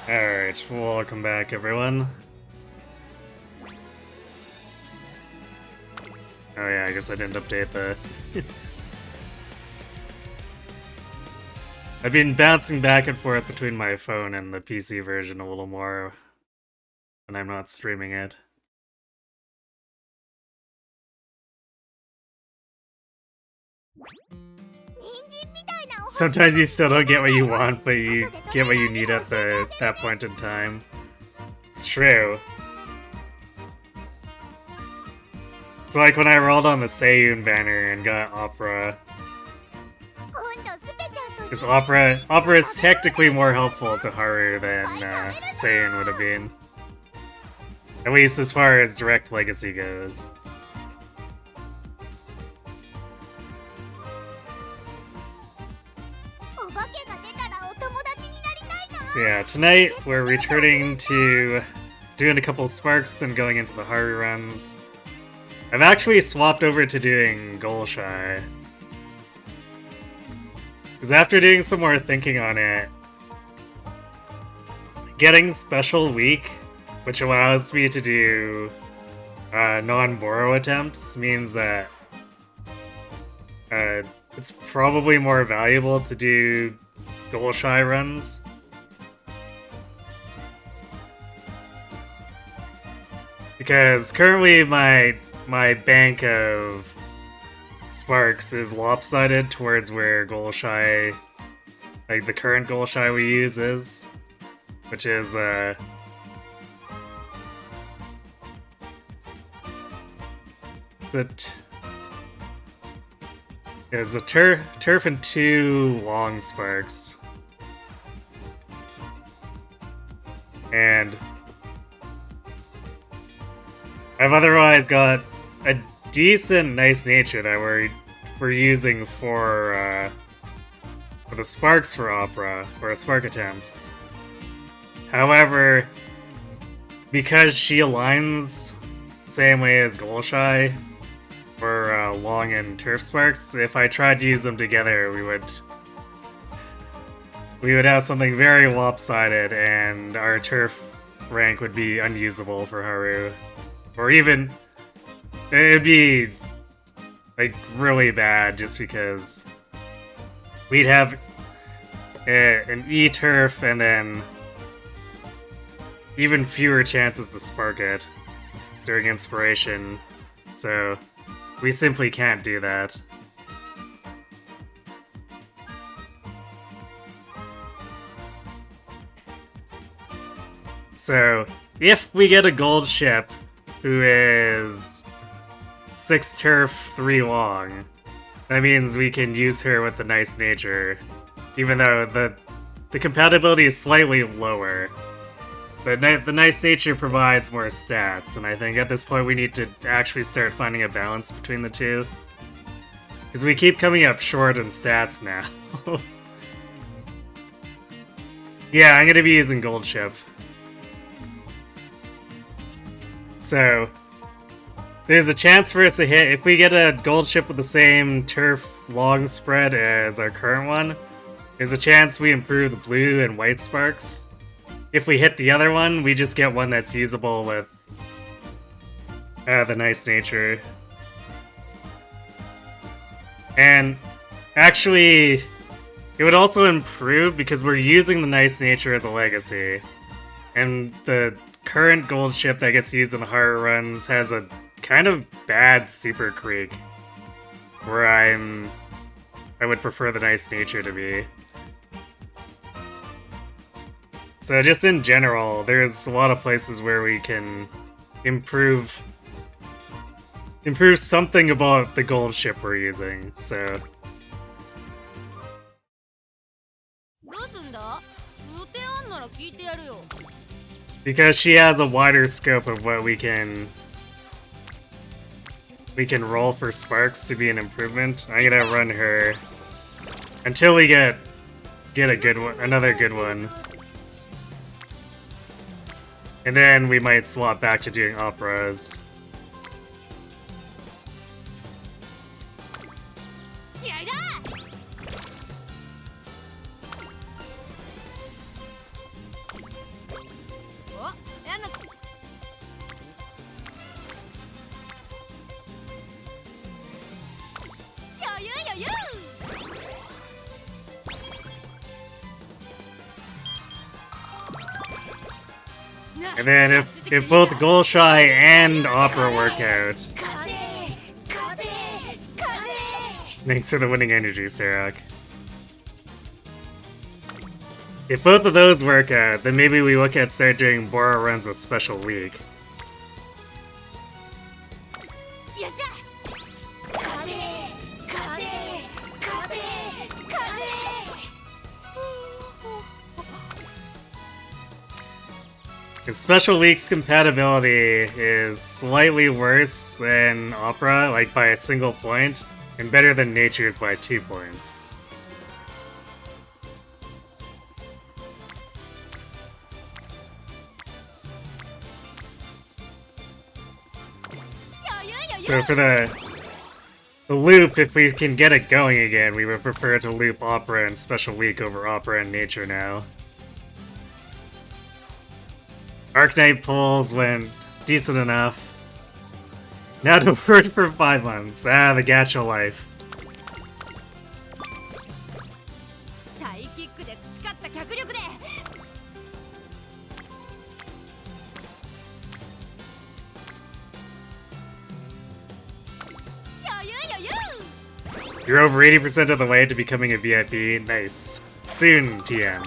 Alright, welcome back everyone. Oh yeah, I guess I didn't update the... I've been bouncing back and forth between my phone and the PC version a little more when I'm not streaming it. Sometimes you still don't get what you want, but you get what you need at that point in time. It's true. It's like when I rolled on the Seiyun banner and got Opera. Because Opera is technically more helpful to Haru than Seiyun would have been. At least as far as direct legacy goes. So yeah, tonight we're returning to doing a couple Sparks and going into the Haru runs. I've actually swapped over to doing Goal Shy. Because after doing some more thinking on it, getting Special Week, which allows me to do non-borrow attempts, means that it's probably more valuable to do Goal Shy runs. Because currently my bank of Sparks is lopsided towards where Goal Shy, like the current Goal Shy we use is, which is is a turf and 2 long Sparks. And I've otherwise got a decent nice nature that we're using for the Sparks for Opera, for Spark attempts. However, because she aligns the same way as Goal Shy for long and turf Sparks, if I tried to use them together, we would have something very lopsided, and our turf rank would be unusable for Haru. Or even, it'd be, like, really bad just because we'd have an E-turf and then even fewer chances to spark it during inspiration, so we simply can't do that. So, if we get a gold ship who is 6 turf, 3 long, that means we can use her with the nice nature, even though the compatibility is slightly lower. But the nice nature provides more stats, and I think at this point we need to actually start finding a balance between the two. Because we keep coming up short in stats now. Yeah, I'm gonna be using Gold Ship. So, there's a chance for us to hit, if we get a gold ship with the same turf long spread as our current one, there's a chance we improve the blue and white Sparks. If we hit the other one, we just get one that's usable with the nice nature. And actually, it would also improve because we're using the nice nature as a legacy. And the current gold ship that gets used in the Haru runs has a kind of bad super creek, where I would prefer the nice nature to be. So just in general, there's a lot of places where we can improve something about the gold ship we're using, so. Because she has a wider scope of what we can roll for Sparks to be an improvement, I'm gonna run her until we get a good one, another good one. And then we might swap back to doing operas. And then if both Goal Shy and Opera work out. Thanks for the winning energy, Sarok. If both of those work out, then maybe we look at start doing Bora runs with Special Week. If Special Week's compatibility is slightly worse than Opera, like by a single point, and better than Nature's by 2 points. So for the loop, if we can get it going again, we would prefer to loop Opera and Special Week over Opera and Nature now. Arknight pulls went decent enough. Now to work for 5 months. Ah, the gacha life. You're over 80% of the way to becoming a VIP. Nice. Soon, TM.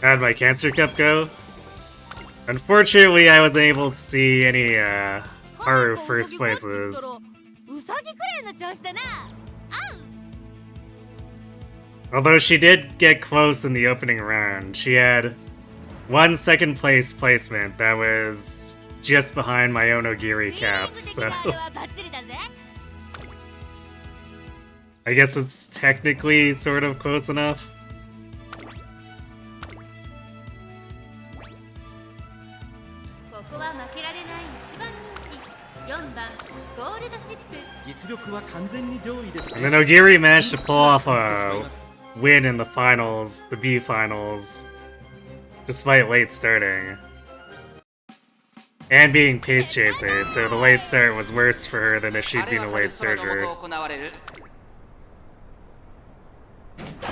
How'd my Cancer Cup go? Unfortunately, I wasn't able to see any Haru first places. Although she did get close in the opening round. She had 1 second place placement that was just behind my Onogiri cap, so... I guess it's technically sort of close enough. And then Ogiri managed to pull off a win in the finals, the B finals, despite late starting. And being pace chaser, so the late start was worse for her than if she'd been a late starter.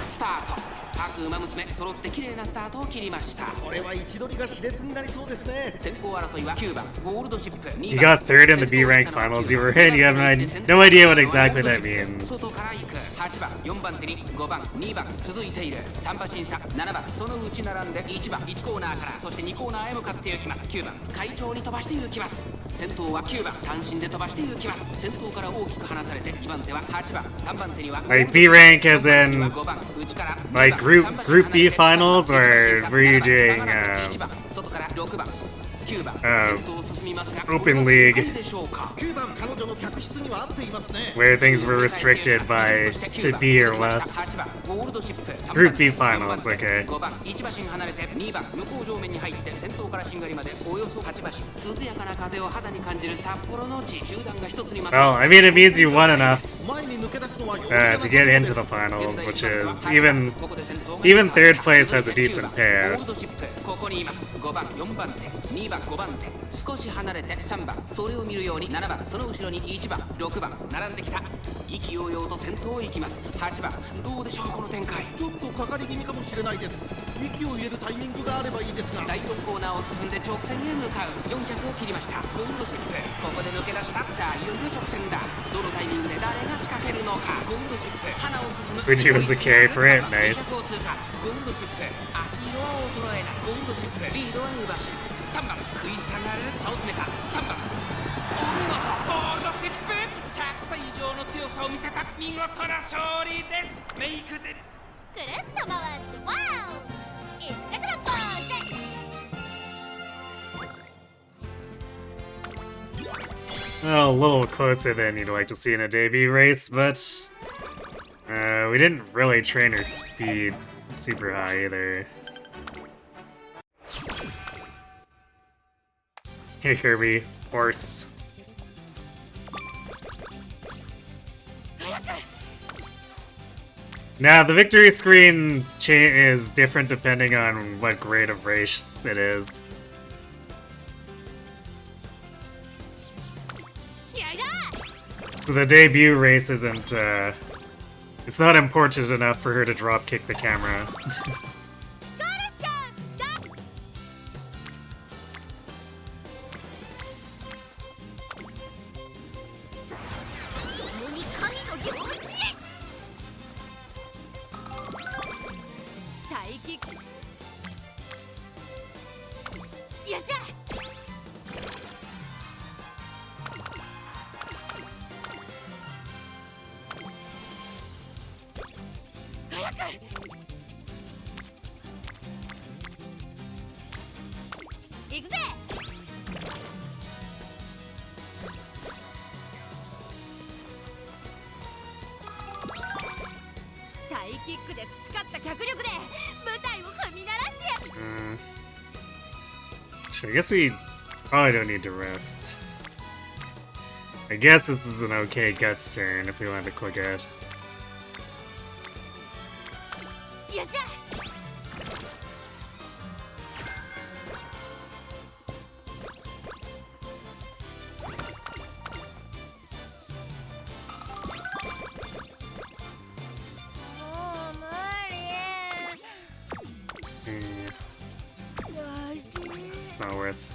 スタート。各馬娘揃って綺麗なスタートを切りました。これは位置取りが熾烈になりそうですね。先行争いは9番ゴールドシップ。You got third in the B rank finals. You were in. You have no idea what exactly that means. 外から行く。8番、4番手に5番、2番続いている。3馬審査、7番そのうち並んで1番1コーナーからそして2コーナーへ向かって行きます。9番会長に飛ばして行きます。先頭は9番単身で飛ばして行きます。先頭から大きく離されて2番手は8番、3番手には Like B rank as in like group B finals, or were you doing open league where things were restricted by to B or less? Group B finals, okay. Well, I mean, it means you won enough to get into the finals, which is even third place has a decent payout. こにいます。5番4番手、2番5番手、少し離れて3番、それを見るように7番、その後ろに1番6番並んできた。意気揚々と先頭を行きます。8番、どうでしょうこの展開。ちょっとかかり気味かもしれないです。息を入れるタイミングがあればいいですが。第4コーナーを進んで直線へ向かう。400を切りました。ゴールドシップ、ここで抜け出した。さあいよいよ直線だ。どのタイミングで誰が仕掛けるのか。ゴールドシップ、花を進む。When he was the carry for it, nice. ゴールドシップ、足色は衰えない。ゴールドシップ、リードは奪し。3番、食い下がる。差を詰めた。3番、お見事、ゴールドシップ、着差以上の強さを見せた。見事な勝利です。メイクでくるっと回ってワオ一着のポーズ。Well, a little closer than you'd like to see in a debut race, but we didn't really train her speed super high either. Hey Kirby, horse. Now, the victory screen is different depending on what grade of race it is. So the debut race isn't, it's not important enough for her to drop kick the camera. I guess we probably don't need to rest. I guess this is an okay Guts turn if we want to click it. It's not worth.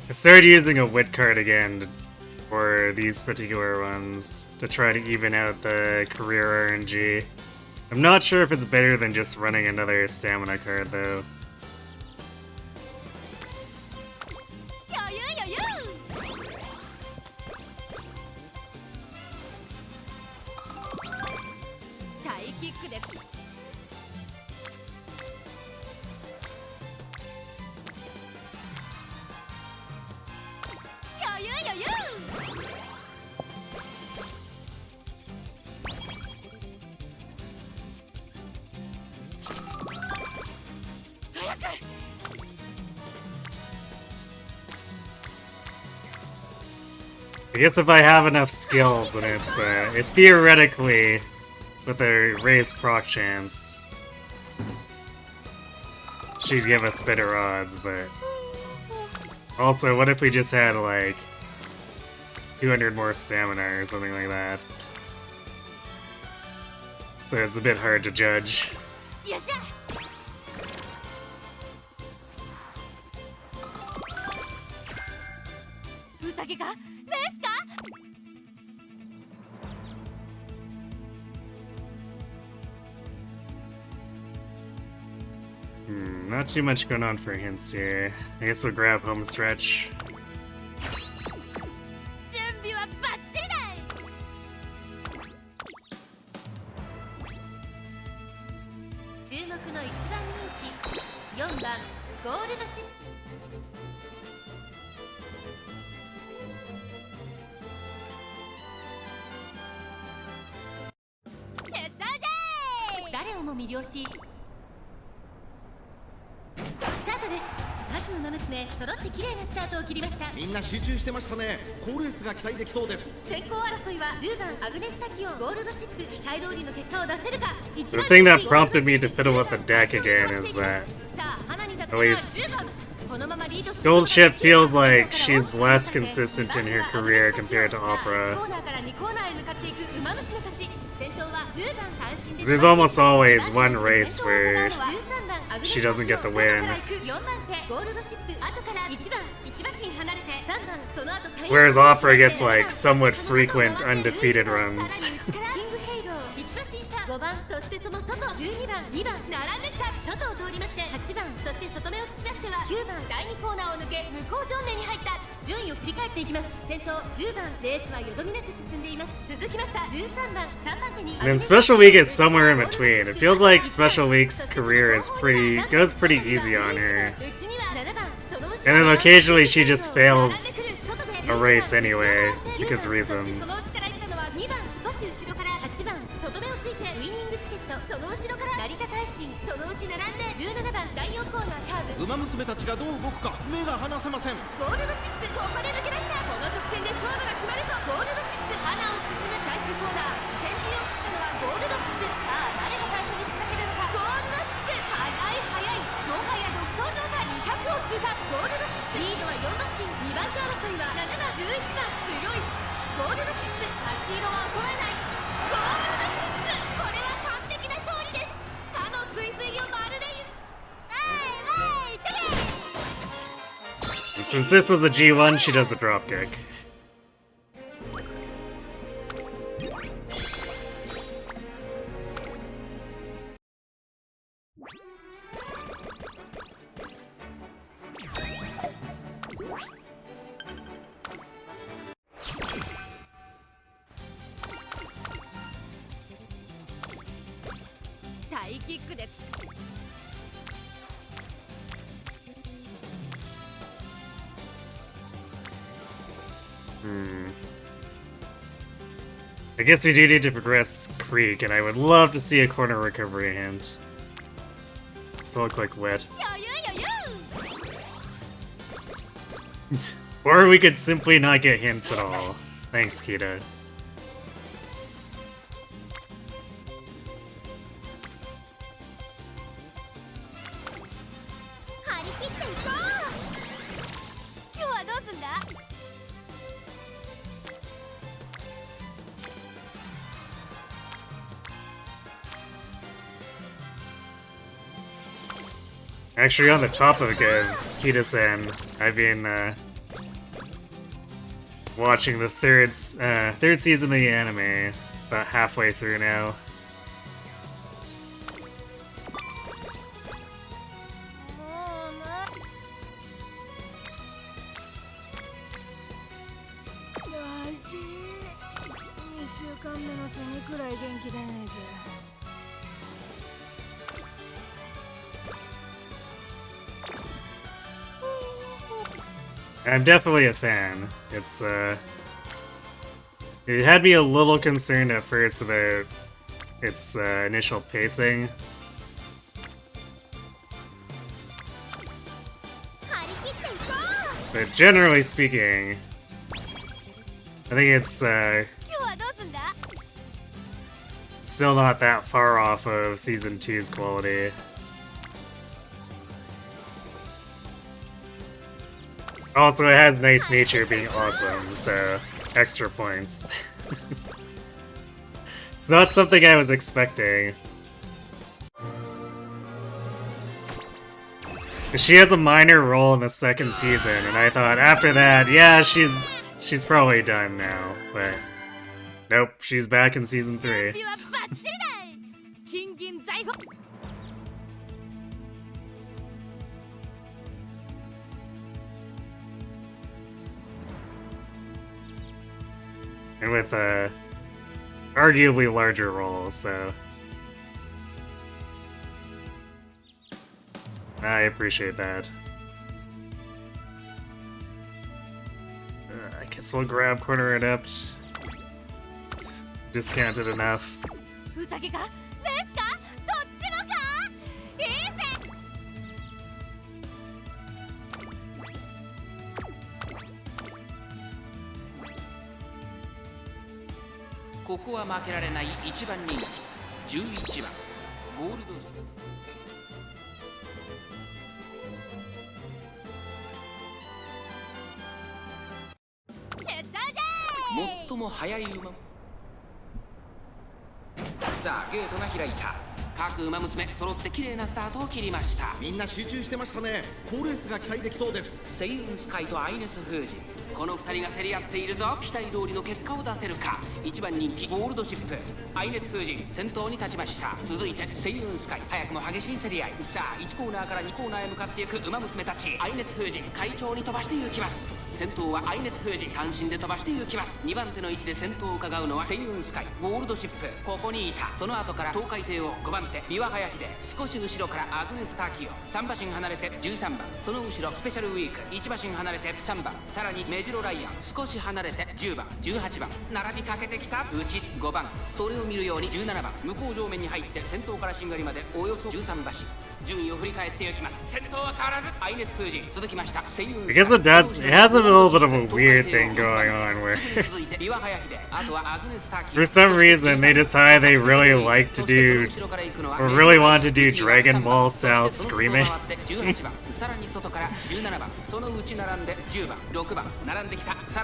I started using a wit card again for these particular ones to try to even out the career RNG. I'm not sure if it's better than just running another stamina card though. I guess if I have enough skills, and it's it theoretically, with a raised proc chance, she'd give us better odds, but also, what if we just had like 200 more stamina or something like that? So it's a bit hard to judge. Not too much going on for hints here. I guess we'll grab home stretch. 娘揃って綺麗なスタートを切りました。みんな集中してましたね。好レースが期待できそうです。先行争いは10番アグネスタキオンゴールドシップ、期待通りの結果を出せるか。 The thing that prompted me to fiddle with the deck again is that at least Gold Ship feels like she's less consistent in her career compared to Opera. There's almost always one race where she doesn't get the win. Whereas Opera gets like somewhat frequent undefeated runs. 5番、そしてその外12番、2番並んできた。外を通りまして8番、そして外目を突き出しては9番、第2コーナーを抜け向こう正面に入った。順位を振り返っていきます。先頭10番、レースはよどみなく進んでいます。続きました13番、3番手に And then Special Week is somewhere in between. It feels like Special Week's career is goes pretty easy on her. And then occasionally she just fails a race anyway, because of reasons. ウマ娘たちがどう動くか目が離せません。ゴールドシップここで抜け出した。この得点で勝負が決まるとゴールドシップ花を進む最終コーナー。先陣を切ったのはゴールドシップ。さあ誰が最初に仕掛けるのか。ゴールドシップ早いもはや独走状態。200を通過。ゴールドシップリードは4馬身。2番手争いは7番11番強い。ゴールドシップ足色は衰えない。ゴールドシップこれは完璧な勝利です。他の追随をまるでAnd since this was the G1, she does the dropkick. I guess we do need to progress Creek, and I would love to see a corner recovery hint. So I'll click wet. Or we could simply not get hints at all. Thanks, Kita. Actually, on the topic of Kita-san, I've been watching the third season of the anime, about halfway through now. I'm definitely a fan. It's it had me a little concerned at first about its initial pacing. But generally speaking, I think it's still not that far off of Season 2's quality. Also, it had nice nature being awesome, so extra points. It's not something I was expecting. She has a minor role in the second season, and I thought after that, yeah, she's probably done now, but nope, she's back in Season 3. And with a arguably larger role, so I appreciate that. I guess we'll grab Corner Adept. It's discounted enough. ここは負けられない1番人気11番ゴールド。最も速い馬。さあゲートが開いた。各馬娘揃って綺麗なスタートを切りました。みんな集中してましたね。好レースが期待できそうです。セイウンスカイとアイネスフージ、この2人が競り合っているぞ。期待通りの結果を出せるか。1番人気ゴールドシップ、アイネスフージ先頭に立ちました。続いてセイウンスカイ、早くも激しい競り合い。さあ1コーナーから2コーナーへ向かっていく馬娘たち。アイネスフージ快調に飛ばして行きます。先頭はアイネスフージ単身で飛ばして行きます。2番手の位置で先頭を伺うのはセイウンスカイ、ゴールドシップここにいた。その後から東海帝王5番手ビワハヤヒデ、少し後ろからアグネスターキヨ、3馬身離れて13番、その後ろスペシャルウィーク1馬身離れて3番、さらにメジロライアン少し離れて10番18番、並びかけてきた。内5番、それを見るように17番、向こう上面に入って先頭からしんがりまでおよそ13馬身。順位を振り返っていきます。先頭は変わらずアイネスフージ、続きましたセイウンスカイ。 Because it does, it has a little bit of a weird thing going on where for some reason they decide they really like to do or really want to do Dragon Ball style screaming.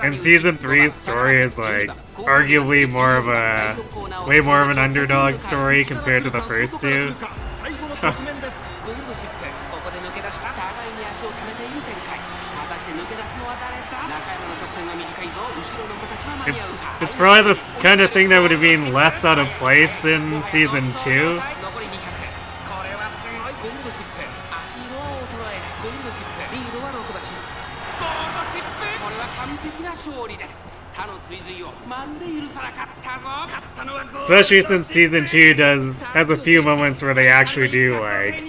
And season 3's story is like arguably more of a way more of an underdog story compared to the first two. So it's probably the kind of thing that would have been less out of place in season 2. Especially since season 2 has a few moments where they actually do like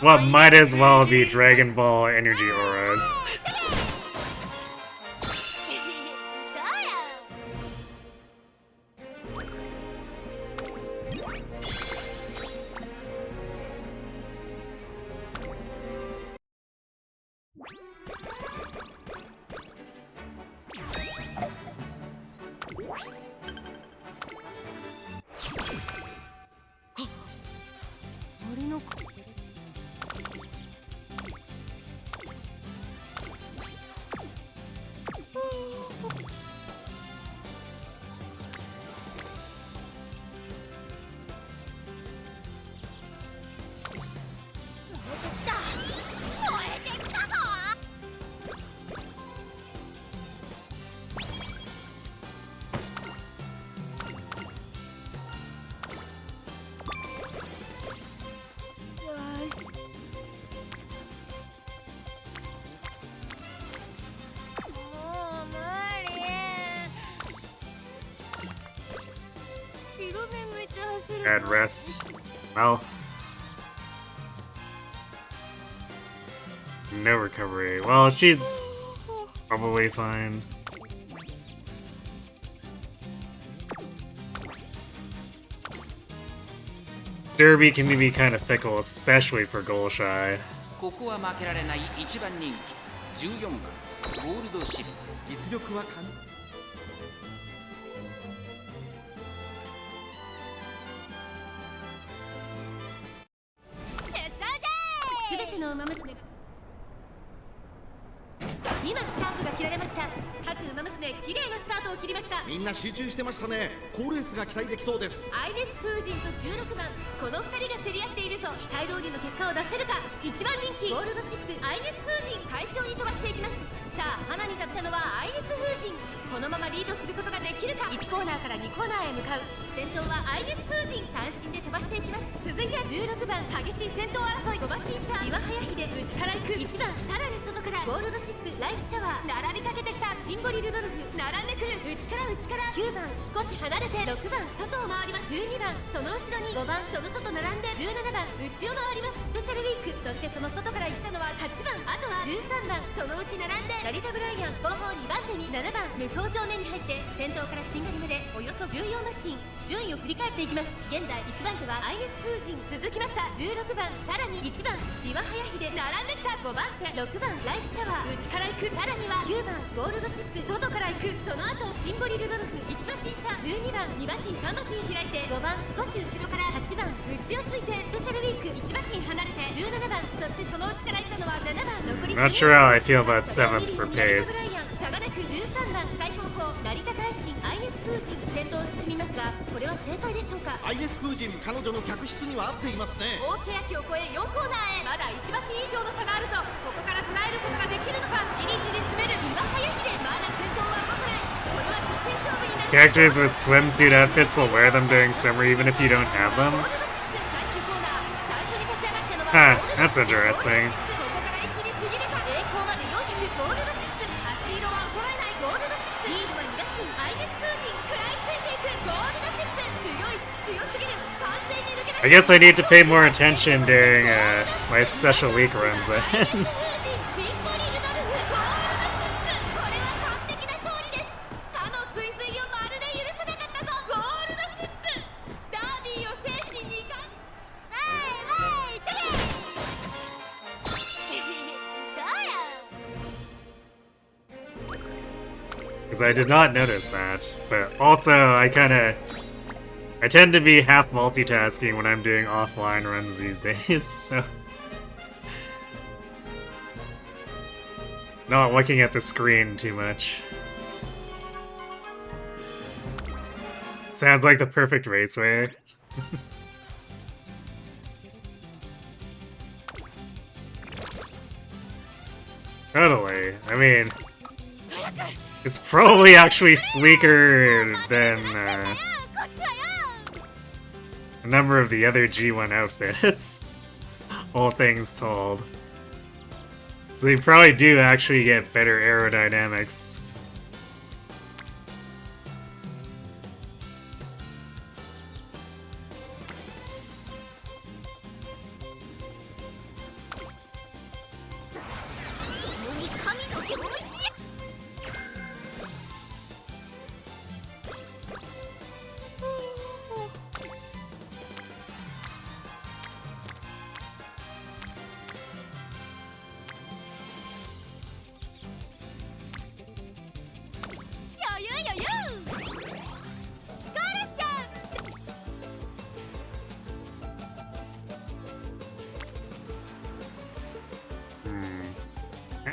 what might as well be Dragon Ball energy auras. At rest. Well, no recovery. Well, she's probably fine. Derby can be kind of fickle, especially for goal shy. ここは負けられない1番人気14番ゴールドシップ、実力はかな。全ての馬娘が今スタートが切られました。各馬娘綺麗なスタートを切りました。みんな集中してましたね。好レースが期待できそうです。アイネス風神と16番、この2人が競り合っているぞ。期待通りの結果を出せるか。1番人気ゴールドシップ、アイネス風神快調に飛ばしていきます。さあ花に立ったのはアイネス風神、このままリードすることができるか。1コーナーから2コーナーへ向かう。先頭はアイネス風神単身で飛ばしていきます。続いては16番、激しい先頭争い。5馬身差、岩早秀内から行く。1番、さらに外からゴールドシップ、ライスシャワー並びかけてきた。シンボリルドルフ並んでくる。内から9番、少し離れて6番、外を回ります。12番、その後ろに5番、その外並んで17番、内を回ります。スペシャルウィーク、そしてその外から行ったのは8番。あとは13番そのうち並んで成田ブライアン後方2番手に7番向こう正面に入って先頭からしんがりまでおよそ14マシン順位を振り返っていきます。現在1番手はアイネス風神続きました。16番さらに1番リワハヤヒで並んできた5番手6番ライフシャワー内から行くさらには9番ゴールドシップ外から行くその後シンボリルドルフ1馬身差12番2馬身3馬身開いて5番少し後ろから8番内をついてスペシャルウィーク1馬身離れて17番そしてその内から行ったのは7番残り Not sure how I feel about 7th for pace. 差がなく13番最高峰成田大臣アイネス風神先頭を進みますがこれは正解でしょうか。アイネス風神彼女の客室には合っていますね。大欅を越え4コーナーへまだ1馬身以上の差があるぞ。ここから捉えることができるのか。じりじり詰めるリワハヤヒでまだ先頭は動かない。これは直線勝負になる。 Characters with swimsuit outfits will wear them during summer even if you don't have them. Huh, that's interesting. I guess I need to pay more attention during my special week runs then. Because I did not notice that, but also I tend to be half multitasking when I'm doing offline runs these days, so... Not looking at the screen too much. Sounds like the perfect raceway. Totally. I mean... It's probably actually sleeker than, a number of the other G1 outfits, all things told. So they probably do actually get better aerodynamics.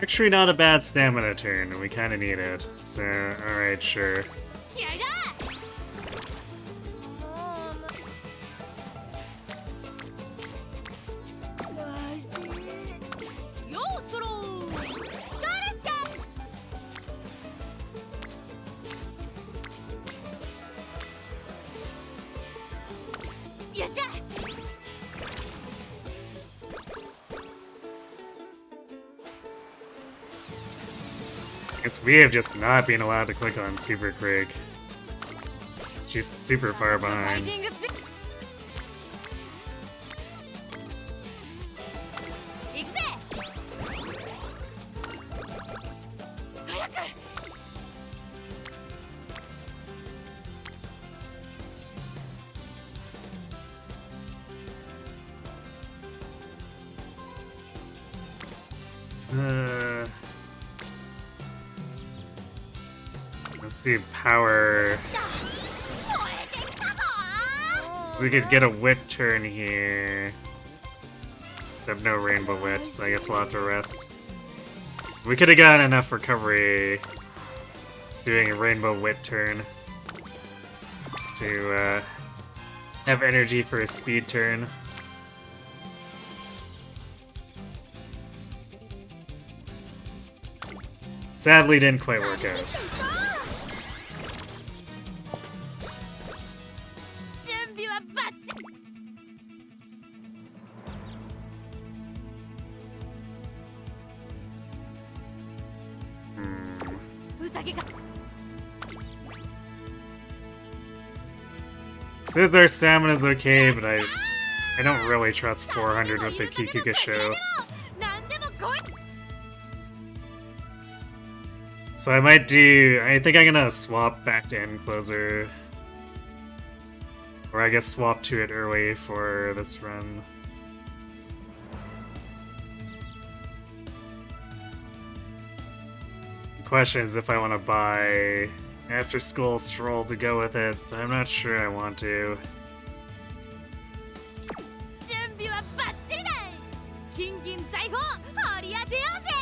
Actually not a bad stamina turn, we kinda need it. So, alright, sure. We have just not been allowed to click on Super Craig. She's super far behind. Let's see, power. So we could get a wit turn here. I have no rainbow wit, so I guess we'll have to rest. We could have gotten enough recovery doing a rainbow wit turn to have energy for a speed turn. Sadly, didn't quite work out. Says their stamina's okay, but I don't really trust 400 with the Kikuga show. So I think I'm gonna swap back to Encloser. Or I guess swap to it early for this run. The question is if I want to buy After School Stroll to go with it, but I'm not sure I want to. 準備はバッチリだ。金銀財宝掘り当てようぜ。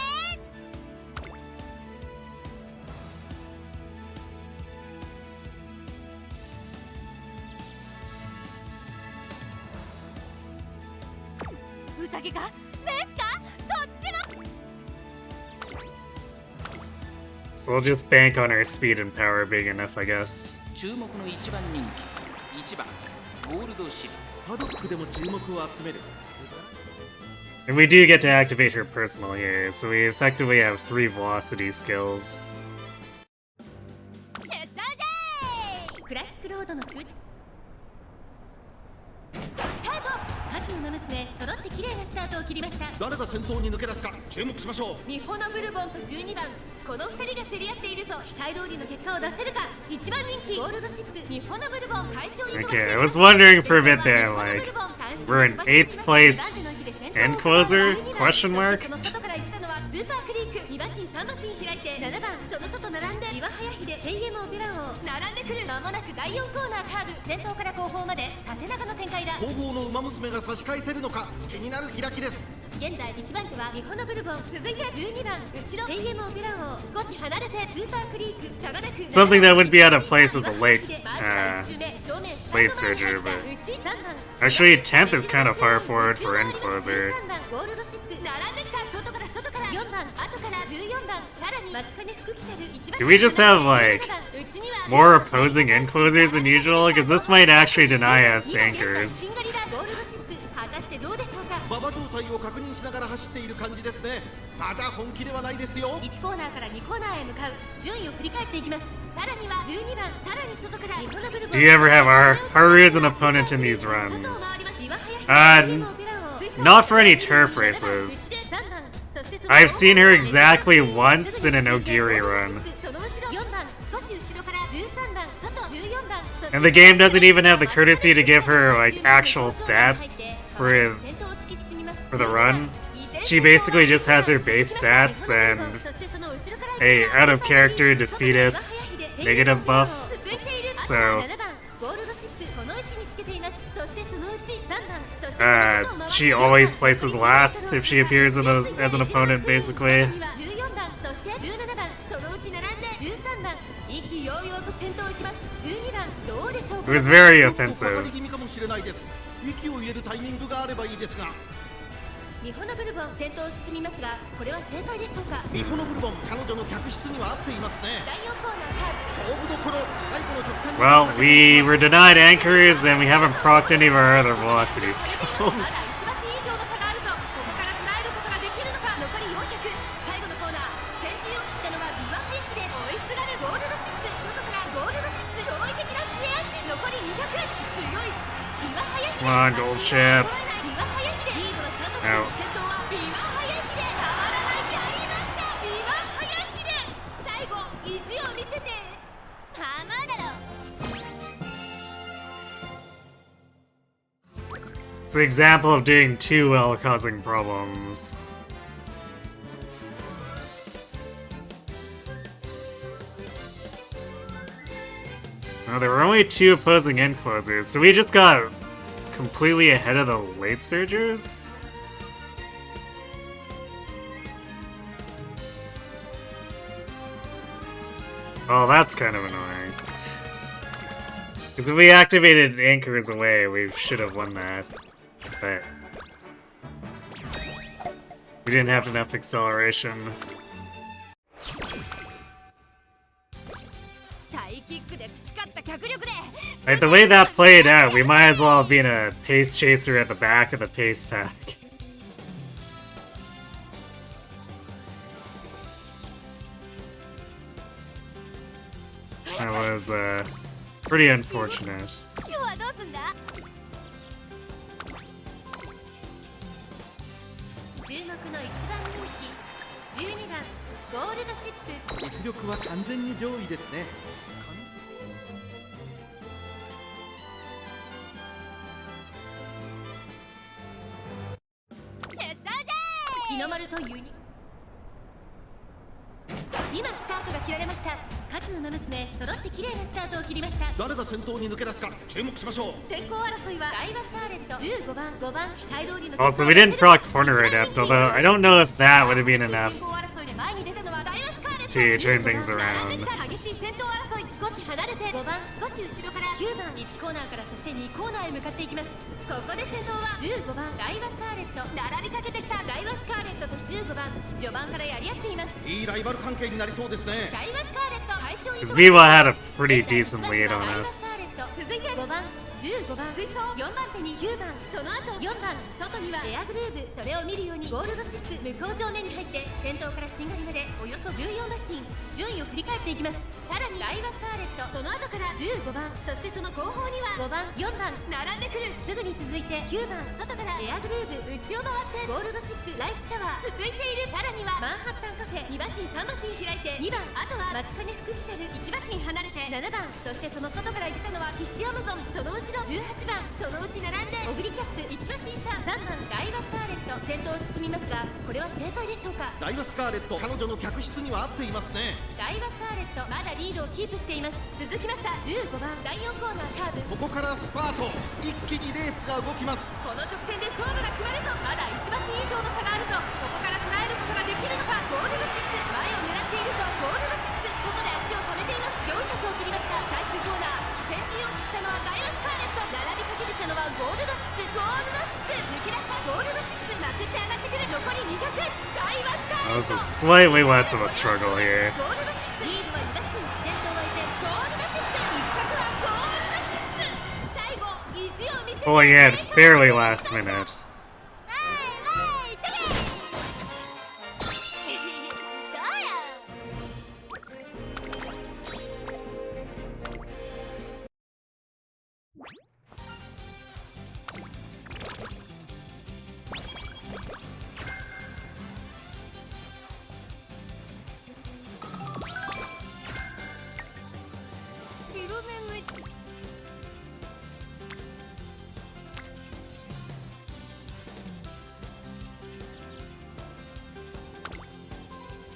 宴かレースかどっちも。 So we'll just bank on our speed and power being enough, I guess. 注目の一番人気1番ゴールドシル。パドックでも注目を集める。 And we do get to activate her personal here, so we effectively have 3 velocity skills. 出動じゃい。クラシックロードのシュート。スタート。各馬娘揃って綺麗なスタートを切りました。誰が先頭に抜け出すか注目しましょう。日本のブルボンと12番、この2人が競り合っているぞ。期待通りの結果を出せるか。1番人気ゴールドシップ、日本のブルボン会長に飛ばして Okay, I was wondering for a bit there, like, we're in 8th place Encloser? Question mark? その外から行ったのはスーパークリーク。2馬身3馬身開いて7番、その外並んで岩早秀、KM オペラ王並んでくる。間もなく第4コーナーカーブ、先頭から後方まで縦長の展開だ。後方の馬娘が差し返せるのか気になる開きです。現在1番手は日本のブルボン、続いて12番後ろ KM オペラ王、少し離れてスーパークリーク、差がなく Something that would be out of place as a late surger, but actually 10th is kind of far forward for Encloser. Do we just have like more opposing Enclosers than usual? Because this might actually deny us anchors. 馬場状態を確認しながら走っている感じですね。まだ本気ではないですよ。1コーナーから2コーナーへ向かう。順位を振り返っていきます。さらには12番、さらに外から日本のブルボン。 Do you ever have Haru as an opponent in these runs? Not for any turf races. I've seen her exactly once in an Ogiri run. And the game doesn't even have the courtesy to give her like actual stats for the run. She basically just has her base stats and a out of character defeatist negative buff. So she always places last if she appears as an opponent, basically. It was very offensive. 日本のブルボン先頭を進みますが、これは正解でしょうか。日本のブルボン、彼女の客室には合っていますね。第4コーナーカーブ、勝負どころ、最後の直線。 Well, we were denied anchors and we haven't procced any of our other velocity skills. Come on, gold ship. Out. It's an example of doing too well causing problems. No, there were only 2 opposing Enclosers, so we just got completely ahead of the late surgers? Oh, that's kind of annoying. Because if we activated anchors away, we should have won that. But we didn't have enough acceleration. Like, the way that played out, we might as well have been a pace chaser at the back of the pace pack. That was, pretty unfortunate. ゴールドシップ。実力は完全に上位ですね。日の丸とユニ。今スタートが切られました。各馬娘揃って綺麗なスタートを切りました。誰が先頭に抜け出すか注目しましょう。先行争いはダイワスターレット15番5番期待通りの。 Also, we didn't proc corner adept, although I don't know if that would have been enough 先行争いで前に出たのはダイワスカーレット to turn things 並ん around. できた激しい先頭争い。少し離れて5番少し後ろから9番1コーナーからそして2コーナーへ向かっていきます。ここで先頭は15番ダイワスカーレット。並びかけてきたダイワスカーレットと15番序盤からやり合っています。いいライバル関係になりそうですね。ダイワスカーレット快調に Because Viva had a pretty decent lead on us. 続いて5番15番追走4番手に9番その後4番外にはエアグルーブ。それを見るようにゴールドシップ向こう上面に入って先頭からしんがりまでおよそ14馬身順位を振り返っていきます。さらにダイワスカーレットその後から15番そしてその後方には5番4番並んでくる。すぐに続いて9番外からエアグルーブ内を回ってゴールドシップライスシャワー続いている。さらにはマンハッタンカフェ2馬身3馬身開いて2番あとは松金福来たる1馬身離れて7番そしてその外から行ったのはキシアマゾンその後ろ18番そのうち並んでオグリキャップ1馬身差3番ダイワスカーレット先頭を進みますがこれは正解でしょうか。ダイワスカーレット彼女の客室には合っていますね。ダイワスカーレットまだリードをキープしています。続きました15番第4コーナーカーブ。ここからスパート一気にレースが動きます。この直線で勝負が決まるとまだ1馬身以上の差があるとここから捉えることができるのか。ゴールドシップ前を狙っているとゴールドシップ外で足を止めています。400を切りました最終コーナー。先陣を切ったのはダイワスカーレット並びかけてきたのはゴールドシップゴールドシップ抜き出したゴールドシップまくって上がってくる残り200ダイワスカーレッ That ト was slightly less of a struggle here. ゴールドシップリードは2馬身先頭はいてゴールドシップ一着はゴールドシップ最後意地を見せて Pulling in fairly last minute.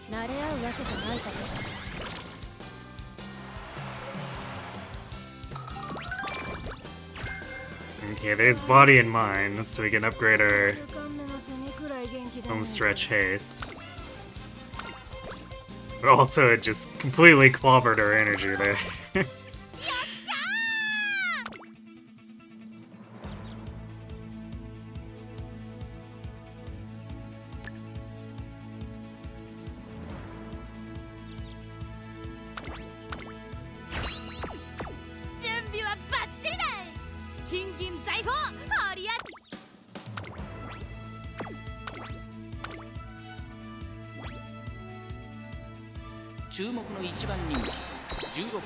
慣れ合うわけじゃないから。Okay, there's body and mind, so we can upgrade our home stretch haste. But also, it just completely clobbered our energy there. 注目の1番人気16番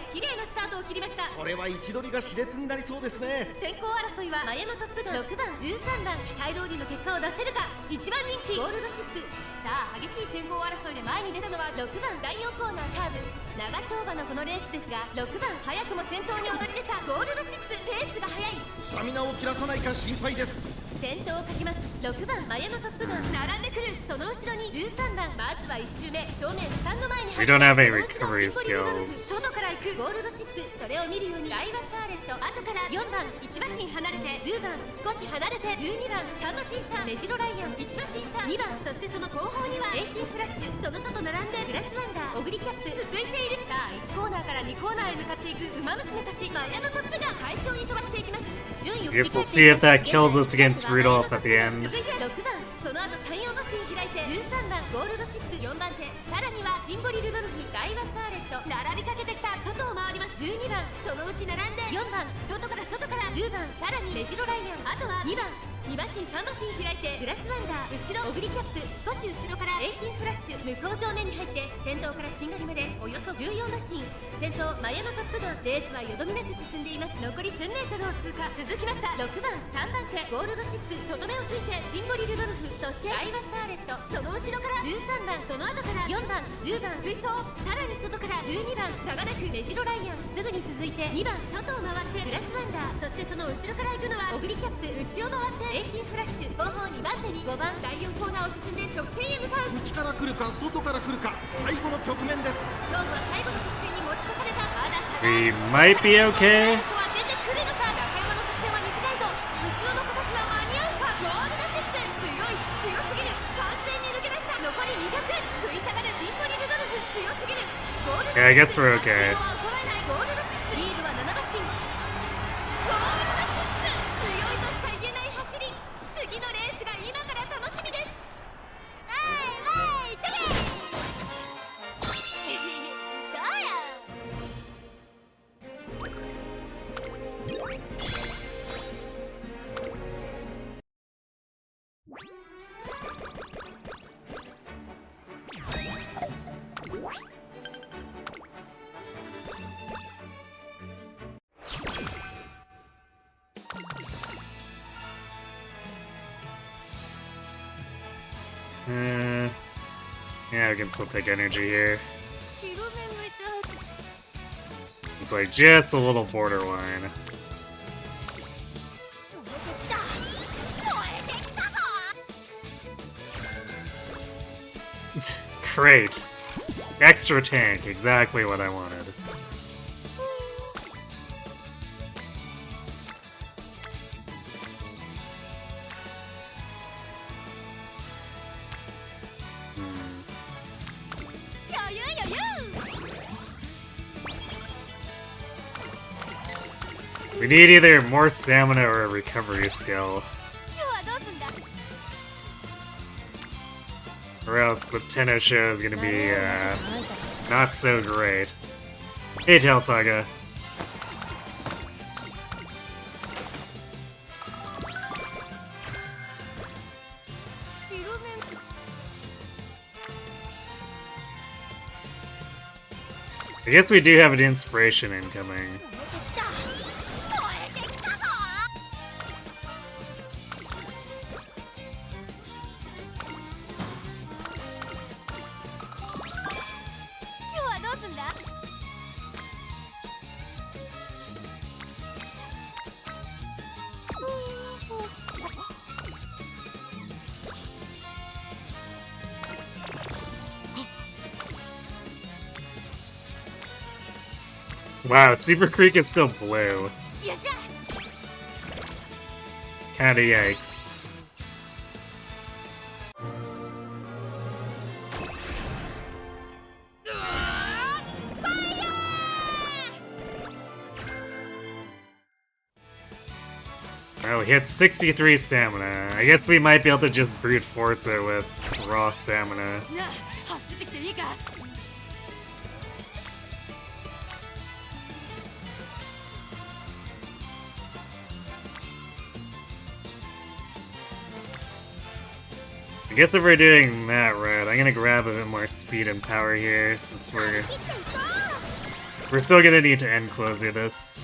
綺麗なスタートを切りました。これは位置取りが熾烈になりそうですね。先行争いは前のトップガン6番13番期待通りの結果を出せるか。1番人気ゴールドシップ。さあ激しい先行争いで前に出たのは6番第4コーナーカーブ。長丁場のこのレースですが6番早くも先頭に躍り出たゴールドシップペースが速い。スタミナを切らさないか心配です。先頭をかけます6番前のトップガン並んでくる。その後ろに13番まずは1周目正面スタンド前に入って We don't have any その後ろ recovery シンボリルドルフ skills. 外から行くゴールドシップ。それを見るようにダイワスカーレット後から4番1馬身離れて10番少し離れて12番3馬身差メジロライアン1馬身差2番そしてその後方には AC フラッシュその外並んでグラスワンダーオグリキャップ続いている。さあ1コーナーから2コーナーへ向かっていくウマ娘たち。前のトップが快調に飛ばしていきます。順位を I guess we'll see if that kills us against Rudolph at the end. 続いて6番その後3、4馬身開いて13番ゴールドシップ4番手さらにはシンボリルドルフダイワスカーレット並びかけてきた外を回ります12番そのうち並んで4番外から10番さらにメジロライアンあとは2番2馬身3馬身開いてグラスワンダー後ろオグリキャップ少し後ろからエイシンフラッシュ向こう上面に入って先頭からししんがりまでおよそ14マシン。先頭マヤマトップガン。レースはよどみなく進んでいます。残り1000メートルを通過。続きました。6番3番手ゴールドシップ。外目をついてシンボリルドルフ。そしてアイバスターレット。その後ろから13番、その後から4番10番追走。さらに外から12番差がなくメジロライアン。すぐに続いて2番外を回ってグラスワンダー。そしてその後ろから行くのはオグリキャップ。内を回ってエイシンフラッシュ。後方2番手に5番第4コーナーを進んで直線へ向かう。内から来るか外から来るか、最後の局面です。勝負は最後の直線に持ち越された。まだ差が We might be okay. 出てくるのか。中山の直線は短いぞ。後ろの子たちは間に合うか。ゴールドセップ強すぎる。完全に抜け出した。残り200。食い下がるシンボリルドルフ強すぎる。ゴールドセップ Yeah, I guess we're okay. ゴールドセップリードは7馬身。ゴールドセップ強いとしか言えない走り。次のレースが今から楽しみです。Yeah, we can still take energy here. It's like just a little borderline. Great. Extra tank, exactly what I wanted. We need either more stamina or a recovery skill. Or else the Tenno show is gonna be, not so great. Hey, Tail Saga. I guess we do have an inspiration incoming. Wow, Super Creek is still blue. Kinda yikes. Oh, we hit 63 stamina. I guess we might be able to just brute force it with raw stamina. I guess if we're doing that right, I'm gonna grab a bit more speed and power here, since we're still gonna need to end closure this.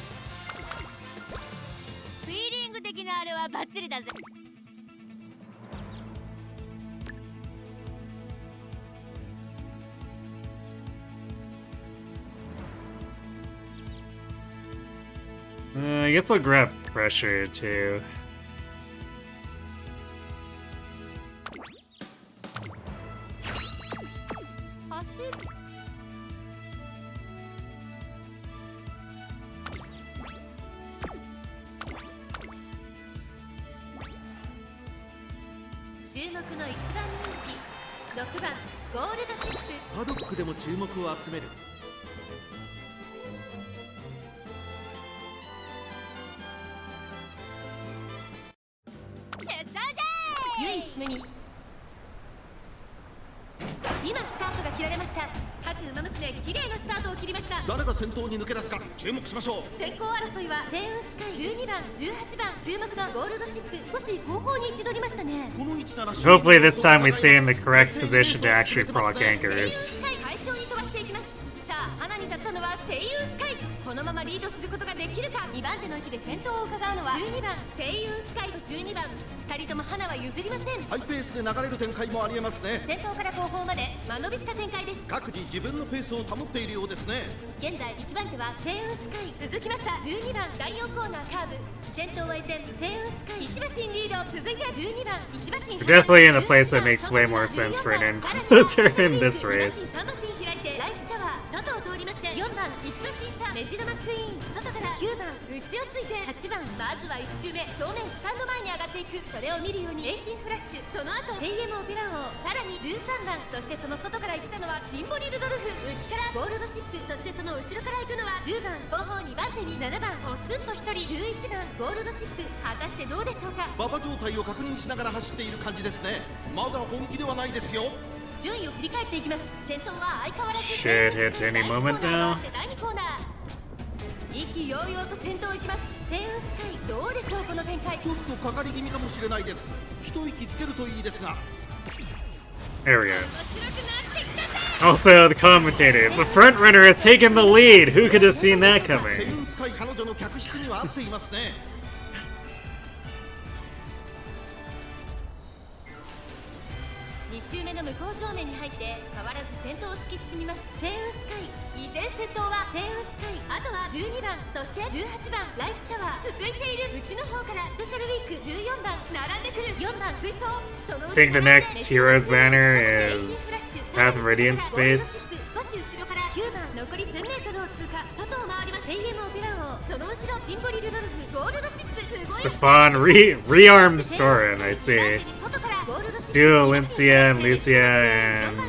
I guess I'll grab pressure too. Hopefully this time we stay in the correct position to actually proc anchors. ったのは声優スカイ。このままリードすることができるか。2番手の位置で先頭を伺うのは12番声優スカイと12番。2人とも花は譲りません。ハイペースで流れる展開もありえますね。先頭から後方まで間延びした展開です。各自自分のペースを保っているようですね。現在1番手は声優スカイ、続きました12番第4コーナーカーブ。先頭は依然声優スカイ、1馬身リード。続いては12番1馬身。 Definitely in a place that makes way more sense for an influencer in this race. 3馬身開いてライスシャワー外を通りまして、4番1馬身差メジロマクイーン外から9番内をついて8番。まずは1周目正面スタンド前に上がっていく。それを見るようにレイシンフラッシュ、その後ヘイエムオペラ王、さらに13番。そしてその外から行ったのはシンボリルドルフ。内からゴールドシップ、そしてその後ろから行くのは10番。後方2番手に7番ポツンと1人11番ゴールドシップ。果たしてどうでしょうか。馬場状態を確認しながら走っている感じですね。まだ本気ではないですよ。順位を振り返っていきます。先頭は相変わらず Should hit any moment now. 第2コーナー、意気揚々と先頭行きます。声優スカイどうでしょうこの展開。ちょっとかかり気味かもしれないです。一息つけるといいですが。 There we go. Also, the commentator. The front runner has taken the lead. Who could have seen that 声 coming? 優使い彼女の客室には合っていますね。2周目の向こう正面に入って変わらず先頭を突き進みます。声優スカイ、依然先頭は声優スカイ、あとは12番そして18番ライスシャワー。続いている内の方からスペシャルウィーク14番並んでくる4番追走。その I think the next hero's banner is Path of Radiance based. 少し後ろから9番残り1000メートルを通過。外を回ります。ヘイエムオペラ王、その後ろシンボリルドルフゴールドシップ。 Stefan rearmed Soren, I see. Duo Lincia and Lucia and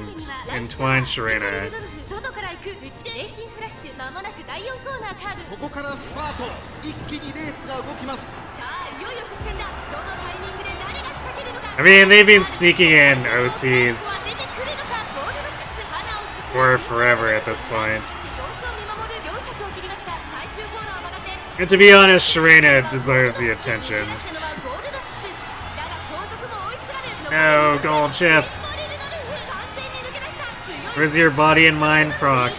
Entwined Sharena. 外から行く内でレーシンフラッシュ。間もなく第4コーナーカーブ。ここからスパート、一気にレースが動きます。さあいよいよ直線だ。どのタイミングで誰が仕掛けるのか。 I mean, they've been sneaking in OCs 出てくるのか。ゴールドシップ花を進む for forever at this point. 様子を見守る4着を切りました。最終コーナーを曲がって And to be honest, Sharena deserves the attention. No, gold chip. Where's your body and mind, proc?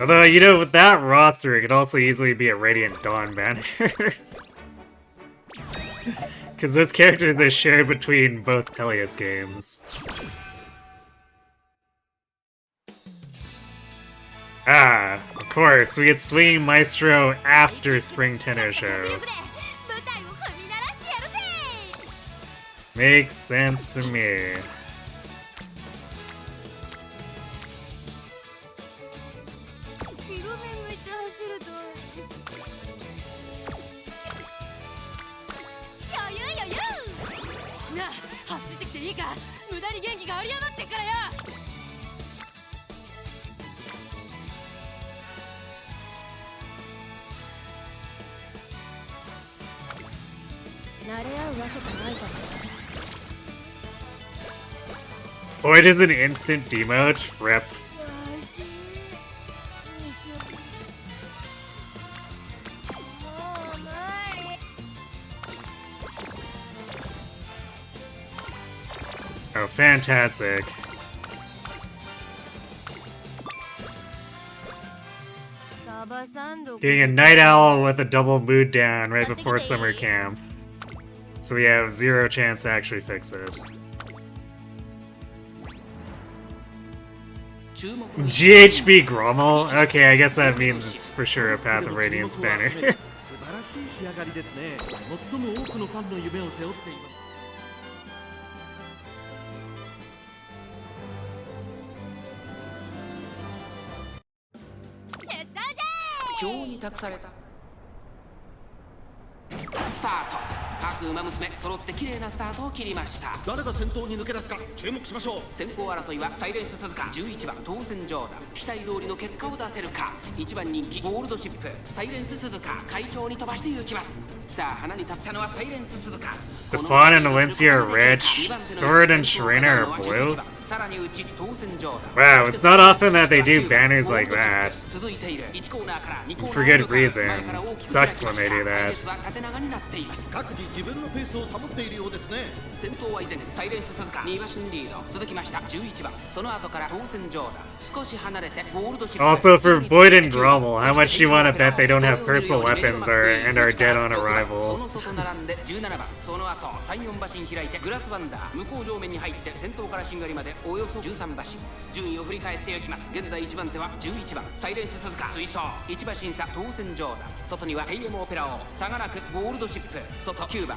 Although, you know, with that roster, it could also easily be a Radiant Dawn banner. Because those characters are shared between both Peleus games. Ah, of course, we get Swinging Maestro after Spring Tenno Show. Makes sense to me. Void is an instant demote? Rep. Oh, fantastic. Getting a night owl with a double mood down right before summer camp. So we have 0 chance to actually fix it. GHB Grommel? Okay, I guess that means it's for sure a Path of Radiance banner. 素晴らしい仕上がりですね。最も多くのファンの夢を背負っています。今日に託されたスタート。各各馬娘揃って綺麗なスタートを切りました。誰が先頭に抜け出すか注目しましょう。先行争いはサイレンス鈴鹿11番当選ジョーダン、期待通りの結果を出せるか。1番人気ゴールドシップサイレンス鈴鹿会長に飛ばして行きます。さあ花に立ったのはサイレンス鈴鹿。 Stefan and Valencia are red. Sword and Sharina are blue. さらにうち当選ジョーダン。 Wow, it's not often that they do banners like that. 続いている1コーナーから2コーナー For good reason. Sucks when they do that. 縦長になっています。各自自分のペースを保っているようですね。先頭は依然サイレンス鈴鹿2馬身リード。続きました11番、その後から当選ジョーダン、少し離れてゴールドシップ。 Also, for Boyd and Grommel, how much do you want to bet they don't have personal weapons and are dead on そ arrival? の外並んで17番、その後3、4馬身開いてグラスワンダー、向こう上面に入って先頭からしんがりまでおよそ13馬身。順位を振り返っていきます。現在1番手は11番サイレンス鈴鹿、追走1馬身差当選ジョーダン、外にはテイエムオペラ王、差がなくゴールドシップ、外9番、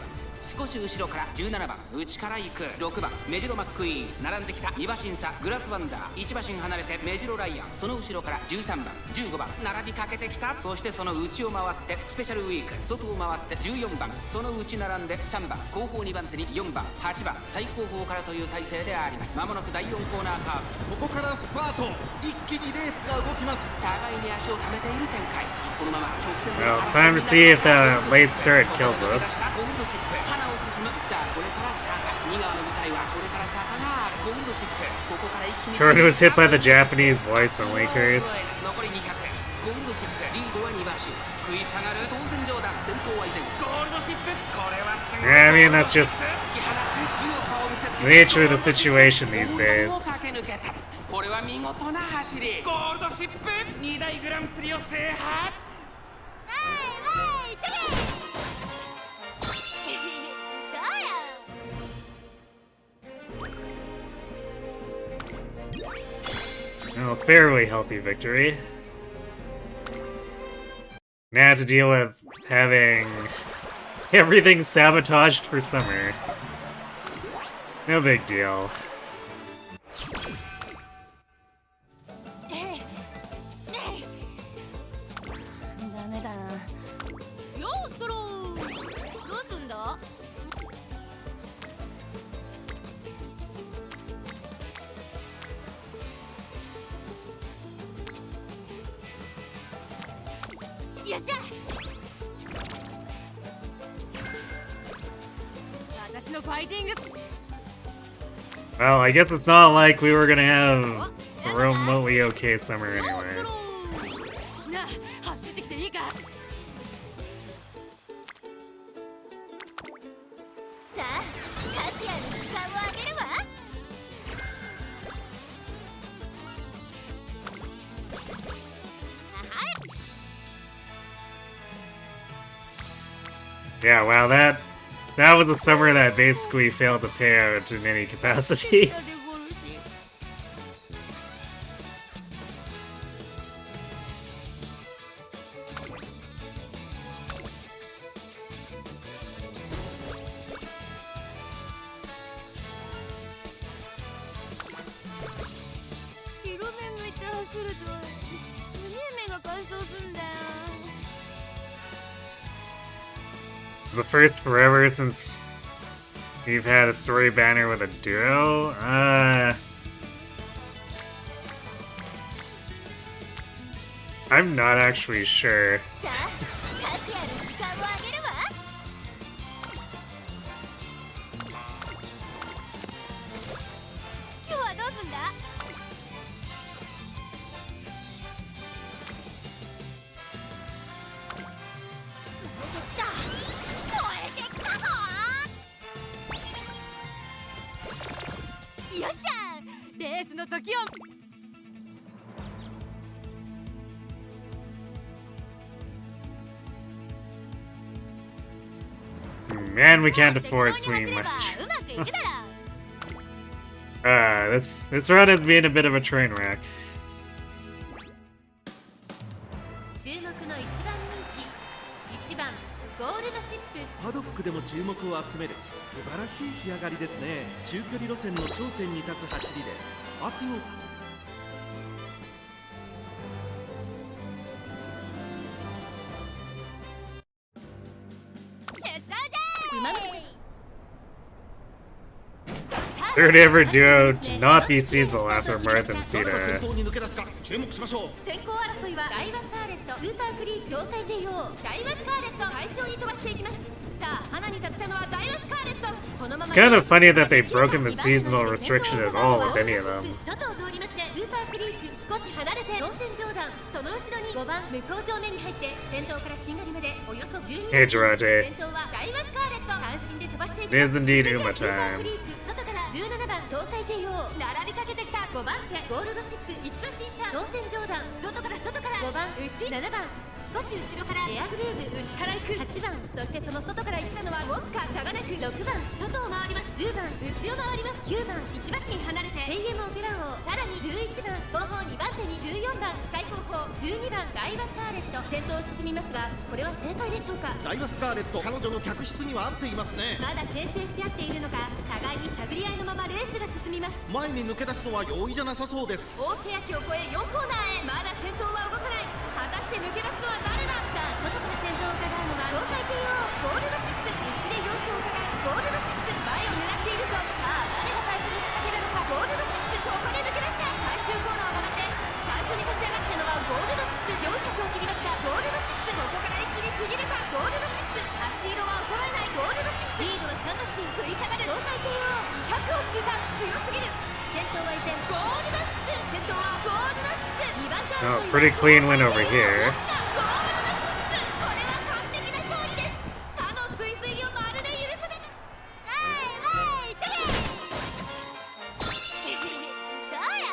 少し後ろから17番、内から行く6番メジロマックイーン、並んできた2馬身差グラスワンダー、1馬身離れてメジロライアン、その後ろから13番15番並びかけてきた。そしてその内を回ってスペシャルウィーク、外を回って14番、その内並んで3番、後方2番手に4番8番、最後方からという体勢であります。まもなく第4コーナーカーブ、ここからスパート、一気にレースが動きます。互いに足を溜めている展開。このまま直線で Well, time to see if the late start kills us. ゴールドシップ花を進む。さあこれから坂、2側の舞台はこれから坂がある。ゴールドシップここから一気に Sword was hit by the Japanese voice only curse. 残り200、ゴールドシップリードは2馬身、食い下がる当然ジョーダン、先頭は依然ゴールドシップ、これはすごい。 Yeah, I mean, that's just 突き放す強さを見せつけ the nature of the situation these ゴール days. ドを駆け抜けた。これは見事な走り。ゴールドシップ2大グランプリを制覇。Oh, fairly healthy victory. Now to deal with having everything sabotaged for summer. No big deal. ダメだな。よっとろー。どうすんだ？よっしゃ。私のファイティング。 Well, I guess it's not like we were gonna have a remotely okay summer anyway. なあ、走ってきていいか。さあ、カシアに時間をあげるわ。Yeah, wow, that was a summer that basically failed to pay out in any capacity. 広め向いて走るとすげえ目が乾燥すんだよ。 It's the first forever since we've had a story banner with a duo. I'm not actually sure. さあ、カシアに時間をあげるわ。今日はどうすんだ？よっしゃ、レースの時を。 Man, we can't afford swinging Maestro. うまくいくだろ。This run has been a bit of a train wreck. 注目の1番人気、1番ゴールドシップ。パドックでも注目を集める素晴らしい仕上がりですね。中距離路線の頂点に立つ走りで秋の出走じゃー。馬娘 Third ever duo to not be seasonal after Mirth and 誰が Sita. 先頭に抜け出すか注目しましょう。先行争いはダイワスカーレットスーパークリーク業界帝王ダイワスカーレット会長に飛ばしていきます。さあ花に立ったのはダイワスカーレット。このまま It's kind of funny that they've broken the seasonal restriction at all with any of them. 外を通りましてスーパークリーク少し離れて当選上段その後ろに5番向こう正面に入って先頭からしんがりまでおよそ12 Age rotate. 先頭はダイワスカーレット単身で飛ばしていき It ま is す。 indeed 続い Uma てスーパーク time. リーク外から17番搭載帝王並びかけてきた5番手ゴールドシップ一馬審査当選上段外から5番内7番少し後ろからエアグルーヴ内から行く8番そしてその外から行ったのはウォッカ差がなく6番外を回ります10番内を回ります9番1馬身離れて AM オペラ王さらに11番後方2番手に14番最後方12番ダイワスカーレット先頭を進みますがこれは正解でしょうか。ダイワスカーレット彼女の客室には合っていますね。まだ牽制し合っているのか互いに探り合いのままレースが進みます。前に抜け出すのは容易じゃなさそうです。大欅を越え4コーナーへまだ先頭は動かない。果たして抜け出すのは誰だ。さあ外から先頭を伺うのは東海帝王ゴールドシップ内で様子を伺うゴールドシップ前を狙っているぞ。さあ誰が最初に仕掛けるのか。ゴールドシップここで抜け出した。最終コーナーを曲がって最初に立ち上がったのはゴールドシップ400を切りました。ゴールドシップここから一気にちぎるか。ゴールドシップ足色は衰えないゴールドシップリードのスタンド付近食い下がる東海帝王100を切った強すぎる。先頭は依然ゴールドシップ先頭はゴールドシップ2番手 Oh, pretty clean win over here. ゴールドシップこれは完璧な勝利です。他の追随をまるで許さない。わいわいてけどうや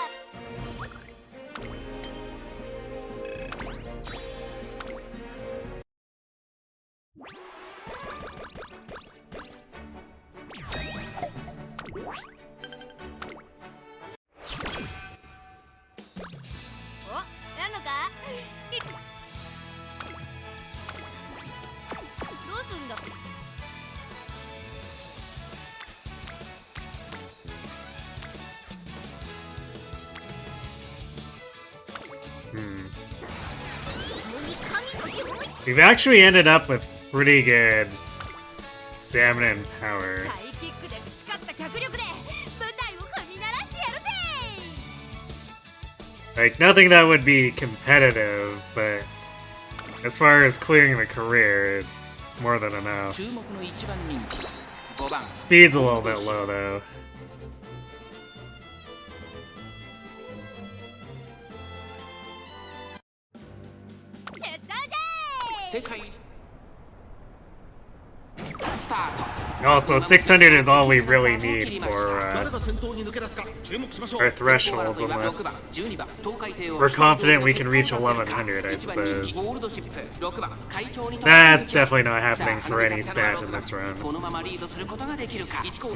お、やんのかどうするんだ。 We've actually ended up with pretty good stamina and power. ハイキックで培った脚力で舞台を踏み鳴らしてやるぜ。 Like, nothing that would be competitive, but as far as clearing the career, it's more than enough. 注目の一番人気5番 Speed's a little bit low, though. 世界スタート Also, 600 is all we really need for 誰が先頭に抜け出すか注目しましょう。 our thresholds, unless we're confident we can reach 1100, I suppose. That's definitely not happening for any stat in this run.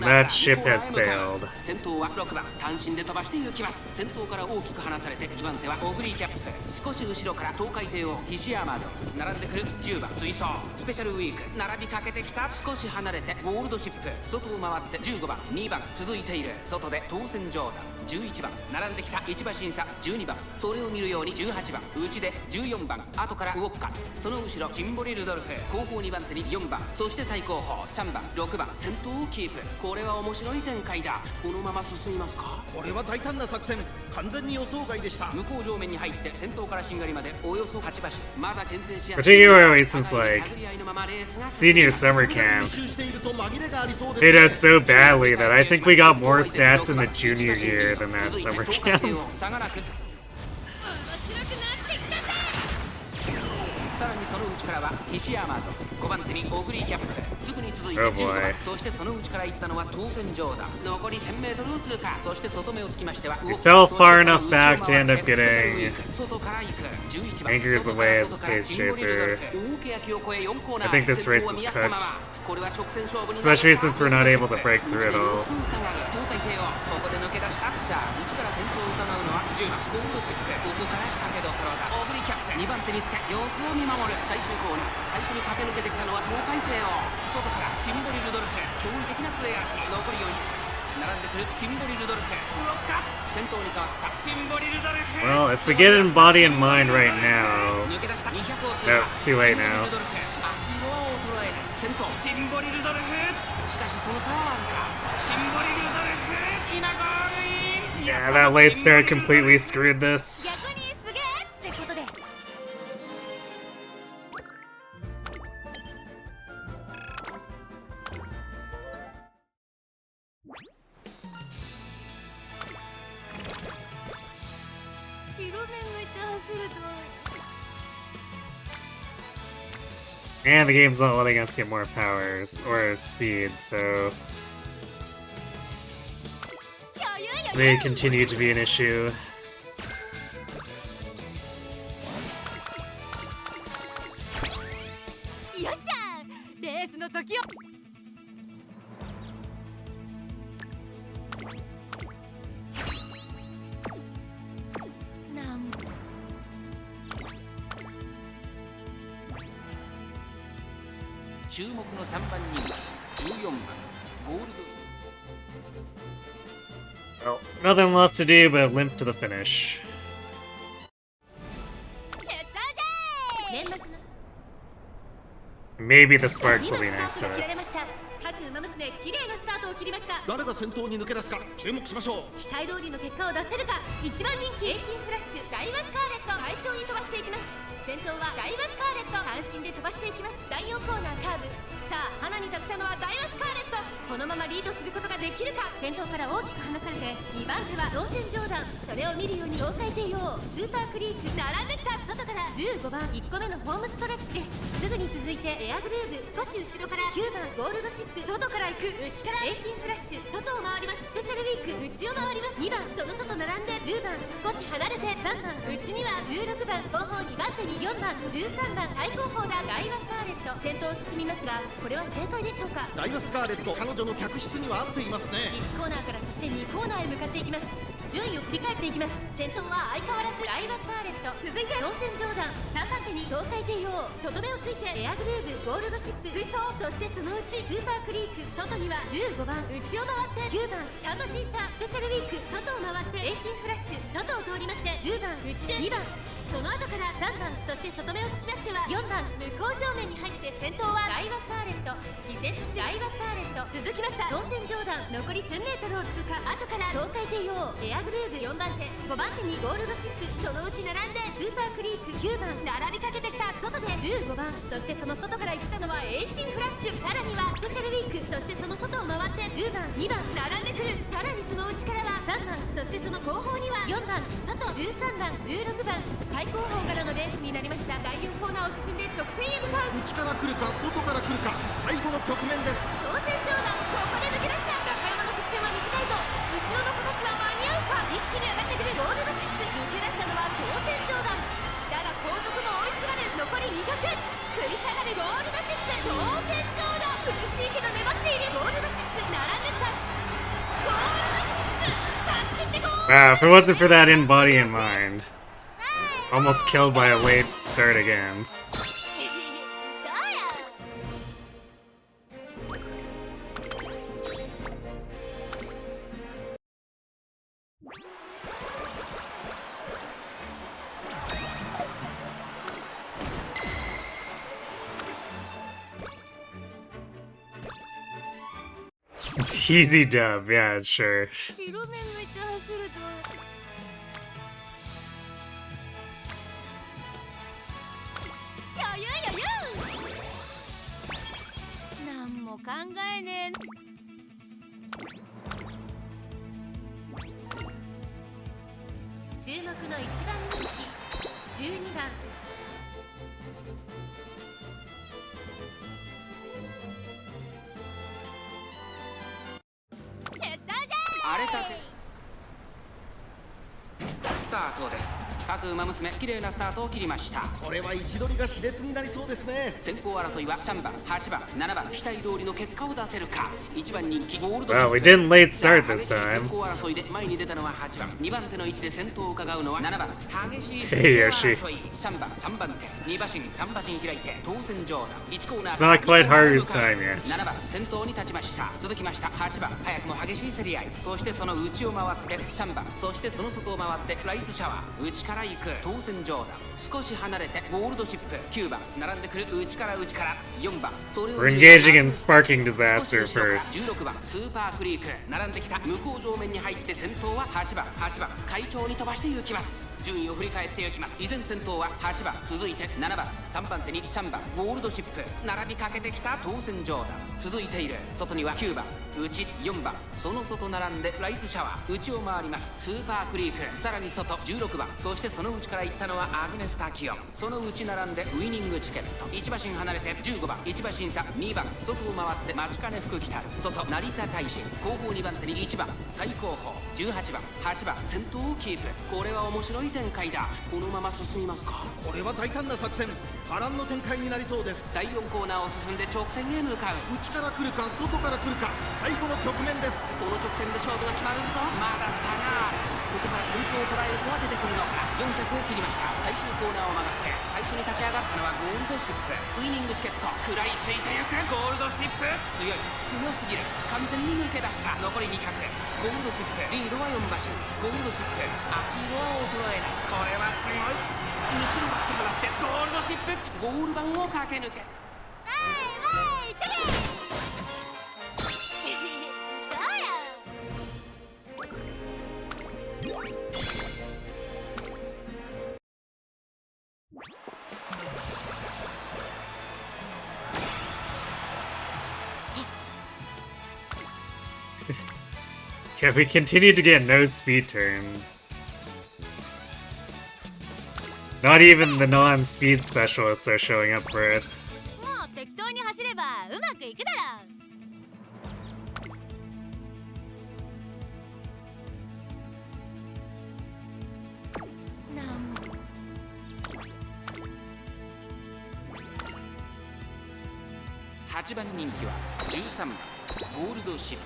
That ship has sailed. 先頭は6番単身で飛ばして行きます。先頭から大きく離されて2番手はオグリーキャップ少し後ろから東海帝王菱山城並んでくる10番追走スペシャルウィーク並びかけてきた。少し離れてゴールドシップ外を回って15番2番続いている。外で当選上段11番並んできた1馬審査12番それを見るように18番内で14番後からウォッカその後ろシンボリルドルフ後方2番手に4番そして対後方3番6番先頭をキープ。これは面白い展開だ。このまま進みますか。これは大胆な作戦。完全に予想外でした。向こう上面に入って先頭からしんがりまでおよそ8馬身まだ牽制し合 Particularly since, like, senior summer camp, 練習していると紛れがありそうです they ね did so badly that I think we got more stats in the junior year than that summer camp. 差がなくさらにその内からは菱山城5番手にオグリーキャップすぐに続いて Oh 15 boy. 番そしてその内から行ったのは当選上段残り 1000m を通過そして外目をつきましては We fell far enough back to end up getting 外から行く11番 anchors away as a pace chaser. I think this race is cooked, これは直線勝負に especially since we're not able to break through at all. ここで抜け出した。さあ内から先頭を伺うのは10番ゴールドシップここから仕掛けどころだ。オグリキャップ2番手につけ様子を見守る。最終コーナー最初に駆け抜けてきたのは東海帝王外からシンボリルドルフ驚異的な末足残り4人並んでくるシンボリルドルフブロッカ先頭に変わったシンボリルドルフ Well, if we get in body and mind right now, 抜け出した200を通 no, it's too late now. 足色は衰えない先頭シンボリルドルフしかしその差はわずかシンボリルドルフ That late start completely screwed this. 逆にすげえってことで。広め向いて走ると。 And the game's not letting us get more powers or speed, so this may continue to be an issue. よっしゃレースの時を。なん注目の3番人は14番ゴールド。 Well, nothing left to do but limp to the finish. 年末の Maybe the sparks will be nice to us. 各馬娘綺麗なスタートを切りました。誰が先頭に抜け出すか注目しましょう。期待通りの結果を出せるか。一番人気エイシンフラッシュダイワスカーレット快調に飛ばしていきます。先頭はダイワスカーレット安心で飛ばしていきます。第4コーナーカーブ。さあ花に立ったのはダイワスカーレット。このままリードすることができるか。先頭から大きく離されて2番手は同点上段。それを見るように東海帝王スーパークリーク並んできた。外から15番1個目のホームストレッチです。すぐに続いてエアグルーヴ少し後ろから9番ゴールドシップ外から行く。内からエイシンフラッシュ外を回ります。スペシャルウィーク内を回ります。2番その外並んで10番少し離れて3番内には16番後方2番手に4番13番最高峰だダイワスカーレット。先頭を進みますがこれは正解でしょうか。ダイワスカーレット彼女の客室には合っていますね。1コーナーからそして2コーナーへ向かっていきます。順位を振り返っていきます。先頭は相変わらずダイワスカーレット。続いて同点上段3番手に東海帝王外目をついてエアグルーヴゴールドシップ追走。そしてそのうちスーパークリーク外には15番内を回って9番サンバシースタースペシャルウィーク外を回ってエイシンフラッシュ外を通りまして10番内で2番その後から3番そして外目をつきましては4番向こう正面に入って先頭はダイワスカーレット。依然としてダイワスカーレット続きました。同点上段残り 1000m を通過。後から東海帝王エアグルーヴ4番手5番手にゴールドシップそのうち並んでスーパークリーク9番並びかけてきた。外で15番そしてその外から行ったのはエイシンフラッシュ。さらにはスペシャルウィークそしてその外を回って10番2番並んでくる。さらにその内からは3番そしてその後方には4番外13番16番最高峰からのレースになりました。第4コーナーを進んで直線へ向かう。内から来るか外から来るか最後の局面です。挑戦上段ここで抜け出した。中山の直線は短いぞ。後ろの子たちは間に合うか。一気に上がってくるゴールドシップ抜け出したのは当選上段だが後続も追いつがれ残り200食い下がるゴールドシップ当選上段苦しいけど粘っているゴールドシップ並んできた。ゴールドシップ助けてゴール Wow, if it wasn't for that in body and mind. Almost killed by a late start again. It's easy dub, yeah, sure. 広め向いて走ると余裕余裕なんも考えねえ。注目の1番人気12番荒れたてスタートです。各馬娘綺麗なスタートを切りました。これは位置取りが熾烈になりそうですね。先行争いは3番8番7番期待通りの結果を出せるか。1番人気ゴールド Well, we didn't late start this 先 time. 行争いで前に出たのは8番2番手の位置で先頭を伺うのは7番激しい先いや行争い3番3番手2馬身3馬身開いて当選上段1コーナー It's not quite Haru's time yet. 7番先頭に立ちました。続きました8番早くも激しい競り合い。そしてその内を回って3番そしてその外を回ってフライスシャワー内かから行く当選上段少し離れてゴールドシップ9番並んでくる内から4番 We're engaging in sparking disaster first. 16番スーパークリーク並んできた向こう上面に入って先頭は8番会長に飛ばして行きます。順位を振り返っていきます。依然先頭は8番続いて7番3番手に3番ゴールドシップ並びかけてきた当選上段続いている。外には9番内4番その外並んでライズシャワー内を回りますスーパークリークさらに外16番そしてその内から行ったのはアグネスタキオンその内並んでウイニングチケット1馬身離れて15番1馬身差2番外を回って待ちかね福来たる外成田大使後方2番手に1番最高峰18番8番先頭をキープ。これは面白い展開だ。このまま進みますか。これは大胆な作戦、波乱の展開になりそうです。第4コーナーを進んで直線へ向かう。内から来るか外から来るか最後の局面です。この直線で勝負が決まるぞ。まだ差がある。ここから先頭を捉える子は出てくるのか。4着を切りました。最終コーナーを曲がって最初に立ち上がったのはゴールドシップウイニングチケット食らいついてゆくゴールドシップ強すぎる。完全に抜け出した。残り200ゴールドシップリードは4馬身ゴールドシップ足色は衰えない。これはすごい。後ろを突き放してゴールドシップゴール板を駆け抜けYeah, we continue to get no speed turns. Not even the non-speed specialists are showing up for it. もう適当に走ればうまくいくだろう。なんも8番人気は13番ゴールドシップ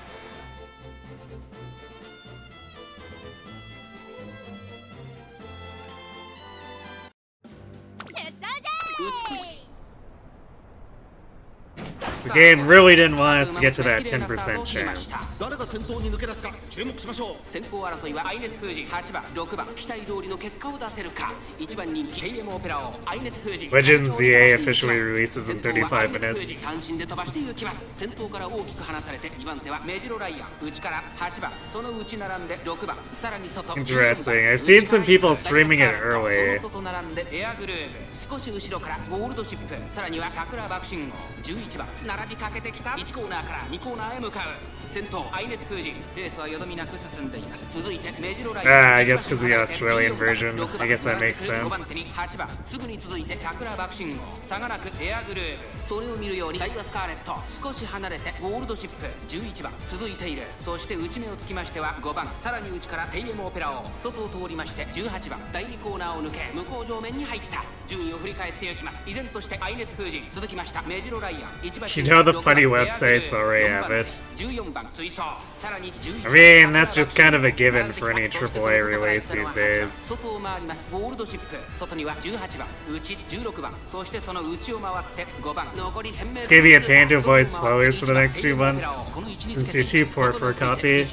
The game really didn't want us to get to that 10% chance. 誰が先頭に抜け出すか注目しましょう。先行争いはアイネス・フージ8番6番期待通りの結果を出せるか。1番人気テイエムオペラをアイネス・フージ Legends ZA officially releases in 35 minutes. 三振で飛ばして行きます。先頭から大きく離されて2番手はメジロライアン内から8番その内並んで6番さらに外 Interesting. I've seen some people streaming it early. その外並んでエアグルーブ少し後ろからゴールドシップさらには桜爆信号11番並びかけてきた1コーナーから2コーナーへ向かう。先頭アイネス・フージレースはよどみなく進んでいます。続いてメジロライアン I guess because of the Australian version. I guess that makes 5番 sense. 手に8番すぐに続いて桜爆信号差がなくエアグルーブそれを見るようにダイワスカーレット少し離れてゴールドシップ11番続いている。そして内目をつきましては5番さらに内からテイエムオペラを外を通りまして18番第2コーナーを抜け向こう上面に入った。順位を振り返っていきます。依然としてアイネス・フージ続きましたメジロライアン1番 You know the funny websites already have it. 14番追走さらに11 I mean, that's just kind of a given for any AAA release these days. 外を回りますゴールドシップ外には18番内16番そしてその内を回って5番残り 1000m It's gonna be a pain to avoid spoilers for the next few months, since you're too poor for a copy.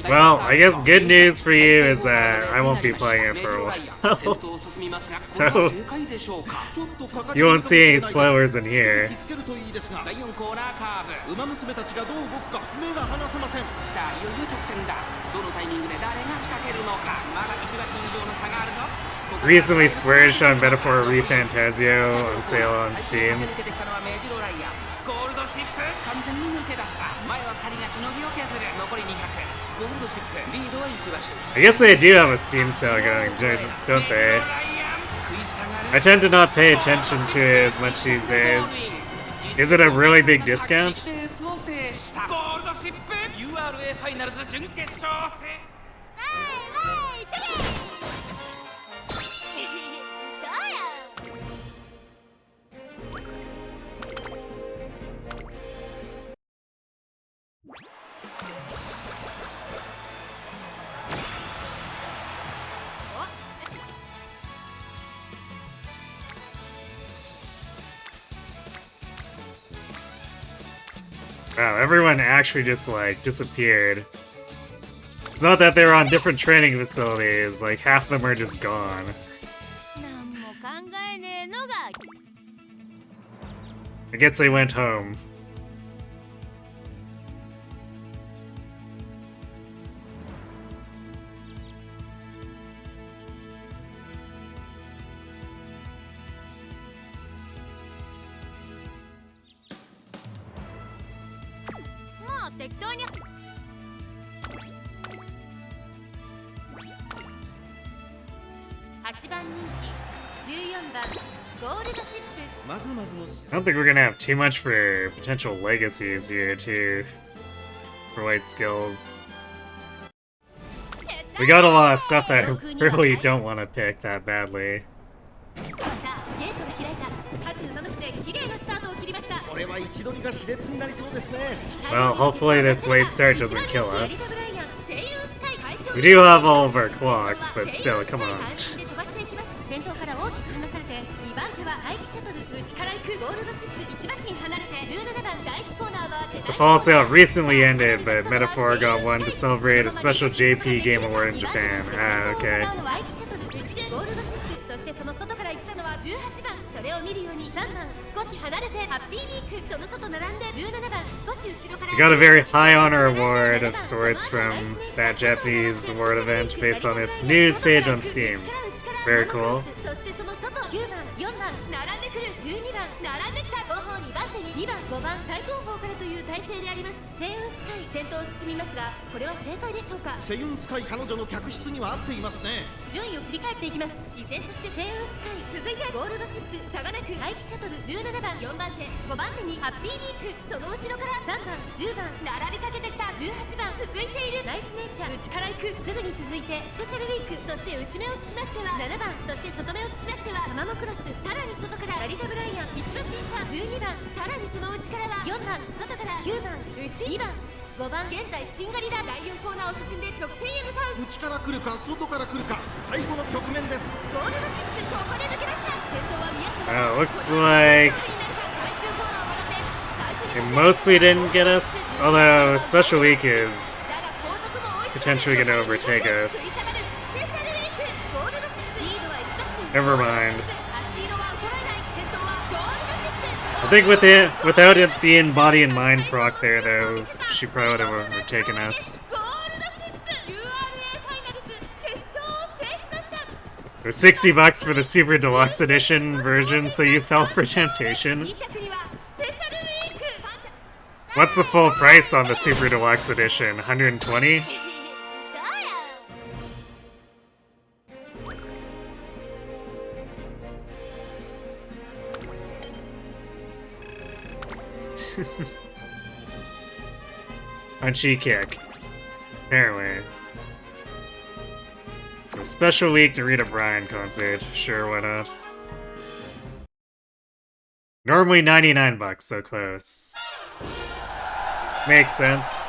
Well, I guess good news for you is that I won't be playing it for a while. So, you won't see any spoilers in here. つけるといいですがウマ娘たちがどう動くか目が離せません。さあいよいよ直線だ。どのタイミングで誰が仕掛けるのか。まだ1馬身以上の差があるぞ。 Recently splurged on Metaphor ReFantasio on sale on Steam. ゴールドシップ完全に抜け出した。前は2人がしのぎを削る。残り200ゴールドシップリードは1馬身 I guess they do have a Steam sale going, don't they? I tend to not pay attention to it as much these days. Is it a really big discount? ゴールドシップ URA ファイナルズ準決勝戦。Wow, everyone actually just like disappeared. It's not that they're on different training facilities, like half of them are just gone. I guess they went home. I don't think we're gonna have too much for potential legacies here, too. For white skills. We got a lot of stuff that I really don't want to pick that badly. Well, hopefully this late start doesn't kill us. We do have all of our clocks, but still, come on. The Fall Sale recently ended, but Metaphor got one to celebrate a special JP Game Award in Japan. Ah, okay. We got a very high honor award of sorts from that Japanese award event based on its news page on Steam. Very cool. Looks like it mostly didn't get us, although Special Week is potentially going to overtake us. Never mind. I think without it being body and mind proc there, though, she probably would have overtaken us. It was $60 for the Super Deluxe Edition version, so you fell for temptation. What's the full price on the Super Deluxe Edition? 120? Punchy kick. Apparently. So special week to read a Brian concert. Sure, why not? Normally $99, so close. Makes sense.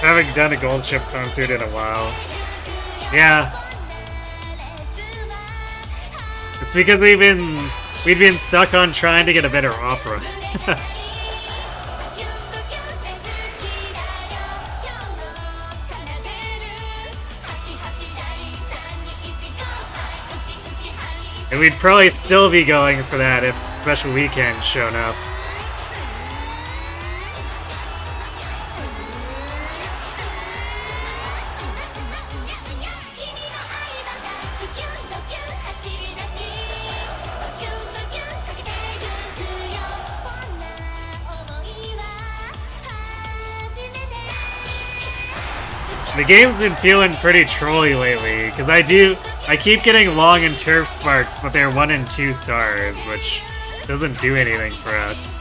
Haven't done a gold chip concert in a while. Yeah. It's because we've been stuck on trying to get a better opera. And we'd probably still be going for that if Special Weekend shown up. The game's been feeling pretty trolly lately, because I keep getting long and turf sparks, but they're 1 and 2 stars, which doesn't do anything for us.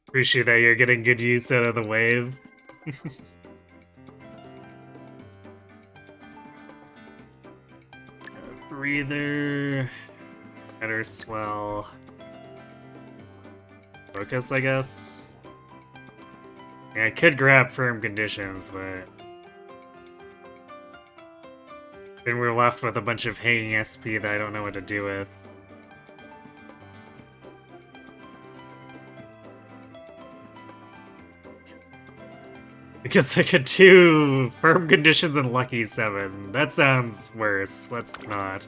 Appreciate that you're getting good use out of the wave. Breather. Better swell. Focus, I guess? Yeah, I could grab firm conditions, but then we're left with a bunch of hanging SP that I don't know what to do with. Because I could do firm conditions and lucky 7. That sounds worse. Let's not.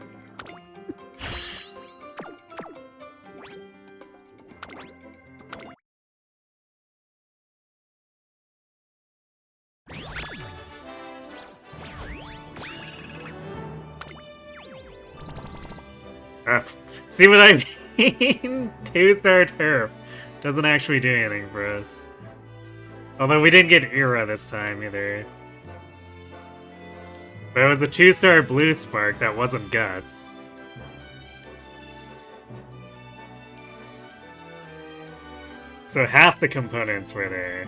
See what I mean? 2-star turf. Doesn't actually do anything for us. Although we didn't get Era this time either. But it was a 2-star blue spark that wasn't Guts. So half the components were there.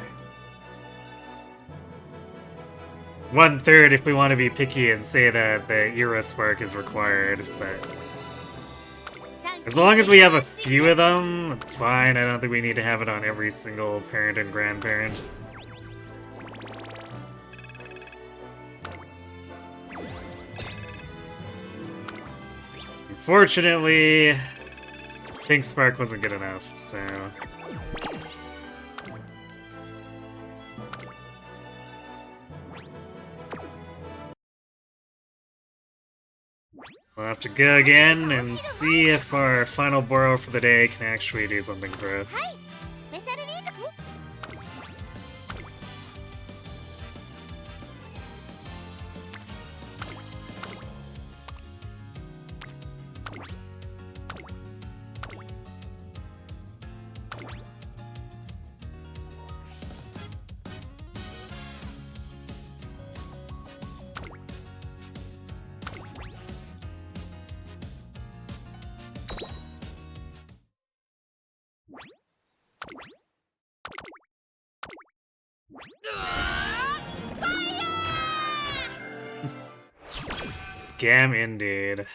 1/3 if we want to be picky and say that the Era spark is required, but as long as we have a few of them, it's fine. I don't think we need to have it on every single parent and grandparent. Unfortunately, Pink Spark wasn't good enough, so we'll have to go again and see if our final borrow for the day can actually do something for us. Scam indeed.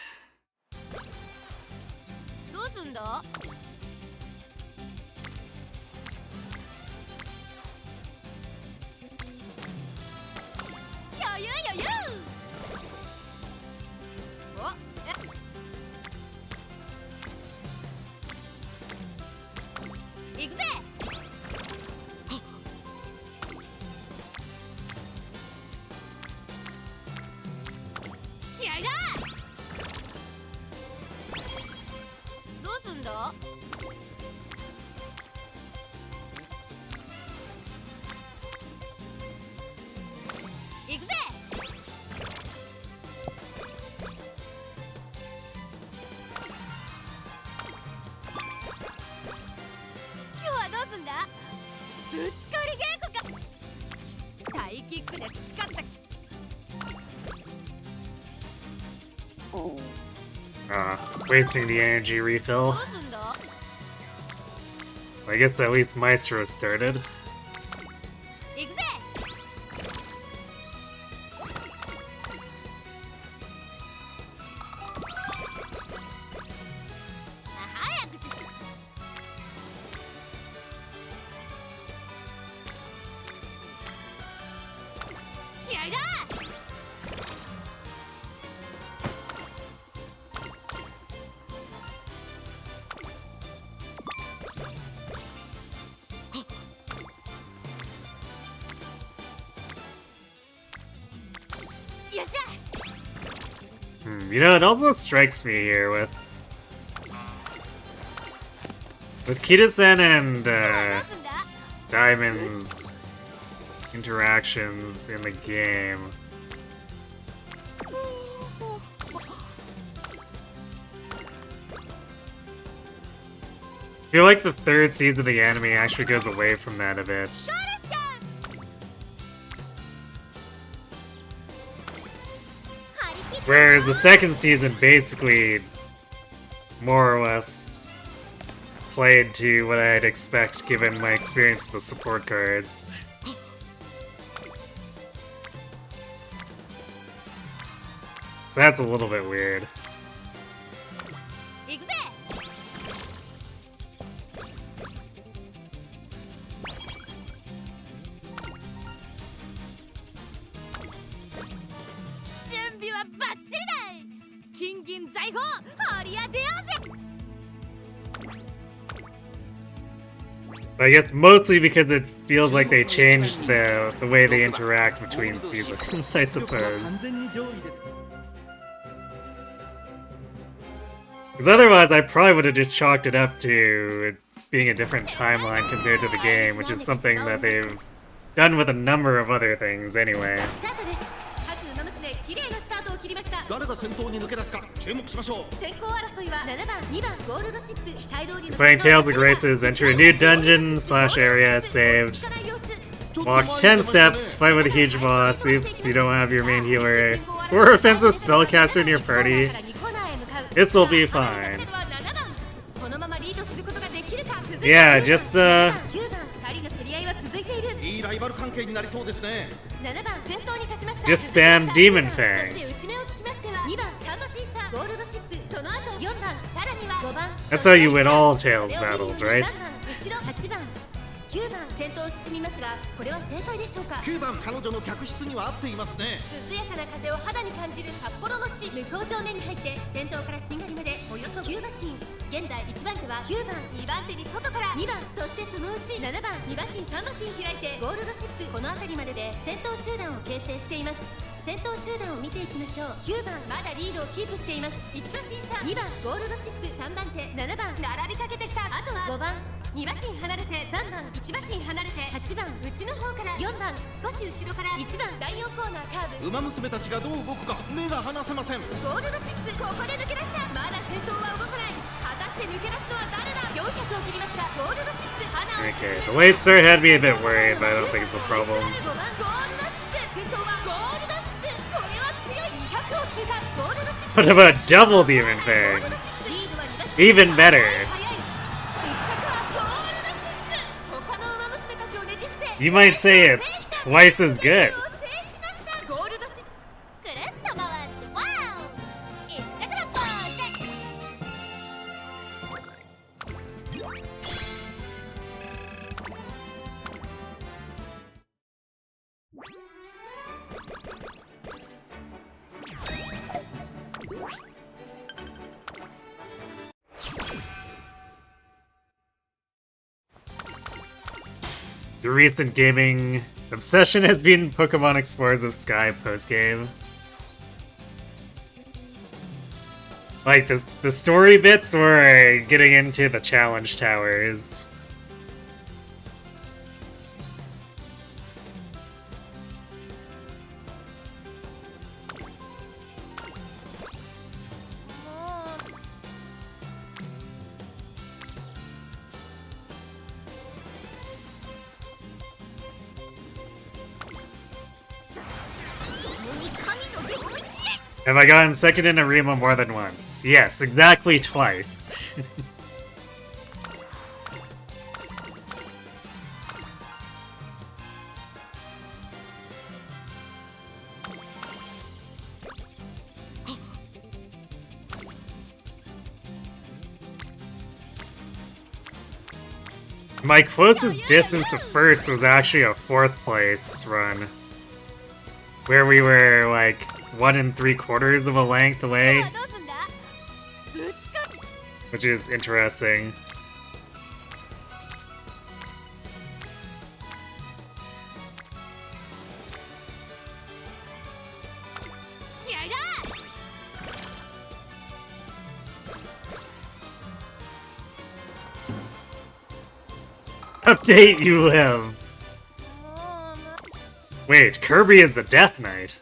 Wasting the energy refill. I guess at least Maestro started. You know, it almost strikes me here with Kitasen and Diamond's interactions in the game. I feel like the third season of the anime actually goes away from that a bit. Whereas the second season basically more or less played to what I'd expect given my experience with the support cards. So that's a little bit weird. I guess mostly because it feels like they changed the way they interact between seasons, I suppose. Because otherwise I probably would have just chalked it up to it being a different timeline compared to the game, which is something that they've done with a number of other things anyway. Playing Tales of Graces, enter a new dungeon / area saved. Walk 10 steps, fight with a huge boss. Oops, you don't have your main healer or offensive spellcaster in your party. This will be fine. Yeah, just spam Demon Fang. That's how you win all Tales battles, right? 9番先頭を進みますが、これは正解でしょうか。9番彼女の客室には合っていますね。涼やかな風を肌に感じる札幌の地、向こう正面に入って先頭からしんがりまでおよそ9馬身。現在1番手は9番、2番手に外から2番、そしてそのうち7番、2馬身、3馬身開いてゴールドシップ、この辺りまでで先頭集団を形成しています。先頭集団を見ていきましょう。9番まだリードをキープしています。1馬身差、2番ゴールドシップ、3番手、7番並びかけてきた。あとは5番2馬身離れて3番1馬身離れて8番内の方から4番少し後ろから1番第4コーナーカーブ。馬娘たちがどう動くか目が離せません。ゴールドシップここで抜け出した。まだ先頭は動かない。果たして抜け出すのは誰だ。400を切りました。ゴールドシップ花を Okay, the late start had me a bit worried, but I don't think it's a problem. 5番ゴールドシップ先頭はゴールドシップ。これは強い。200を通過。ゴールドシップ What about double Demon Fang? Even better. You might say it's twice as good. The recent gaming obsession has been Pokemon Explorers of Sky postgame. Like, the story bits were getting into the challenge towers. Have I gotten second in Arima more than once? Yes, exactly twice. My closest distance to first was actually a 4th place run, where we were like 1 3/4 of a length away, which is interesting. Update, you live. Wait, Kirby is the Death Knight.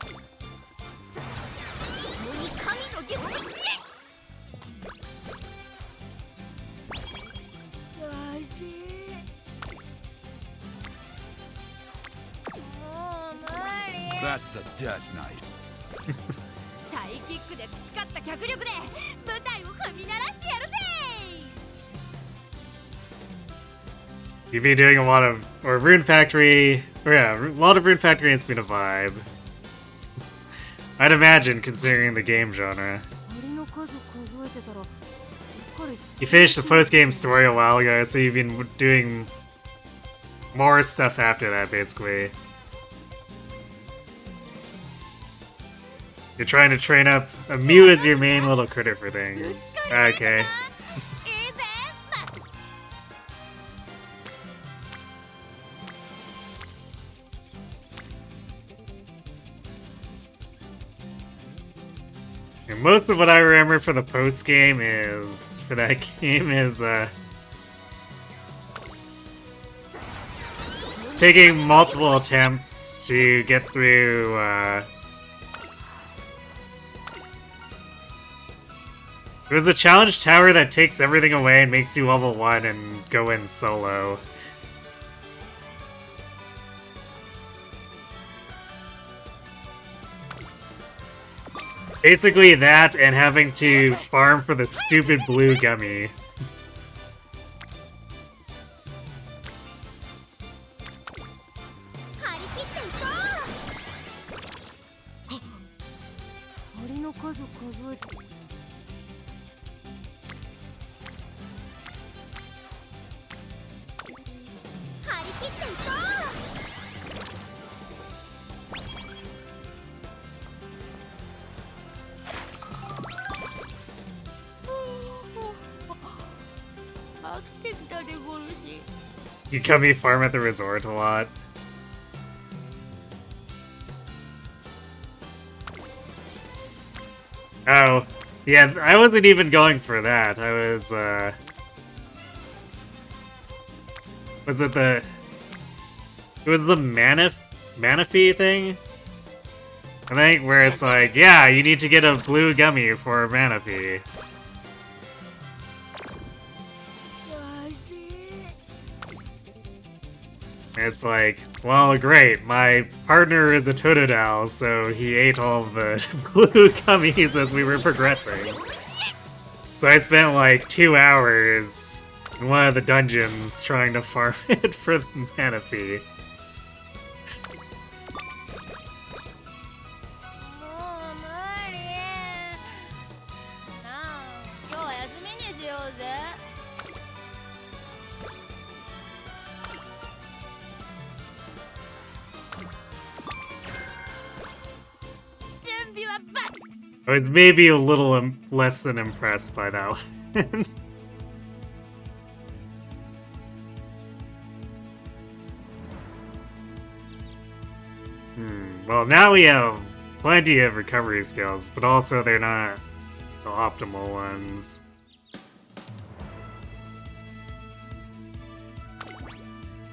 That's the Death Knight. You've been doing a lot of, or Rune Factory, a lot of Rune Factory has been a vibe. I'd imagine, considering the game genre. You finished the post-game story a while ago, so you've been doing more stuff after that, basically. You're trying to train up a Mew as your main little critter for things. Okay. And most of what I remember for the post game is taking multiple attempts to get through it was the challenge tower that takes everything away and makes you level 1 and go in solo. Basically that, and having to farm for the stupid blue gummy. You gummy farm at the resort a lot. Oh, yeah, I wasn't even going for that. I was, was it the... It was the Manaphy thing? I think where it's like, yeah, you need to get a blue gummy for Manaphy. It's like, well, great, my partner is a Totodile, so he ate all of the blue gummies as we were progressing. So I spent like 2 hours in one of the dungeons trying to farm it for the Manaphy. I was maybe a little less than impressed by that one. Well, now we have plenty of recovery skills, but also they're not the optimal ones.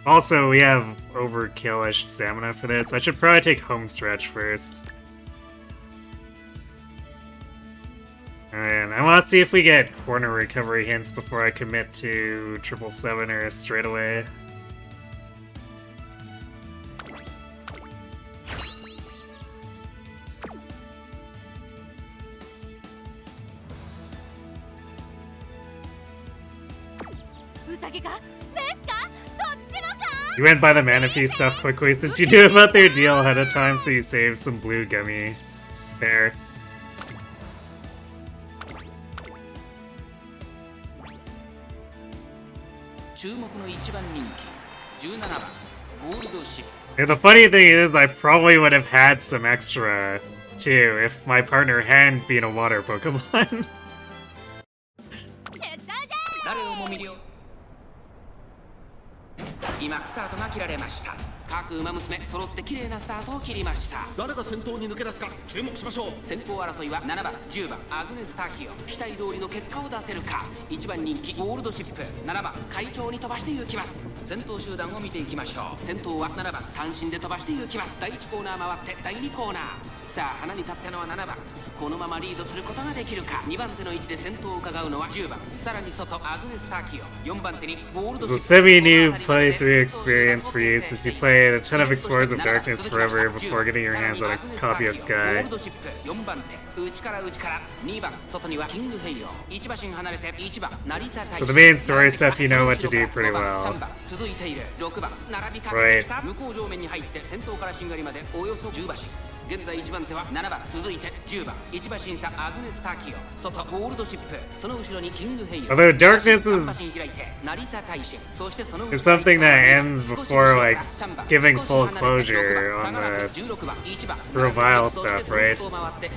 Also, we have overkill-ish stamina for this. I should probably take home stretch first. And I want to see if we get corner recovery hints before I commit to 777 or straight away. You went by the Manaphy stuff quickly since you knew about their deal ahead of time, so you saved some blue gummy there. And the funny thing is, I probably would have had some extra, too, if my partner hadn't been a water Pokemon. 各馬娘揃って綺麗なスタートを切りました。誰が先頭に抜け出すか注目しましょう。先行争いは7番10番アグネス・タキオ。期待通りの結果を出せるか。1番人気ゴールドシップ、7番会長に飛ばして行きます。先頭集団を見ていきましょう。先頭は7番単身で飛ばして行きます。第1コーナー回って第2コーナー。さあ花に立ったのは7番。このままリードすることができるか。2番手の位置で先頭を伺うのは10番。さらに外アグネス・タキオ。4番手にゴールドシップ。 It's a semi-new playthrough experience for you since you played a ton of Explorers of Darkness forever before getting your hands on a copy of Sky. 4番手内から内から2番外にはキングヘイロー。1馬身離れて1番成田大使。 So the main story stuff you know what to do pretty well. 3番続いている6番並びかけてきた。向こう上面に入って先頭からしんがりまでおよそ10馬身。現在1番手は7番続いて10番1馬身差アグネス・タキオ。外ゴールドシップ、その後ろにキングヘイロー。 Although Darkness 3馬身開いて成田大使。そしてその後ろ is something that ends before like giving full closure on the Revile stuff, right?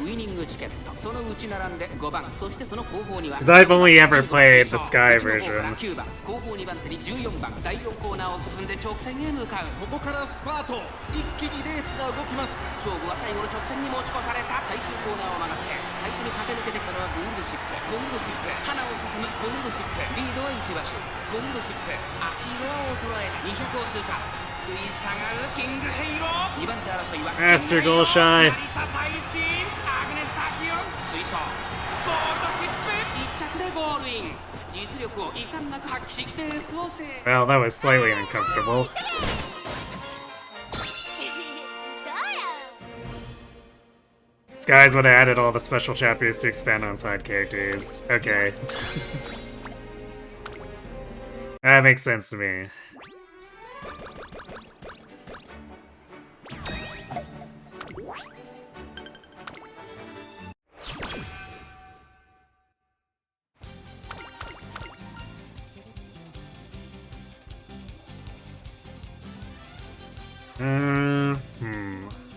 ウイニングチケット。その内並んで5番。そしてその後方には Because I've only ever played the Sky version. 9番後方2番手に14番。第4コーナーを進んで直線へ向かう。ここからスパート、一気にレースが動きます。勝負は最後の直線に持ち越された。最終コーナーを曲がって最初に駆け抜けてきたのはゴールドシップ。ゴールドシップ花を進むゴールドシップ。リードは1馬身。ゴールドシップ足色は衰え200を通過。食い下がるキングヘイロー。2番手争いは Master Golshai. 成田大使アグネス・タキオ。追走ゴールドシップ1着でゴールイン。実力を遺憾なく発揮しレースを制。 Well, that was slightly uncomfortable. Skies would have added all the special chapters to expand on side characters. Okay. That makes sense to me.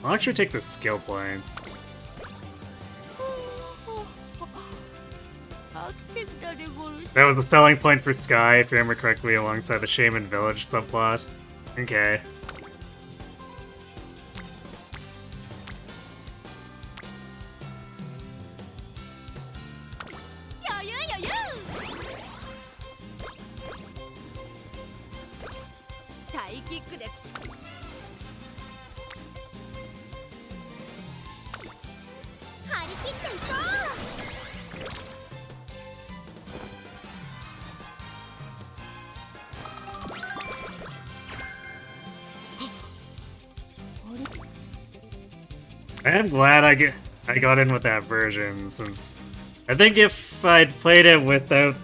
I'll actually take the skill points. That was the selling point for Sky, if you remember correctly, alongside the Shaman Village subplot. Okay. I'm glad I got in with that version, since I think if I'd played it without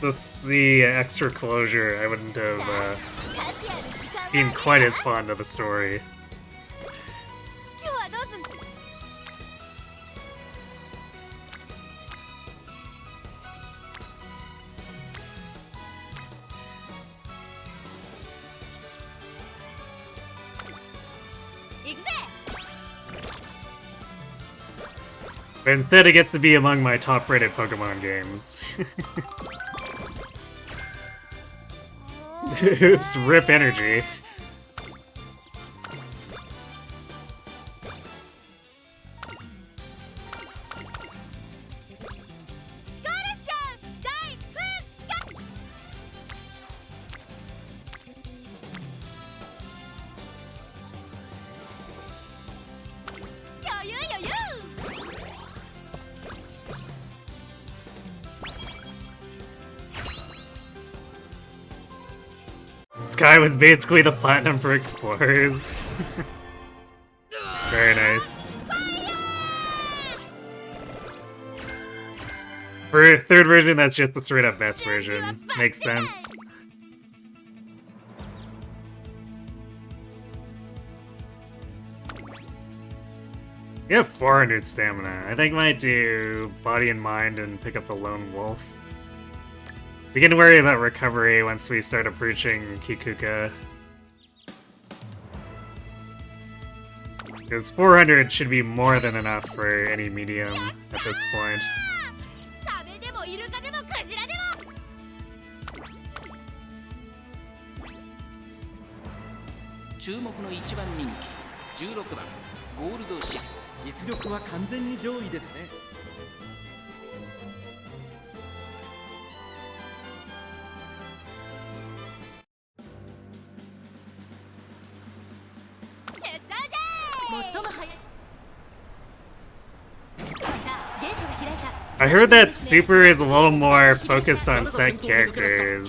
the extra closure, I wouldn't have been quite as fond of the story. But instead it gets to be among my top-rated Pokemon games. Oops, rip energy. Sky was basically the platinum for Explorers. Very nice. For a third version, that's just the straight up best version. Makes sense. You have 400 stamina. I think I might do Body and Mind and pick up the Lone Wolf. We can worry about recovery once we start approaching Kikuka. Because 400 should be more than enough for any medium at this point. 注目の一番人気16番ゴールドシップ。実力は完全に上位ですね。最も速い。さあゲートが開いた。 I heard that Super is a little more focused on set characters,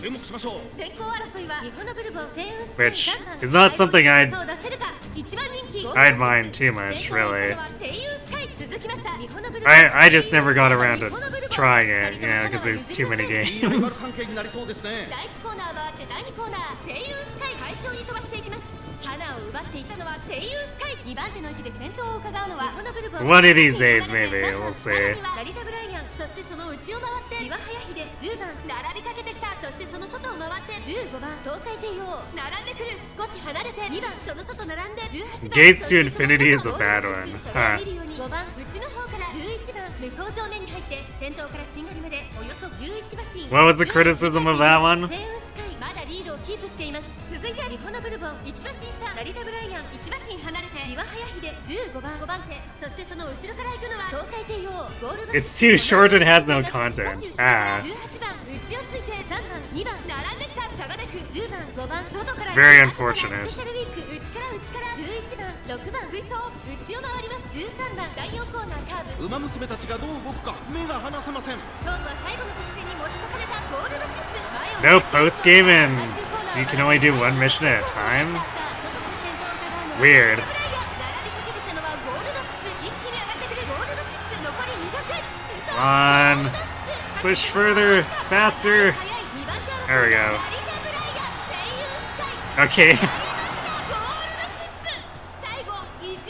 先行争いは日本のブルボン星雲 which is not something I'd 出せるか。一番人気 I'd mind too much, really. 声優スカイ続きました。日本のブルボン I just never got around to trying it, you know, because there's too many いいライバル games. 関係になりそうですね。第1コーナー回って第2コーナー声優スカイ快調に飛ばしていきます。花を奪っていたのは声優スカイ。2番手の位置で先頭を伺うのは日本のブルボン One of these days, maybe, we'll see. ラリタブライアン、そしてその内を回って岩早秀10番並びかけてきた。そしてその外を回って15番東海帝王並んでくる。少し離れて2番その外並んで18番 Gates to Infinity is the bad one. Huh. 5番内の方から11番向こう正面に入って先頭からしんがりまでおよそ11馬身。 What was the criticism of that one? 星雲スカイまだリードをキープしています。続いて日本のブルボン1馬身差ラリタブライアン1馬身離れて岩早秀15番5番手。そしてその後ろから行くのは東海帝王ゴールド。 It's too short and has no content. Ah. 18番内をついて3番2番並んできた。差がでく10番5番外から Very unfortunate. スペシャルウィーク内から11番6番追走内を回ります。13番第4コーナーカーブ。馬娘たちがどう動くか目が離せません。勝負は最後の直線に持ち越されたゴールドチップ。 No post game and you can only do one mission at a time? Weird. Come on. Push further, faster. There we go. Okay.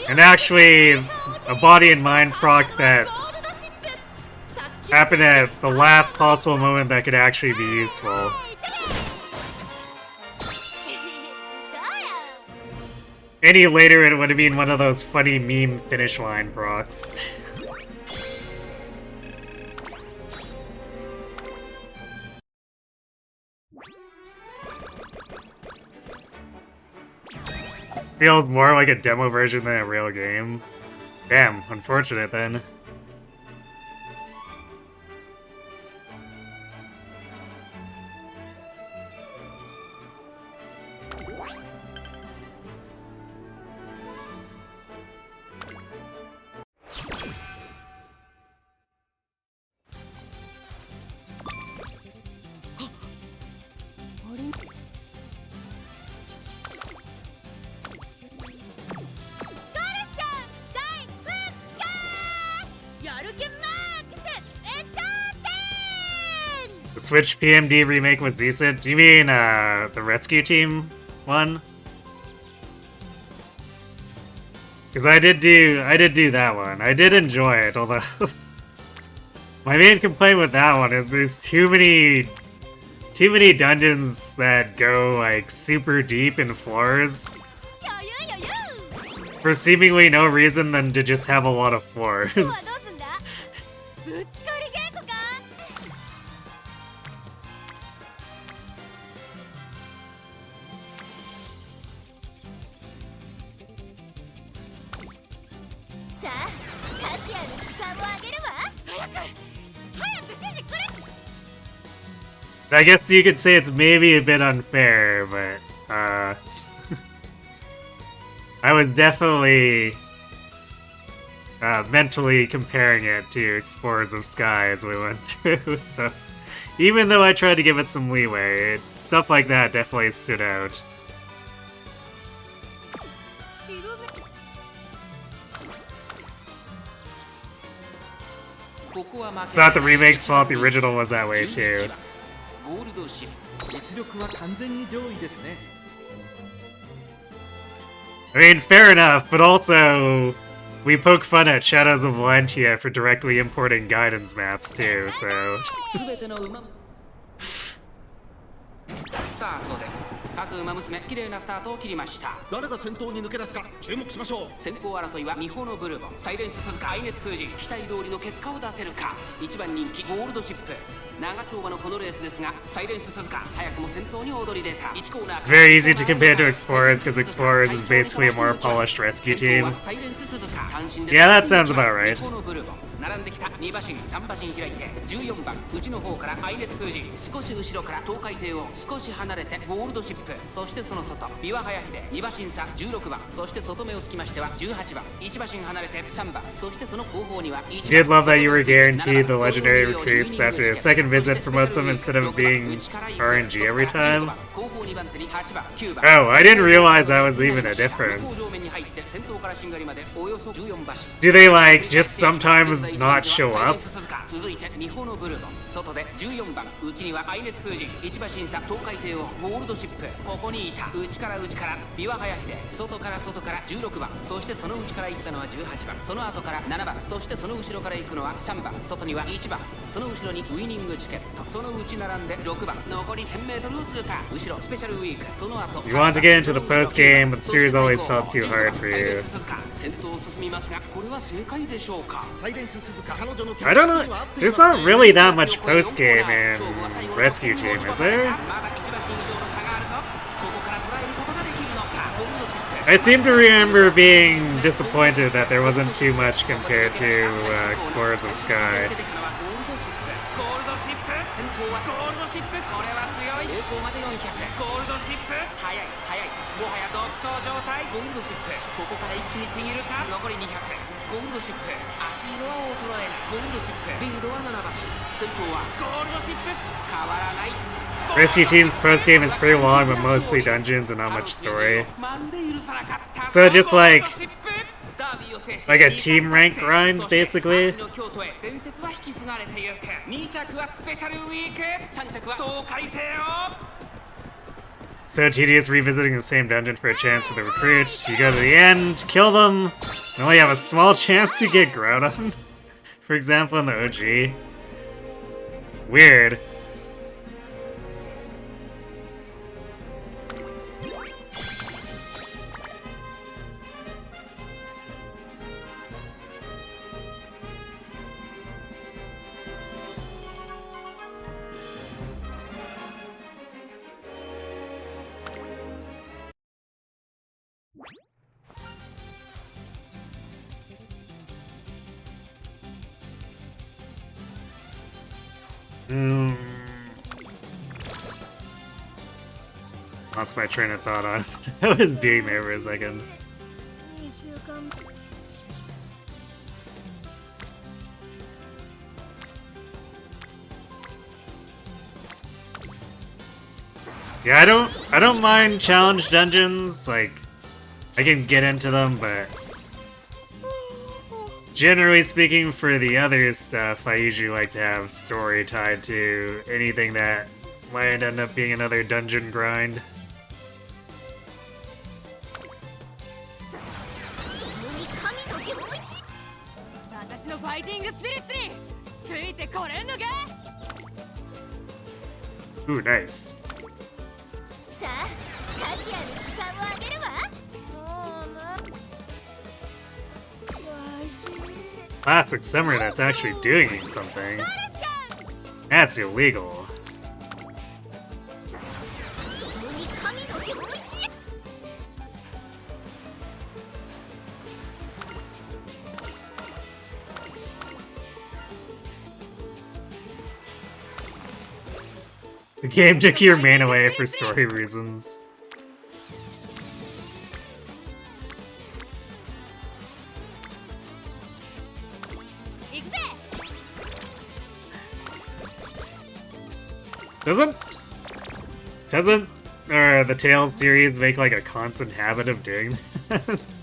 And actually, a body and mind proc that happened at the last possible moment that could actually be useful. Any later, it would have been one of those funny meme finish line procs. Feels more like a demo version than a real game. Damn, unfortunate then. The Switch PMD remake was decent. Do you mean the Rescue Team one? Because I did do that one. I did enjoy it, although my main complaint with that one is there's too many dungeons that go like super deep in floors for seemingly no reason than to just have a lot of floors. I guess you could say it's maybe a bit unfair, but I was definitely mentally comparing it to Explorers of Sky as we went through, so even though I tried to give it some leeway, stuff like that definitely stood out. It's not the remake's fault, the original was that way too. 実力は完全に上位ですね。 I mean, fair enough, but also we poke fun at Shadows of Valentia for directly importing guidance maps too, so... スタートです。各各馬娘綺麗なスタートを切りました。誰が先頭に抜け出すか注目しましょう。先行争いは美穂のブルボン、サイレンス鈴鹿、アイネス封じ、期待通りの結果を出せるか。1番人気ゴールドシップ、長丁場のこのレースですが、サイレンス鈴鹿早くも先頭に躍り出た。1コーナー It's very easy to compare to Explorers because Explorers is basically a more polished rescue team. Yeah, that sounds about right. 並んできた2馬身3馬身開いて14番内の方からアイネス封じ、少し後ろから東海帝王、少し離れてゴールドシップ、そしてその外琵琶早秀2馬身差16番、そして外目をつきましては18番、1馬身離れて3番、そしてその後方には1 Did love that you were guaranteed the legendary recruits after the second visit for most of them instead of being RNG every time. Oh, I didn't realize that was even a difference. Do they like just sometimes not show up? 続いて美穂のブルボン、外で14番内にはアイネス封じ、1馬身差東海帝王ゴールドシップ、ここにいた内から琵琶早秀、外から16番、そしてその内から行ったのは18番、その後から7番、そしてその後ろから行くのは3番、外には1番、その後ろにウイニングチケット、その内並んで6番、残り 1000m を通過、後ろスペシャルウィーク、その後 You wanted to get into the post game, but the series always felt too hard for you. 先頭を進みますが、これは正解でしょうか。 I don't know. There's not really that much post game in Rescue Team, is there? I seem to remember being disappointed that there wasn't too much compared to Explorers of Sky. もはや独走状態。ゴールドシップ、ここから一気にちぎるか。残り200。ゴールドシップ、足色は衰えない。ゴールドシップ、リードは7馬身。先頭はゴールドシップ、変わらない。 Rescue Team's post game is pretty long, but mostly dungeons and not much story. So just like a team rank grind, basically. So tedious revisiting the same dungeon for a chance for the recruit. You go to the end, kill them, and only have a small chance to get Groudon. For example, in the OG. Weird. Lost my train of thought on. I was doing there for a second. Yeah, I don't mind challenge dungeons, like I can get into them, but generally speaking for the other stuff, I usually like to have story tied to anything that might end up being another dungeon grind. Ooh, nice. Classic summer that's actually doing something. That's illegal. The game took your main away for story reasons. Doesn't the Tales series make like a constant habit of doing this?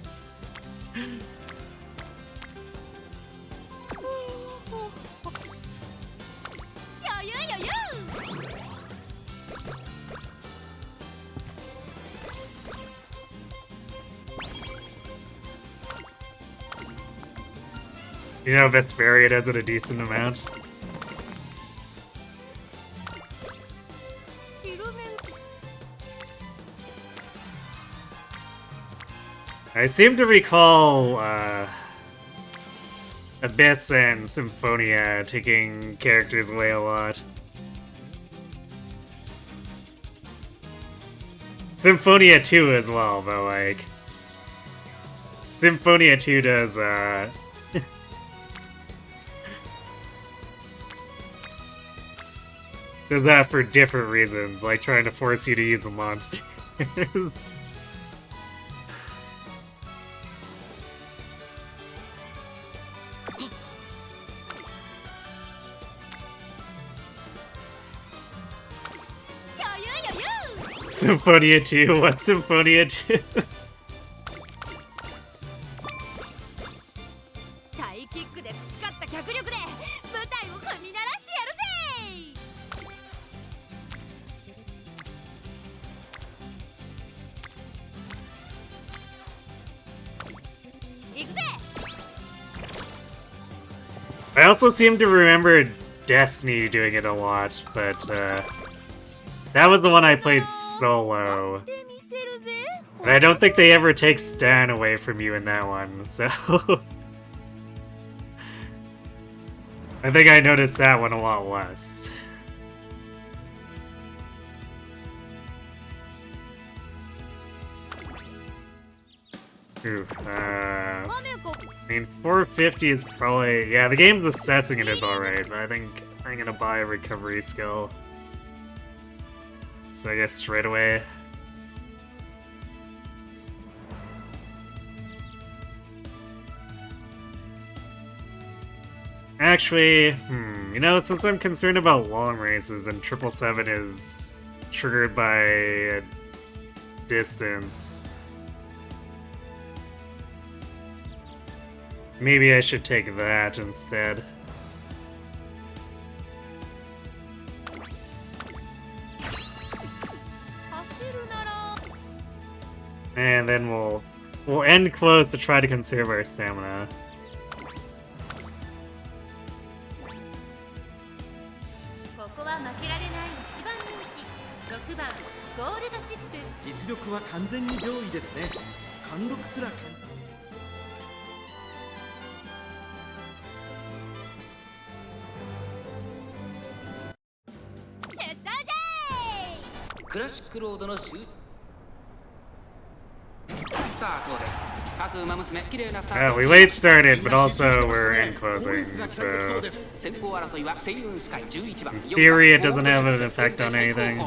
You know, Vesperia does it a decent amount. I seem to recall Abyss and Symphonia taking characters away a lot. Symphonia 2 as well, but like Symphonia 2 does does that for different reasons, like trying to force you to use a monster. Symphonia 2? What's Symphonia 2? I also seem to remember Destiny doing it a lot, but that was the one I played solo. And I don't think they ever take Stan away from you in that one, so... I think I noticed that one a lot less. Ooh, I mean, 450 is probably... Yeah, the game's assessing it as alright, but I think I'm gonna buy a recovery skill. So I guess straight away. Actually, you know, since I'm concerned about long races and 777 is triggered by a distance, maybe I should take that instead. And then we'll end close to try to conserve our stamina. We late started, but also we're end closing, so in theory it doesn't have an effect on anything.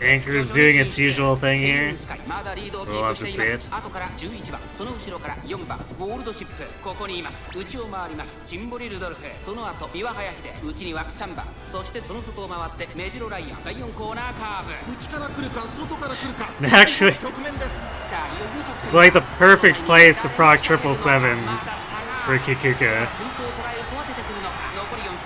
Anchor's doing its usual thing here. We'll have to see it. 内に枠3番、そしてその外を回って目白ライアン第4コーナーカーブ。内から来るか外から来るか。 Actually, 局面です。 さあいよいよ直 it's like the perfect place to proc 777s for Kikuka. 先頭を捉えるとは出てくるのか。残り40分、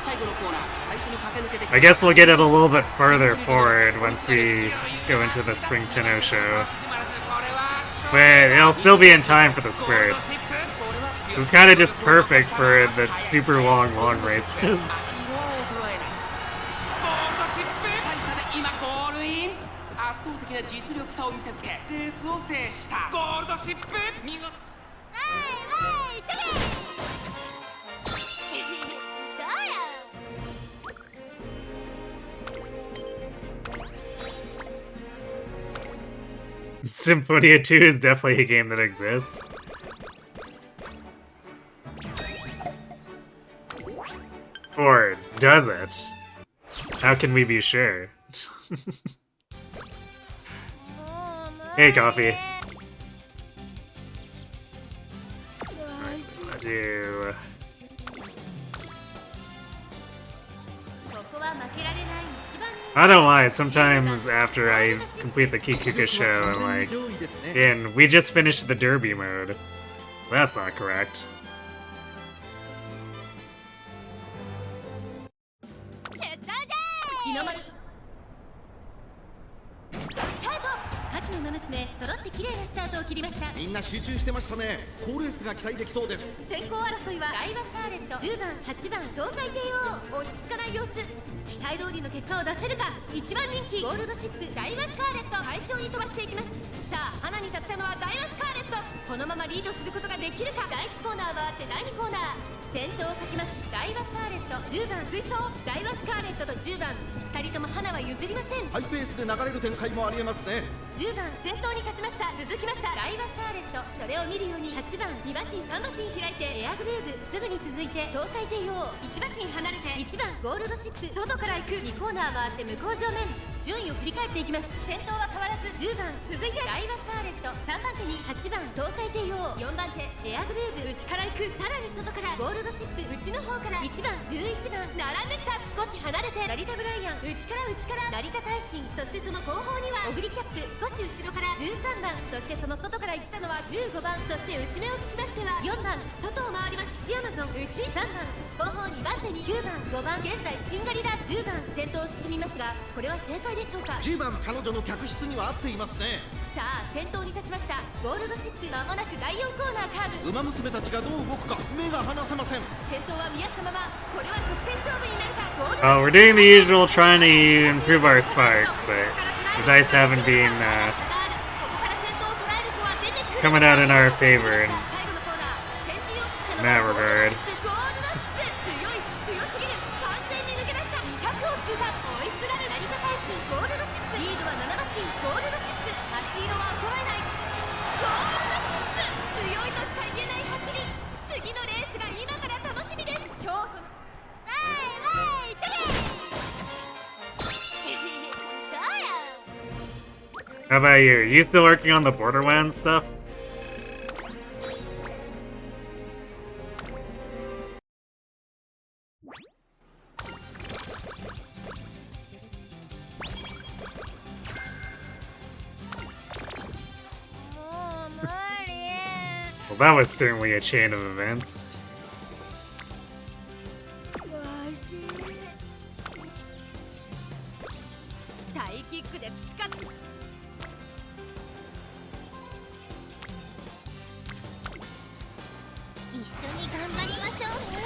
最後のコーナー、最初に駆け抜けて I guess we'll get it a little bit further forward once we go into the Spring Tenno show. But it'll still be in time for the sprint. So it's kind of just perfect for the super long races. 今ゴールイン。圧倒的な実力差を見せつけレースを制したゴールドシップ。見事。どうや Symphonia 2 is definitely a game that exists. Or does it? How can we be sure? Hey, coffee. I'll do... ここは負けられない一番 I don't know why, sometimes after I complete the Kikuka show, I'm like, and we just finished the derby mode. That's not correct. 出動じゃ日の丸スタート夏の馬娘揃って綺麗なスタートを切りました。みんな集中してましたね。好レースが期待できそうです。先行争いはダイワスカーレット10番8番東海帝王落ち着かない様子。期待通りの結果を出せるか。1番人気ゴールドシップダイワスカーレット快調に飛ばしていきます。さあ花に立ったのはダイワスカーレット。このままリードすることができるか。第1コーナー回って第2コーナー先頭をかけますダイワスカーレット10番追走ダイワスカーレットと10番2人とも花は譲りません。ハイペースで流れる展開もありえますね。10番先頭に勝ちました。続きましたダイワスカーレットそれを見るように8番2馬身3馬身開いてエアグルーブすぐに続いて東海帝王1馬身離れて1番ゴールドシップ外から行く2コーナー回って向こう正面順位を振り返っていきます。先頭は変わらず10番続いてダイワスカーレット3番手に8番東海帝王4番手エアグルーブ内から行くさらに外からゴールドシップ内の方から1番11番並んできた。少し離れて成田ブライアン内から成田大臣そしてその後方にはオグリキャップ少し後ろから13番そしてその外から行ったのは15番そして内目を突き出しては4番外を回ります岸山ゾン内3番後方2番手に9番5番現在シンガリラ10番先頭を進みますがこれは正解でしょうか。10番彼女の客室には合っていますね。さあ先頭に立ちましたゴールドシップまもなく第4コーナーカーブ。馬娘たちがどう動くか目が離せません。先頭は見合ったままこれは直線勝負になるか。ゴールド Oh, we're doing the usual trying to improve our sparks, but the dice haven't been coming out in our favor in that regard. 次のレースが今から楽しみです。京都の How about you? Are you still working on the Borderlands stuff? Well, that was certainly a chain of events. タイキックで培って一緒に頑張りましょうね。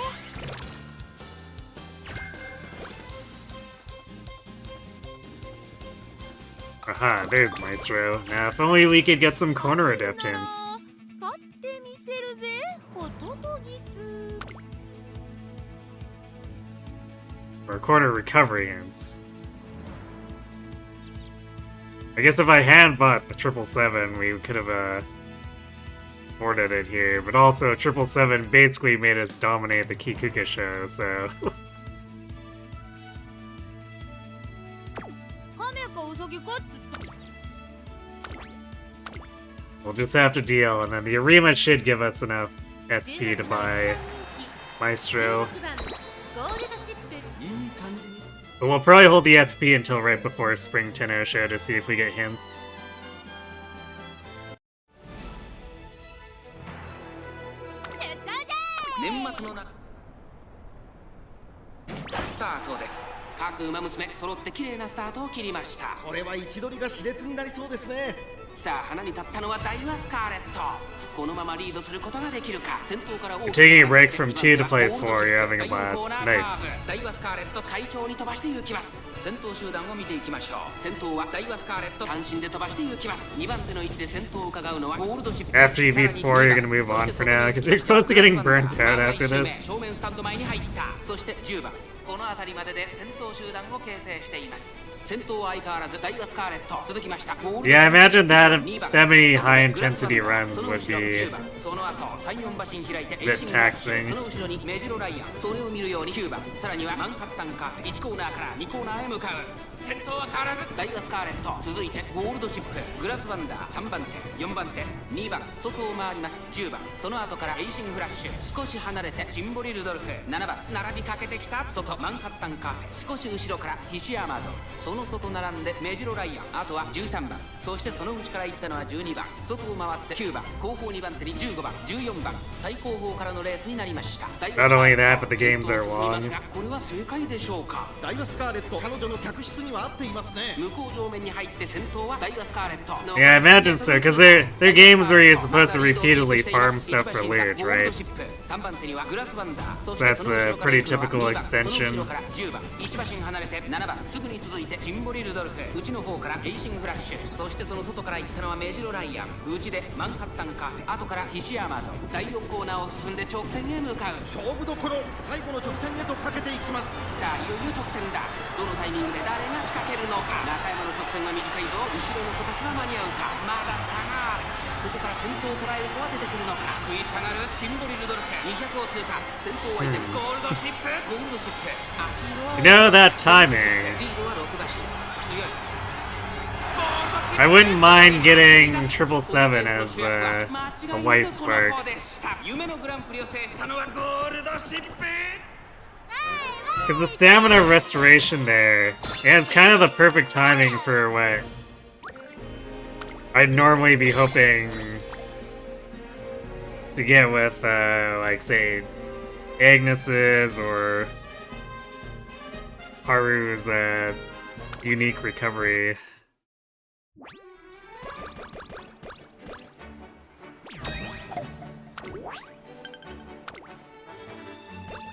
Aha, there's Maestro. Now, if only we could get some corner adaptants. 勝ってみせるぜホトトギス。 Or corner recovery hints. I guess if I had bought the 777, we could have afforded it here. But also, 777 basically made us dominate the Kikuka show, so... We'll just have to deal, and then the Arima should give us enough SP to buy Maestro. ゴールドシップ But we'll probably hold the SP until right before Spring Tenno show to see if we get hints. スタートです。各馬娘揃って綺麗なスタートを切りました。これは位置取りが熾烈になりそうですね。さあ、花に立ったのはダイワスカーレット。このままリードすることができるか。先頭から大きく Taking a break from 2 to play 4, you're having a blast. Nice. ダイワスカーレット快調に飛ばして行きます。先頭集団を見ていきましょう。先頭はダイワスカーレット単身で飛ばして行きます。2番手の位置で先頭を伺うのはゴールドシップ。 After you beat 4, you're gonna move on for now, because you're close to getting burnt out after this. 正面スタンド前に入った。そして10番。この辺りまでで先頭集団を形成しています。先頭は相変わらずダイワスカーレット。続きました。Yeah, I imagine that many high intensity runs would be a bit taxing. その後ろにメジロライアン。それを見るように9番。さらにはマンハッタンカフェ。1コーナーから2コーナーへ向かう。先頭は変わらずダイワスカーレット。続いてゴールドシップ、グラスワンダー3番手、4番手、2番、外を回ります10番。その後からエイシングフラッシュ。少し離れてジンボリルドルフ。7番、並びかけてきた外マンハッタンカフェ。少し後ろからヒシアマゾン。その外並んでメジロライアン。あとは13番。そしてその内から行ったのは12番。外を回って9番。後方2番手に15番、14番。最後方からのレースになりました。 Not only that, but the games are long. これは正解でしょうか。ダイワスカーレット、彼女の客室には合っていますね。向こう上面に入って先頭はダイワスカーレット。 Yeah, I imagine so, because they're games where you're supposed to repeatedly farm stuff for loot, right? 3番手にはグラスワンダー。 So that's a pretty typical extension. 10番、1馬身離れて7番。すぐに続いてジンボリルドルフ。内の方からエイシングフラッシュ。そしてその外から行ったのはメジロライアン。内でマンハッタンカフェ。後からヒシアマゾン。第4コーナーを進んで直線へ向かう。勝負どころ、最後の直線へとかけていきます。さあ、いよいよ直線だ。どのタイミングで誰が仕掛けるのか。中山の直線は短いぞ。後ろの子たちは間に合うか。まだ差がある。ここから先頭を捉える子は出てくるのか。食い下がるシンボリルドルフ。200を通過。先頭相手ゴールドシップ。ゴールドシップ。足色は You know that timing. リードは6馬身。強い。 I wouldn't mind getting 777 as a white spark. 夢のグランプリを制したのはゴールドシップ。 Because the stamina restoration there, and it's kind of the perfect timing for what I'd normally be hoping to get with, like, say, Agnes's or Haru's unique recovery.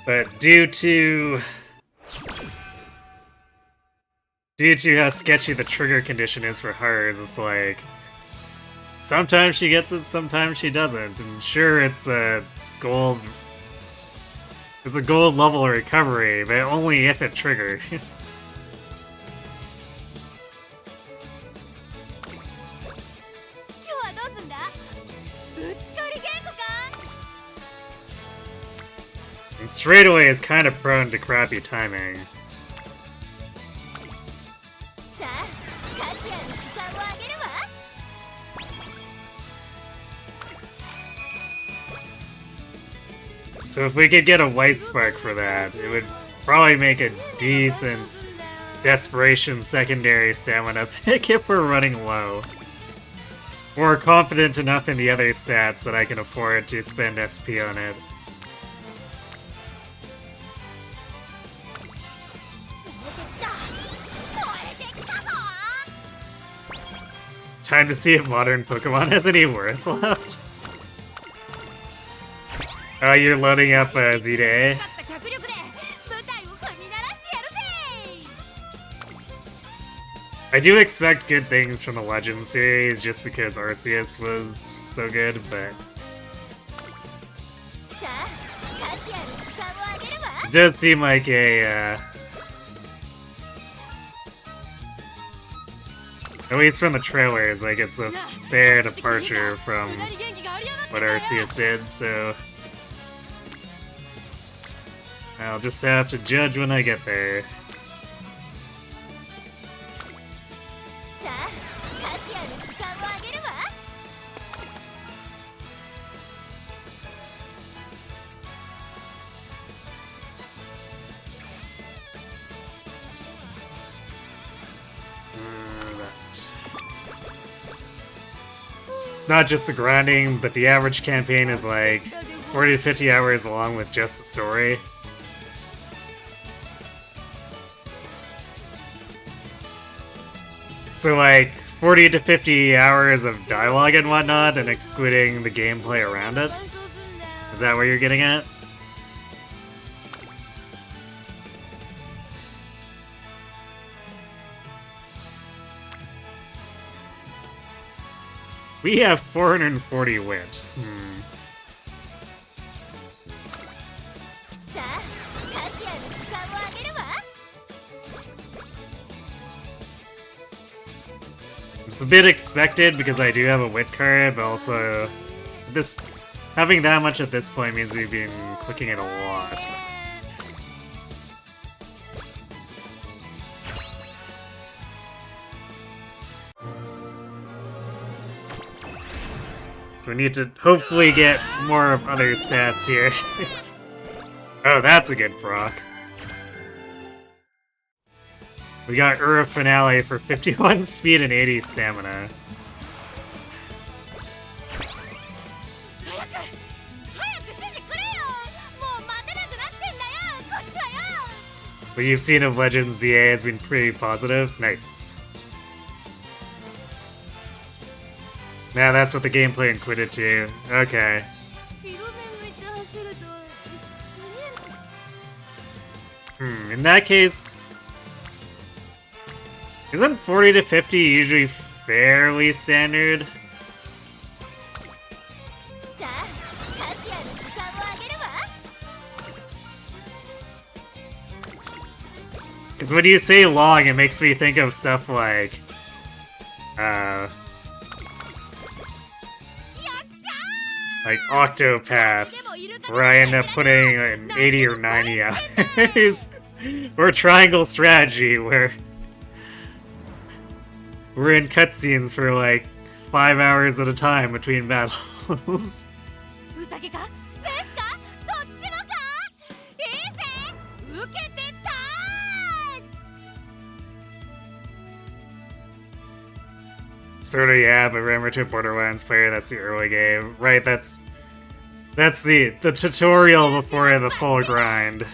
But due to how sketchy the trigger condition is for hers, it's like sometimes she gets it, sometimes she doesn't. And sure, it's a gold level recovery, but only if it triggers. And straightaway is kind of prone to crappy timing. So if we could get a white spark for that, it would probably make a decent desperation secondary stamina pick if we're running low. Or confident enough in the other stats that I can afford to spend SP on it. Time to see if modern Pokemon has any worth left. Oh, you're loading up Z-Day. I do expect good things from the Legends series just because Arceus was so good, but it does seem like a at least from the trailers, like it's a fair departure from what Arceus did, so I'll just have to judge when I get there. It's not just the grinding, but the average campaign is like 40 to 50 hours along with just the story. So like 40 to 50 hours of dialogue and whatnot, and excluding the gameplay around it? Is that what you're getting at? We have 440 wit. It's a bit expected because I do have a wit card, but also having that much at this point means we've been clicking it a lot. So we need to hopefully get more of other stats here. Oh, that's a good proc. We got Ura Finale for 51 speed and 80 stamina. What you've seen of Legends ZA has been pretty positive. Nice. Nah, that's what the gameplay included too. Okay. In that case... Isn't 40 to 50 usually fairly standard? Because when you say long, it makes me think of stuff like... like Octopath, where I end up putting an 80 or 90 hours. Or Triangle Strategy, where we're in cutscenes for like 5 hours at a time between battles. Sorta, yeah, but remember, to a Borderlands player, that's the early game. Right, that's the tutorial before the full grind.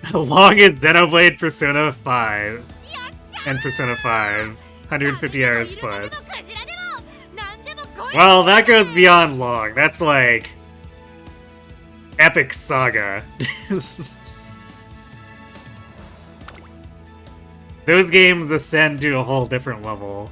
How long is Xenoblade Persona 5? And Persona 5. 150 hours plus. Well, that goes beyond long. That's like... Epic Saga. Those games ascend to a whole different level.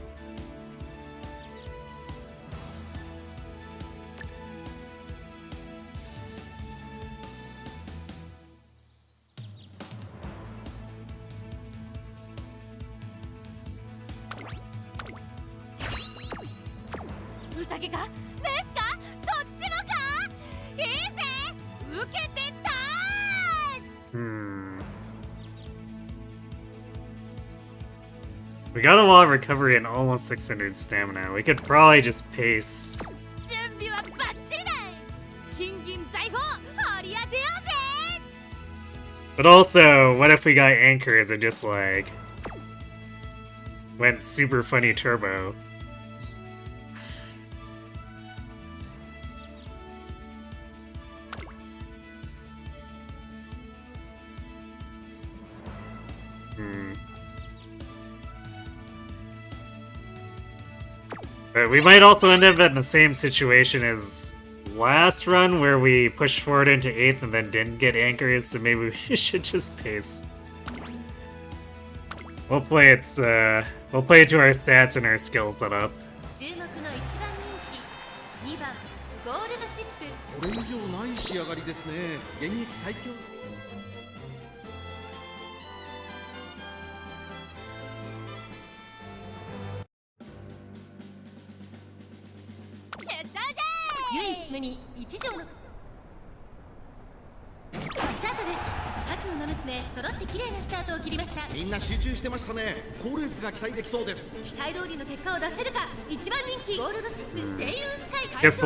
We got a lot of recovery and almost 600 stamina. We could probably just pace. But also, what if we got anchors and just like went super funny turbo? But we might also end up in the same situation as last run, where we pushed forward into 8th and then didn't get anchors, so maybe we should just pace. We'll play it to our stats and our skill setup. これ以上ない仕上がりですね。現役最強。唯一無二一条のスタートです。各馬娘揃って綺麗なスタートを切りました。みんな集中してましたね。好レースが期待できそうです。期待通りの結果を出せるか。一番人気ゴールドシップ星雲スカイ Guess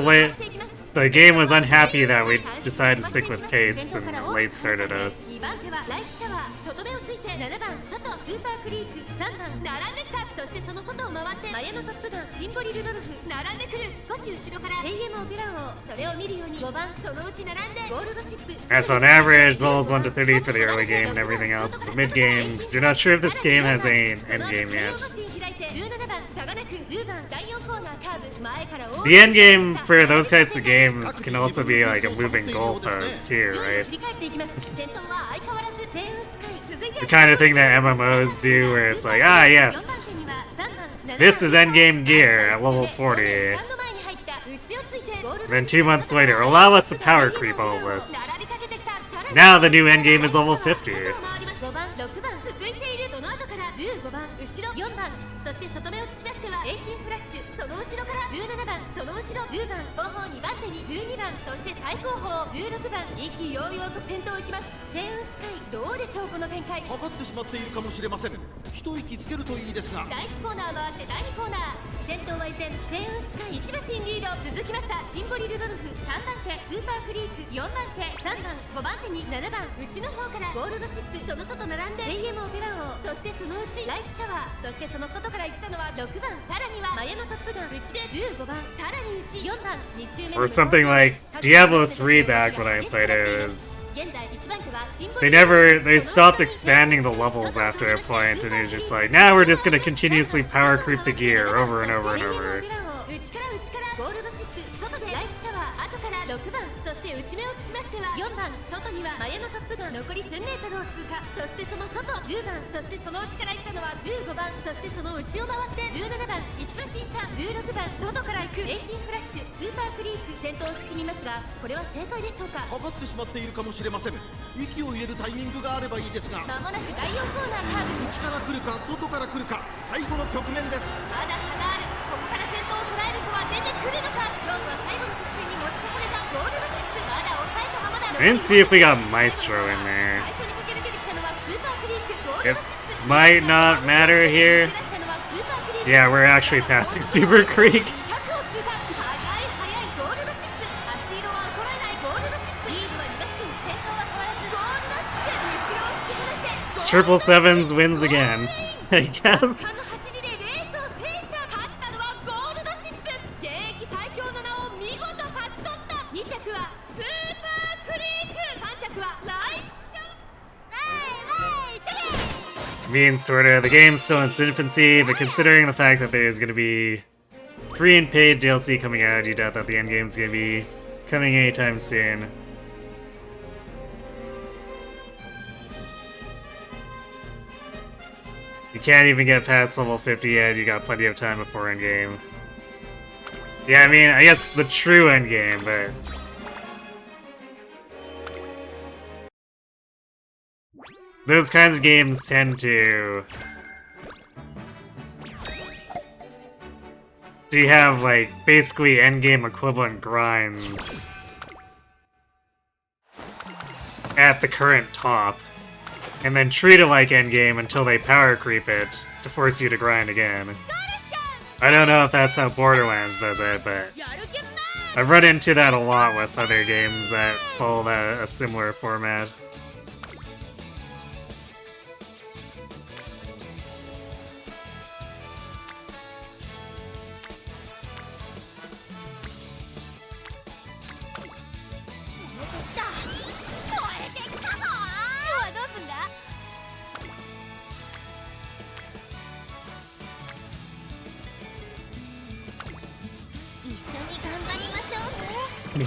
the game was unhappy that we decided to stick with pace and late started us. 2番手はライスシャワー、外目をついて7番外スーパークリーク3番並んできた。そしてその外を回ってマヤのトップガンシンボリルドルフ並んでくる。少し後ろから AM オペラ王、それを見るように5番そのうち並んでゴールドシップ。 That's on average, levels 1 to 30 for the early game, and everything else is the mid game, because you're not sure if this game has an end game yet. The end game for those types of games can also be like a moving goalpost too, right? The kind of thing that MMOs do where it's like, ah yes, this is endgame gear at level 40. Then 2 months later, allow us to power creep all of this. Now the new endgame is level 50. 15番後ろ4番、そして外目をつきましてはエイシンフラッシュ、その後ろから17番、その後ろ10番、後方2番手に12番、そして最後方16番、意気揚々と先頭を行きます。星雲スカイ、どうでしょうこの展開。かかってしまっているかもしれません。一息つけるといいですが。第1コーナー回って第2コーナー、先頭は依然星雲スカイ1馬身リード。続きましたシンボリルドルフ3番手、スーパークリーク4番手、3番5番手に7番、内の方からゴールドシップ、その外並んで AM オペラ王、そしてそのうちライスシャワー、そしてその外から行ったのは6番、さらにはマヤのトップガン内で15番、さらに内4番、2周目 Or something like Diablo 3 back when I played it was... They stopped expanding the levels after a point, and it was just like, now we're just gonna continuously power creep the gear over and over and over. 6番、そして内目をつきましては4番、外にはマヤのトップガン残り 1000m を通過、そしてその外10番、そしてその内から行ったのは15番、そしてその内を回って17番、1馬身差16番、外から行くエイシンフラッシュ、スーパークリーク、先頭を進みますが、これは正解でしょうか。かかってしまっているかもしれません。息を入れるタイミングがあればいいですが。まもなく第4コーナーカーブ、内から来るか外から来るか、最後の局面です。まだ差がある。ここから先頭を捉える子は出てくるのか。勝負は最後の直線に持ち越されたゴールドシップ。 I didn't see if we got Maestro in there. It might not matter here. Yeah, we're actually passing Super Creek. Triple Sevens wins again, I guess. I mean, sorta. The game's still in its infancy, but considering the fact that there's gonna be free and paid DLC coming out, you doubt that the endgame's gonna be coming anytime soon. You can't even get past level 50 yet, you got plenty of time before endgame. Yeah, I mean, I guess the true endgame, but... those kinds of games tend to you have, like, basically endgame equivalent grinds at the current top, and then treat it like endgame until they power creep it to force you to grind again. I don't know if that's how Borderlands does it, but I've run into that a lot with other games that follow a similar format.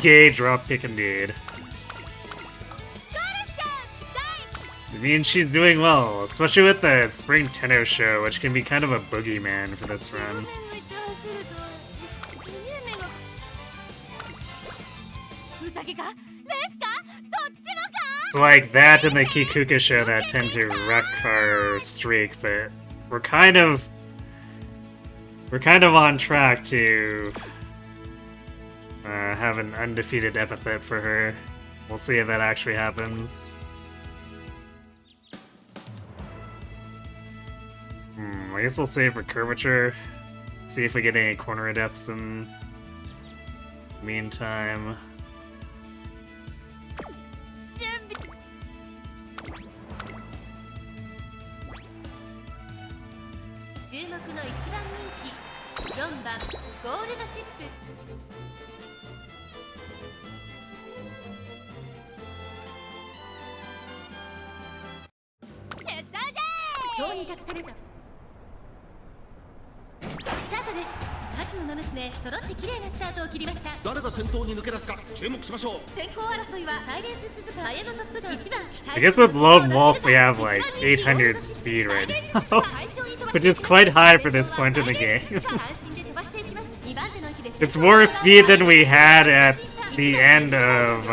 Yay, dropkick indeed. I mean, she's doing well, especially with the Spring Tenno show, which can be kind of a boogeyman for this run. It's like that and the Kikuka show that tend to wreck our streak, but we're kind of on track to have an undefeated epithet for her. We'll see if that actually happens. I guess we'll save for curvature. See if we get any corner adepts in the meantime. 注目の一番人気4番ゴールドシップ。今日に託されたスタートです。各馬娘揃って綺麗なスタートを切りました。誰が先頭に抜け出すか注目しましょう。先行争いはサイレンス鈴鹿綾のトップガン1番。 I guess with Lone Wolf we have like 800 speed right now, which is quite high for this point in the game. It's more speed than we had at the end of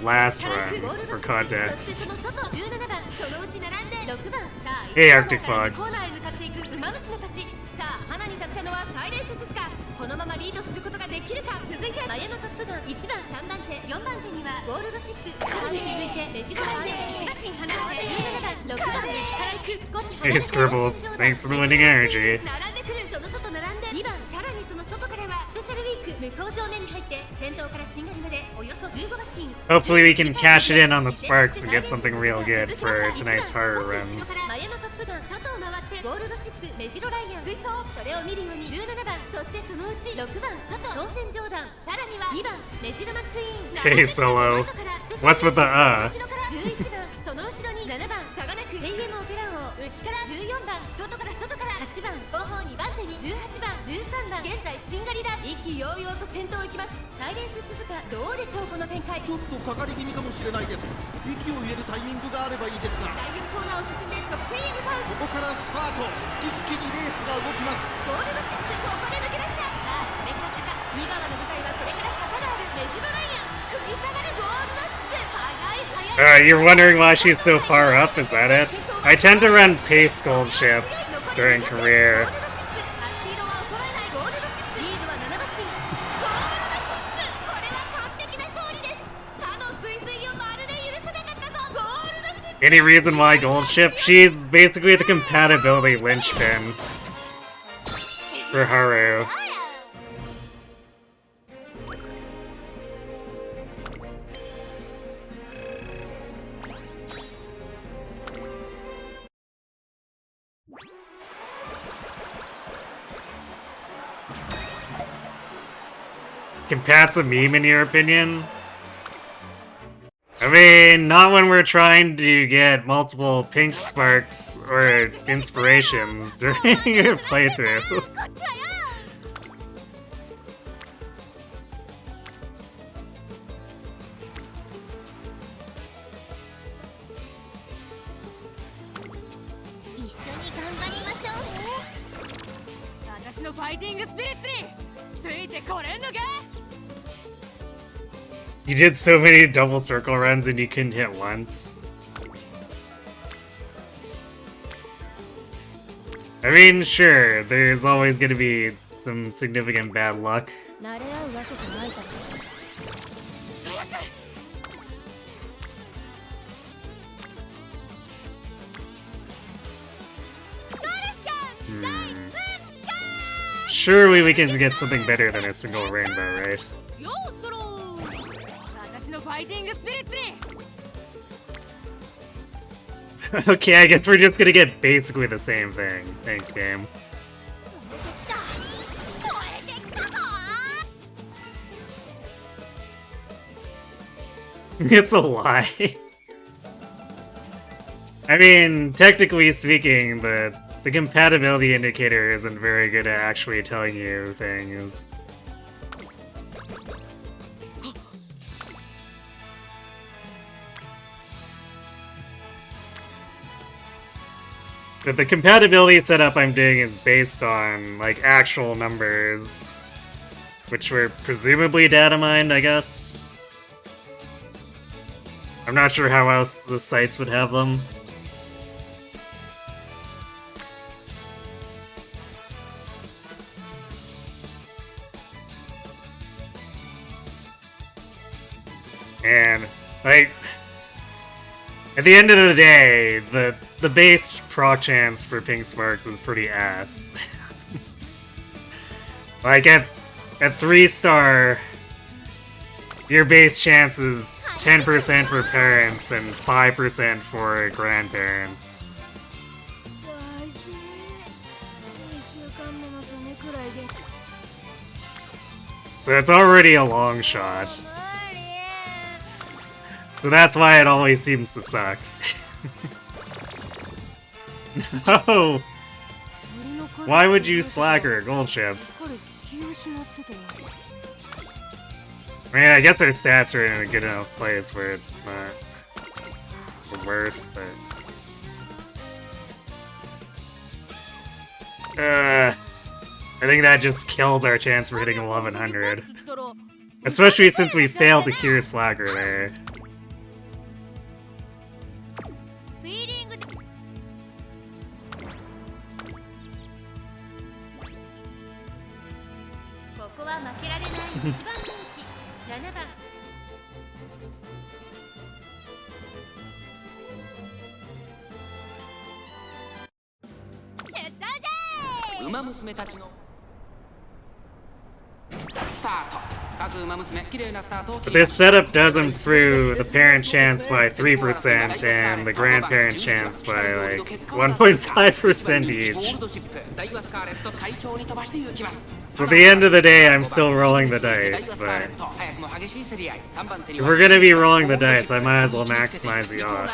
last run, for context. Hey, Arctic Fox. このままリードすることができるか。続いてマヤのトップガン1番3番手4番手にはゴールドシップ。さらに続いてメジロライン1品離れて17番6番で力いく少し離れ Hey, Scribbles. Thanks for the winning energy. 並んでくる。その外並んで2番。さらにその外からはスペシャルウィーク向こう上面に入って先頭からしんがりまでおよそ15馬身。 Hopefully we can cash it in on the sparks and get something real good for tonight's Haru runs. マヤのトップガン外を回ってゴールドシップメジロライアン追走。それを見るように17番。そしてそのうち6番外当選上段。さらには2番メジロマックイーン。 Hey, Solo. What's with the 11番。その後ろに7番差がなく AM オペラ王内から14番外から8番後方2番手に18番13番。現在しんがりだ。意気揚々と先頭を行きます。サイレンス鈴鹿どうでしょうこの展開。ちょっとかかり気味かもしれないです。息を入れるタイミングがあればいいですが、第4コーナーを進んで得点へ向かう。ここからスタート。一気にレースが動きます。ゴールドシップここで抜け出した。さあこれから坂2番の舞台はこれから坂があるメジロライアン。食い下がるゴールドシップ。You're wondering why she's so far up, is that it? I tend to run pace gold ship during career. Any reason why gold ship? She's basically the compatibility linchpin for Haru. Compat's a meme in your opinion? I mean, not when we're trying to get multiple pink sparks or inspirations during a playthrough. You did so many double circle runs and you couldn't hit once. I mean, sure, there's always gonna be some significant bad luck. Surely we can get something better than a single rainbow, right? Okay, I guess we're just gonna get basically the same thing. Thanks, game. It's a lie. I mean, technically speaking, the compatibility indicator isn't very good at actually telling you things. But the compatibility setup I'm doing is based on, like, actual numbers, which were presumably data mined, I guess. I'm not sure how else the sites would have them. And, like, at the end of the day, the base proc chance for pink sparks is pretty ass. Like at 3-star, your base chance is 10% for parents and 5% for grandparents. So it's already a long shot. So that's why it always seems to suck. No! Why would you slacker a gold ship? I mean, I guess our stats are in a good enough place where it's not the worst, but... I think that just kills our chance for hitting 1100. Especially since we failed to cure Slacker there. Umamusume たちのスタート。各Umamusume、綺麗なスタートを切 But り this ました。 setup does improve the parent chance by 3% and the grandparent chance by like 1.5% each. So at the end of the day, I'm still rolling the dice, but if we're gonna be rolling the dice, I might as well maximize the odds.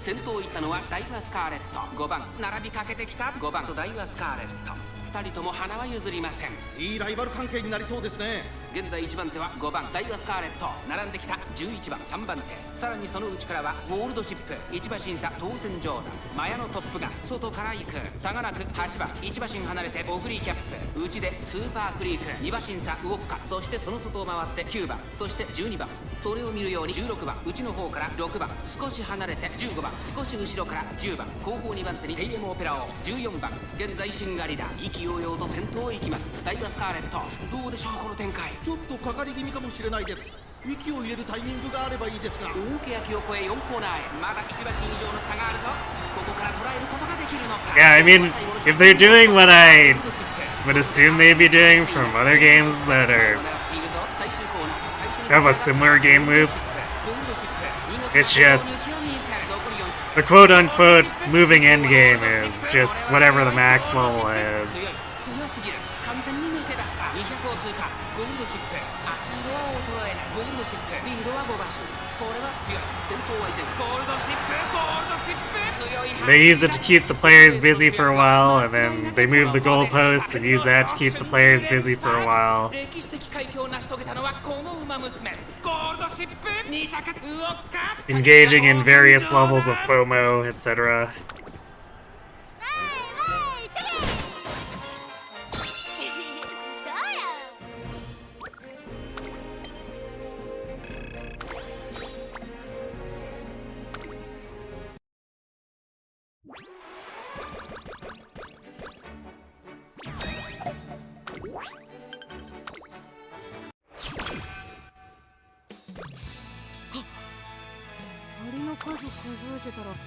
先頭を行ったのはダイワスカーレット5番並びかけてきた5番とダイワスカーレット2人とも花は譲りません。いいライバル関係になりそうですね。現在1番手は5番ダイワスカーレット並んできた11番3番手さらにその内からはゴールドシップ1馬審査当選上段マヤのトップが外から行く差がなく8番1馬審離れてオグリーキャップ内でスーパークリーク2馬審査動くかそしてその外を回って9番そして12番それを見るように16番内の方から6番少し離れて15番少し後ろから10番後方2番手にテイエムオペラを14番現在シンガリだ意気揚々と先頭へ行きますダイワスカーレットどうでしょうこの展開ちょっとかかり気味かもしれないです。息を入れるタイミングがあればいいですが。大欅を越え4コーナーへまだ1馬身以上の差があるとここから捉えることができるのか Yeah, I mean, if they're doing what I would assume they'd be doing from other games that have a similar game loop, it's just the quote-unquote moving endgame is just whatever the max level is. They use it to keep the players busy for a while, and then they move the goalposts and use that to keep the players busy for a while. Engaging in various levels of FOMO, etc.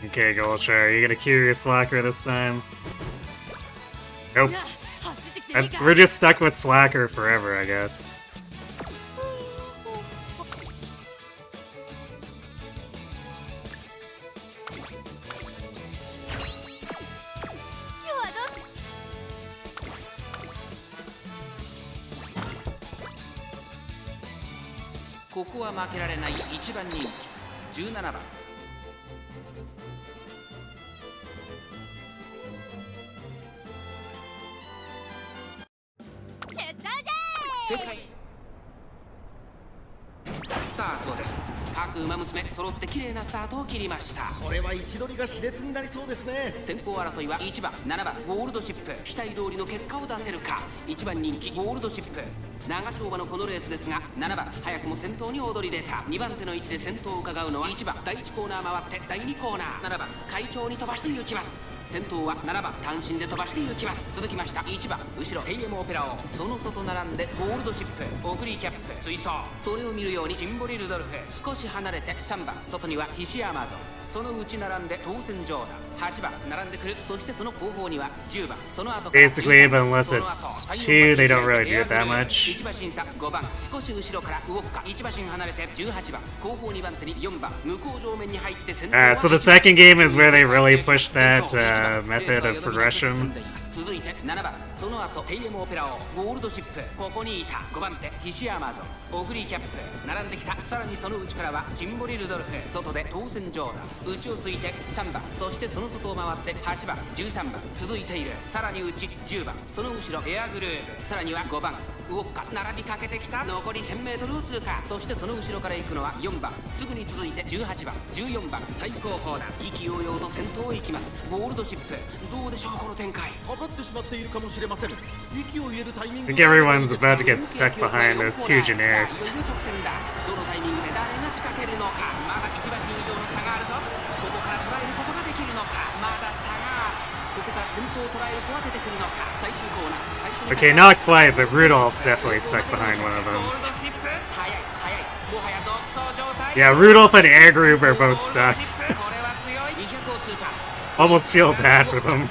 Okay, Goldstar, you gonna cure your Slacker this time? Nope. We're just stuck with Slacker forever, I guess. This is 負けられない1番人気17番正解スタートです。各馬娘揃って綺麗なスタートを切りました。これは位置取りが熾烈になりそうですね。先行争いは1番7番ゴールドシップ期待通りの結果を出せるか1番人気ゴールドシップ長丁場のこのレースですが7番早くも先頭に躍り出た2番手の位置で先頭を伺うのは1番第1コーナー回って第2コーナー7番快調に飛ばして行きます。先頭は7番単身で飛ばして行きます。続きました1番後ろテイエムオペラをその外並んでゴールドシップオグリーキャップ追走それを見るようにシンボリルドルフ少し離れて3番外にはヒシアマゾンその内並んで当選上段 Basically, but unless it's 2, they don't really do it that much. So the second game is where they really push that method of progression. 続いて7番その後テイエムオペラ王ゴールドシップここにいた5番手ヒシアマゾンオグリーキャップ並んできたさらにその内からはシンボリルドルフ外で当選ジョーダン内をついて3番そしてその外を回って8番13番続いているさらに内10番その後ろエアグルーヴさらには5番ウォッカ並びかけてきた残り 1000m を通過そしてその後ろから行くのは4番すぐに続いて18番14番最高峰だ意気揚々と先頭へ行きますゴールドシップどうでしょうこの展開 I think everyone's about to get stuck behind those two generics. Okay, not quite, but Rudolph's definitely stuck behind one of them. Yeah, Rudolph and Airgroup are both stuck. Almost feel bad for them.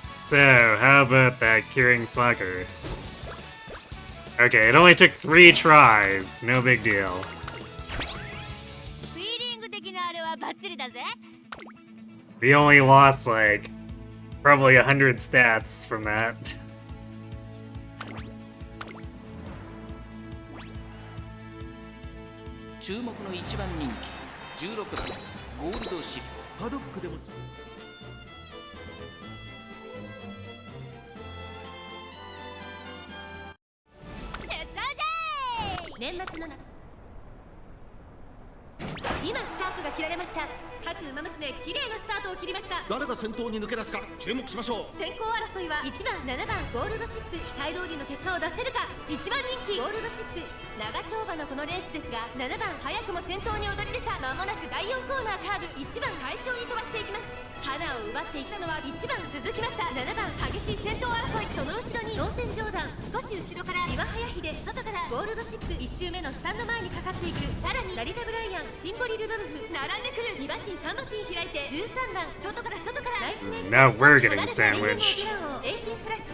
So, how about that curing slugger? Okay, it only took 3 tries. No big deal. We only lost, like, probably 100 stats from that. Now we're getting sandwiched.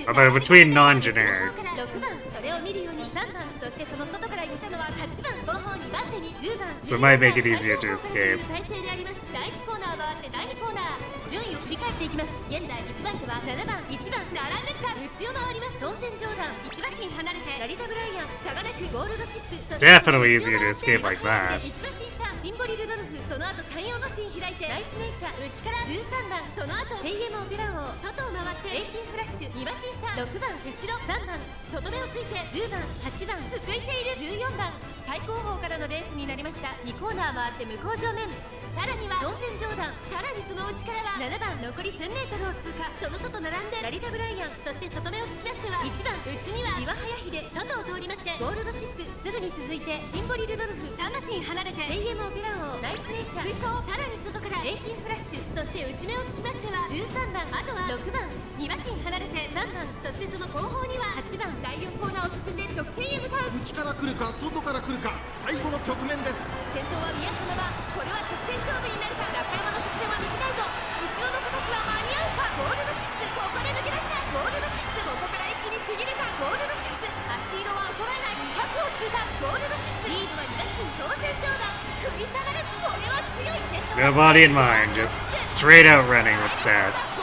Although between non-generics. So it might make it easier to escape. Definitely easier to escape like that. No body in mind, just straight out running with stats.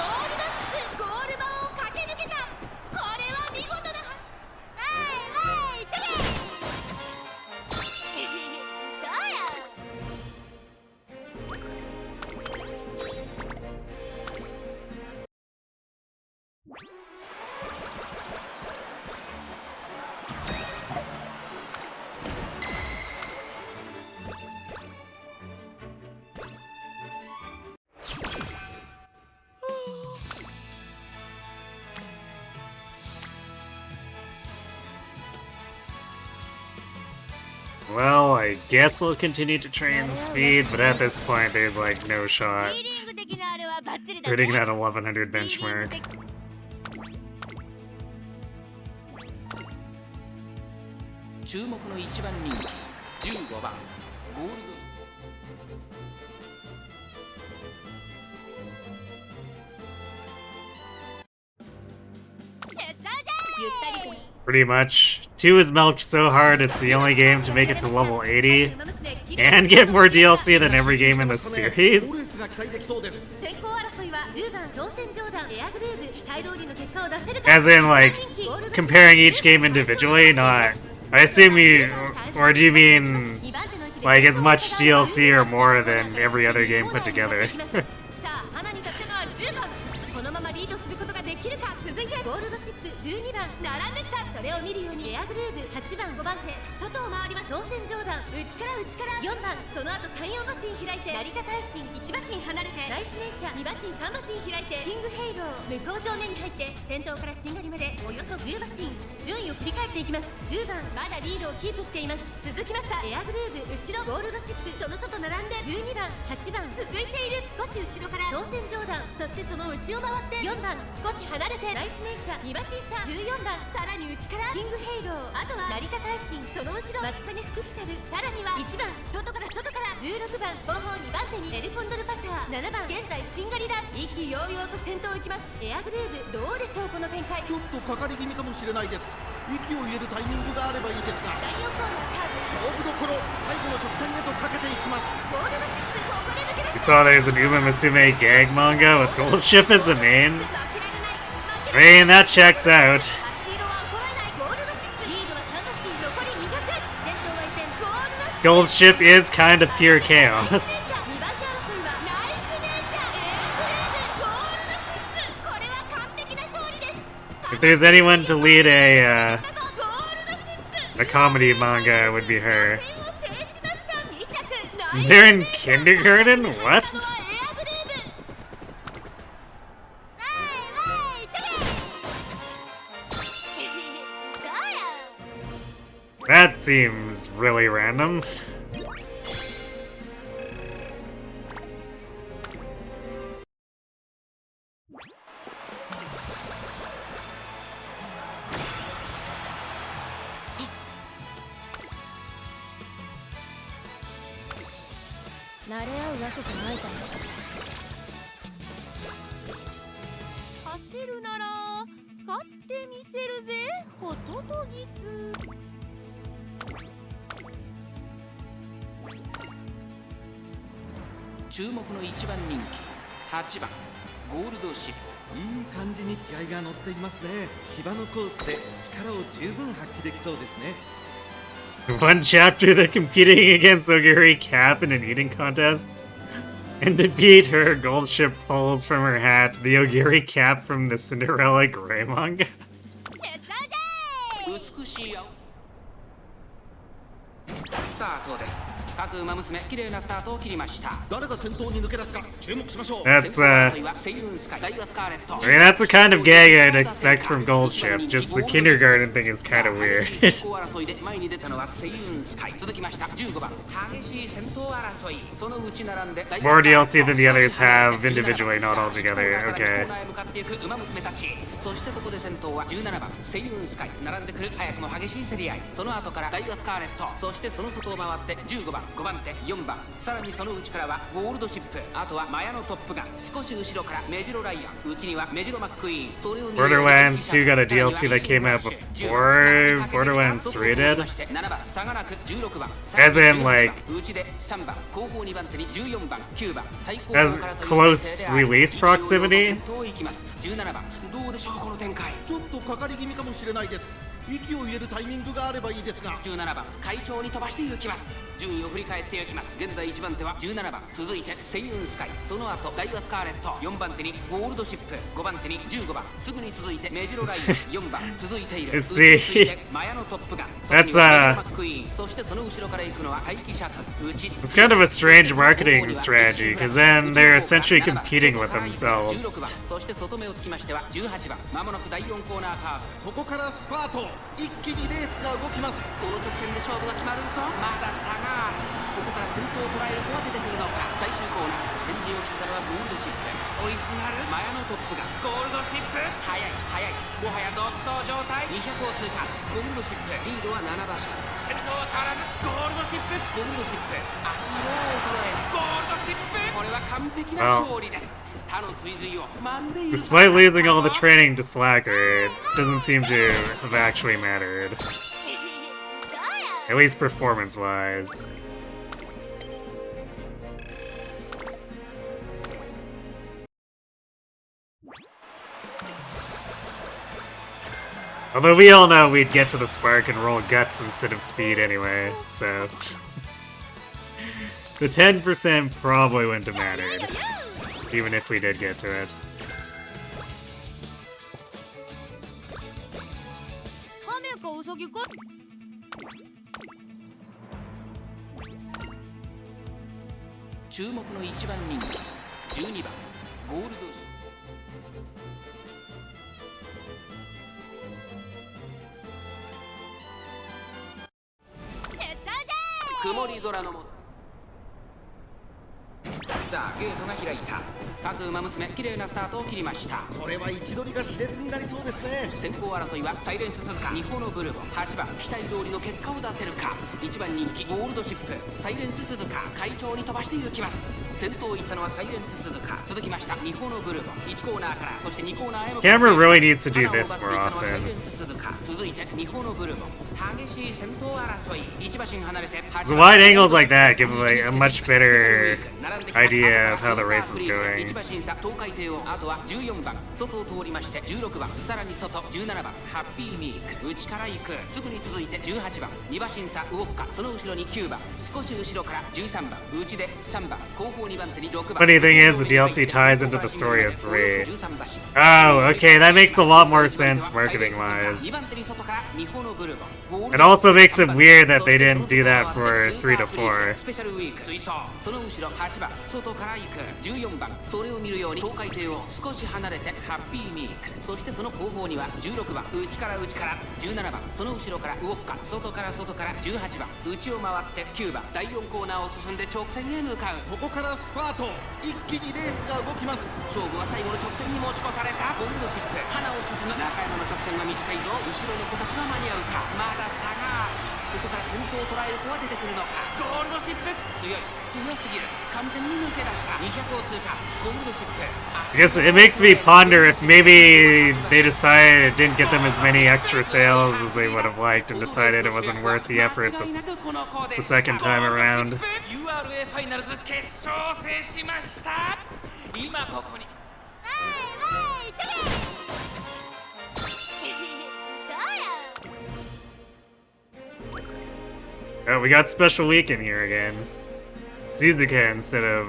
well, I guess we'll continue to train speed, but at this point there's like no shot hitting that 1100 benchmark. Pretty much. 2 is milked so hard it's the only game to make it to level 80 and get more DLC than every game in the series. As in, like, comparing each game individually, not... I assume you... Or do you mean, like, as much DLC or more than every other game put together? れを見るようにエアグルーヴ8番5番手外を回ります当選上段内から4番その後3、4馬身開いて成田大臣1馬身離れてライスネイチャー2馬身3馬身開いてキングヘイロー向こう上面に入って先頭からしんがりまでおよそ10馬身順位を振り返っていきます10番まだリードをキープしています続きましたエアグルーヴ後ろゴールドシップその外並んで12番8番続いている少し後ろから当選上段そしてその内を回って4番少し離れてライスネイチャー2馬身差14番さらに内からキングヘイローあとは成田大臣その後ろ松金福来たるさらには1番外から16番後方2番手にエルコンドルパサー7番現在しんがりだ意気揚々と先頭行きますエアグルーヴどうでしょうこの展開ちょっとかかり気味かもしれないです息を入れるタイミングがあればいいですが第4コーナーカーブ勝負どころ最後の直線へとかけていきますゴールドシップここで抜け出 You saw there's an Umamusume gag manga with Gold Ship as the main. I mean, that checks out. Gold Ship is kind of pure chaos. If there's anyone to lead a comedy manga, it would be her. They're in kindergarten? What? That seems really random. Hachi番ゴールドシップいい感じに気合が乗っていますね芝のコースで力を十分発揮できそうですね One chapter they're competing against Ogiri Cap in an eating contest. And to beat her, Gold Ship pulls from her hat the Ogiri Cap from the Cinderella Grey manga. 美しいよスタートです各馬娘綺麗なスタートを切りました誰が先頭に抜け出すか注目しましょう That's, I mean, that's the kind of gag I'd expect from Gold Ship. Just the kindergarten thing is kind of weird. More DLC than the others have individually, not all together. Okay. そしてここで先頭は17番セイウンスカイ並んでくる早くも激しい競り合いその後からダイワスカーレットそしてその外を回って15番5番手4番さらにその内からはゴールドシップあとはマヤのトップガン少し後ろからメジロライアン内にはメジロマックイーンそれを Borderlands 2 got a DLC that came out before Borderlands 3 did? 7番サガナク16番 As in, like, 内で3番後方2番手に14番9番最高 as close release proximity? 17番どうでしょうこの展開ちょっとかかり気味かもしれないです息を入れるタイミングがあればいいですが17番会長に飛ばしていきます順位を振り返っていきます現在1番手は17番続いてセイウンスカイその後ダイワスカーレット4番手にゴールドシップ5番手に15番すぐに続いてメジロライン4番続いている続いてマヤのトップガン That's そしてその後ろから行くのは待機シャトル内 It's kind of a strange marketing strategy, because then they're essentially competing with themselves. 16番そして外目をつきましては18番まもなく第4コーナーカーブここからスパート一気にレースが動きます。この直線で勝負が決まるとまだ差がある。ここから先頭を捉える子は出てくるのか。最終コーナー、先陣を切ったのはゴールドシップ。追いすがるマヤのトップがゴールドシップ。速い速い、もはや独走状態。200を通過、ゴールドシップリードは7馬身。先頭は変わらずゴールドシップ。ゴールドシップ足の衰えゴールドシップ。これは完璧な勝利です。他の追随をまるで Despite losing all the training to Slacker, it doesn't seem to have actually mattered. At least performance-wise. Although we all know we'd get to the spark and roll guts instead of speed anyway, so... the 10% probably wouldn't have mattered, even if we did get to it. Kumori さあゲートが開いた。各馬娘綺麗なスタートを切りました。これは位置取りが熾烈になりそうですね。先行争いはサイレンス鈴鹿、日本のブルボン。8番期待通りの結果を出せるか。1番人気ゴールドシップ、サイレンス鈴鹿会長に飛ばして行きます。先頭を行ったのはサイレンス鈴鹿、続きました日本のブルボン。1コーナーからそして2コーナーへも Camera really needs to do this more often. 続いて日本のブルボン。激しい先頭争い。1馬身離れて The wide angles like that give like a much better idea of how the race is going. 1馬身差東海帝王。あとは14番外を通りまして16番、さらに外17番ハッピーミーク、内から行く。すぐに続いて18番2馬身差ウォッカ、その後ろに9番、少し後ろから13番内で3番、後方2番手に6番。 Funny thing is, the DLC ties into the story of 3. Oh, okay, that makes a lot more sense marketing-wise. It also makes it weird that they didn't do that for 3 to 4. スペシャルウィーク追走、その後ろ8番外から行く14番、それを見るように東海帝王少し離れてハッピーミーク、そしてその後方には16番内から17番、その後ろからウォッカ、外から18番内を回って9番、第4コーナーを進んで直線へ向かう。ここからスパート、一気にレースが動きます。勝負は最後の直線に持ち越された。ゴールドシップ花を進む。中山の直線は短いぞ。後ろの子たちは間に合うか。まだ差がある。ここから先頭を捉える子は出てくるのか。ゴールドシップ強すぎる。完全に抜け出した。200を通過。ゴールドシップ I guess it makes me ponder if maybe they decided it didn't get them as many extra sales as they would have liked and decided it wasn't worth the effort the second time around. URA ファイナルズ決勝を制しました。今ここにOh, we got special week in here again. Suzuka instead of,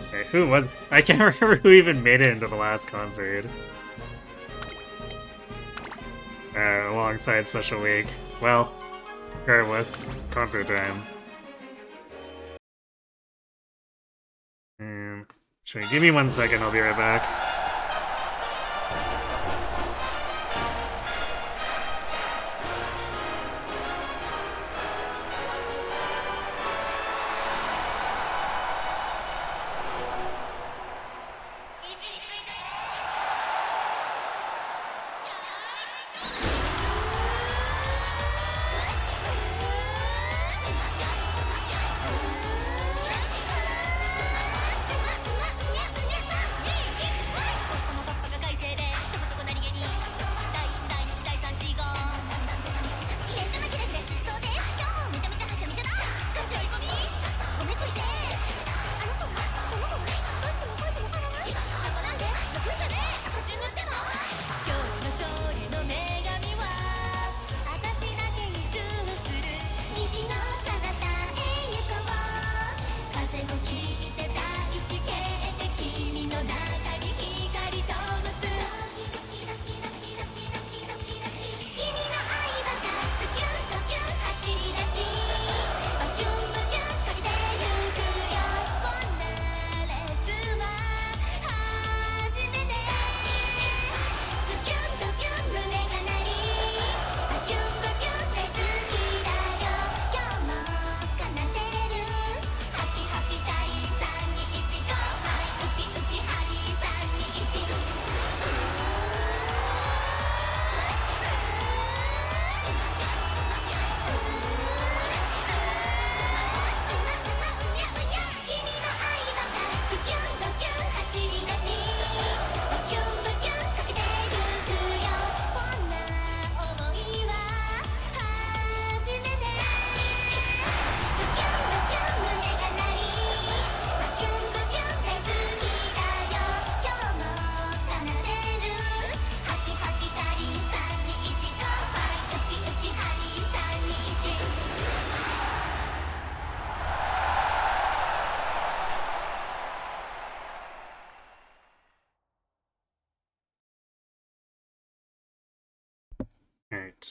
okay, who was... I can't remember who even made it into the last concert. Alongside special week. Well, regardless, concert time. Sure, give me 1 second, I'll be right back.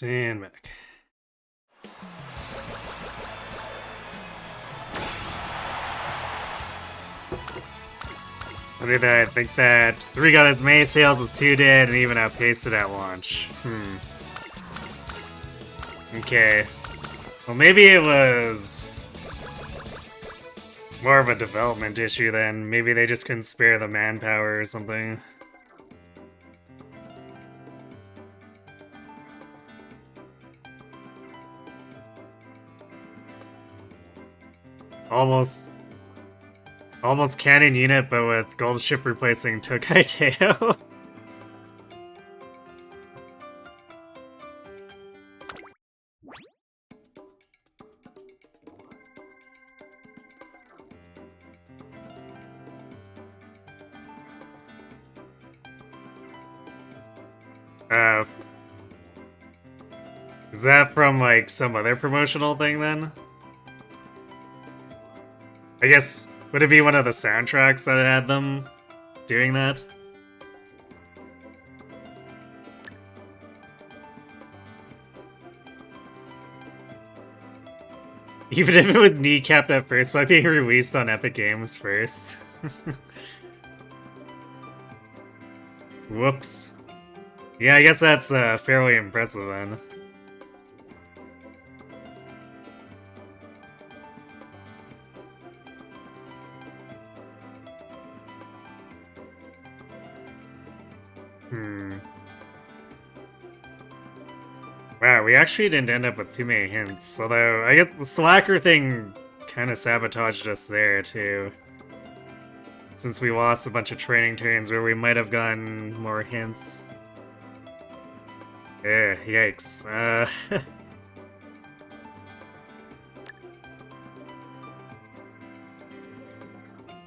And back. What did I think that 3 got its May sales with 2 dead and even outpaced it at launch? Okay. Well, maybe it was more of a development issue then. Maybe they just couldn't spare the manpower or something. Almost canon unit, but with gold ship replacing Tokai Teo. Is that from like some other promotional thing then? I guess, would it be one of the soundtracks that had them doing that? Even if it was kneecapped at first, might be released on Epic Games first. Whoops. Yeah, I guess that's fairly impressive then. Wow, we actually didn't end up with too many hints, although I guess the slacker thing kind of sabotaged us there too. Since we lost a bunch of training turns where we might have gotten more hints. Yikes.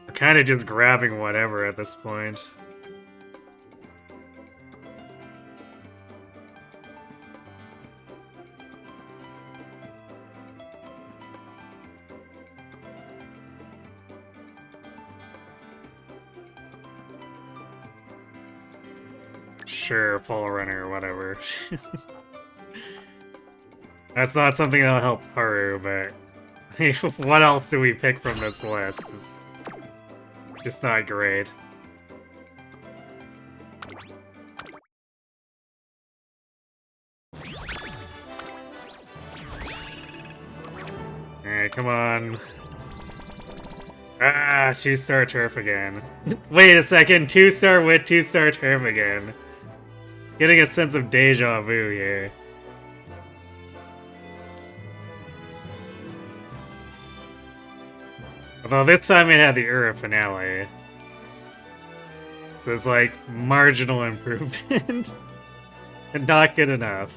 We're kind of just grabbing whatever at this point. Sure, full runner or whatever. That's not something that'll help Haru, but what else do we pick from this list? It's just not great. Alright, come on. Ah, 2-star turf again. Wait a second, 2-star with 2-star turf again. Getting a sense of deja vu here. Although this time it had the Ura finale. So it's like marginal improvement. And not good enough.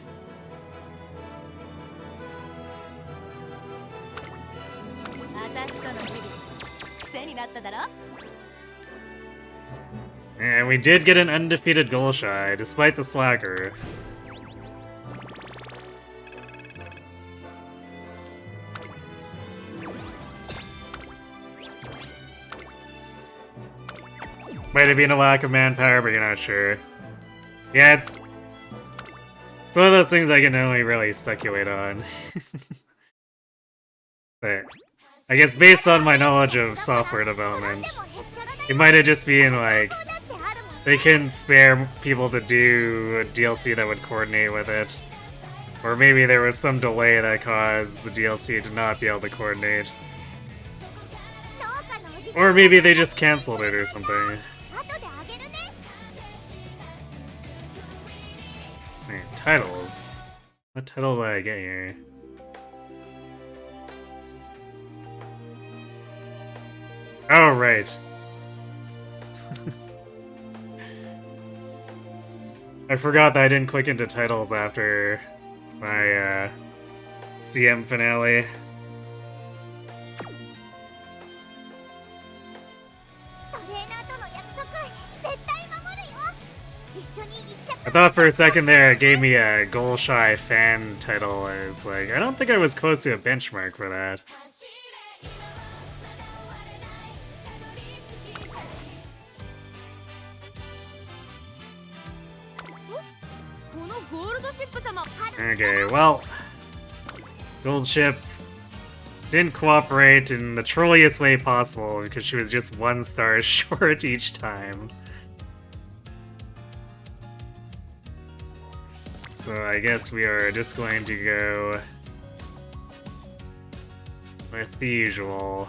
And we did get an undefeated goal shy, despite the slacker. Might have been a lack of manpower, but you're not sure. Yeah, it's one of those things I can only really speculate on. But I guess based on my knowledge of software development, it might have just been like they couldn't spare people to do a DLC that would coordinate with it. Or maybe there was some delay that caused the DLC to not be able to coordinate. Or maybe they just cancelled it or something. Man, titles. What title did I get here? Oh, right. I forgot that I didn't click into titles after my CM finale. I thought for a second there it gave me a Goal Shy fan title. I was like, I don't think I was close to a benchmark for that. Okay, well, Gold Ship didn't cooperate in the trolliest way possible because she was just 1 star short each time. So I guess we are just going to go with the usual.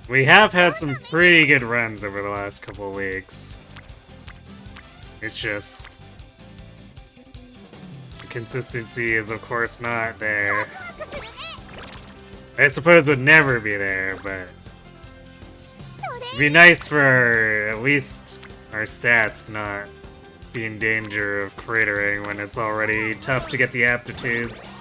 We have had some pretty good runs over the last couple of weeks. It's just... the consistency is of course not there. I suppose it would never be there, but... it'd be nice for at least our stats to not be in danger of cratering when it's already tough to get the aptitudes.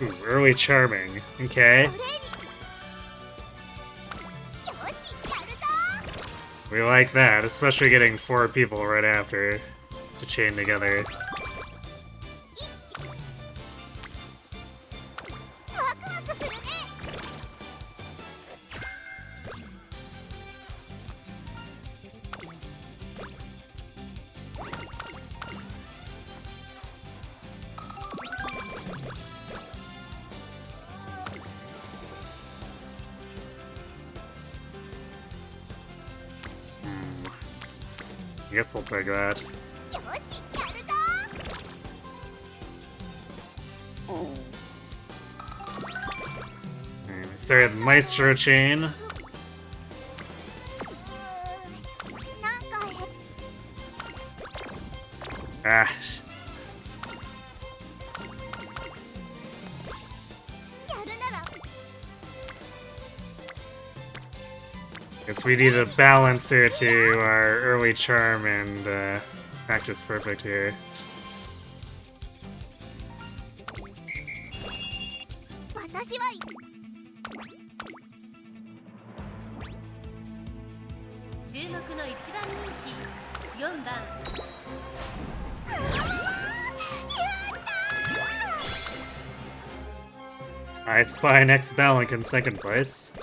Ooh, early charming. Okay. We like that, especially getting 4 people right after to chain together. I guess I'll take that. We started Maestro chain. Ah. Guess we need a balancer to our early charm and practice perfect here. I spy next Balink in 2nd place.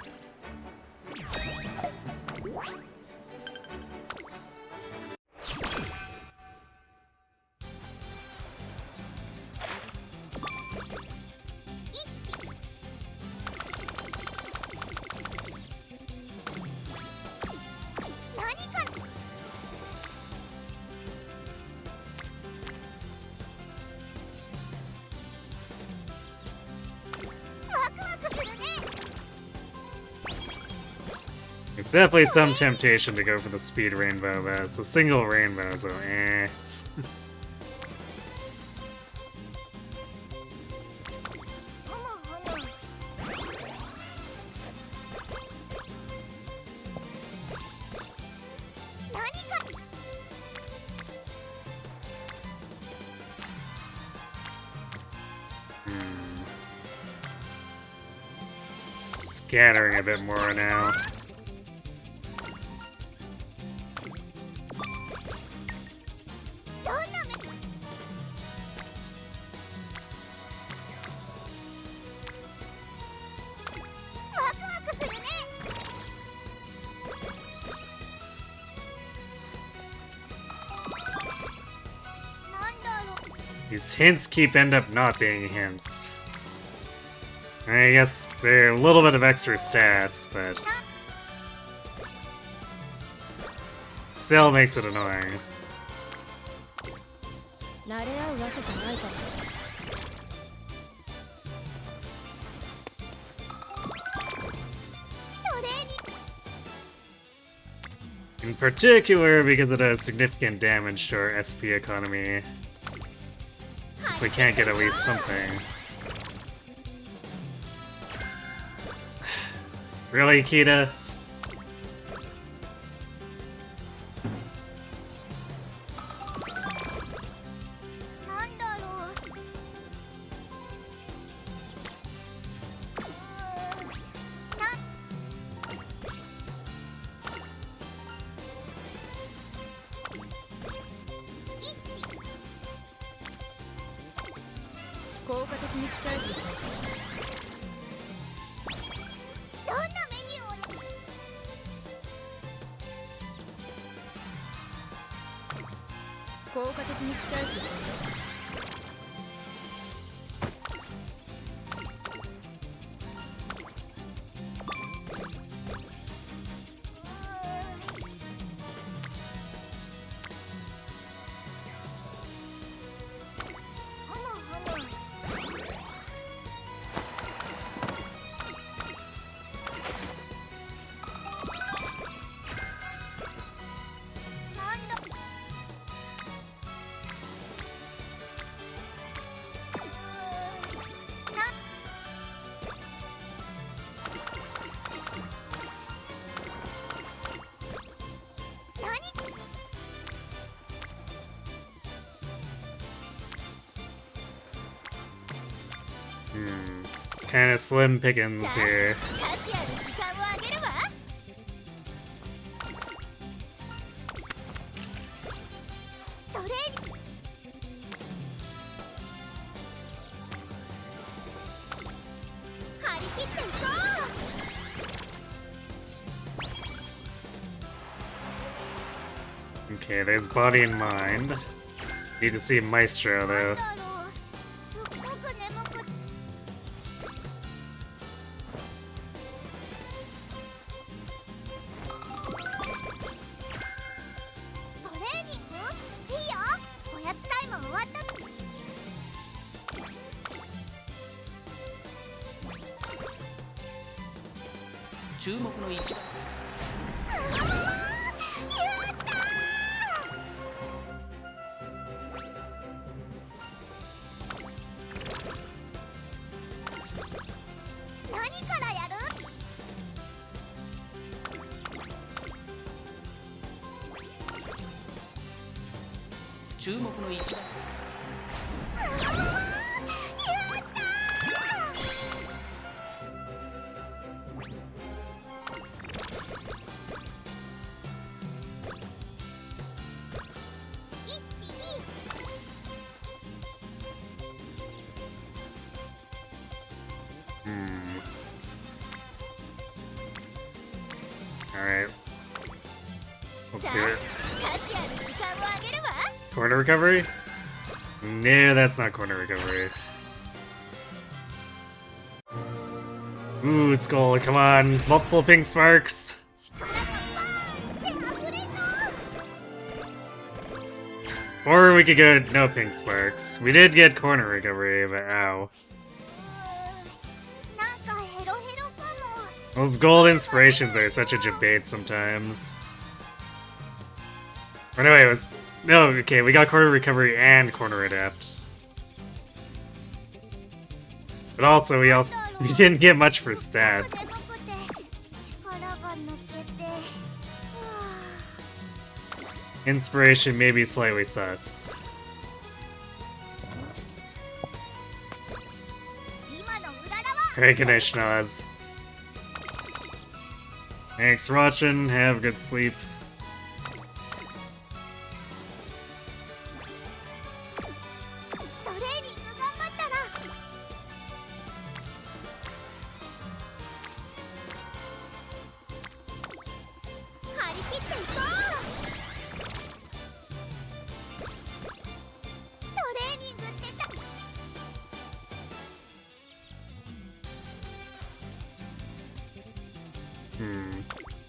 It's definitely some temptation to go for the speed rainbow, but it's a single rainbow, so eh. scattering a bit more now. These hints end up not being hints. I guess they're a little bit of extra stats, but still makes it annoying. In particular, because it does significant damage to our SP economy. If we can't get at least something. Really, Kita? It's kind of slim pickings here. Okay, there's body and mind. Need to see Maestro though. Alright. We'll do it. Corner recovery? No, that's not corner recovery. Ooh, Skull, come on. Multiple pink sparks. Or we could go no pink sparks. We did get corner recovery, but ow. Those gold inspirations are such a debate sometimes. Or no, it was... No, okay, we got corner recovery and corner adapt. But also, we didn't get much for stats. Inspiration may be slightly sus. Alright, good night, Schnoz. Thanks for watching. Have good sleep. トレーニング頑張ったら張り切っていこう。トレーニングってた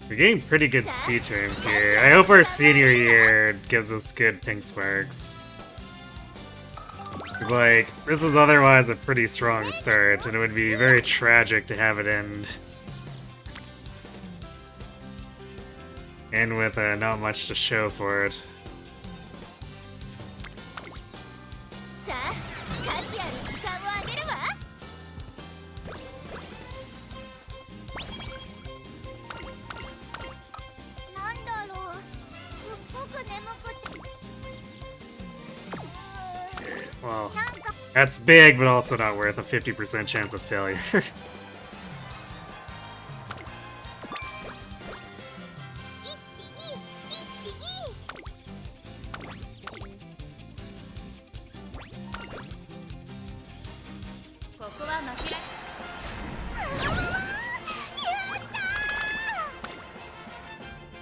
We're getting pretty good speed turns here. I hope our senior year gives us good pink sparks. Cause like, this is otherwise a pretty strong start, and it would be very tragic to have it end. And with not much to show for it. さあ数やる時間をあげるわ。なんだろう、すっごく眠くて。Well, なんか that's big, but also not worth a 50% chance of failure. ここは負けられ。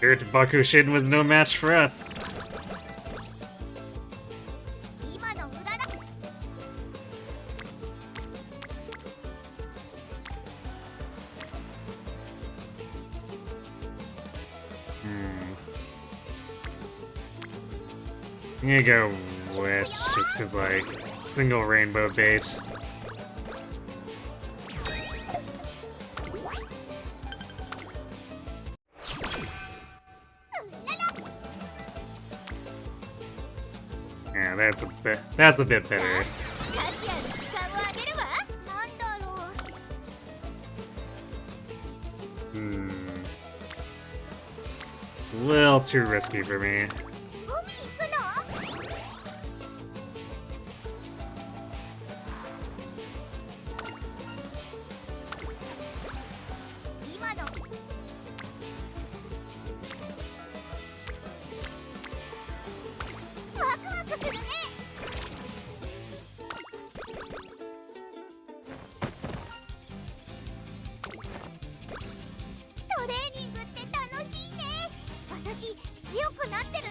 Dirt Bakushin was no match for us. 今の無駄だ。 I'm gonna go Witch, just cause like, single rainbow bait. Yeah, that's a bit better. 数やる時間をあげるわ。なんだろう。 It's a little too risky for me. 海行くの？ 今のワクワクするね。トレーニングって楽しいね。私強くなってる。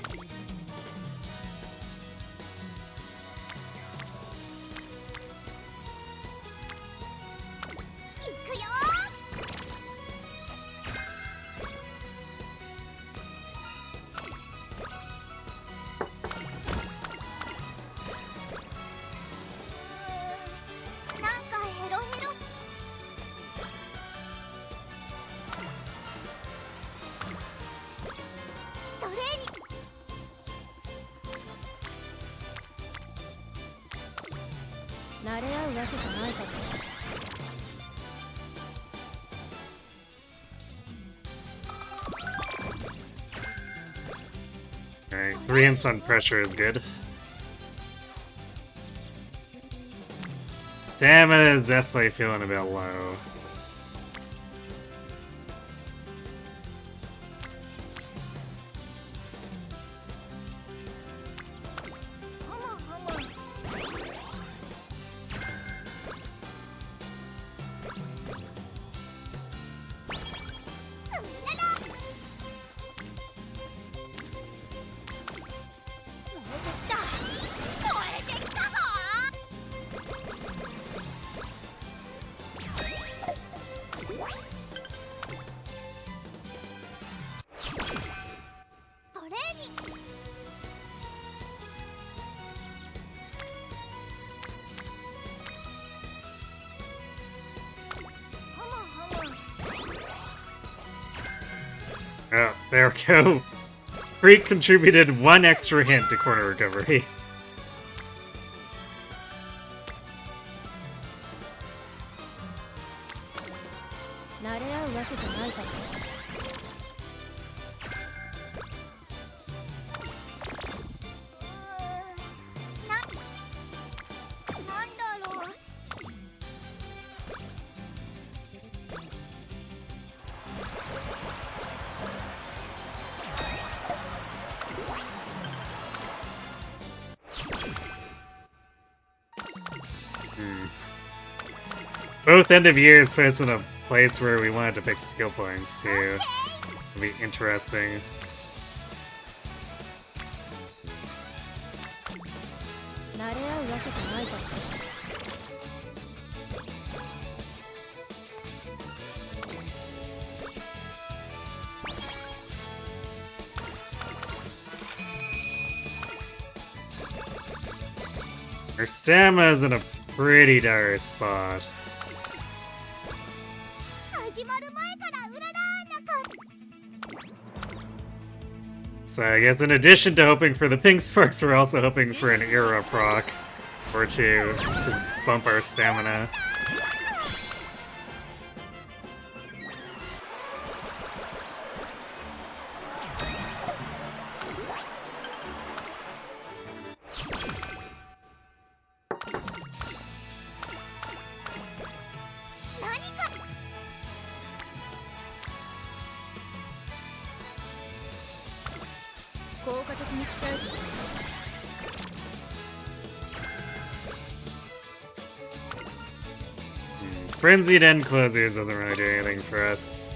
いくよ。 なんかヘロヘロ。トレーニング。慣れ合うわけじゃないかと。 Alright, 3 hints on pressure is good. Stamina is definitely feeling a bit low. Oh, there we go. Freak contributed 1 extra hint to corner recovery. Both end of years put us in a place where we wanted to pick skill points too. It'll be interesting. Our stamina is in a pretty dire spot. So I guess in addition to hoping for the pink sparks, we're also hoping for an era proc or two to bump our stamina. Frenzied End Closers doesn't really do anything for us.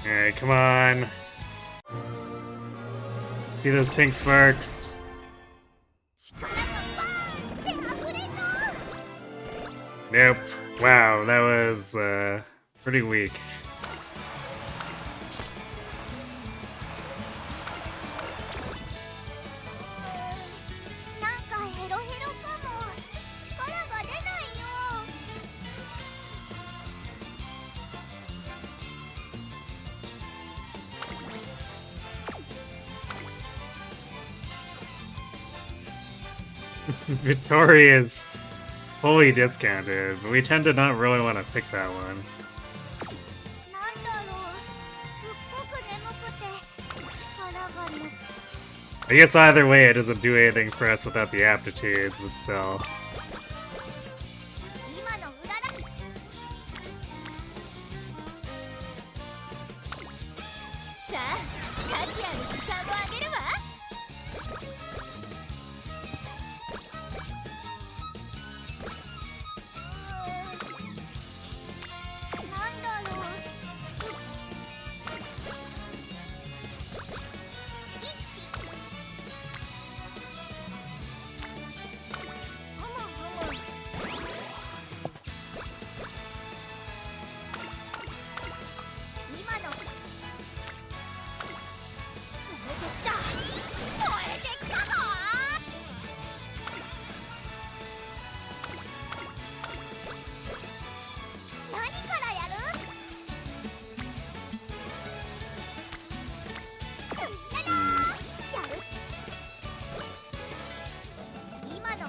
Alright, come on. See those pink sparks? Nope. Wow, that was pretty weak. Victoria is fully discounted, but we tend to not really want to pick that one. I guess either way it doesn't do anything for us without the aptitudes, but still.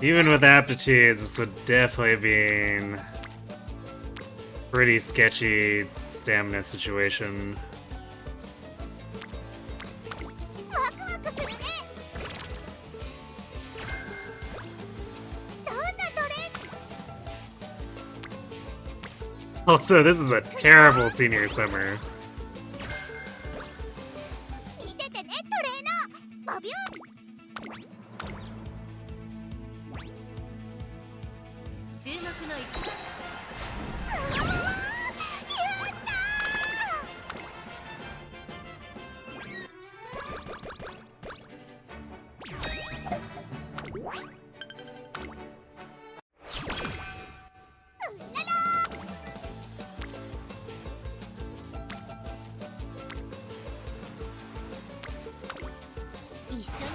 Even with aptitudes, this would definitely be a pretty sketchy stamina situation. Also, this is a terrible senior summer.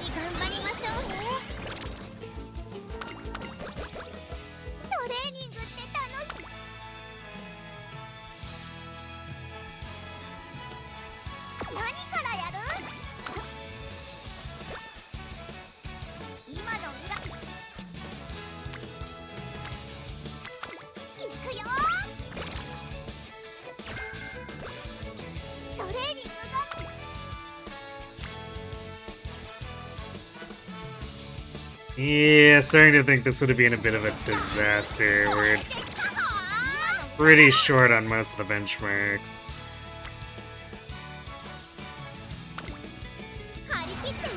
に頑張りましょうね。トレーニングって楽しい。何からやる？今の裏いくよ。トレーニングがYeah, starting to think this would have been a bit of a disaster. We're pretty short on most of the benchmarks. 張り切っていこ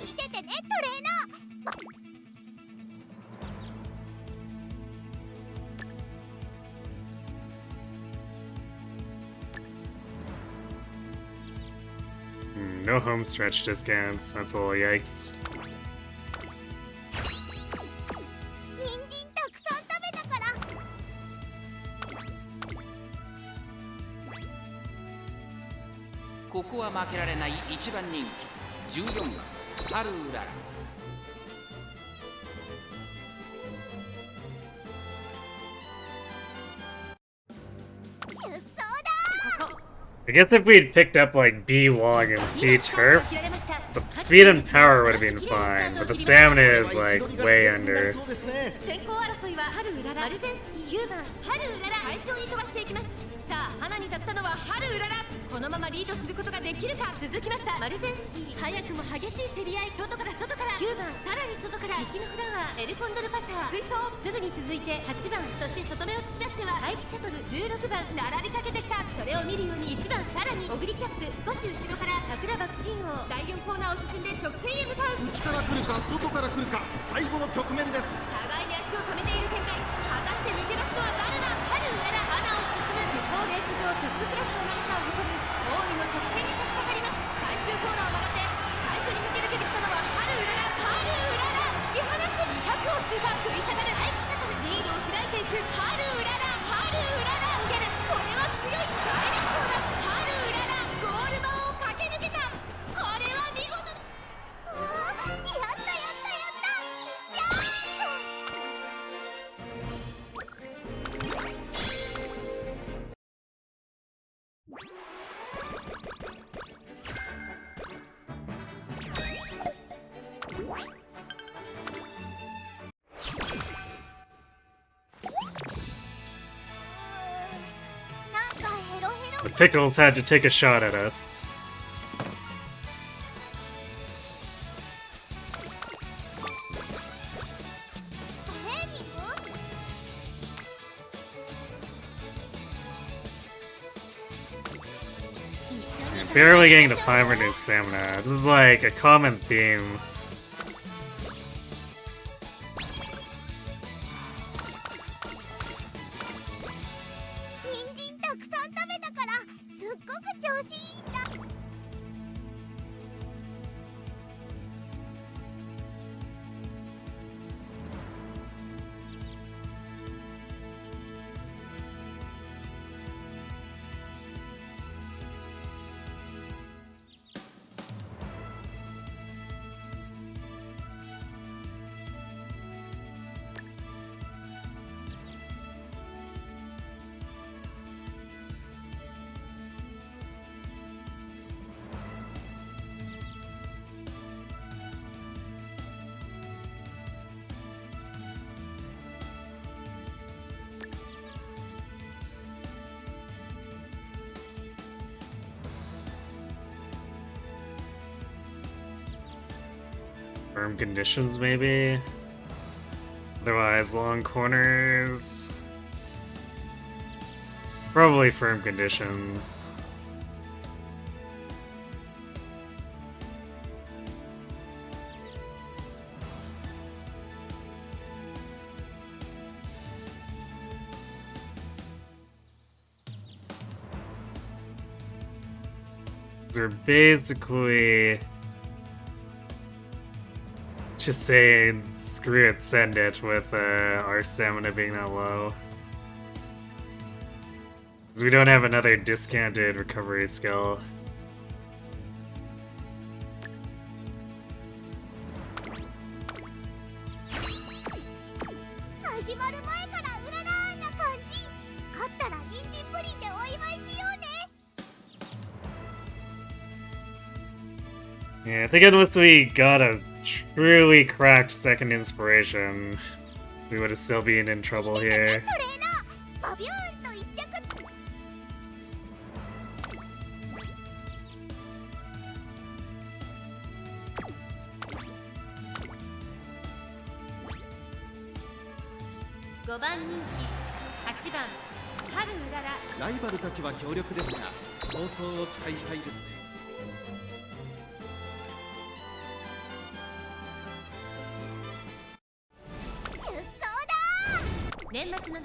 う。見ててね、トレーナー。No home stretch discounts. That's a little yikes. 人参たくさん食べたから。ここは負けられない一番人気14番ハルウララ。出走だ。 I guess if we'd picked up like B long and C turf, the speed and power would have been fine, but the stamina is like way under. 先行争いはハルウララ、マルゼンスキー9番ハルウララ、快調に飛ばしていきます。さあ花に立ったのはハルウララ。このままリードすることができるか。続きましたマルゼンスキー、早くも激しい競り合い。外から9番、さらに外から息のフラワー、エルコンドルパサー追走。すぐに続いて8番、そして外目を突き出しては大気シャトル16番、並びかけてきた。それを見るように1番、さらにオグリキャップ少し後ろから桜爆心王。第4コーナーを進んで直線へ向かう。内から来るか外から来るか、最後の局面です。互いに足を止めている展開。果たして抜け出すのは誰だ。ハルウララ、花を進む。地方レース場トップクラスの長さを誇る大井の直線に差し掛かります。最終コーナーを曲がって最初に駆け抜けてきたのはハルウララ。ハルウララ突き放す。200を通過。食い下がる大気シャトル、リードを開いていくハルウララ。ハルウララ受ける。これは強い。ダイレクションだ。ハルウララゴール板を駆け抜けた。これは見事だ。やったやったやった。いっちゃう。なんかヘロヘロ。 The Pickles had to take a shot at us. トレーニング？ Barely getting to 5 new stamina. This is like a common theme. 人参たくさん食べたからすっごく調子いいんだ。 Firm conditions, maybe? Otherwise, long corners. Probably firm conditions. These are basically just say screw it, send it with our stamina being that low. Because we don't have another discounted recovery skill. Yeah, I think unless we got a truly cracked second inspiration, we would have still been in trouble here. Haru ライバルたちは強力ですが、競争を期待したいですね。年末の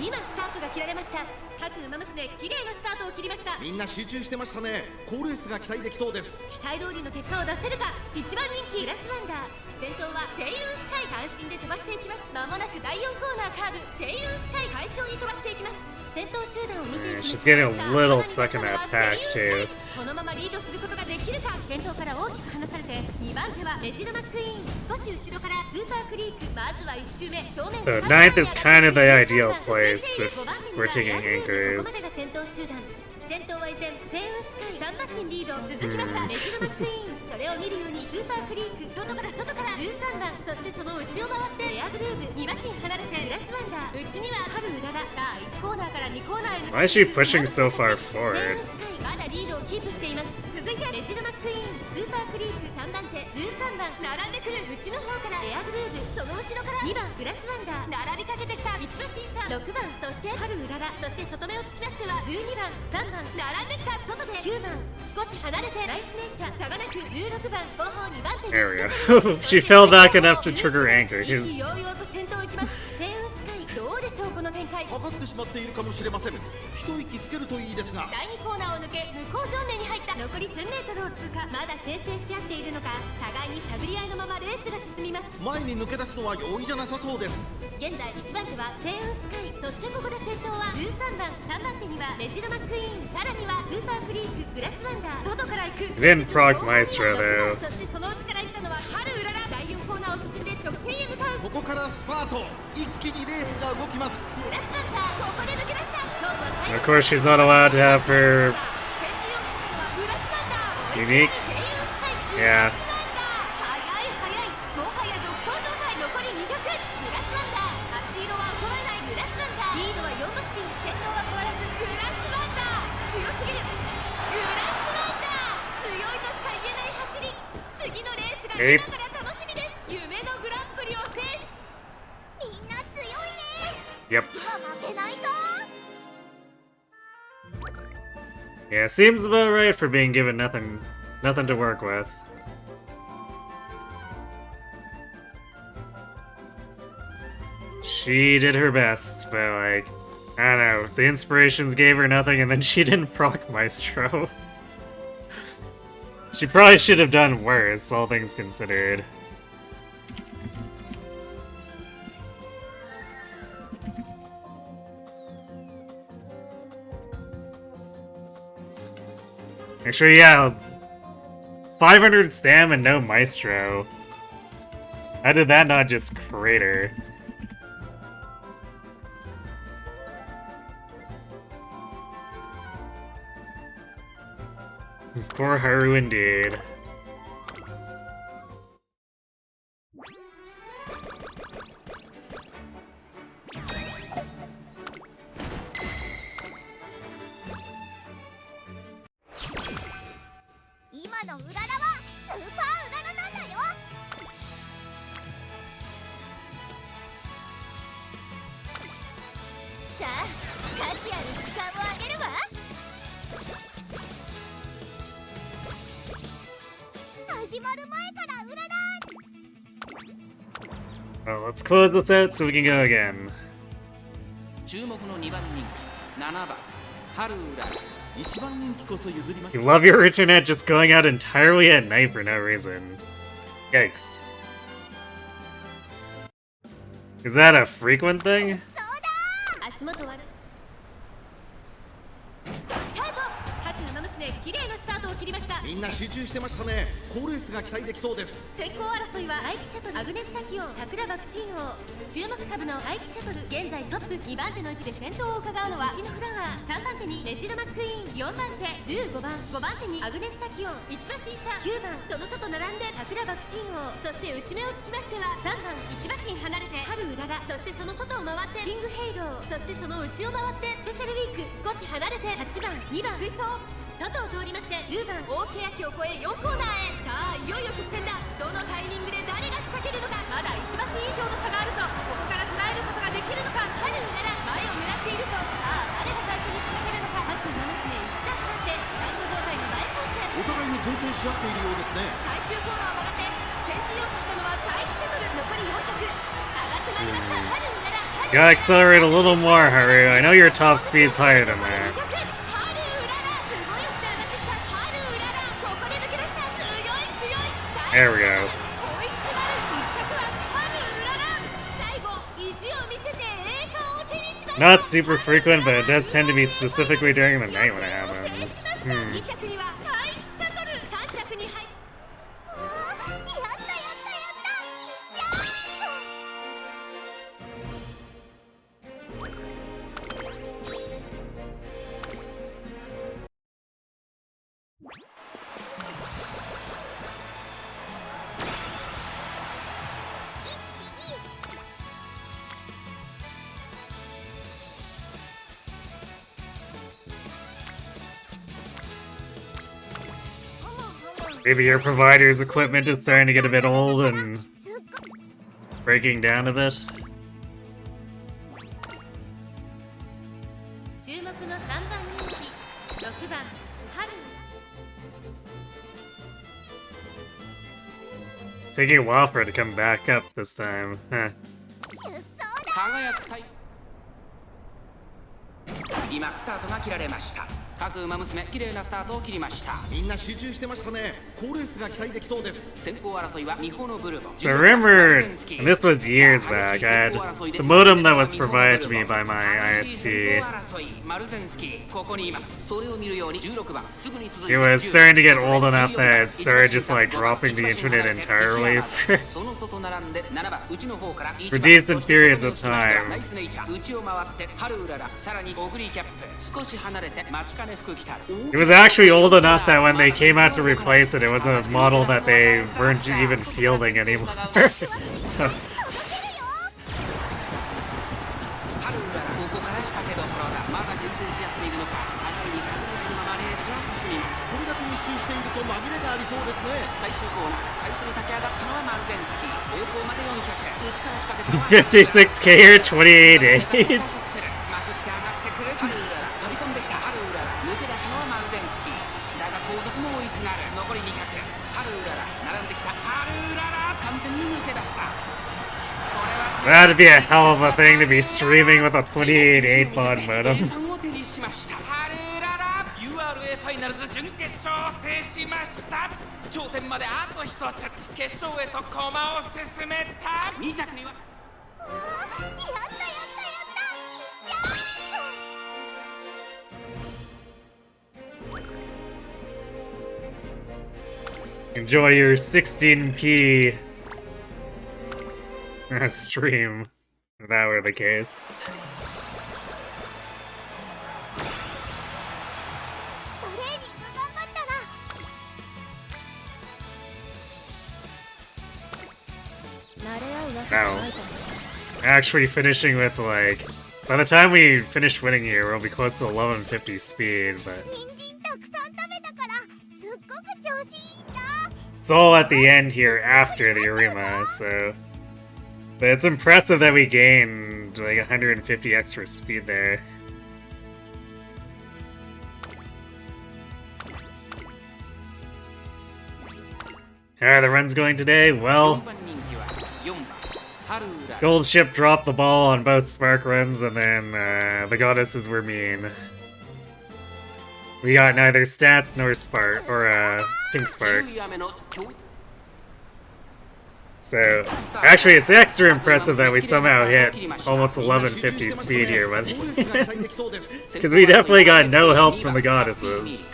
今スタートが切られました。各馬娘綺麗なスタートを切りました。みんな集中してましたね。高レースが期待できそうです。期待通りの結果を出せるか。一番人気グラスワンダー、先頭は星雲スカイ、単身で飛ばしていきます。まもなく第4コーナーカーブ、星雲スカイ快調に飛ばしていきます。先頭集団を見ていきます。She's getting a little stuck in that pack too. このままリードすることができるか。先頭から大きく離されて2番手はメジロマックイーン、少し後ろからスーパークリーク。まずは1周目正面。 So 9th is kind of the ideal place if we're taking anchors. ここまでが先頭集団。先頭は依然星雲スカイ、3馬身リード。続きましたメジロマックイーン、それを見るようにスーパークリーク、外から13番、そしてその内を回ってエアグルーブ、2馬身離れてグラスワンダー、内には春うらら。さあ1コーナーから2コーナーへ向かって Why is she pushing so far forward? まだリードをキープしています。続いてメジロマックイーン、スーパークリーク、3番手13番並んでくる。内の方からエアグルーブ、その後ろから2番グラスワンダー、並びかけてきた。1馬身差6番、そして春うらら、そして外目をつきましては12番3番並んできた。外で9番少し離れてライスネイチャー、差がなく16番後方2番手。 There we go. She fell back enough to trigger anchors. ようようと先頭行きます。星雲スカイ、どうでしょうこの展開。かかってしまっているかもしれません。一息つけるといいですが。第2コーナーを抜け向こう上面に入った。残り1000メートルを通過。まだ牽制し合っているのか、互いに探り合いのままレースが進みます。前に抜け出すのは容易じゃなさそうです。現在1番手は星雲スカイ、そしてここで先頭は13番、3番手にはメジロマックイーン、さらにはスーパークリーク、グラスワンダー、外から行く。 Didn't proc Maestro though. そしてその内から行ったのは春うらら。第4コーナーを進んで直線へ向かう。ここからスパート、一気にレースが動きます。グラスワンダー、ここで抜け出した。勝負は最後。 Of course, she's not allowed to have her 先陣を切ったのはグラスワンダー。 unique. Yeah. 速いもはや独走状態。残り200。グラスワンダー、足色は衰えないグラスワンダー。リードは4馬身、先頭は変わらずグラスワンダー、強すぎる。グラスワンダー、強いとしか言えない走り。次のレースが今から楽しみです。夢のグランプリを制し、みんな強いね。 Yep. 今負けないぞ。 Yeah, seems about right for being given nothing to work with. She did her best, but like, I don't know, the inspirations gave her nothing and then she didn't proc Maestro. She probably should have done worse, all things considered. Actually, yeah, 500 Stam and no Maestro. How did that not just crater? Poor Haru indeed. Well, let's close this out so we can go again. 注目の2番人気7番ハルウラ一番人気こそ譲りまし You た。 love your internet just going out entirely at night for no reason. Yikes. Is that a frequent thing? 足元悪いスタート各馬娘綺麗なスタートを切りました。みんな集中してましたね。好レースが期待できそうです。先行争いは愛機シャトルアグネスタキオン桜爆心王注目株の愛機シャトル現在トップ2番手の位置で先頭を伺うのは西のフラワー3番手にメジロマックイーン4番手15番5番手にアグネスタキオン1馬身差9番その外並んで桜爆心王そして内目をつきましては3番1馬身離れて春うららそしてその外を回ってリングヘイローそしてその内を回ってスペシャルウィーク少し離れて8番2番追走外を通りまして10番大欅を越え4コーナーへさあいよいよ直線だどのタイミングで誰が仕掛けるのかまだ1馬身以上の差があるぞここから捉えることができるのか春うらら前を狙っているぞさあ誰が最初に仕掛けるのか各馬娘1段下がってランド状態の大混戦お互いに牽制し合っているようですね。最終コーナーを曲がって先陣を切ったのは大気シャトル残り400上がってまいりました春うらら Gotta accelerate a little more, Haru. I know your top speed's higher than that. There we go. Not super frequent, but it does tend to be specifically during the night when it happens. Maybe your provider's equipment is starting to get a bit old and breaking down a bit. Taking a while for it to come back up this time. Huh. 今スタートが切られました。各馬娘綺麗なスタートを切りました。みんな集中してましたね。好レースが期待できそうです。先行争いはミホのブルボ。 So remember, and this was years back, I had the modem that was provided to me by my ISP. It was starting to get old enough that it started just like dropping the internet entirely for decent periods of time. It was actually old enough that when they came out to replace it, it was a model that they weren't even fielding anymore. So. $56K or 28.8. That'd be a hell of a thing to be streaming with a 28.8 baud modem. Enjoy your 16p stream, if that were the case. No. Actually finishing with like... By the time we finish winning here, we'll be close to 1150 speed, but... It's all at the end here after the Arima, so... But it's impressive that we gained like 150 extra speed there. How are the runs going today? Well... Gold Ship dropped the ball on both Spark runs, and then the Goddesses were mean. We got neither stats nor spark or pink sparks. So, actually, it's extra impressive that we somehow hit almost 1150 speed here, but because we definitely got no help from the goddesses.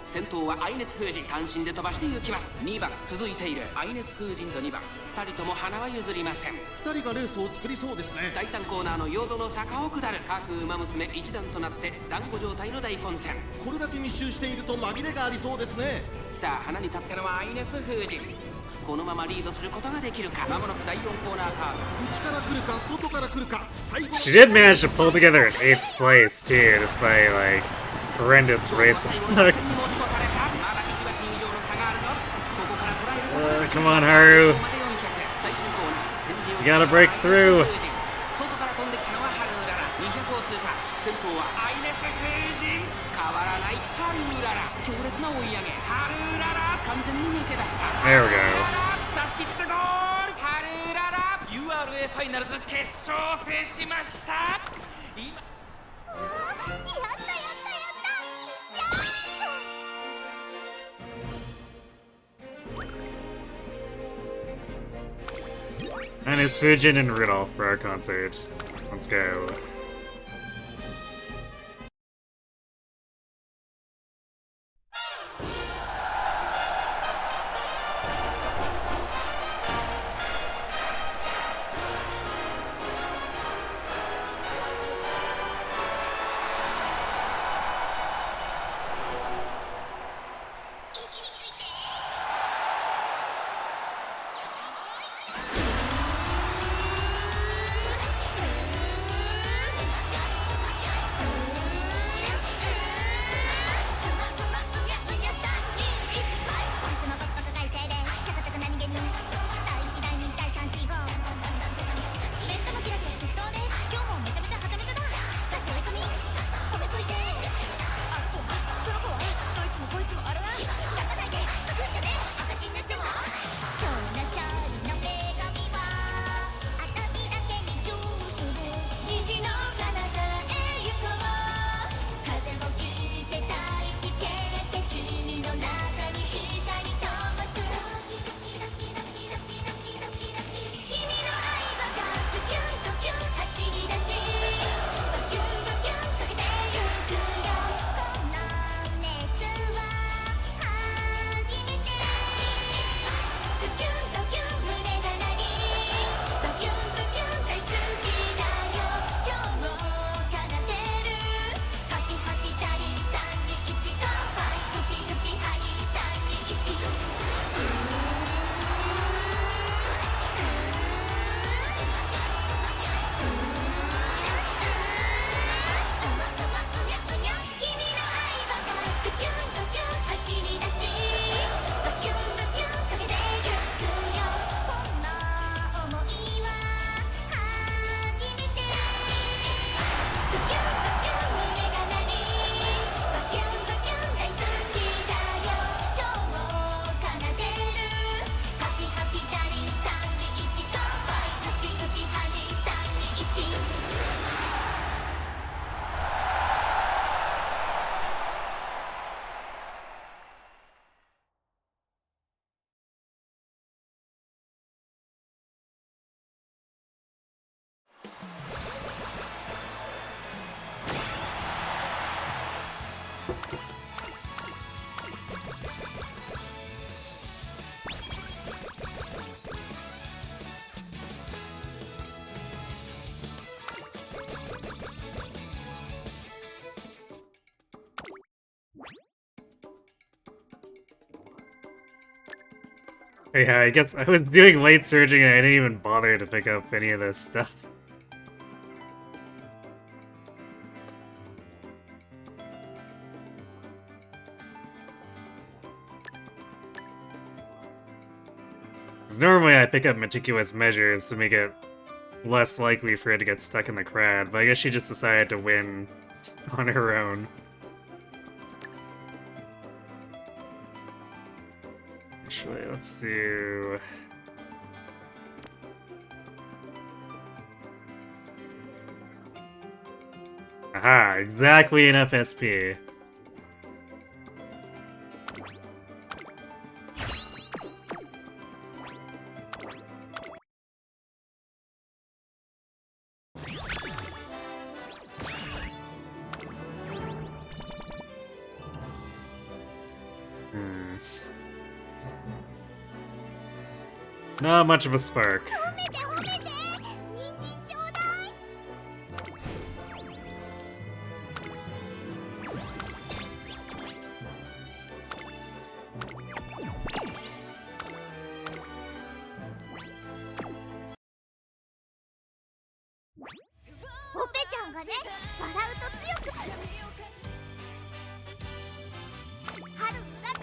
先頭はアイネス風神単身で飛ばして行きます。2番続いているアイネス風神と2番2人とも花は譲りません。2人がレースを作りそうですね。第3コーナーの陽動の坂を下る各馬娘一段となって団子状態の大混戦。これだけ密集していると紛れがありそうですね。さあ花に立ってのはアイネス風神。このままリードすることができるか。まもなく第4コーナーカーブ。内から来るか外から来るか。最後 She did manage to pull together an 8th place too, despite like horrendous race luck. Come on, Haru. You gotta break through. There we go. URA ファイナルズ決勝を制しました。今And it's Fujin and Rudolph for our concert. Let's go. Yeah, I guess I was doing late surging and I didn't even bother to pick up any of this stuff. Because normally I pick up meticulous measures to make it less likely for her to get stuck in the crowd, but I guess she just decided to win on her own. Actually, let's do... Aha, exactly enough SP. Not much of a spark.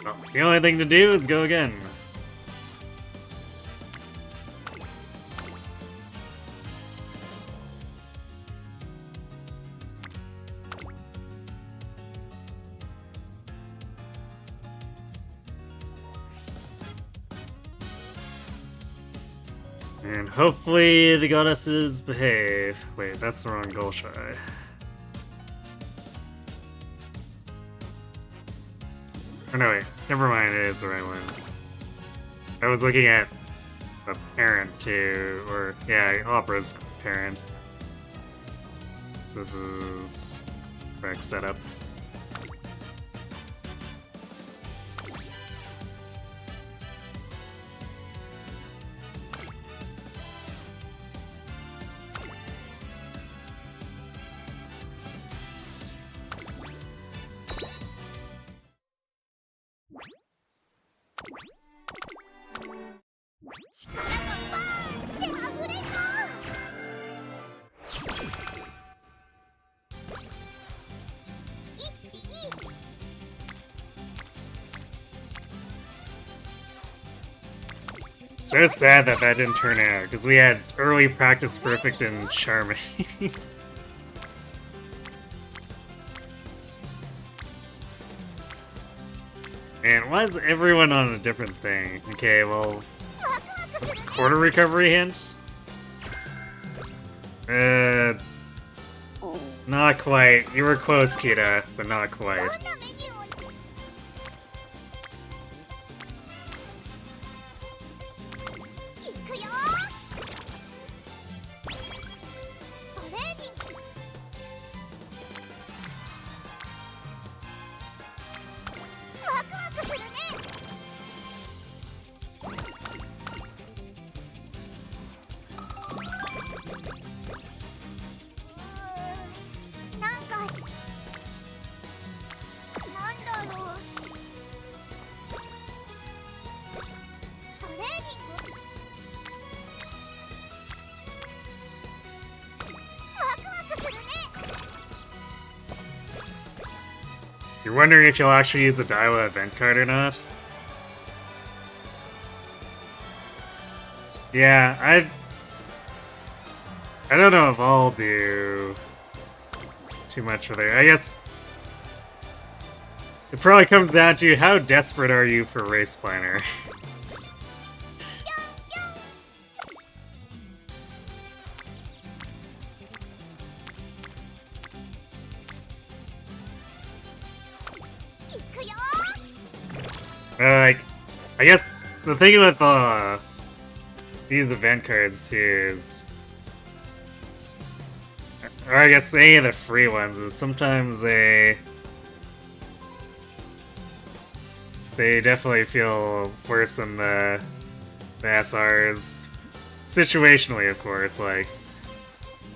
Well, the only thing to do is go again. And hopefully the goddesses behave. Wait, that's the wrong goal shy. Oh no, wait. Never mind, it is the right one. I was looking at the parent too, or yeah, Opera's parent. So this is correct setup. So sad that that didn't turn out, because we had early practice perfect and charming. Man, why is everyone on a different thing? Okay, well... Quarter recovery hint? Not quite. You were close, Kita, but not quite. You're wondering if you'll actually use the Daiwa event card or not? Yeah, I don't know if I'll do too much for there. I guess it probably comes down to how desperate are you for Race Planner? Like, I guess the thing with these event cards too is, or I guess any of the free ones, is sometimes they definitely feel worse than the SRs. Situationally, of course. Like,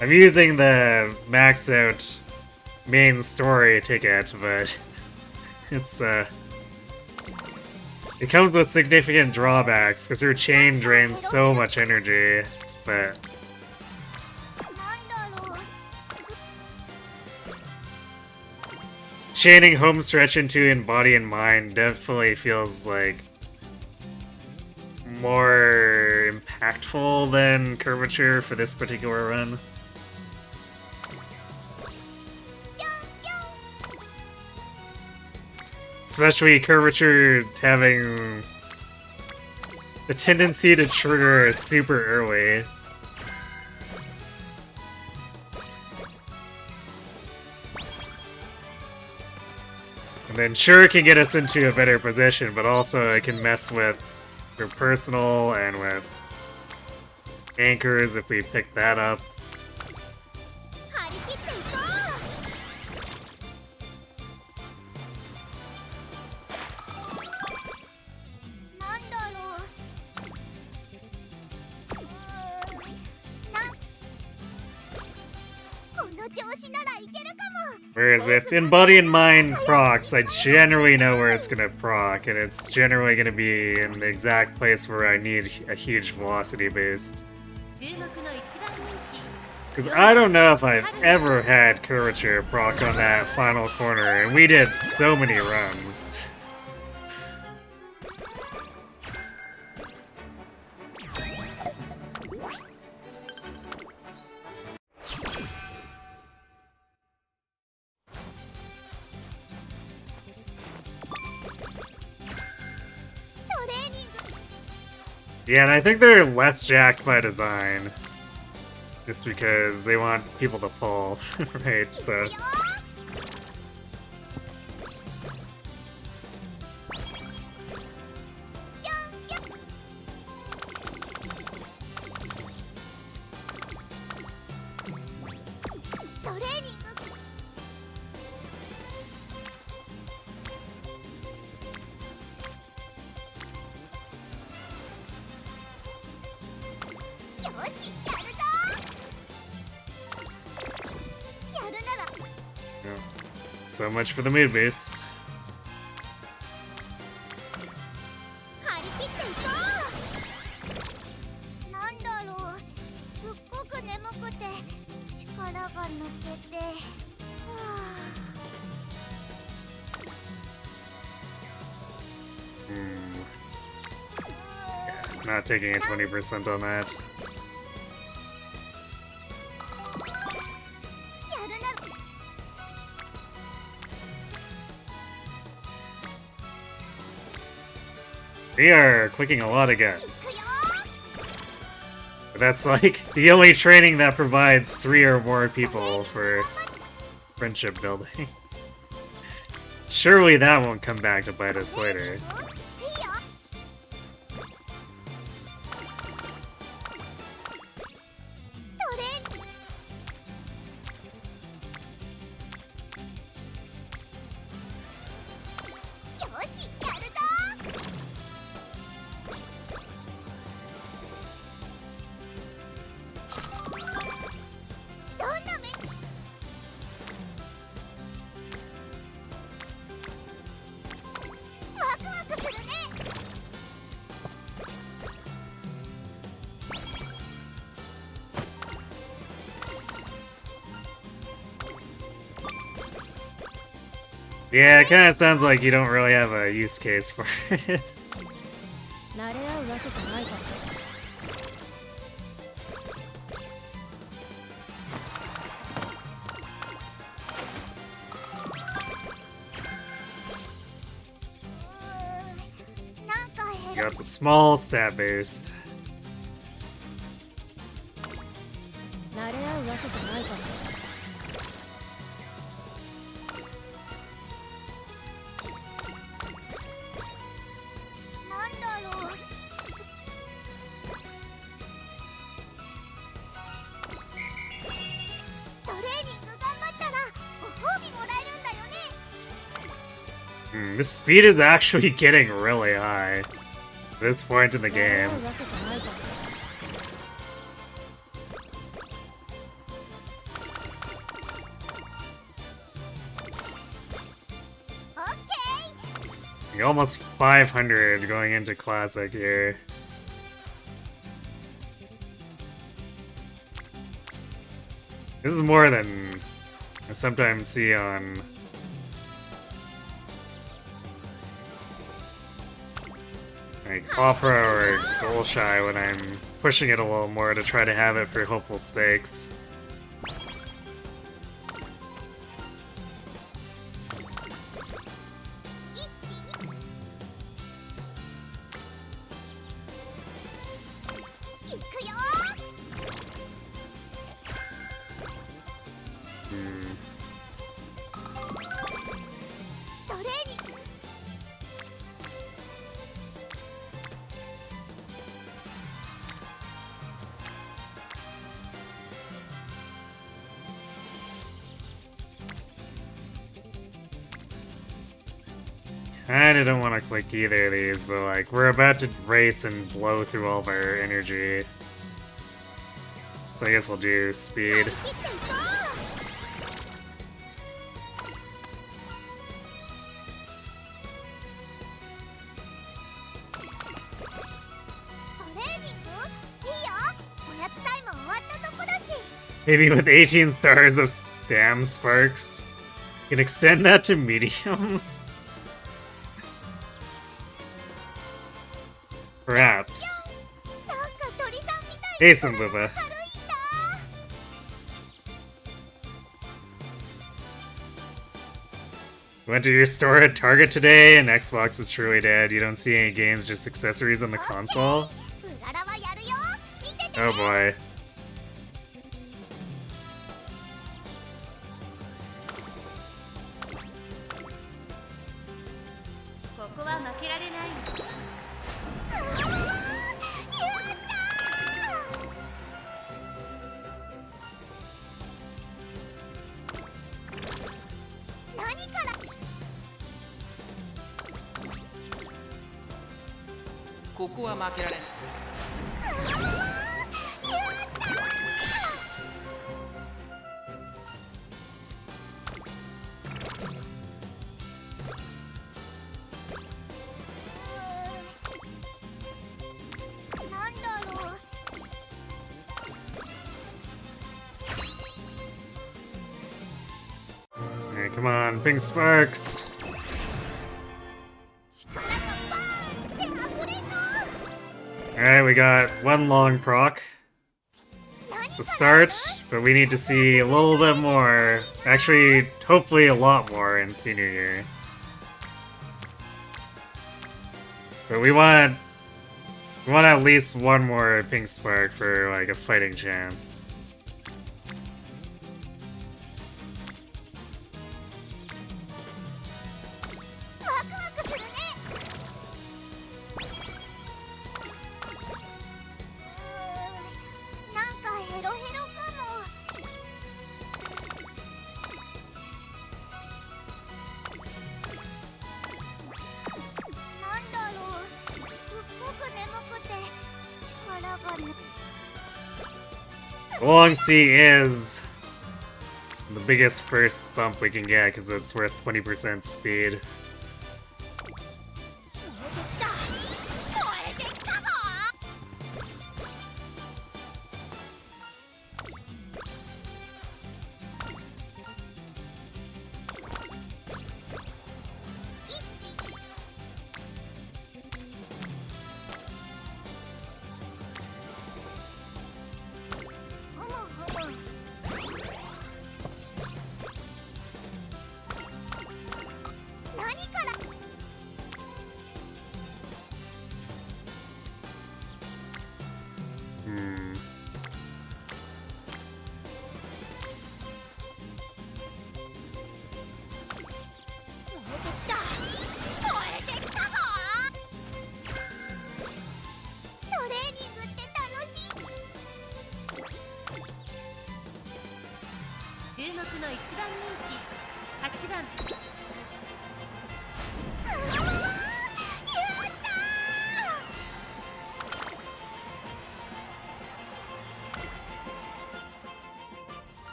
I'm using the max out main story ticket, but it's it comes with significant drawbacks, because her chain drains so much energy, but... Chaining Homestretch into in Body and Mind definitely feels like more impactful than Curvature for this particular run. Especially Curvature having the tendency to trigger super early. And then sure it can get us into a better position, but also it can mess with your personal and with anchors if we pick that up. 張り切っていこう。なんだろう。この調子ならいけるかも。 Whereas if in Body and Mind procs, I generally know where it's gonna proc, and it's generally gonna be in the exact place where I need a huge velocity boost. 注目の一番人気。 Because I don't know if I've ever had curvature proc on that final corner, and we did so many runs. Yeah, and I think they're less jacked by design. Just because they want people to pull, right? So. So much for the mood boost. 張り切っていこう。なんだろう。すっごく眠くて力が抜けて。はあ Not taking a 20% on that. We are clicking a lot of guts. But that's like the only training that provides 3 or more people for friendship building. Surely that won't come back to bite us later. Yeah, it kind of sounds like you don't really have a use case for it. You got the small stat boost. This speed is actually getting really high at this point in the game. You're almost 500 going into Classic here. This is more than I sometimes see on like Opera or Goal Shy when I'm pushing it a little more to try to have it for hopeful stakes. I don't want to click either of these, but like, we're about to race and blow through all of our energy. So I guess we'll do speed. Maybe with 18 stars of Stam sparks, you can extend that to mediums? Perhaps. Hey, Sambuba. Went to your store at Target today, and Xbox is truly dead. You don't see any games, just accessories on the console? Oh boy. Alright, come on, pink sparks. Alright, we got one long proc. It's a start, but we need to see a little bit more. Actually, hopefully a lot more in senior year. But we want at least one more pink spark for like a fighting chance. Long C is the biggest first bump we can get because it's worth 20% speed.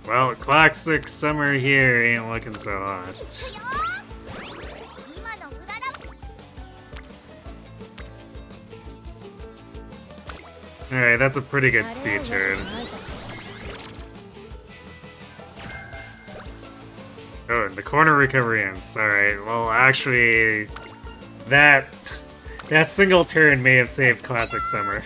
Well, classic summer here ain't looking so hot. Alright, that's a pretty good speed turn. Oh, and the corner recovery ends. Alright, well actually, that single turn may have saved classic summer.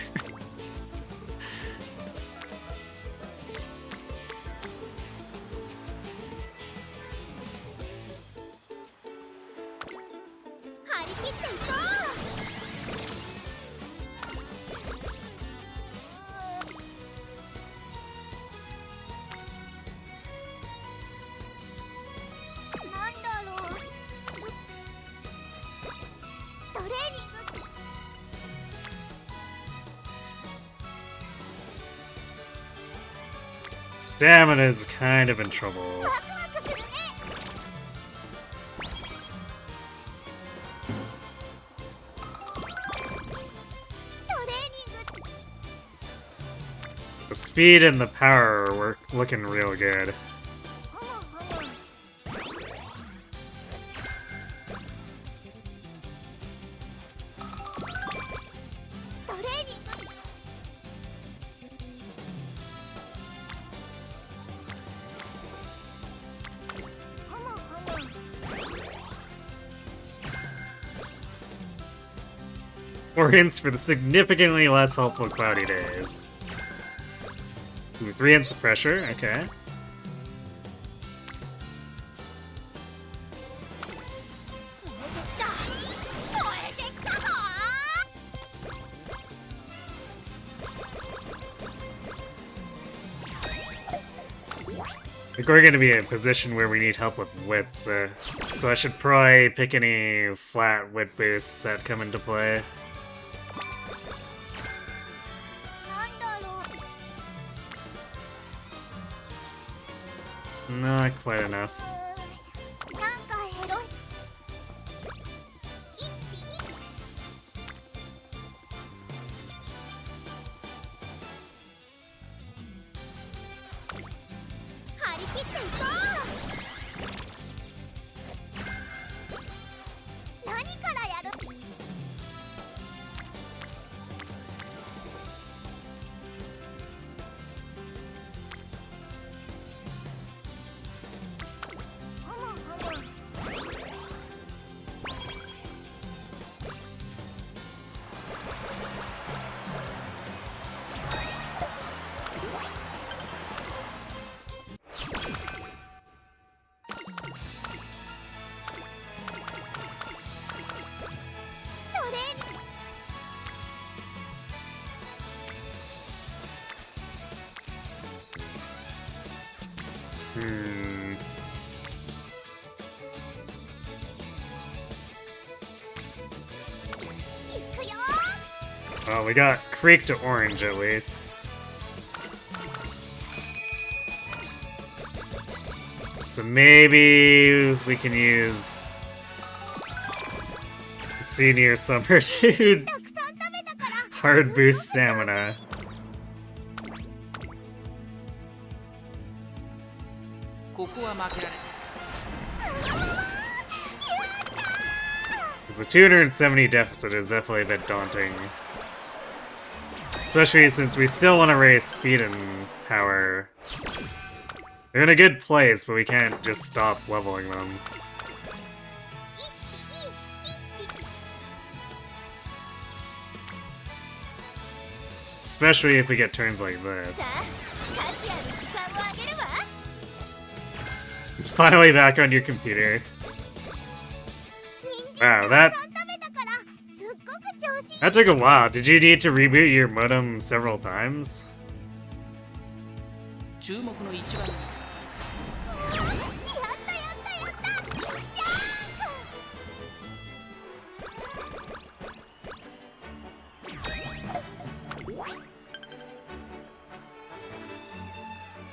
Stamina is kind of in trouble. The speed and the power were looking real good. Four hints for the significantly less helpful cloudy days. Ooh, 3 hints of pressure, okay. I think we're going to be in a position where we need help with wit, so I should probably pick any flat wit boosts that come into play. Not quite enough. Well, we got Creek to Orange at least. So maybe we can use Senior Summer to hard boost stamina. Because the 270 deficit is definitely a bit daunting. Especially since we still want to raise speed and power. They're in a good place, but we can't just stop leveling them. Especially if we get turns like this. Finally back on your computer. Wow, that took a while. Did you need to reboot your modem several times?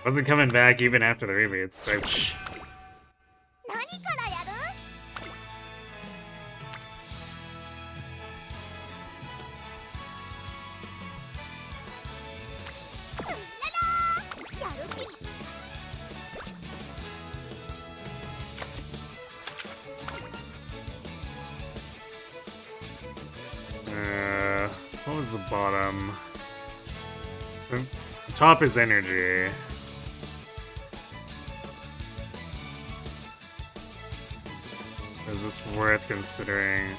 Wasn't coming back even after the reboots, ouch. What was the bottom? So, the top is energy. Is this worth considering?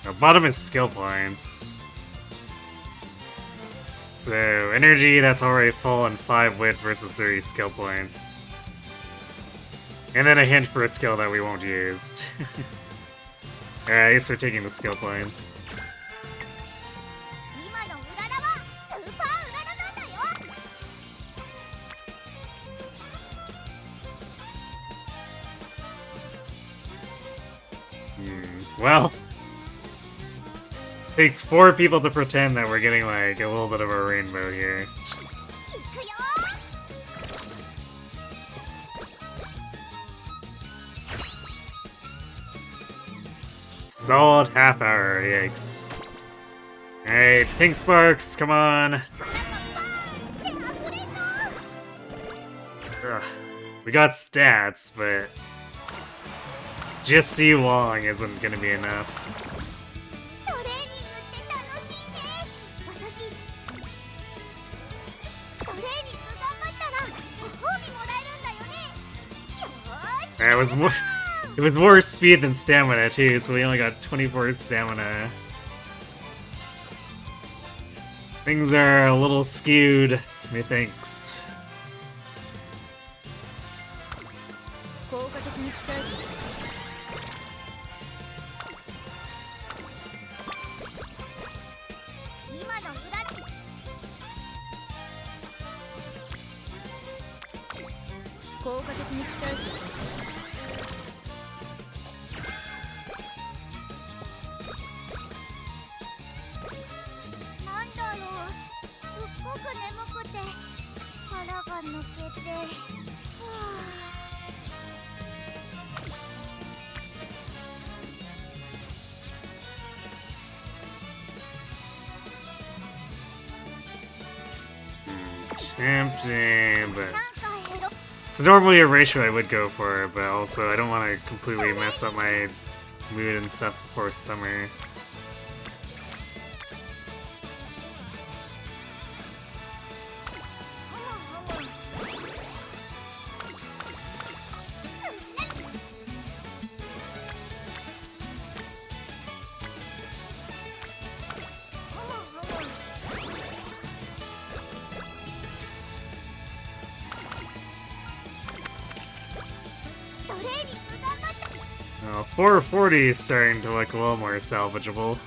The bottom is skill points. So, energy, that's already full, and 5 wit versus 30 skill points. And then a hint for a skill that we won't use. Alright, I guess we're taking the skill points. 今のうららはスーパーうららなんだよ。 Well, takes 4 people to pretend that we're getting like a little bit of a rainbow here. いくよ。 Solid half hour, yikes. Alright, pink sparks, come on. なんかバーンって溢れそう。 Ugh. We got stats, but just see long isn't gonna be enough. トレーニングって楽しいね。私トレーニング頑張ったらご褒美もらえるんだよね。よーし。 It was more speed than stamina too, so we only got 24 stamina. Things are a little skewed, methinks. 効果的に使える。今のうらら。効果的に使える。 なんだろう、すっごく眠くて力が抜けて、はTempting, あ、 but なんかヘロ。 it's normally a ratio I would go for, but also I don't want to completely mess up my mood and stuff before summer. Well, 440 is starting to look a little more salvageable.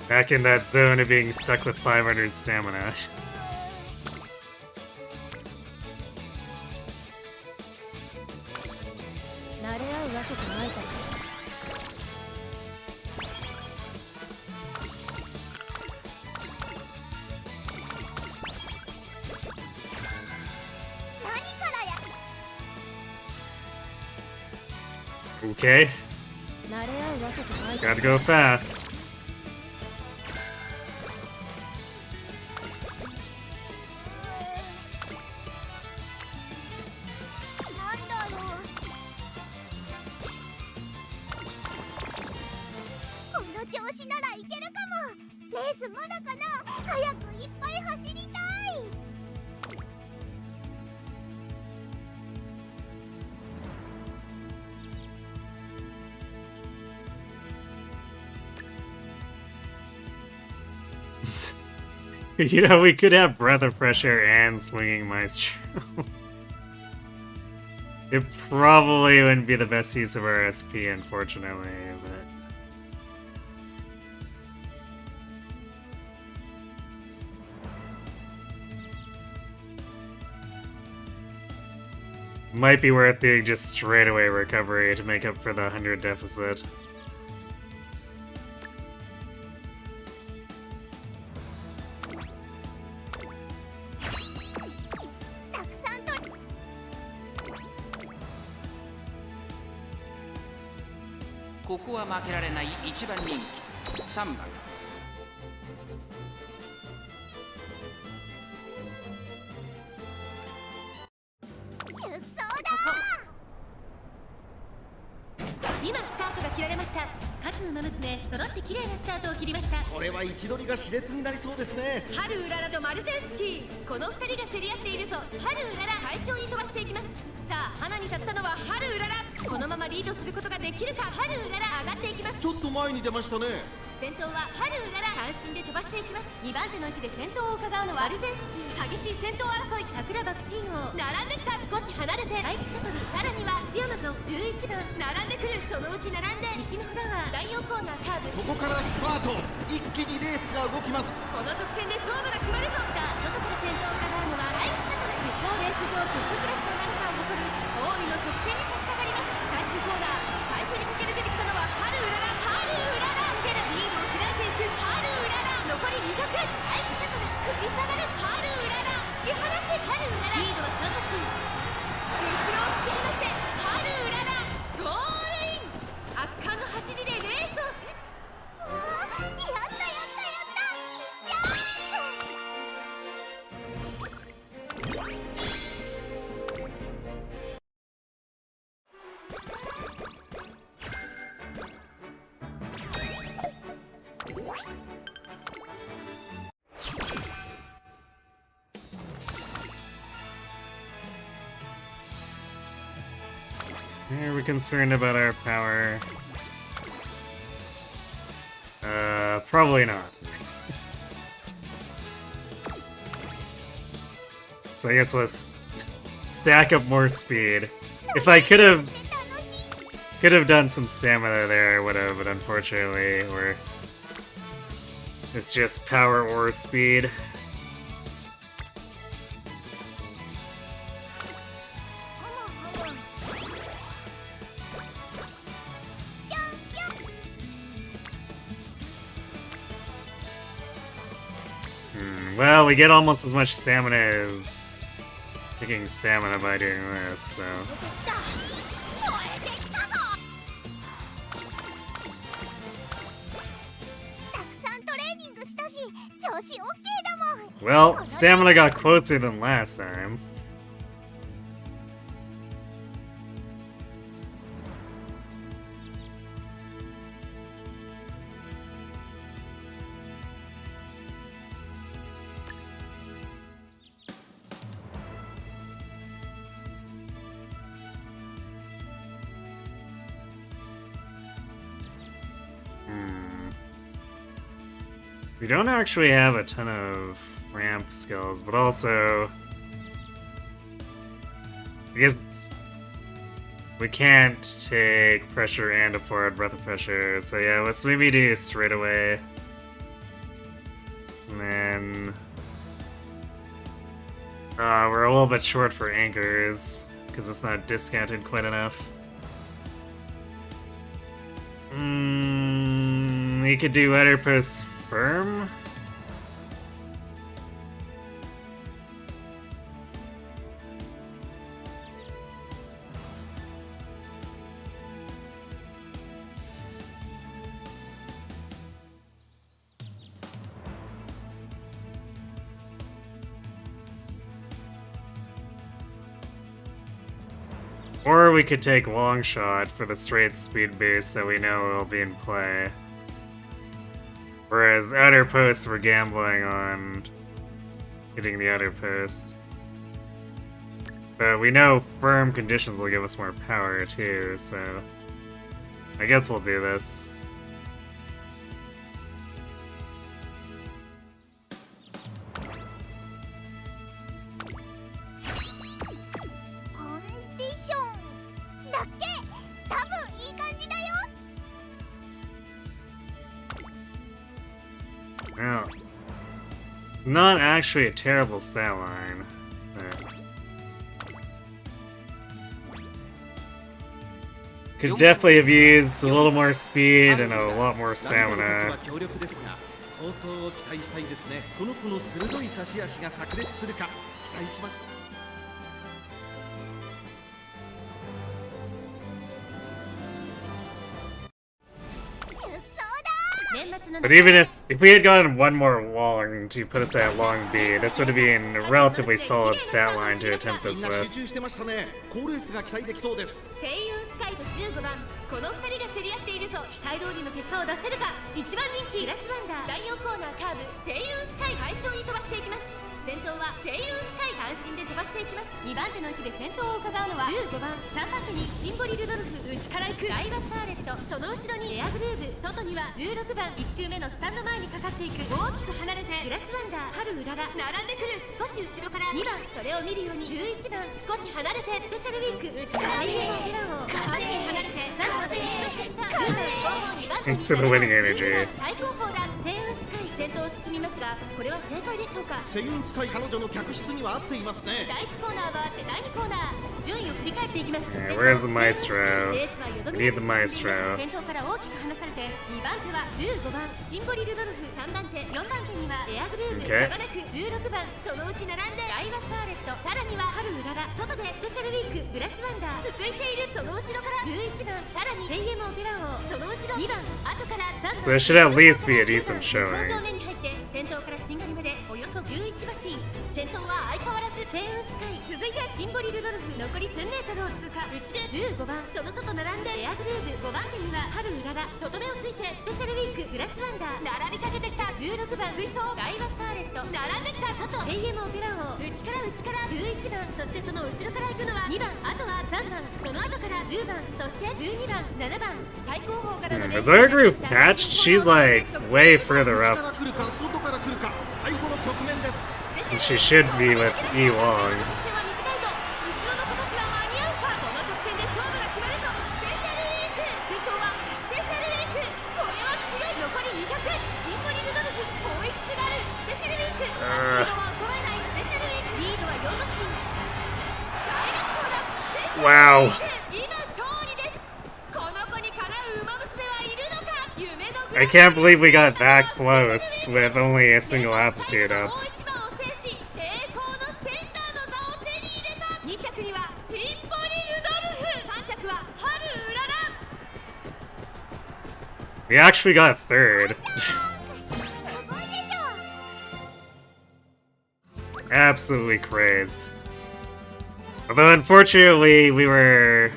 Back in that zone of being stuck with 500 stamina. Okay. Gotta go fast. You know, we could have Breath of Fresh Air and Swinging Maestro. It probably wouldn't be the best use of our SP, unfortunately, but... Might be worth doing just straight away recovery to make up for the 100 deficit. Are we concerned about our power? Probably not. So I guess let's stack up more speed. If I could have done some stamina there, I would have, but unfortunately, it's just power or speed. Well, we get almost as much stamina as picking stamina by doing this, so... Well, stamina got closer than last time. We don't actually have a ton of ramp skills, but also... I guess we can't take pressure and a forward breath of pressure, so yeah, let's maybe do straight away. And then... we're a little bit short for anchors, because it's not discounted quite enough. We could do outer post firm? Or we could take long shot for the straight speed boost so we know it'll be in play. Whereas outer posts we're gambling on hitting the outer post. But we know firm conditions will give us more power too, so I guess we'll do this. Well, not actually a terrible stat line. But Could definitely have used a little more speed and a lot more stamina. 放送を期待したいですね。この子の鋭い差し足が炸裂するか期待しました。 But even if we had gotten one more long to put us at long B, this would have been a relatively solid stat line to attempt this with. この2人が競り合っているぞ。期待通りの結果を出せるか。1番人気グラスワンダー第4コーナーカーブ星雲スカイ快調に飛ばしていきます。先頭は星雲スカイ単身で飛ばしていきます。2番手の位置で先頭を伺うのは15番3番手にシンボリルドルフ内から行くダイバスターレット、その後ろにエアグルーブ、外には16番1周目のスタンド前にかかっていく。大きく離れてグラスワンダー春うらら並んでくる。少し後ろから2番それを見るように11番少し離れてスペシャルウィーク内からアリエモゲラを半身離れて3番手に1の10番Thanks for the winning energy. 最高峰だ星雲スカイ先頭を進みますが、これは正解でしょうか。星雲スカイ彼女の客室には合っていますね。第1コーナーはあって第2コーナー順位を振り返っていきます。 Where's the Maestro? Need the Maestro. 先頭から大きく離されて2番手は15番シンボリルドルフ、3番手4番手にはエアグルーブ、差がなく16番そのうち並んでダイバスターレット、さらには春うらら、外でスペシャルウィークグラスワンダー、続いているその後ろから11番さらにペイエモオペラ王、その後ろ2番後から3番 So it should at least be a decent showing. 先頭からしんがりまでおよそ11馬身。先頭は相変わらず星雲スカイ、続いてシンボリルドルフ、残り1000メートルを通過。内で15番その外並んでエアグルーブ、5番手には春うらら、外目をついてスペシャルウィークグラスワンダー、並びかけてきた16番追走ダイバスターレット、並んできた外ペイエモオペラ王、内から11番、そしてその後ろから行くのは2番、あとは3番、その後から10番、そして12番7番、最高峰からのレース。 Is their group patched? She's like way further up. 外から来るか最後の局面です。 She should be with E long. 今勝利です。この子にかなう馬娘はいるのか。夢のグラン I can't believe we got that close with only a single aptitude up. もう一番を制し栄光のセンターの座を手に入れた。2着にはシンボリルドルフ、3着は春うらら。 We actually got third. Absolutely crazed. Although unfortunately we were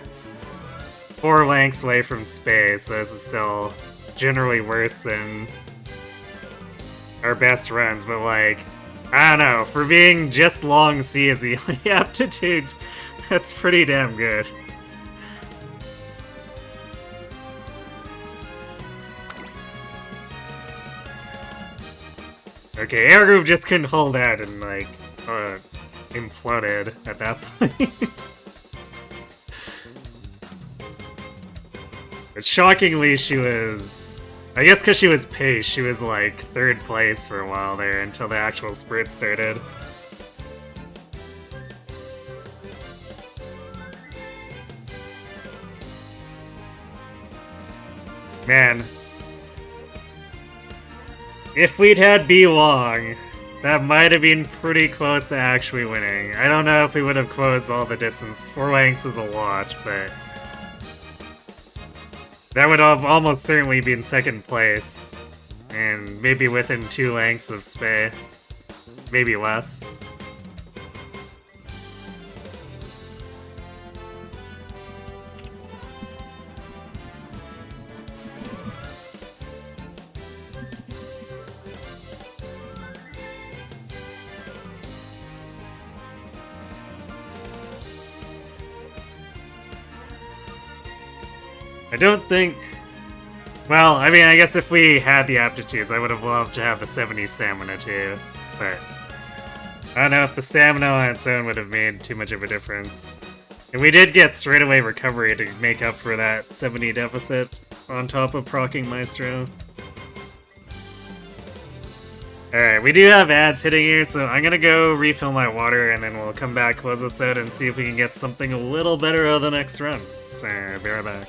4 lengths away from space, so this is still generally worse than our best runs, but like, I don't know, for being just long C as the only aptitude, that's pretty damn good. Okay, air group just couldn't hold out and like, imploded at that point. But shockingly, she was... I guess because she was pace, she was like 3rd place for a while there until the actual sprint started. Man. If we'd had B long, that might have been pretty close to actually winning. I don't know if we would have closed all the distance. 4 lengths is a lot, but... that would have almost certainly been 2nd place. And maybe within 2 lengths of Spay. Maybe less. I don't think... well, I mean, I guess if we had the aptitudes, I would have loved to have the 70 stamina too, but... I don't know if the stamina on its own would have made too much of a difference. And we did get straightaway recovery to make up for that 70 deficit, on top of procking Maestro. Alright, we do have ads hitting here, so I'm gonna go refill my water, and then we'll come back, close this out, and see if we can get something a little better out of the next run. So, be right back.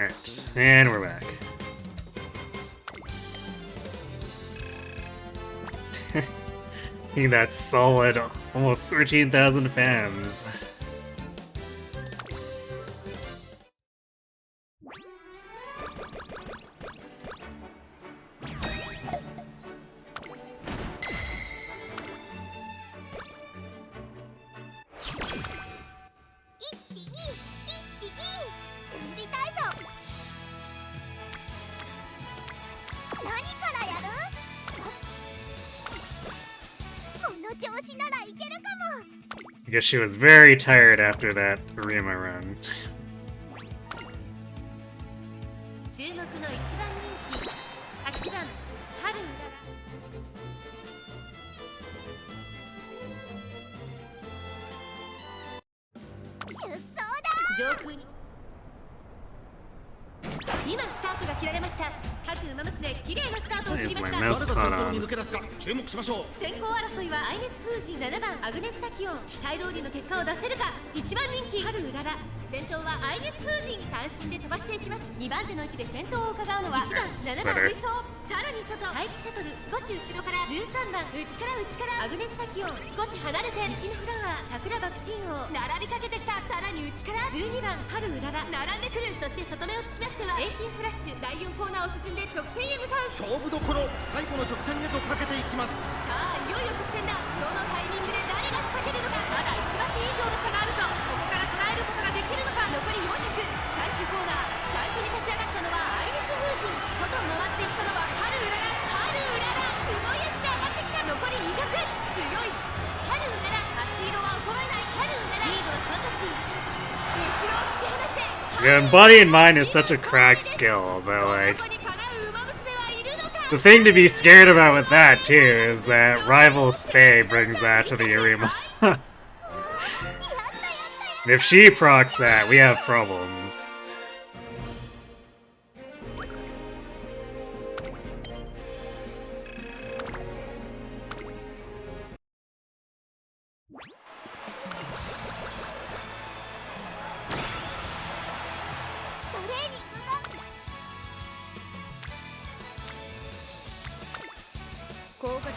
Alright, and we're back. That solid almost 13,000 fans. I guess she was very tired after that Arima run. 注目の一番人気8番ハルウララ出走だ上空に今スタートが切られました各馬娘綺麗なスタートを切りました誰が先頭に抜け出すか注目しましょう先行争いはアイネス風神7番アグネスタキオン期待通りの結果を出せるか1番人気ハルウララ先頭はアイネス風神単身で飛ばしていきます2番手の位置で先頭を伺うのは1番7番追走さらに外待機シャトル少し後ろから13番内からアグネスタキオン少し離れて西のフラワー桜爆心王並びかけてきたさらに内から12番ハルウララ並んでくるそして外目をつきましては栄心フラッシュ第4コーナーを進んで直線へ向かう勝負どころ最後の直線へとかけていきますさあいよいよ直線だどのタイミングで誰が仕掛けるのかまだ1馬身以上の差があるぞここから捉えることができるのか残り400最終コーナー最初に立ち上がったのはアイネス風神外を回っていったのはハルウララすごい足で上がってきた残り200強いハルウララ足色は衰えないハルウララリードはファンタジー後ろを突き放して Yeah, Body and Mind is such a crack skill, but like, the thing to be scared about with that too is that Rival Spay brings that to the Arima. And if she procs that, we have problems.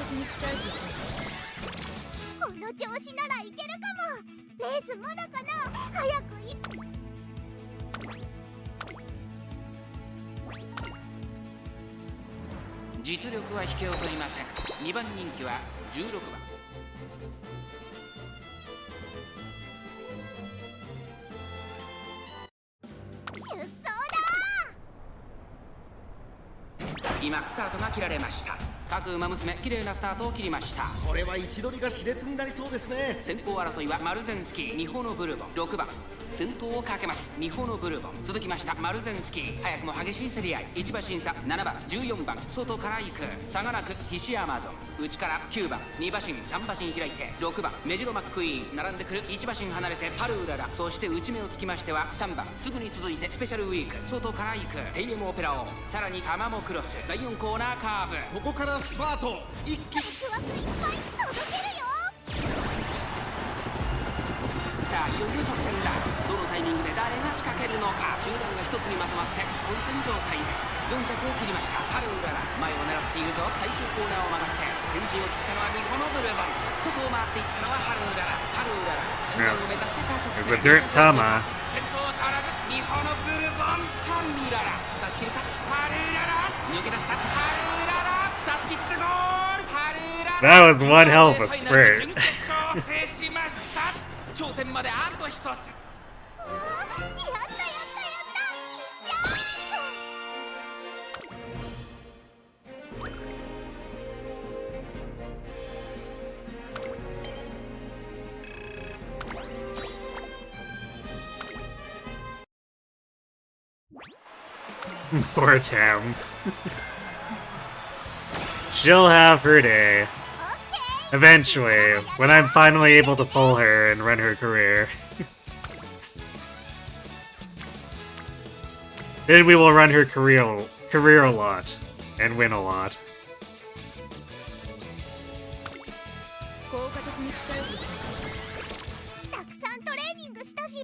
「実力は引けを取りません」「2番人気は16番」出走だ今スタートが切られました。各馬娘綺麗なスタートを切りました。これは位置取りが熾烈になりそうですね。先行争いはマルゼンスキー、ミホノブルボン6番先頭をかけます。ミホノブルボン続きましたマルゼンスキー、早くも激しい競り合い。1馬審査7番14番外から行く差がなくヒシアマゾン、内から9番2馬身3馬身開いて6番メジロマックイーン並んでくる。1馬身離れてハルウララ、そして内目をつきましては3番すぐに続いてスペシャルウィーク外から行くテイエムオペラオ、さらにタマモクロス第4コーナーカーブ。ここからスパート一気にワクワクいっぱい届けるよ。さあいよいよ直線だ。どのタイミングで誰が仕掛けるのか。集団が一つにまとまって混戦状態です。4着を切りましたハルウララ、前を狙っているぞ。最終コーナーを曲がって先陣を切ったのはミホノブルボン、外を回っていったのはハルウララ。ハルウララ先頭を目指して加速する。先頭を並ぶミホノブルボン、ハルウララ差し切るか。ハルウララ抜け出した。ハルウララ差し切ってゴール。ハルウララ That was one hell of a spurt. 準決勝を制しました。頂点まであと一つ。やったやったやったやったPoor Tam. She'll have her day. Eventually, when I'm finally able to pull her and run her career. Then we will run her career a lot. And win a lot. 効果的に使う。たくさんトレーニングしたし。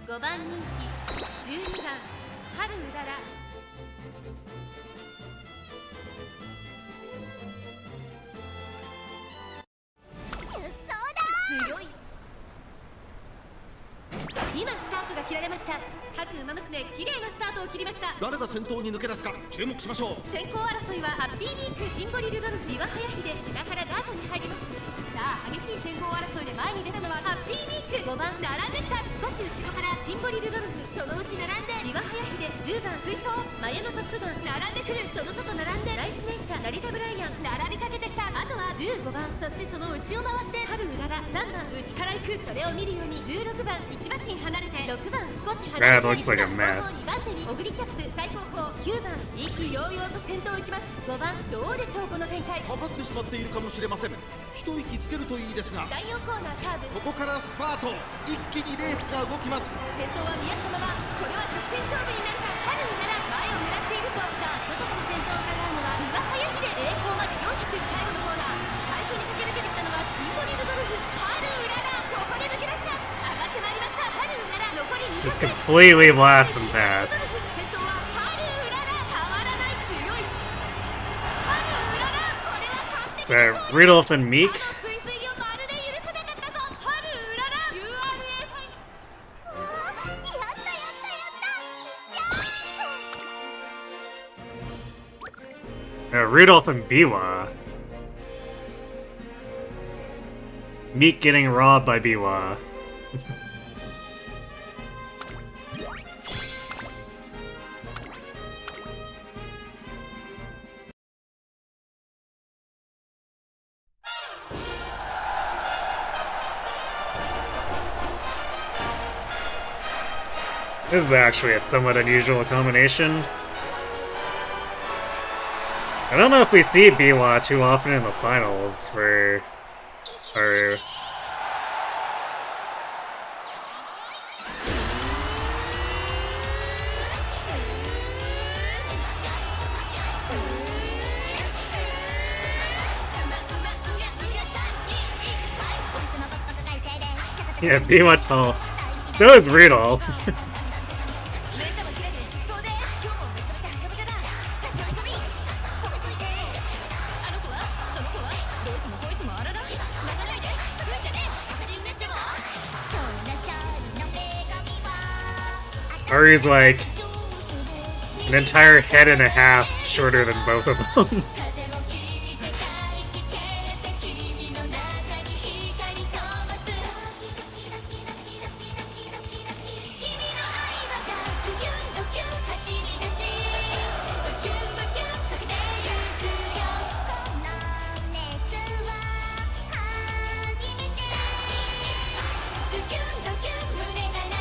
5番人気12番ハルウララ。出走だ。強い。今スタートが切られました。各馬娘綺麗なスタートを切りました。誰が先頭に抜け出すか注目しましょう。先行争いはハッピーミーク、シンボリルドルフ、リワハヤヒで島原ダートに入ります。さあ激しい先行争いで前に出たのはハッピーミーク。5番並んできた。少し後ろからシンボリルドルフ、そのうち並んでリワハヤヒで10番水筒、マヤのトップガン並んでくる。その外並んでライスネイチャー、成田ブライアン並びかけてきた。あとは15番、そしてその内を回ってハルウララ。3番内から行く。それを見るように16番1馬身離れて6番少し離れて That looks like a mess. 2番手にオグリキャップ最高峰9番意気揚々と先頭を行きます。5番どうでしょうこの展開。かかってしまっているかもしれません。一息つけるといいですが。第4コーナーカーブ。ここからスパート一気にレースが動きます。先頭は宮下ママ、これは直線勝負になるか。ハルウララ前を狙っていると。さあ外から先頭を狙うのはリワハヤヒで栄光まで400。最後のコーナー最初に駆け抜けてきたのはシンボリルドルフ。ハルウララここで抜け出した。上がってまいりました。ハルウララ残り200。 Just completely blast them past. 先頭はハルウララ、変わらない強い。ハルウララこれは完璧 So, Rudolph and Meek? あの追随をまるで許せなかったぞ。ハルウララ URA ファイナル。やったやったやった。Rudolph and Biwa. Meek getting robbed by Biwa. This is actually a somewhat unusual combination. I don't know if we see Biwa too often in the finals for Haru. Yeah, Biwa tall. So is Rudolph. Haru's like an entire head and a half shorter than both of them.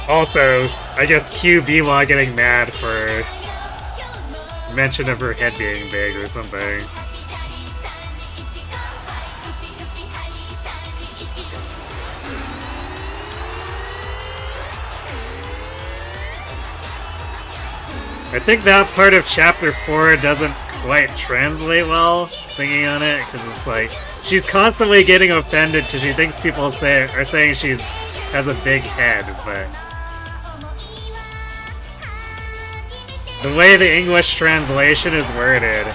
Also, I guess QB getting mad for mention of her head being big or something. I think that part of Chapter 4 doesn't quite translate well, thinking on it, because it's like, she's constantly getting offended because she thinks people are saying she's has a big head, but the way the English translation is worded,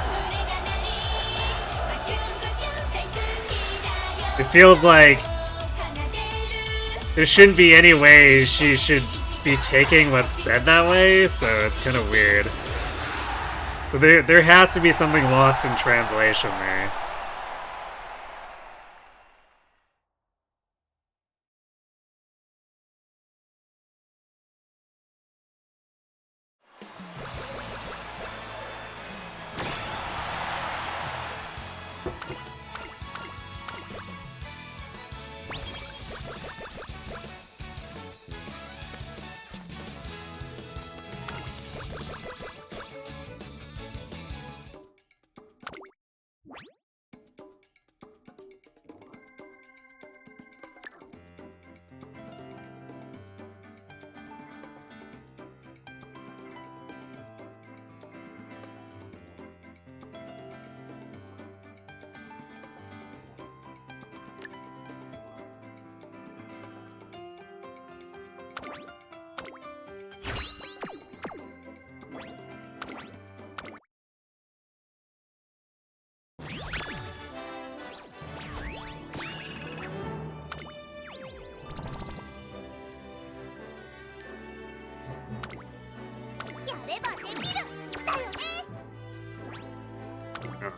it feels like there shouldn't be any way she should be taking what's said that way, so it's kind of weird. So there has to be something lost in translation there.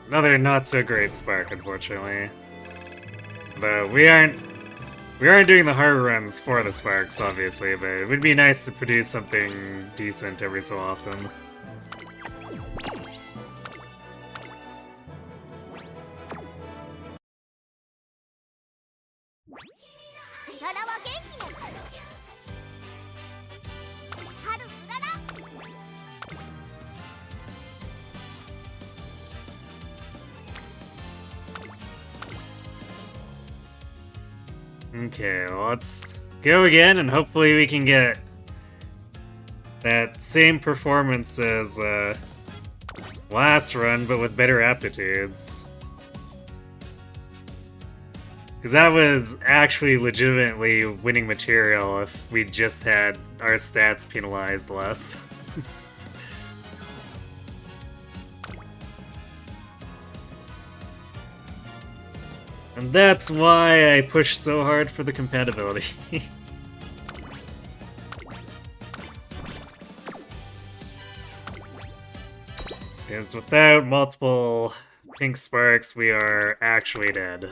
Another not so great spark, unfortunately. But we aren't doing the Haru runs for the sparks, obviously, but it would be nice to produce something decent every so often. Okay, well, let's go again, and hopefully we can get that same performance as last run, but with better aptitudes. Because that was actually legitimately winning material if we just had our stats penalized less. And that's why I push so hard for the compatibility. Because without multiple pink sparks, we are actually dead.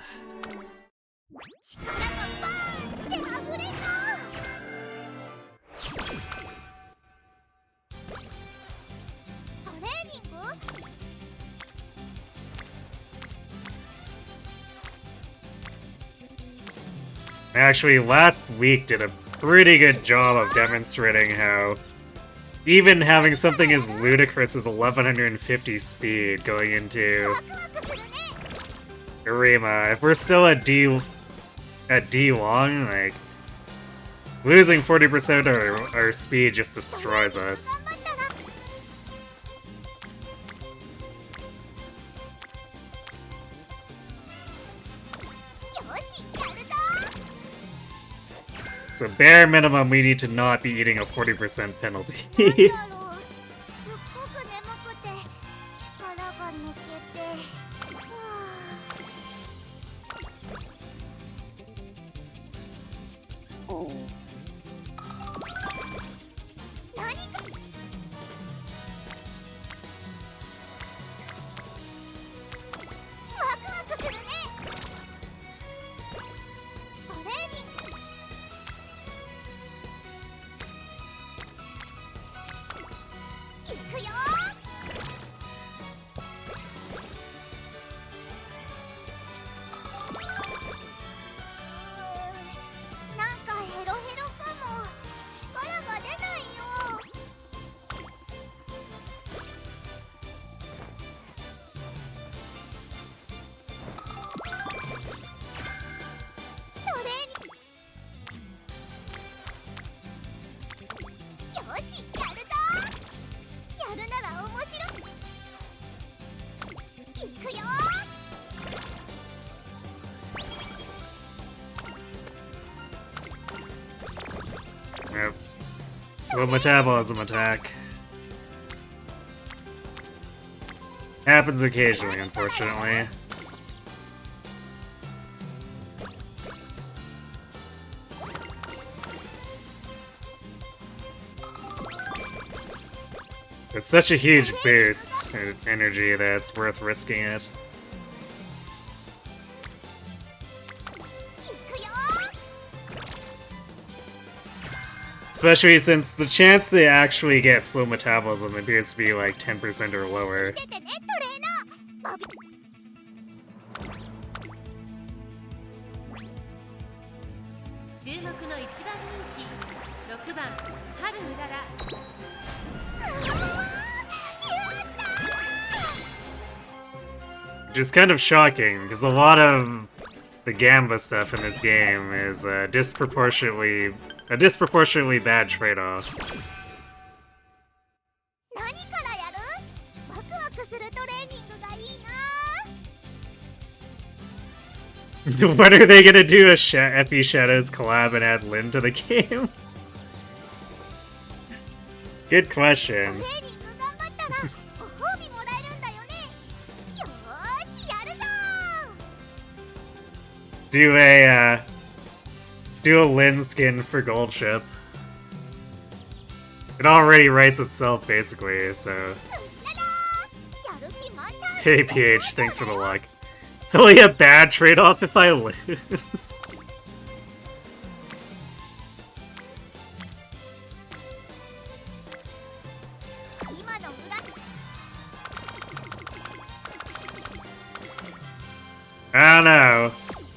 Actually, last week did a pretty good job of demonstrating how even having something as ludicrous as 1150 speed going into Arima, if we're still at D long, like, losing 40% of our speed just destroys us. So bare minimum, we need to not be eating a 40% penalty. Slow metabolism attack. Happens occasionally, unfortunately. It's such a huge boost in energy that it's worth risking it. Especially since the chance to actually get slow metabolism appears to be like 10% or lower. 注目の一番人気6番春うらら Which is kind of shocking, because a lot of the Gamba stuff in this game is a disproportionately bad trade-off. When are they gonna do a Epi Shadows collab and add Lin to the game? Good question. Do a Lin skin for Gold Ship. It already writes itself basically, so. KPH, thanks for the luck. It's only a bad trade-off if I lose. I don't know.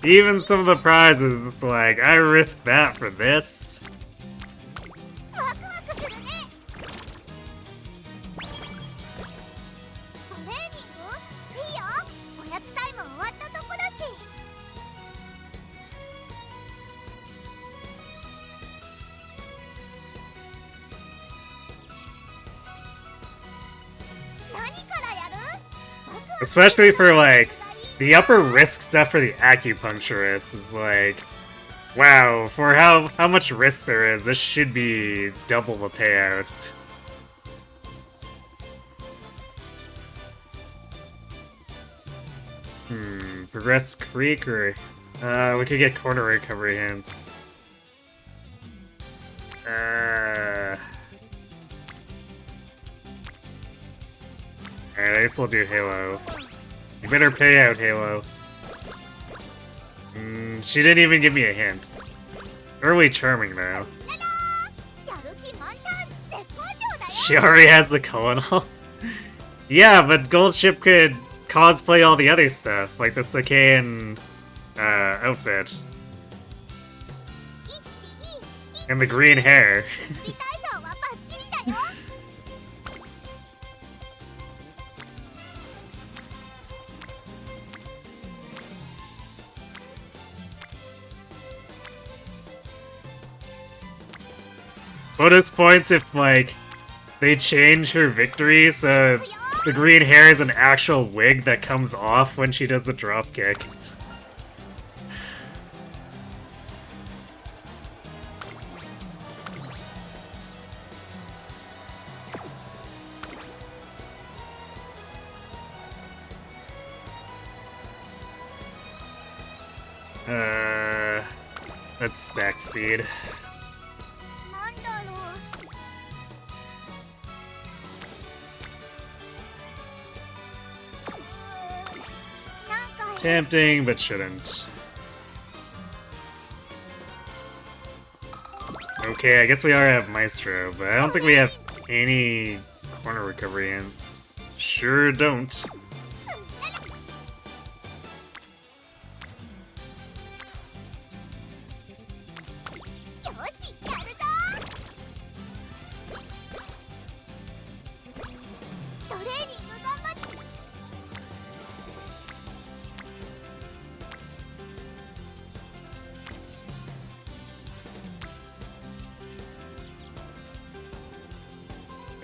Even some of the prizes, it's like, I risked that for this. Especially for, like, the upper risk stuff for the acupuncturist is like, wow, for how much risk there is, this should be double the payout. Progress Creek, or we could get corner recovery hints. Alright, I guess we'll do Halo. You better pay out, Halo. She didn't even give me a hint. Early Charming, though. She already has the Colonel. Yeah, but Gold Ship could cosplay all the other stuff, like the Sakaean outfit. And the green hair. Bonus points if, like, they change her victory so the green hair is an actual wig that comes off when she does the dropkick. That's stack speed. Tempting, but shouldn't. Okay, I guess we already have Maestro, but I don't think we have any corner recovery hints. Sure don't.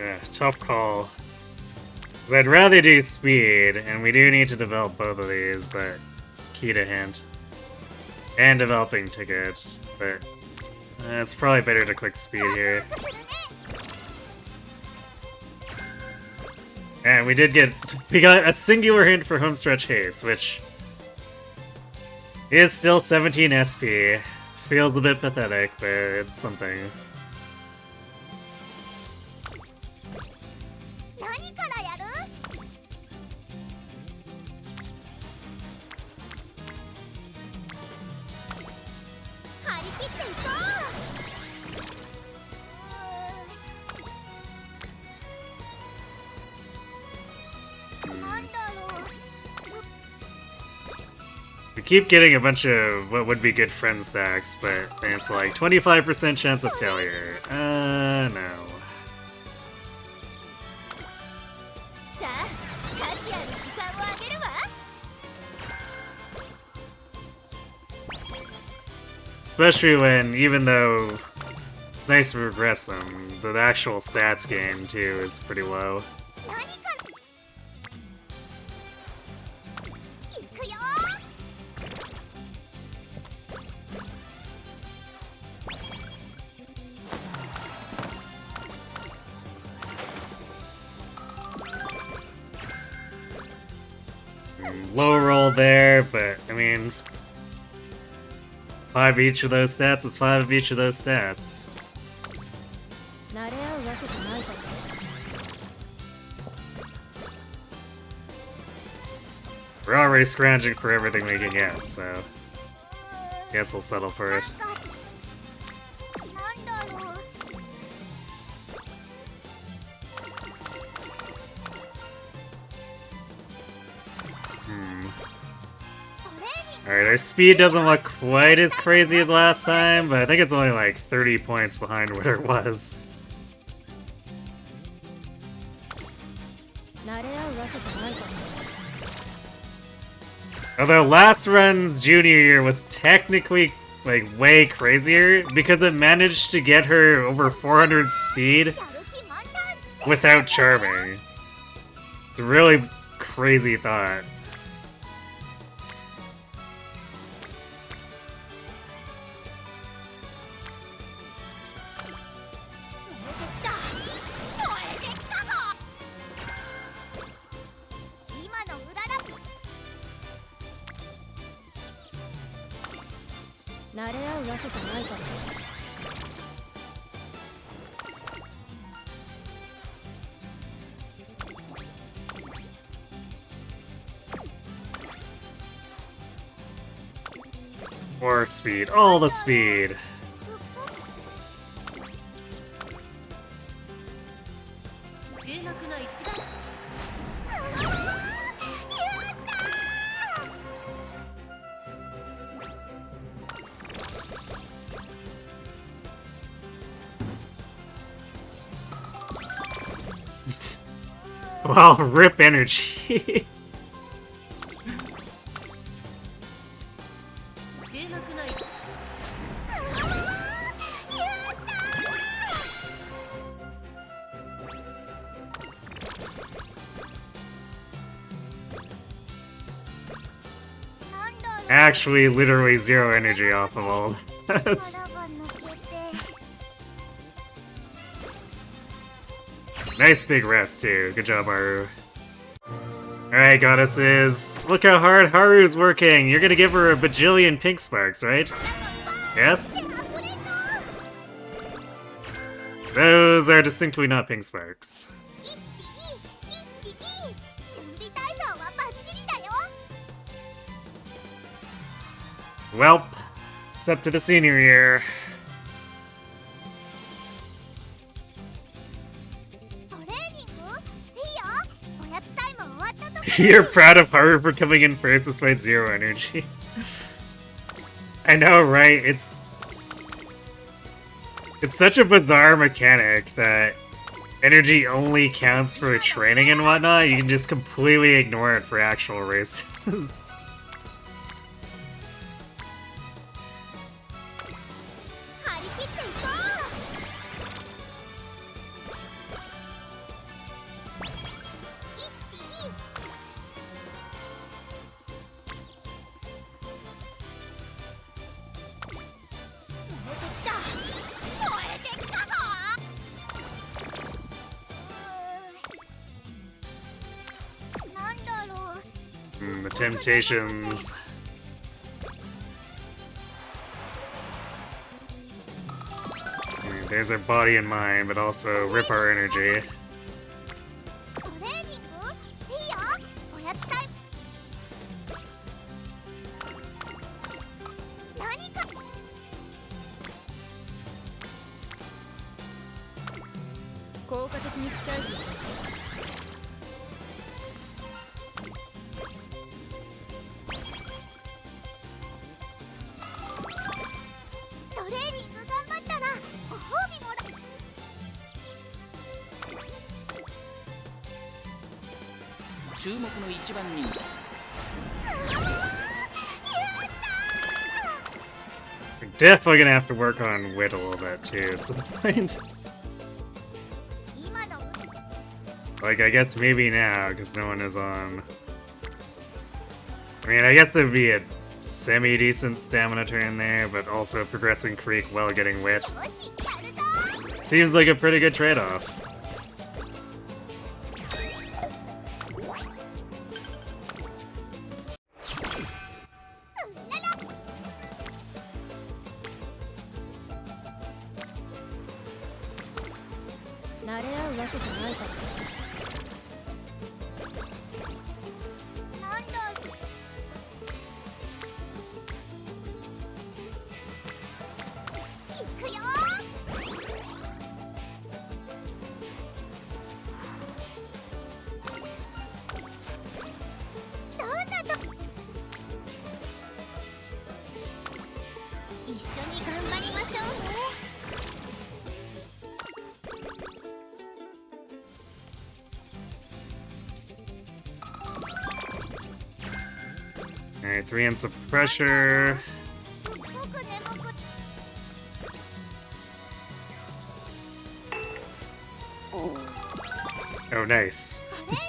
Yeah, tough call. Because I'd rather do speed, and we do need to develop both of these, but key to hint. And developing ticket, but it's probably better to click speed here. And we got a singular hint for homestretch haste, which is still 17 SP. Feels a bit pathetic, but it's something. We keep getting a bunch of what would be good friend stacks, but it's like 25% chance of failure. No. Especially when, even though it's nice to regress them, the actual stats gain too is pretty low. Low roll there, but I mean, 5 each of those stats is 5 of each of those stats. We're already scrounging for everything we can get, so guess we'll settle for it. Alright, our speed doesn't look quite as crazy as last time, but I think it's only like 30 points behind where it was. Although last run's junior year was technically like way crazier because it managed to get her over 400 speed without charming. It's a really crazy thought. More speed, all the speed. Wow, rip energy. Actually, literally 0 energy off of all. Nice big rest too. Good job, Haru. Alright, goddesses. Look how hard Haru's working. You're gonna give her a bajillion pink sparks, right? Yes? Those are distinctly not pink sparks. Welp, it's up to the senior year. You're proud of Haru for coming in first despite 0 energy. I know, right? It's such a bizarre mechanic that energy only counts for training and whatnot. You can just completely ignore it for actual races. The temptations. There's our body and mind, but also rip our energy. トレーニングいいよおやつタイム何か効果的に鍛えてトレーニング頑張ったらご褒美もら注目の一番人気 We're definitely gonna have to work on wit a little bit too at some point. 今の Like, I guess maybe now, because no one is on. I mean, I guess it would be a semi-decent stamina turn there, but also progressing Creek while getting wit. よしやるぞ Seems like a pretty good trade-off. Alright, 3 and some pressure. すっごく眠く Oh, nice. トレー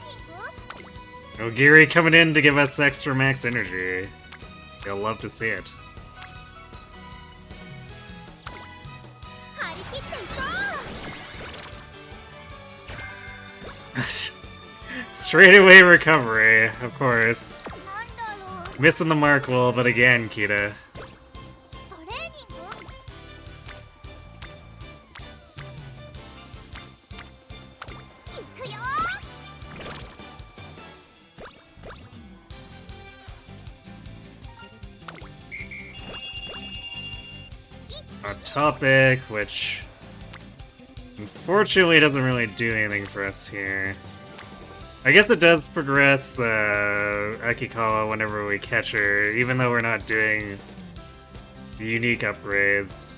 ニング Ogiri coming in to give us extra max energy. You'll love to see it. 張り切っていこ Straight away recovery, of course. うなんだろう Missing the mark a little bit again, Kita. トレーニングいくよ A topic, which unfortunately doesn't really do anything for us here. I guess it does progress Akikawa whenever we catch her, even though we're not doing the unique upgrades.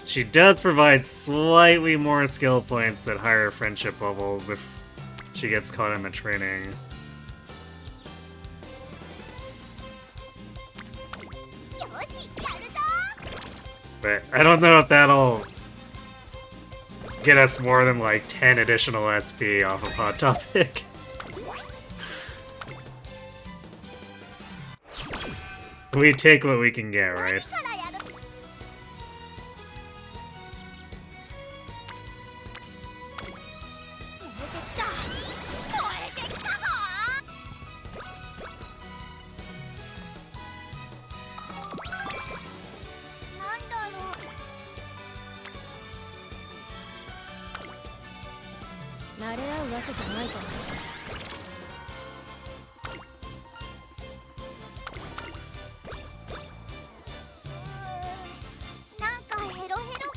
She does provide slightly more skill points at higher friendship levels if she gets caught in the training. よしやるぞ But I don't know if that'll get us more than like 10 additional SP off of Hot Topic. We take what we can get, 何 right? からやる燃えてきたぞなんだろう慣れ合うわけじゃないかもなんかヘロヘロ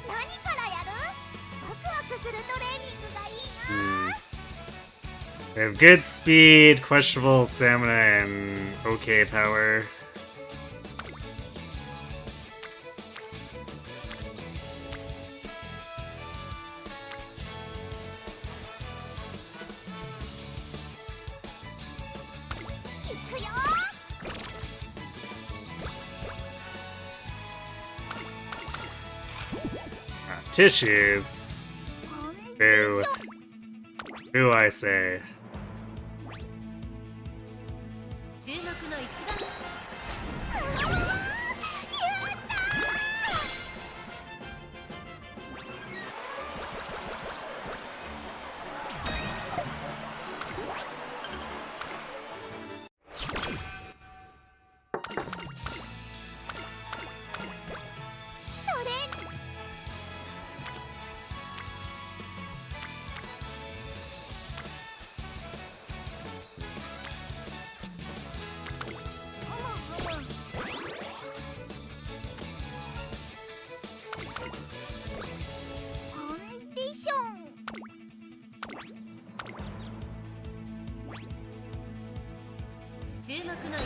何からやるワクワクするトレーニングがいいな We have good speed, questionable stamina, and okay power. Tissues. Boo. do I say? 注目の一番注目の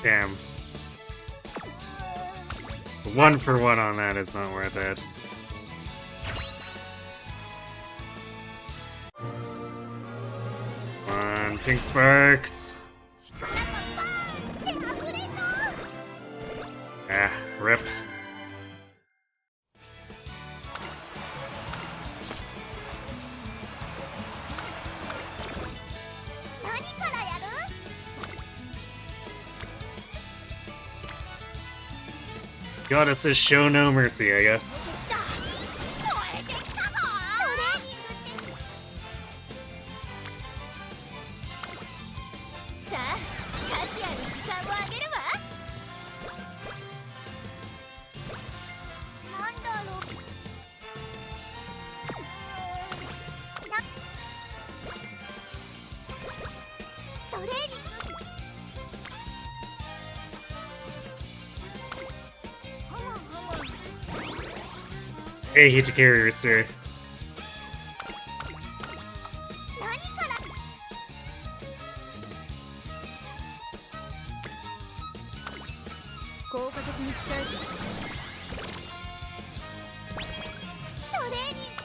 Damn. 1 for 1 on that is not worth it. Come on, pink sparks. Ah, rip. Goddess is show no mercy, I guess. えい、Hit carrier, sir. 効果的に使えるトレーニング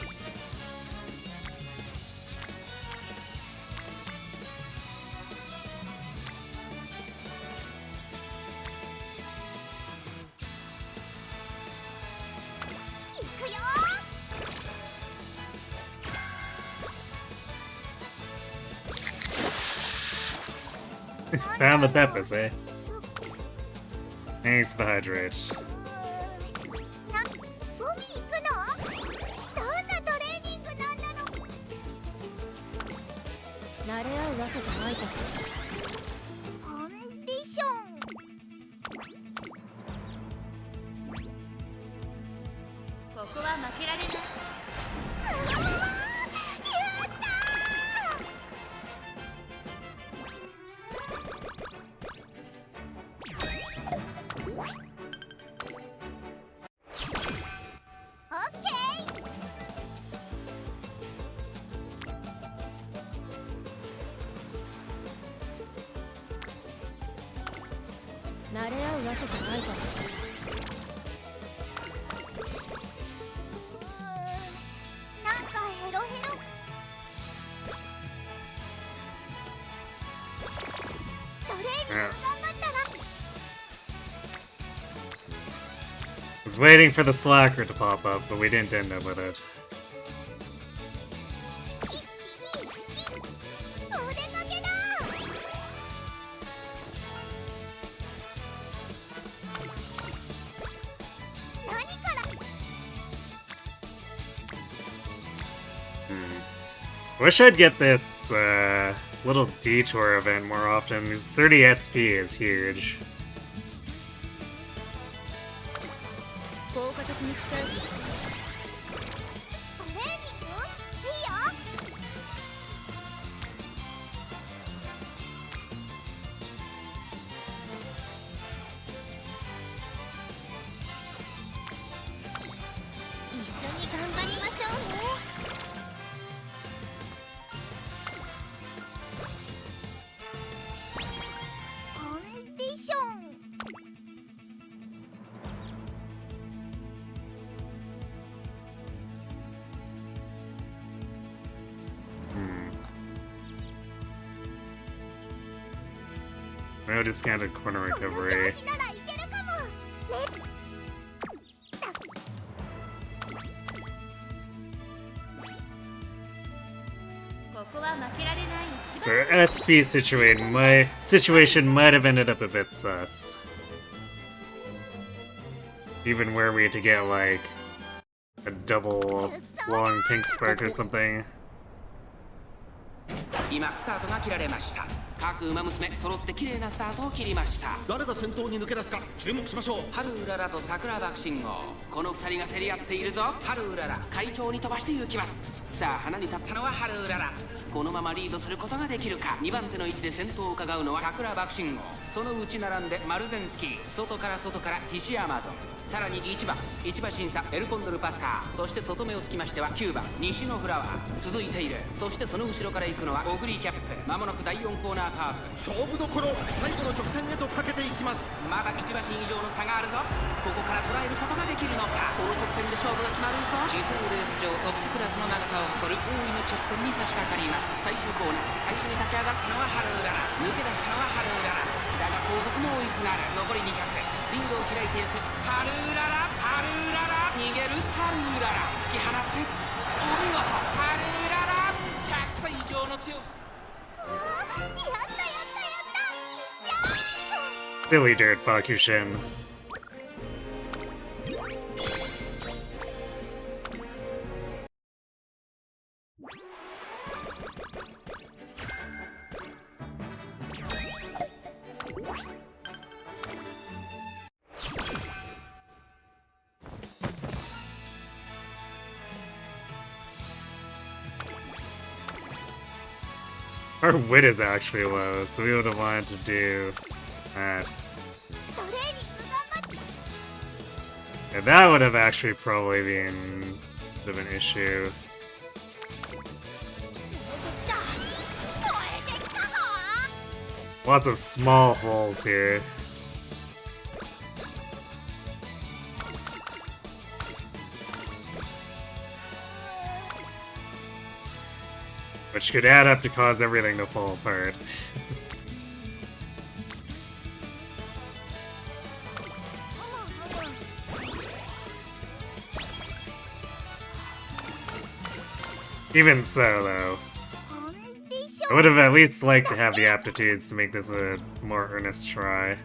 行くよ Found the Peppers, eh? Thanks for the hydrate. 海行くのどんなトレーニングなんだの慣れ合うわけじゃないかコンディションここは負けられない。慣れ合うわけじゃないからなんかヘロヘロトレーニング頑張ったら Was waiting for the slacker to pop up, but we didn't end up with it. 一気にお出かけだ何から Wish I'd get this little detour event more often, because 30 SP is huge. 効果的に使えるトレーニングいいよ No discounted corner recovery. So our SP situation might have ended up a bit sus. Even were we to get like a double long pink spark or something. 今スタートが切られました。各馬娘揃って綺麗なスタートを切りました。誰が先頭に抜け出すか注目しましょう。ハルウララと桜爆信号、この二人が競り合っているぞ。ハルウララ会長に飛ばして行きます。さあ花に立ったのはハルウララ。このままリードすることができるか。2番手の位置で先頭を伺うのは桜爆信号、その内並んで丸善付き、外からひしアマゾン、さらに1番市場審査エルコンドルパッサー、そして外目をつきましては9番西のフラワー続いている。そしてその後ろから行くのはオグリーキャップ。まもなく第4コーナーカーブ、勝負どころ、最後の直線へとかけていきます。まだ1馬身以上の差があるぞ。ここから捉えることができるのか。この直線で勝負が決まるぞ。地方レース場トップクラスの長さを誇る大井の直線に差し掛かります。最終コーナー、最初に立ち上がったのはハルウララ、抜け出したのはハルウララだが後続も追いすがる。残り200、リードを開いていくハルウララ、ハルウララ逃げるハルウララ、突き放すお見事ハルウララ、100歳以上の強さ。Billy Dirt Bakushin. Our wit is actually low, so we would have wanted to do that. And that would have actually probably been a bit of an issue. Lots of small holes here. Which could add up to cause everything to fall apart. Even so, though, I would have at least liked to have the aptitudes to make this a more earnest try.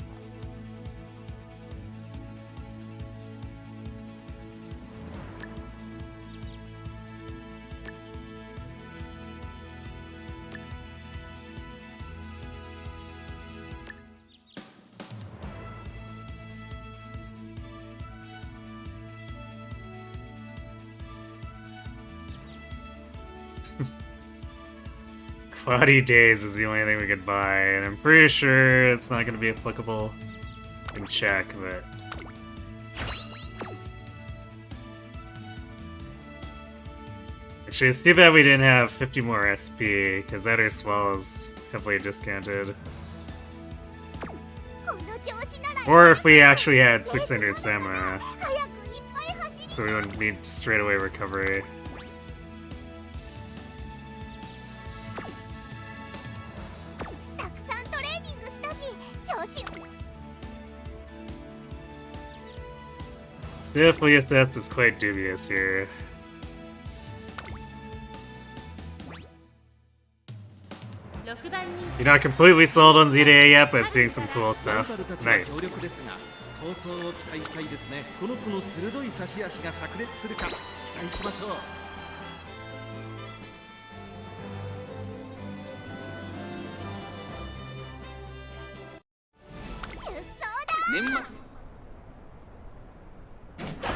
Cloudy Days is the only thing we could buy, and I'm pretty sure it's not going to be applicable in Czech, but... Actually, it's too bad we didn't have 50 more SP, because that as well is heavily discounted. Or if we actually had 600 stamina, so we wouldn't need straight away recovery. Definitely assessed is quite dubious here. You're not completely sold on ZDA yet, but seeing some cool stuff. Nice. 構想を期待したいですね。この子の鋭い差し足が炸裂するか期待しましょう。年末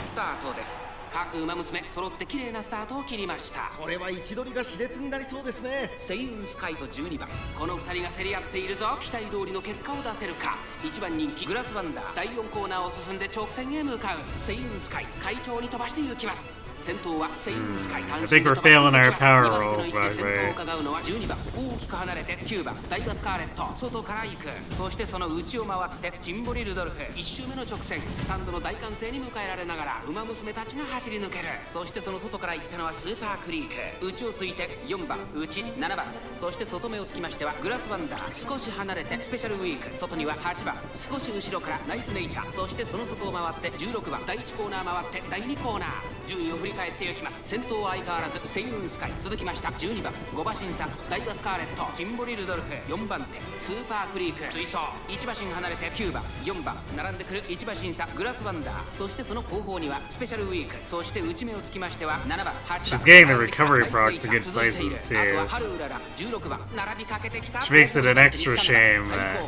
スタートです。各馬娘揃って綺麗なスタートを切りました。これは位置取りが熾烈になりそうですね。セイウンスカイと12番、この2人が競り合っているぞ。期待通りの結果を出せるか。1番人気グラスワンダー、第4コーナーを進んで直線へ向かう。セイウンスカイ会長に飛ばして行きます。I think we're failing our power rolls, by the way. 12番大きく離れて9番ダイワスカーレット外から行くそしてその内を回ってジンボリルドルフ1周目の直線スタンドの大歓声に迎えられながら馬娘たちが走り抜けるそしてその外から行ったのはスーパークリーク内をついて4番内7番そして外目をつきましてはグラスワンダー少し離れてスペシャルウィーク外には8番少し後ろからナイスネイチャーそしてその外を回って16番第1コーナー回って第2コーナー順位を振り返っていきます先頭は相変わらずセイウンスカイ続きました12番5馬審査ダイワスカーレットジンボリルドルフ4番手スーパークリーク追走1馬身離れて9番4番並んでくる1馬審査グラスワンダーそしてその後方にはスペシャルウィークそして内目をつきましては7番8番 She's getting the recovery procs to good places too. あとはハルウララ16番並びかけてきた Which makes it an extra shame that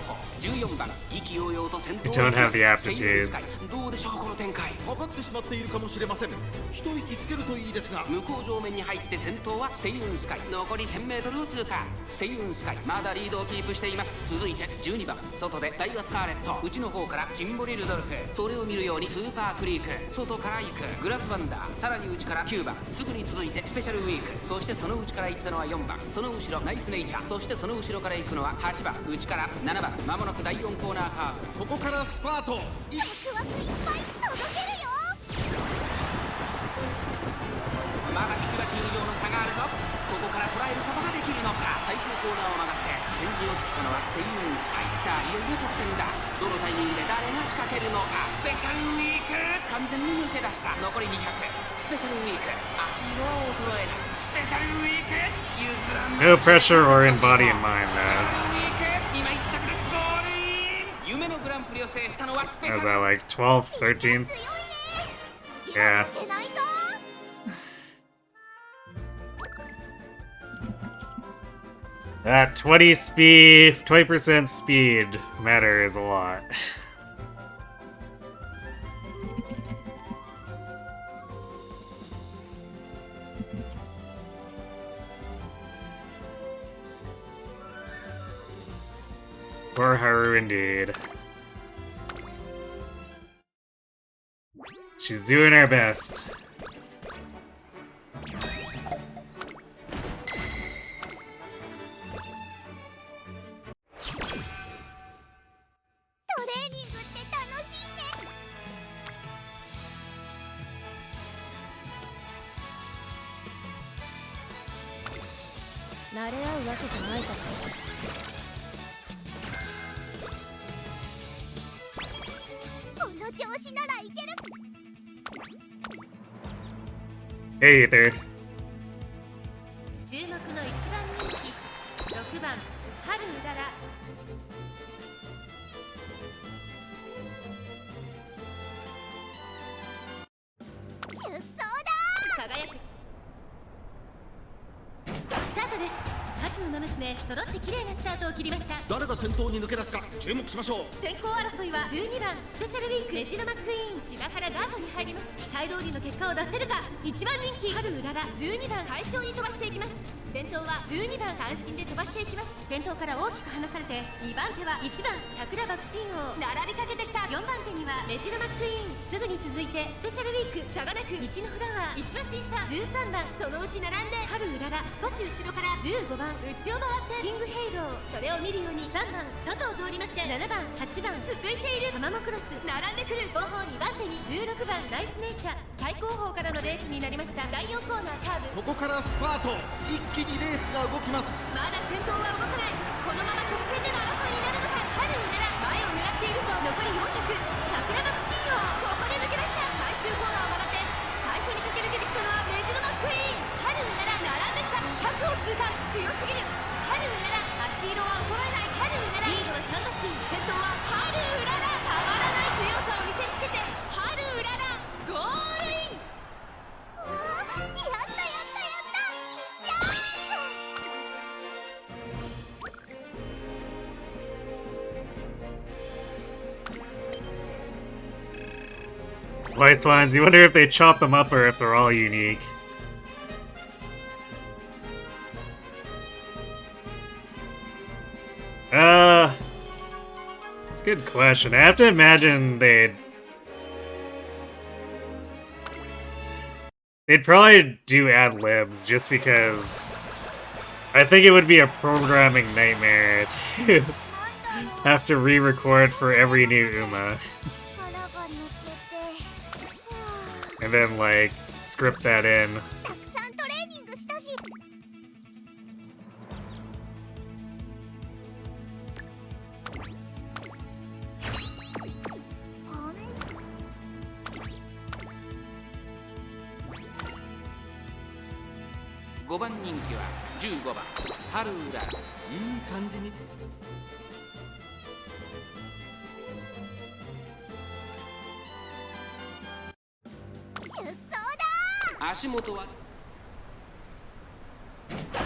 14番意気揚々と先頭 we don't have the aptitudes. どうでしょうこの展開かかってしまっているかもしれません一息つけるといいですが向こう上面に入って先頭はセイウンスカイ残り 1000m を通過セイウンスカイまだリードをキープしています続いて12番外でダイワスカーレット内の方からジンボリルドルフそれを見るようにスーパークリーク外から行くグラスワンダーさらに内から9番すぐに続いてスペシャルウィークそしてその内から行ったのは4番その後ろナイスネイチャーそしてその後ろから行くのは8番内から7番まもなく第4コーナーカーブここからスパートワクワクいっぱい届けるよまだ1馬身以上の差があるぞここから捉えることができるのか最終コーナーを曲がって先陣を切ったのはセイウンスカイさあいよいよ直線だどのタイミングで誰が仕掛けるのかスペシャルウィーク完全に抜け出した残り200スペシャルウィーク足色は衰えないスペシャルウィーク譲らない No pressure or in body and mind, スペシャル man. ウィーク今1着でゴールイン夢のグランプリを制したのはスペシ Was ャ that ル like 12th, 13th? 強いね Yeah. 負けないぞ That 20% speed matters a lot. Poor Haru indeed. She's doing her best. トレーニングって楽しいね慣れ合うわけじゃないからこの調子ならいける Hey, Ether. 注目の1番人気6番春うらら出走だ輝くスタートです各馬娘揃って綺麗なスタートを切りました誰が先頭に抜け出すか注目しましょう先行争いは12番スペシャルウィークメジロマックイーン島原ガートに入ります期待通りの結果を出せるか1番人気春うらら12番快調に飛ばしていきます先頭は12番単身で飛ばしていきます先頭から大きく離されて2番手は1番桜爆心王並びかけてきた4番手にはメジロマックイーンすぐに続いてスペシャルウィークサガネク西のフラワー1馬審査13番そのうち並んで春うらら少し後ろから15番内を回ってキングヘイローそれを見るように3番外を通りまして7番8番続いているハマモクロス並んでくる後方2番手に16番ナイスネイチャー最高峰からのレースになりました第4コーナーカーブここからスパート一気にレースが動きますまだ先頭は動かないこのまま直線での争いになるのか春うらら前を狙っているぞ残り4着桜爆心王ここで抜け出した最終コーナーを曲がって最初に駆け抜けてきたのはメジロマックイーン春うらら並んできた100を通過強すぎる春うらら足色は衰えない春うららリードは3馬身先頭は春うらら変わらない強さを見せつけて春うららゴールインやったやったやったいっちゃう White ones, you wonder if they chop them up or if they're all unique. It's a good question. I have to imagine they'd They'd probably do ad-libs just because I think it would be a programming nightmare to have to re-record for every new Uma. And then, like, script that in. Haru. いい感じに。出走だ。足元は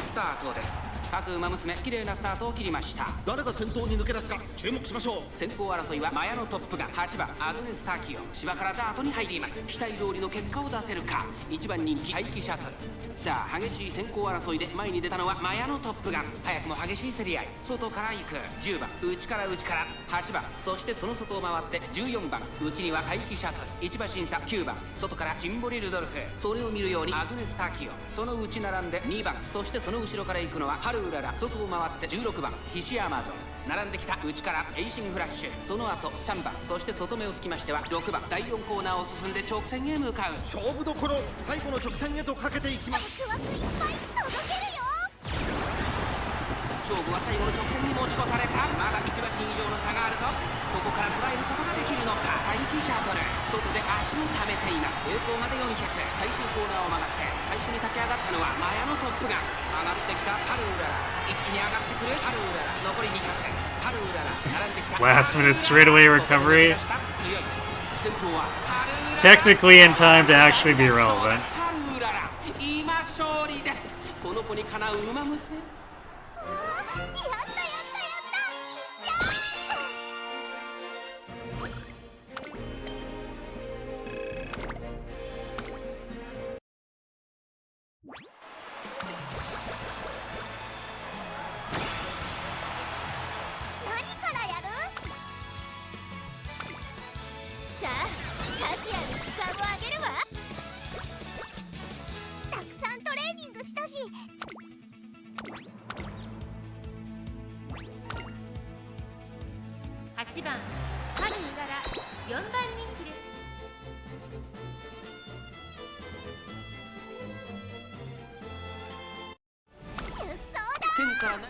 スタートです。各馬娘綺麗なスタートを切りました。誰が先頭に抜け出すか注目しましょう。先行争いはマヤのトップが8番アグネス・タキオ芝からダートに入ります。期待通りの結果を出せるか。1番人気排気シャトル。さあ激しい先行争いで前に出たのはマヤのトップガン。早くも激しい競り合い。外から行く10番内から8番そしてその外を回って14番内には排気シャトル。1馬審査9番外からジンボリ・ルドルフ。それを見るようにアグネス・タキオその内並んで2番そしてその後ろから行くのはハルウララ。外を回って16番ヒシアマゾン。並んできた内からエイシングフラッシュ。その後3番そして外目をつきましては6番第4コーナーを進んで直線へ向かう。勝負どころ最後の直線へとかけていきます。ワクワクいっぱい届けるよ。勝負は最後の直線に持ち越された。まだ1馬身以上の差があるとここから捉えることができるのか。大気シャトル外で足を溜めています。栄光まで400最終コーナーを曲がって最初に立ち上がったのはマヤのトップガン。上がってきたハルウララ一気に上がってくるハルウララ残り200ハルウララ並んできた Last minute straightaway recovery. 強い先頭はハルウララ Technically in time to actually be relevant. ハルウララ今勝利です。この子にかなう馬娘。やったやったやった何からやる？さあ、タチアに時間をあげるわ。たくさんトレーニングしたし。8番ハルウララ4番人気です。出走だ。天からな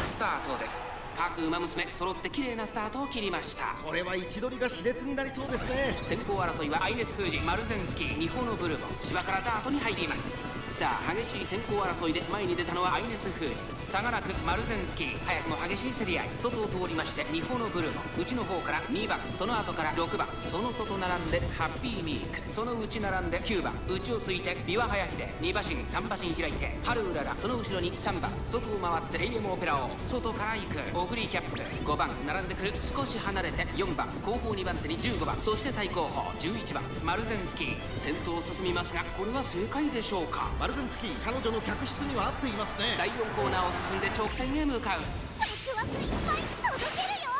スタートです。各馬娘揃って綺麗なスタートを切りました。これは位置取りが熾烈になりそうですね。先行争いはアイネス・フージマルゼンスキーニホのブルボン芝からダートに入ります。さあ激しい先行争いで前に出たのはアイネス・フージ差がなくマルゼンスキー早くも激しい競り合い。外を通りましてニホのブルボン内の方から2番その後から6番その外並んでハッピーミークその内並んで9番内をついてビワハヤヒデ2馬身3馬身開いてハルウララその後ろに3番外を回って AM オペラを外から行くオグリーキャップ5番並んでくる少し離れて4番後方2番手に15番そして最後方11番マルゼンスキー先頭を進みますがこれは正解でしょうか。マルゼンスキー彼女の客室には合っていますね。第4コーナーを進んで直線へ向かう。ワクワクいっぱい届けるよ。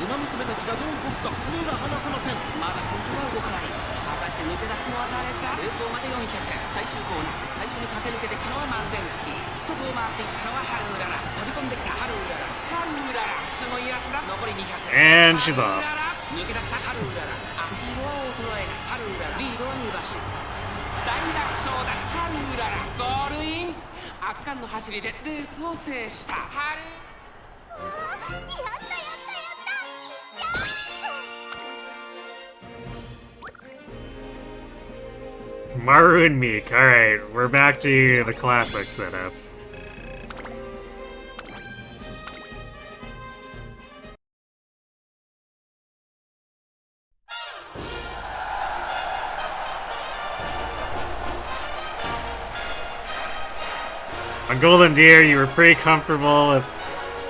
馬娘たちがどう動くか目が離せません。まだ先頭は動かない。果たして抜け出すのは誰か。栄光まで400最終コーナー最初に駆け抜けてきたのはマルゼンスキー外を回っていったのはハルウララ飛び込んできたハルウララハルウララすごい足だ。残り200 And she's off. 抜け出したハルウララ足色は衰えないハルウララリードは2馬身大楽勝だハルウララゴールイン圧巻の走りでレースを制したハル。やったやったやった。 Maru and Meek. Alright, we're back to the classic setup. On Golden Deer, you were pretty comfortable with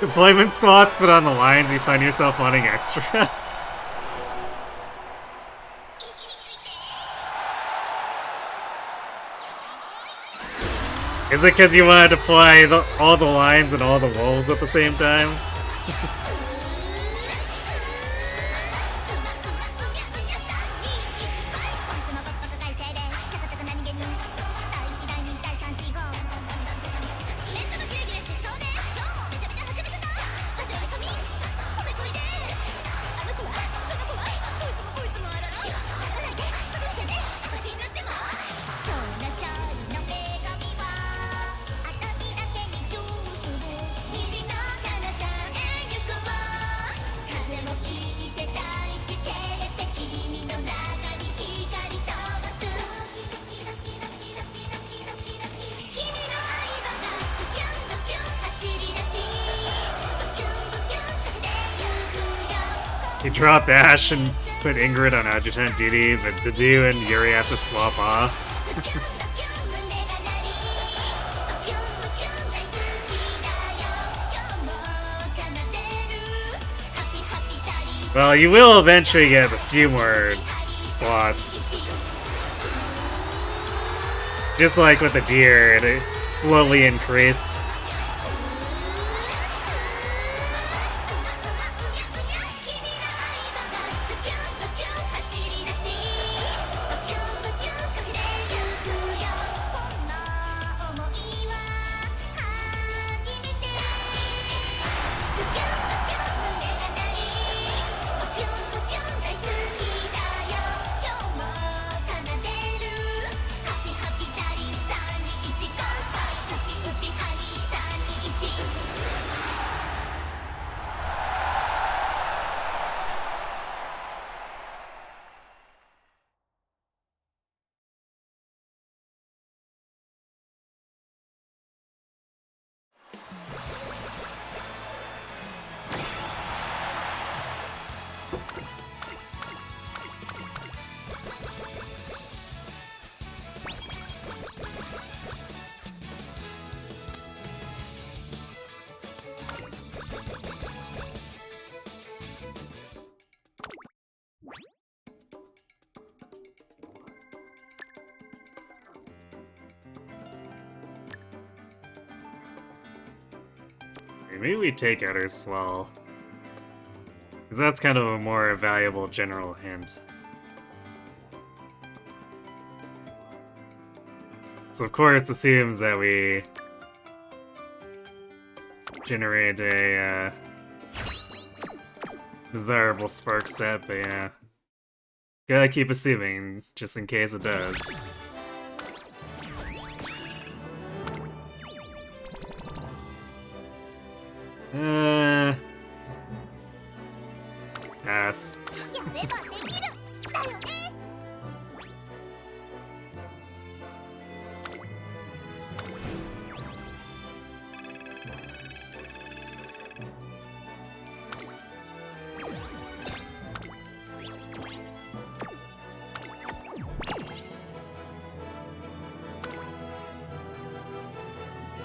deployment slots, but on the lines, you find yourself wanting extra. Is it because you want to deploy all the lines and all the wolves at the same time? You drop Ash and put Ingrid on adjutant duty, but Dedu and Yuri have to swap off. Well, you will eventually get a few more slots. Just like with the deer, it slowly increased. Maybe we take out her swell. Because that's kind of a more valuable general hint. So of course assumes that we generate a desirable spark set, but yeah. Gotta keep assuming, just in case it does. Pass.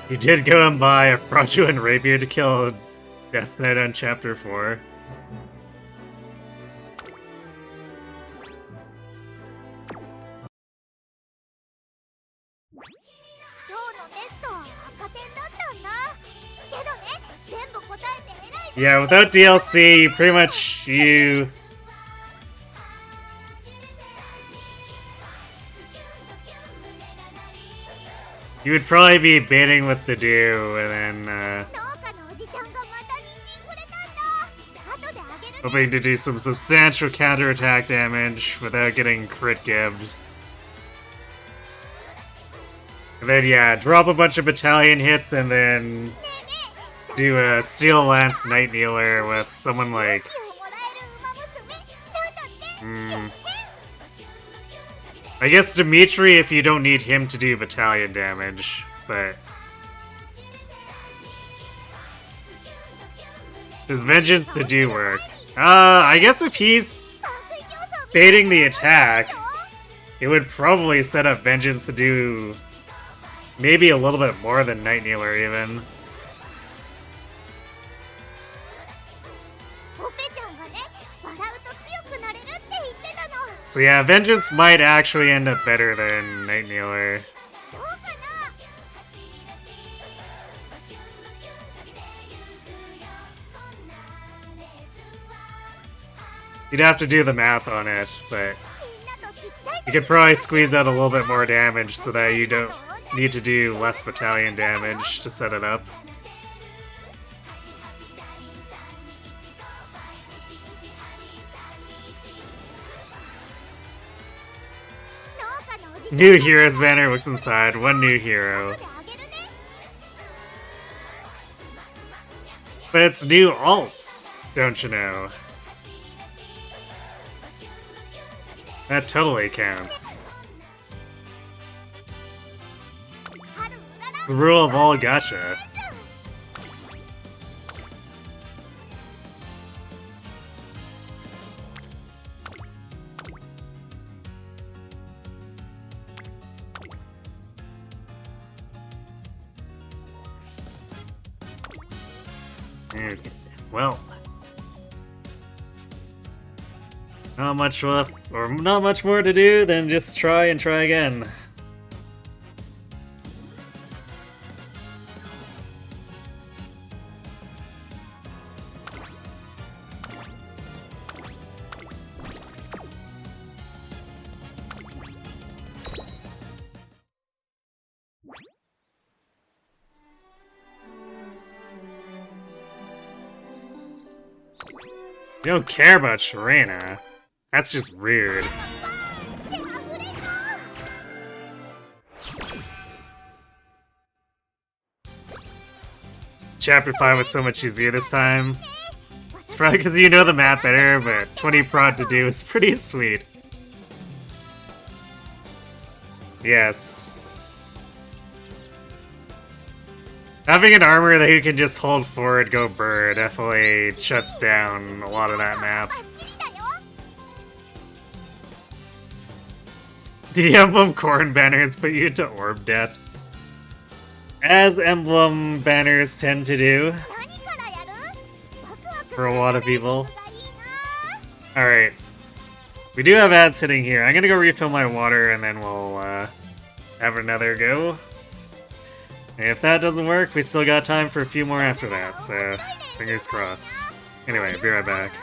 You did go and buy a fraudulent rapier to kill Death Knight on Chapter 4. Yeah, without DLC, you pretty much you would probably be baiting with the do, and then hoping to do some substantial counterattack damage without getting crit gibbed. And then yeah, drop a bunch of battalion hits and then do a Steel Lance Night Kneeler with someone like I guess Dimitri if you don't need him to do battalion damage, but does Vengeance to do work? I guess if he's baiting the attack, it would probably set up Vengeance to do maybe a little bit more than Night Kneeler even. So yeah, Vengeance might actually end up better than Night Kneeler. You'd have to do the math on it, but you could probably squeeze out a little bit more damage so that you don't need to do less battalion damage to set it up. New Heroes banner looks inside. One new hero. But it's new alts, don't you know? That totally counts. It's the rule of all gacha. Okay, well. Not much left, or not much more to do than just try and try again. You don't care about Sharena. That's just rude. Chapter 5 was so much easier this time. It's probably because you know the map better, but 20 prod to do is pretty sweet. Yes. Having an armor that you can just hold forward, go bird, definitely shuts down a lot of that map. The emblem corn banners put you into orb death. As emblem banners tend to do. For a lot of people. Alright. We do have ads sitting here. I'm gonna go refill my water and then we'll have another go. And if that doesn't work, we still got time for a few more after that, so fingers crossed. Anyway, be right back.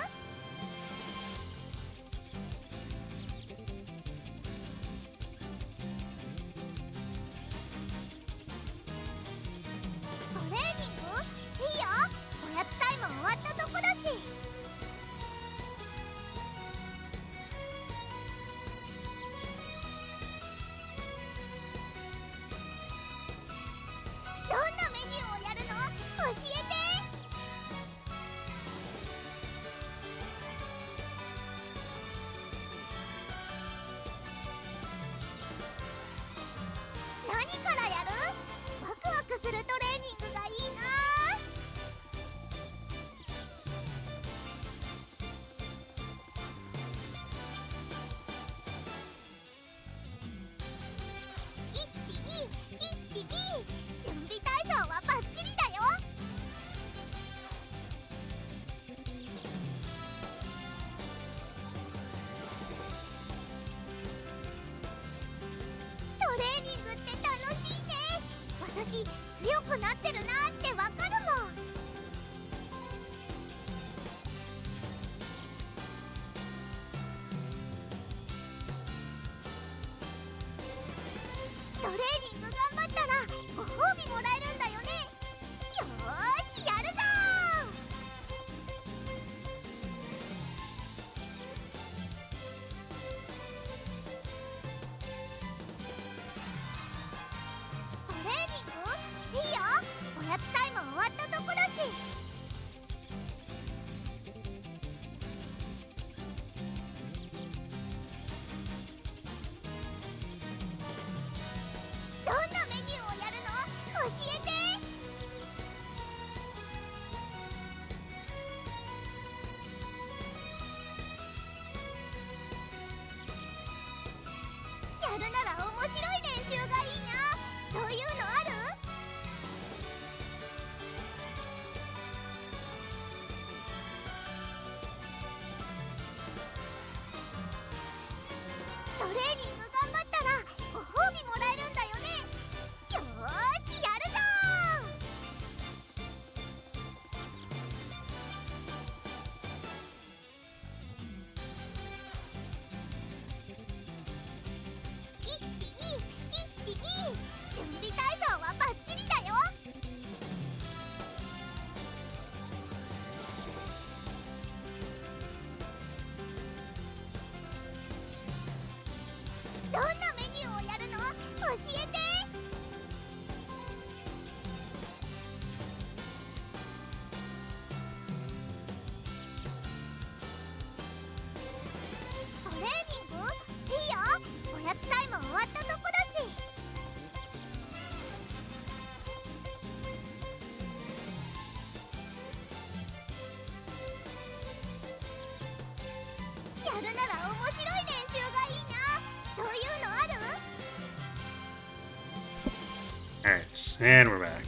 Alright, and we're back.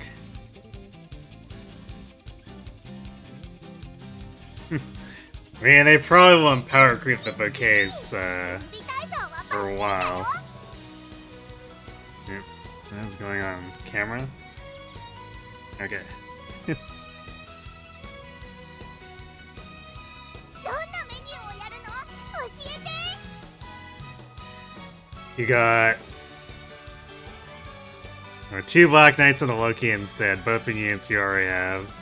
I mean, they probably won't power creep the bouquets for a while. What's going on? Camera? Okay. You got 2 Black Knights and a Loki instead, both the units you already have.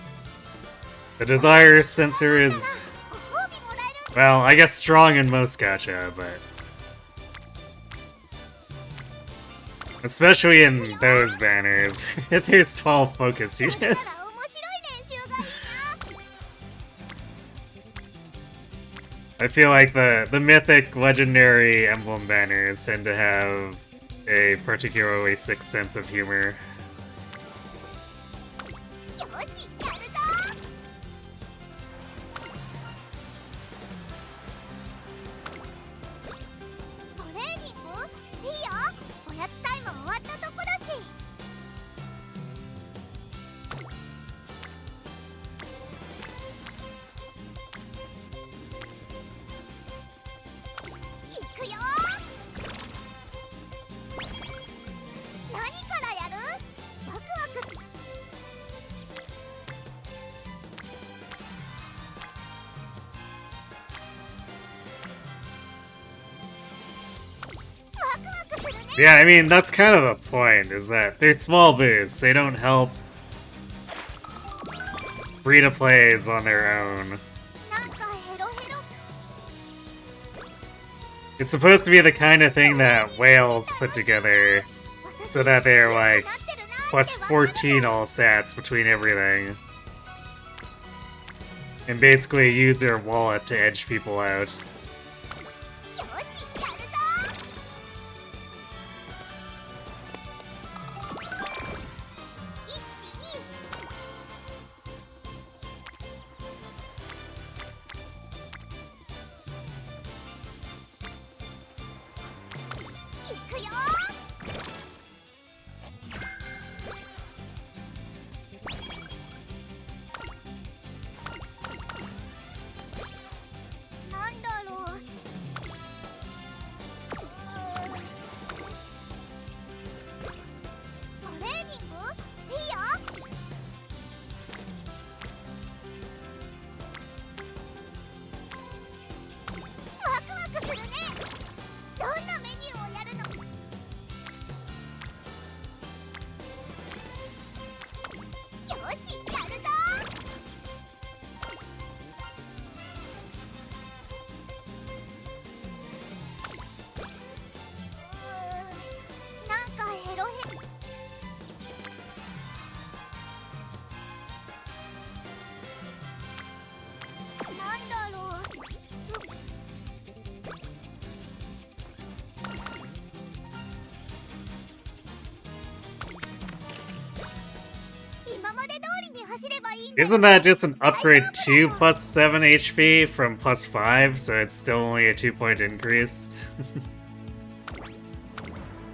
The Desire Sensor is, well, I guess strong in most gacha, but especially in those banners, if there's 12 focus units. I feel like the mythic, legendary emblem banners tend to have a particularly sick sense of humor. Yeah, I mean, that's kind of the point, is that they're small boosts. They don't help free-to-plays on their own. It's supposed to be the kind of thing that whales put together so that they're like plus 14 all stats between everything. And basically use their wallet to edge people out. Isn't that just an upgrade to plus 7 HP from plus 5, so it's still only a 2-point increase?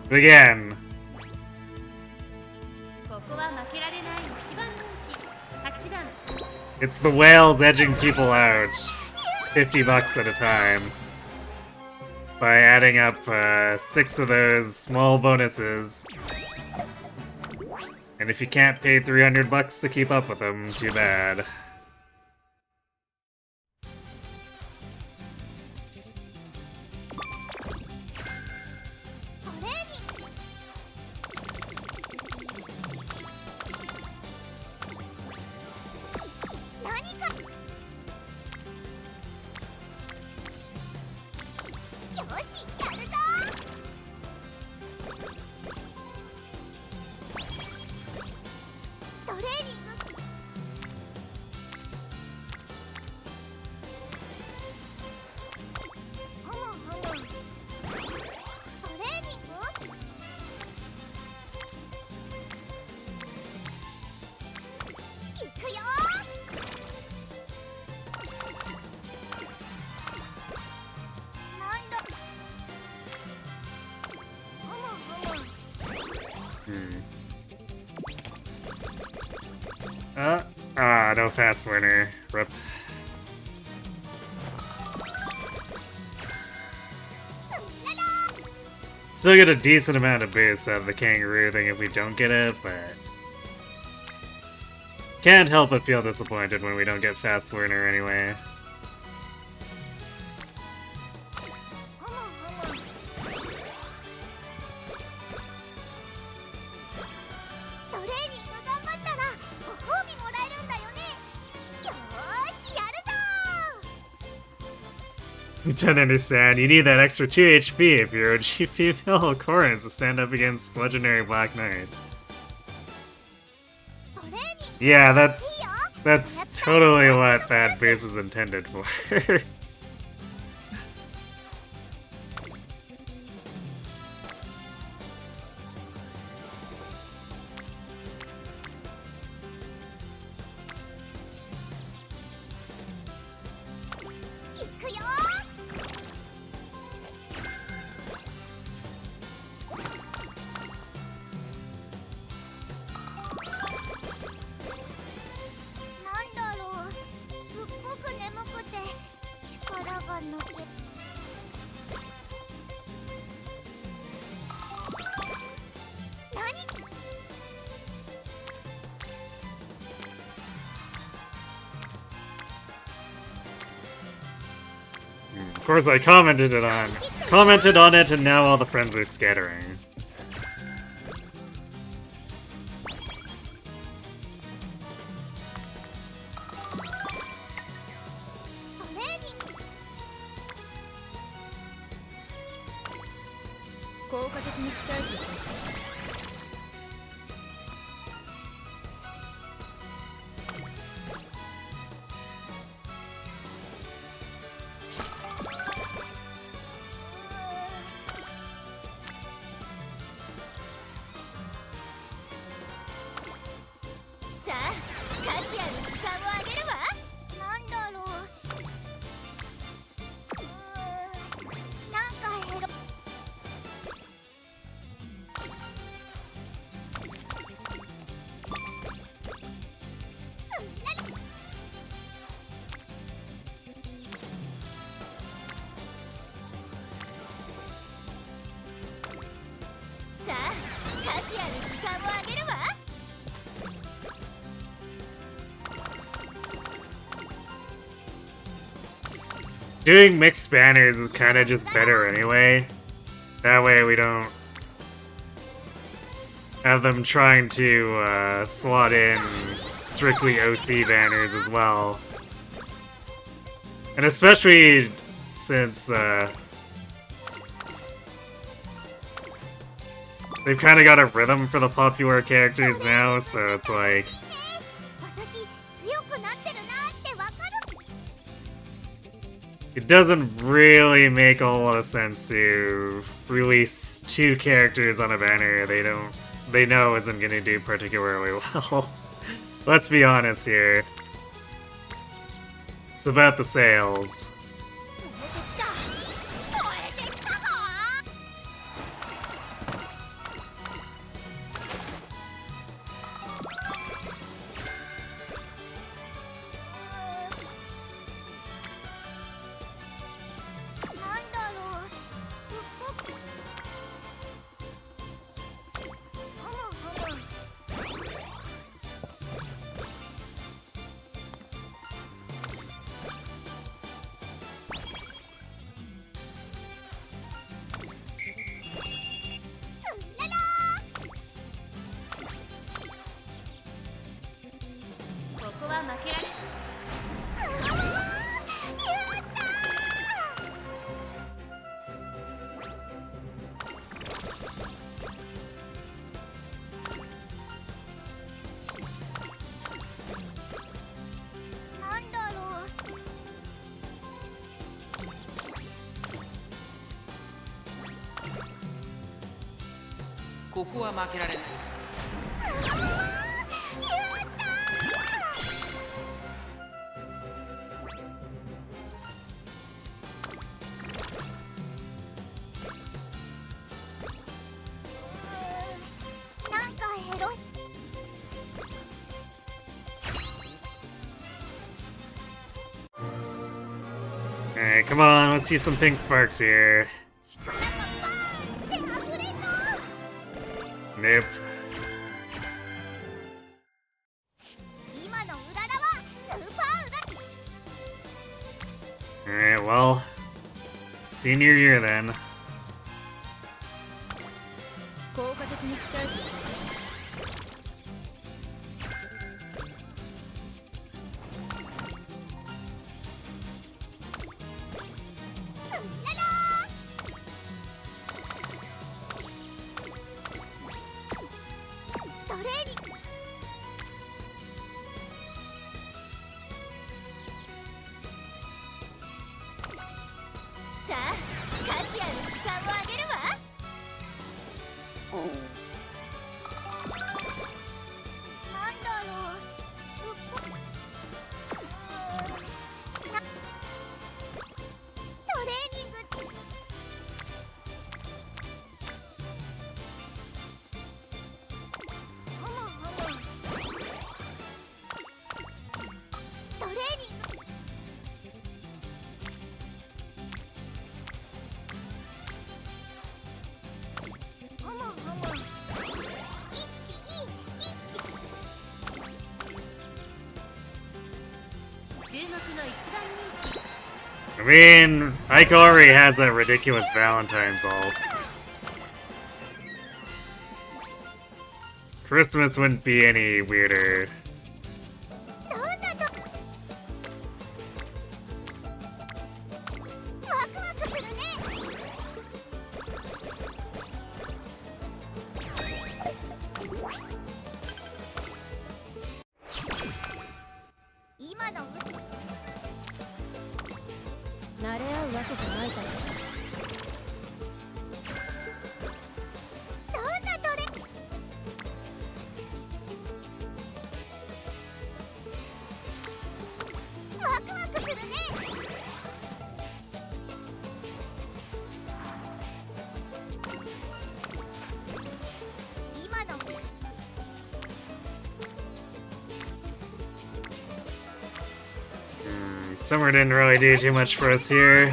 But again, it's the whales edging people out $50 at a time by adding up 6 of those small bonuses. And if you can't pay $300 to keep up with them, too bad. No fast winner. Rip. Still get a decent amount of boost out of the kangaroo thing if we don't get it, but can't help but feel disappointed when we don't get fast learner anyway. Lieutenant Isan, you need that extra 2 HP if you're a chief female Corins to stand up against legendary Black Knight. Yeah, that's totally what that boost is intended for. Of course, I commented on it, and now all the friends are scattering. Doing mixed banners is kind of just better anyway. That way we don't have them trying to slot in strictly OC banners as well. And especially since they've kind of got a rhythm for the popular characters now, so it's like it doesn't really make a whole lot of sense to release 2 characters on a banner they know isn't gonna do particularly well. Let's be honest here. It's about the sales. Alright, come on, let's see some pink sparks here. Nope. Alright, well, senior year then. I mean, Ike already has that ridiculous Valentine's ult. Christmas wouldn't be any weirder. Summer didn't really do too much for us here.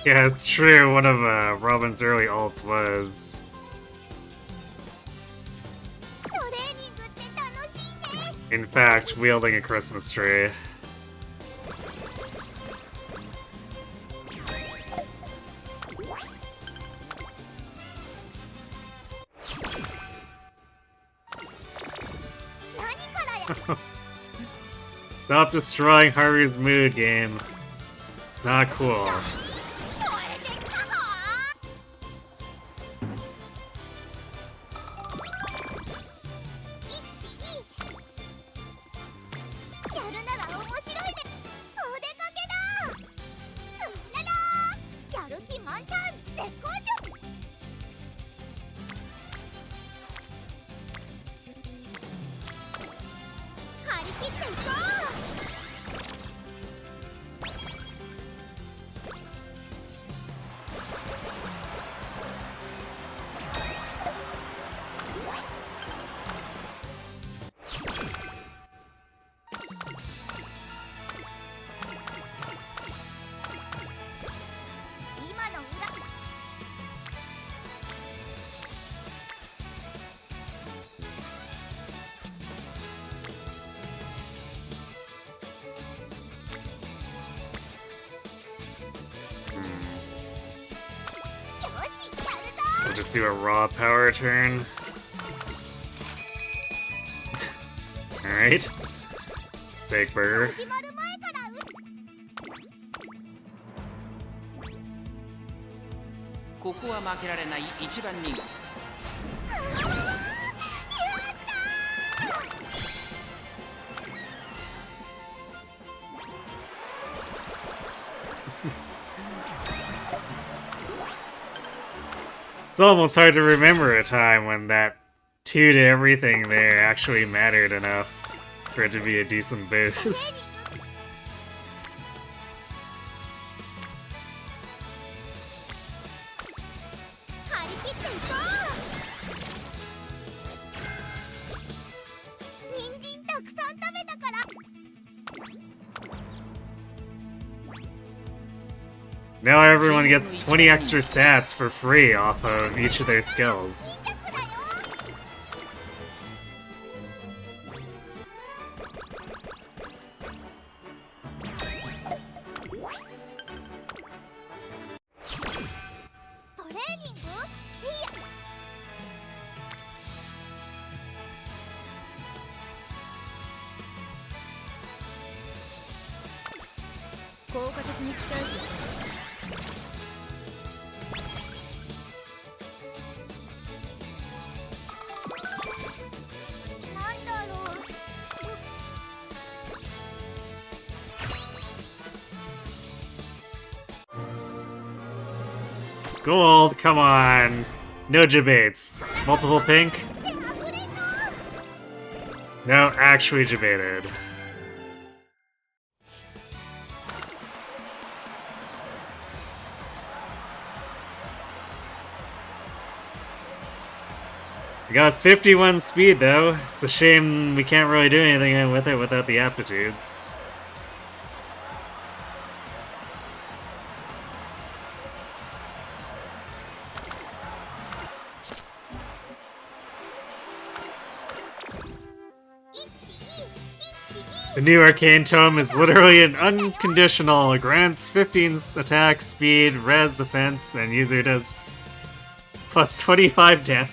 Yeah, it's true. One of Robin's early ults was. In fact, wielding a Christmas tree. Stop destroying Haru's mood, game. It's not cool. just do a raw power turn. Alright. Steak burger. 始まる前からここは負けられない一番人。It's almost hard to remember a time when that 2 to everything there actually mattered enough for it to be a decent boost. 張り切っていこう。人参たくさん食べたから。 Now everyone gets 20 extra stats for free off of each of their skills. ちっちゃくだよ。 トレーニング？いや。効果的に鍛えて。 なんだろう。 Gold, come on. No debates. Multiple pink? 手が触れそう。 No, actually debated. We got 51 speed though. It's a shame we can't really do anything with it without the aptitudes. The new Arcane Tome is literally an unconditional. It grants 15 attack, speed, res defense, and user does plus 25 damage.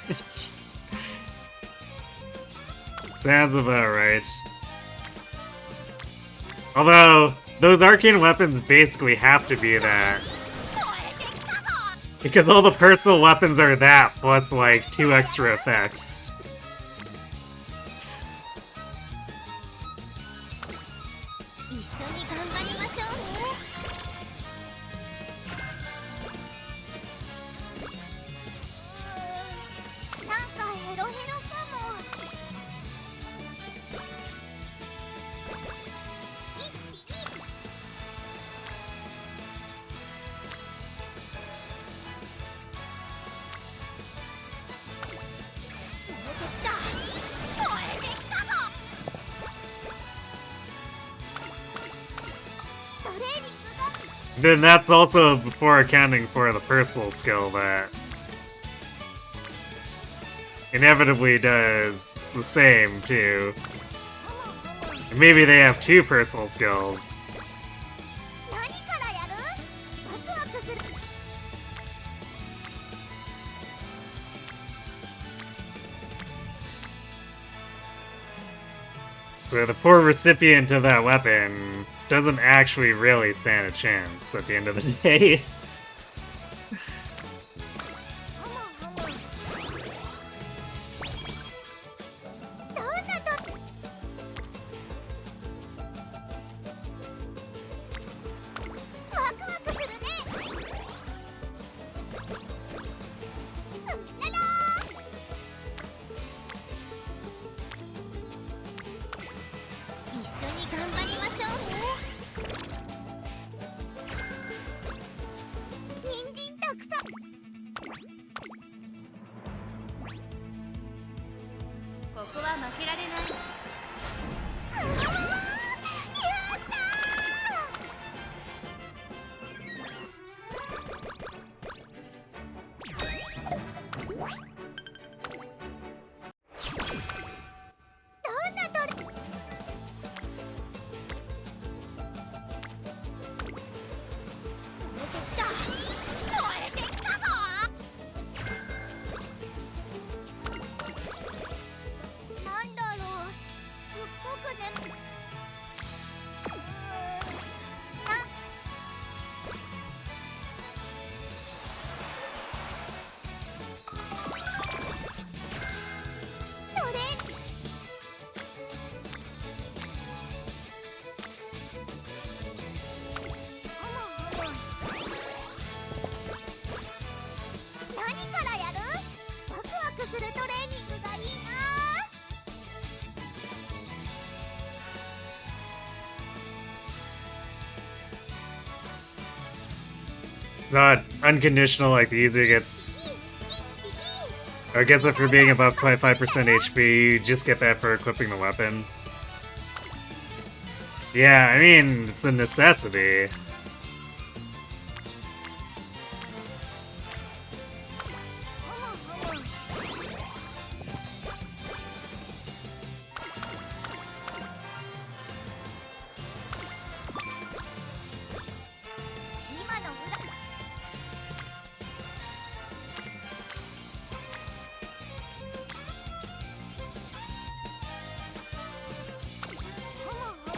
Sounds about right. Although, those arcane weapons basically have to be that. Because all the personal weapons are that, plus like 2 extra effects. 一緒に頑張りましょうね。なんかヘロヘロかも。一気に。燃えてきた。燃えてきたぞ。 トレーニングが。 Then that's also before accounting for the personal skill that inevitably does the same too. And maybe they have 2 personal skills. 何からやる？ワクワクする。 So the poor recipient of that weapon doesn't actually really stand a chance at the end of the day. どんなと。ワクワクするね。ララー。一緒に頑張りましょうね。It's not unconditional like the user gets, or gets it for being above 25% HP, you just get that for equipping the weapon. Yeah, I mean, it's a necessity.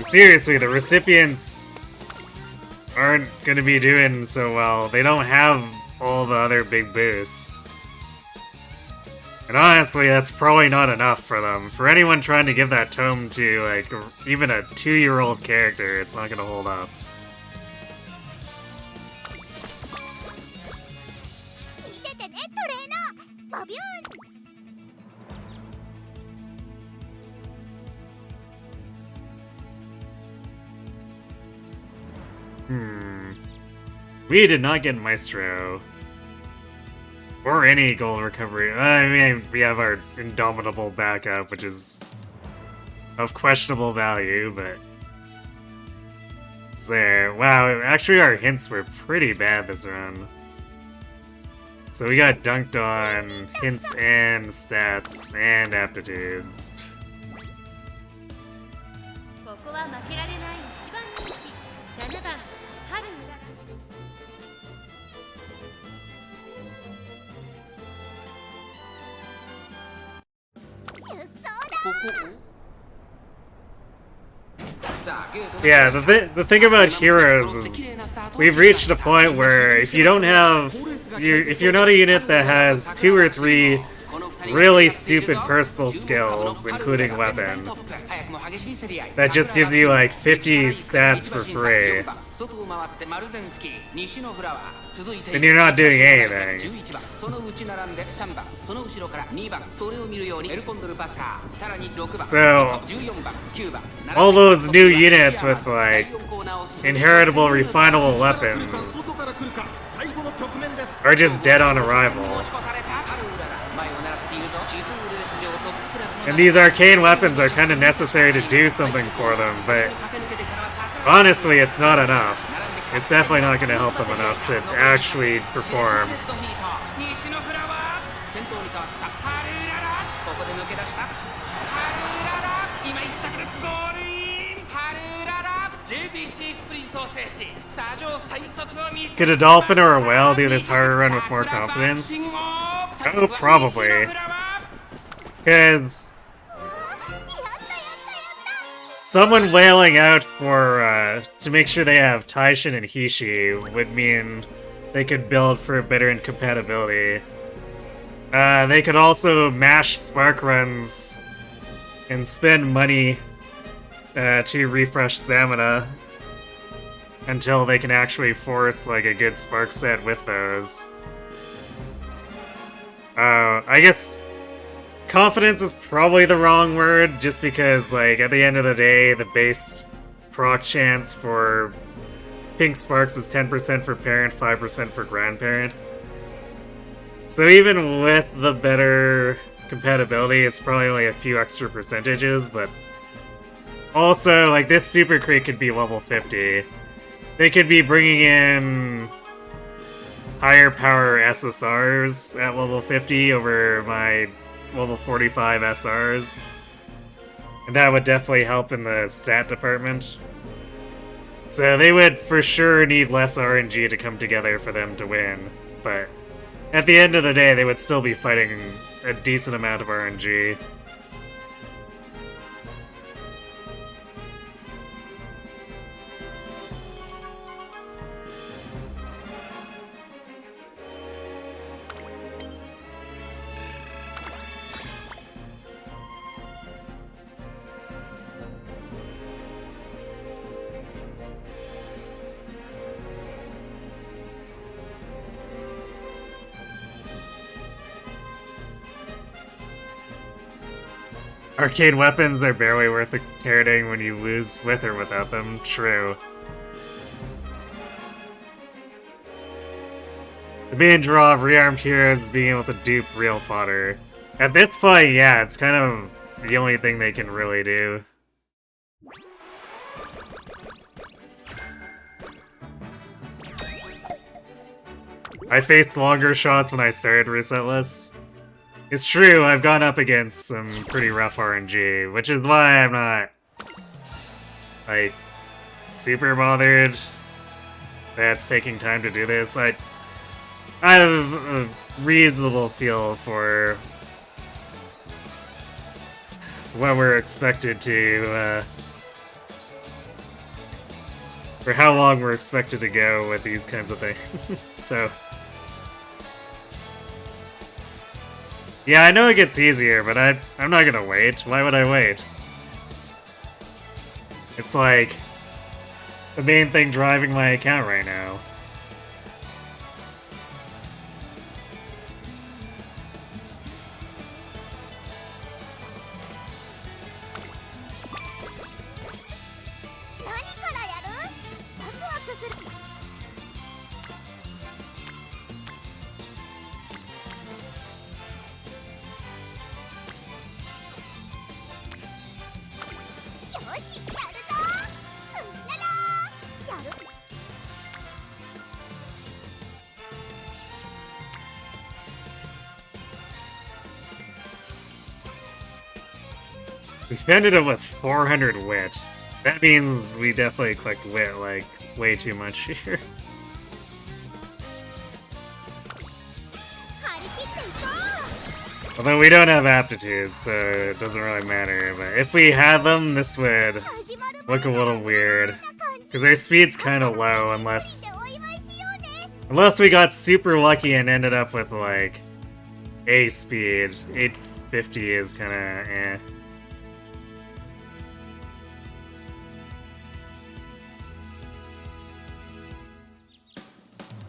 Seriously, the recipients aren't gonna be doing so well. They don't have all the other big boosts. And honestly, that's probably not enough for them. For anyone trying to give that tome to, like, even a 2-year-old character, it's not gonna hold up. We did not get Maestro. Or any gold recovery. I mean, we have our Indomitable backup, which is of questionable value, but it's there. Wow, actually our hints were pretty bad this round. So we got dunked on hints and stats and aptitudes. Yeah, the thing about heroes is we've reached a point where if you don't have, if you're not a unit that has 2 or 3 really stupid personal skills, including weapon, that just gives you like 50 stats for free, and you're not doing anything. So, all those new units with like inheritable refinable weapons are just dead on arrival. And these arcane weapons are kind of necessary to do something for them, but honestly, it's not enough. It's definitely not going to help them enough to actually perform. Could a dolphin or a whale do this Haru run with more confidence? Oh, probably. Because someone wailing out for to make sure they have Taishin and Hishi would mean they could build for better incompatibility. They could also mash spark runs and spend money to refresh stamina until they can actually force like a good spark set with those. I guess confidence is probably the wrong word, just because like at the end of the day the base proc chance for pink sparks is 10% for parent, 5% for grandparent. So even with the better compatibility, it's probably only a few extra percentages, but also like this super crate could be level 50. They could be bringing in higher power SSRs at level 50 over my level 45 SRs. And that would definitely help in the stat department. So they would for sure need less RNG to come together for them to win. But at the end of the day, they would still be fighting a decent amount of RNG. Arcade weapons are barely worth the carrying when you lose with or without them. True. main draw of rearmed heroes is being able to dupe real fodder. At this point, yeah, it's kind of the only thing they can really do. I faced longer shots when I started Resetless. It's true, I've gone up against some pretty rough RNG, which is why I'm not, like, super bothered that it's taking time to do this. I have a reasonable feel for what we're expected to, for how long we're expected to go with these kinds of things, so... Yeah, I know it gets easier, but I'm not gonna wait. Why would I wait? It's like the main thing driving my account right now. We ended up with 400 wit. That means we definitely clicked wit, like, way too much here. Although we don't have aptitudes, so it doesn't really matter. But if we had them, this would look a little weird. Because our speed's kind of low, unless we got super lucky and ended up with, like, A speed. 850 is kind of eh.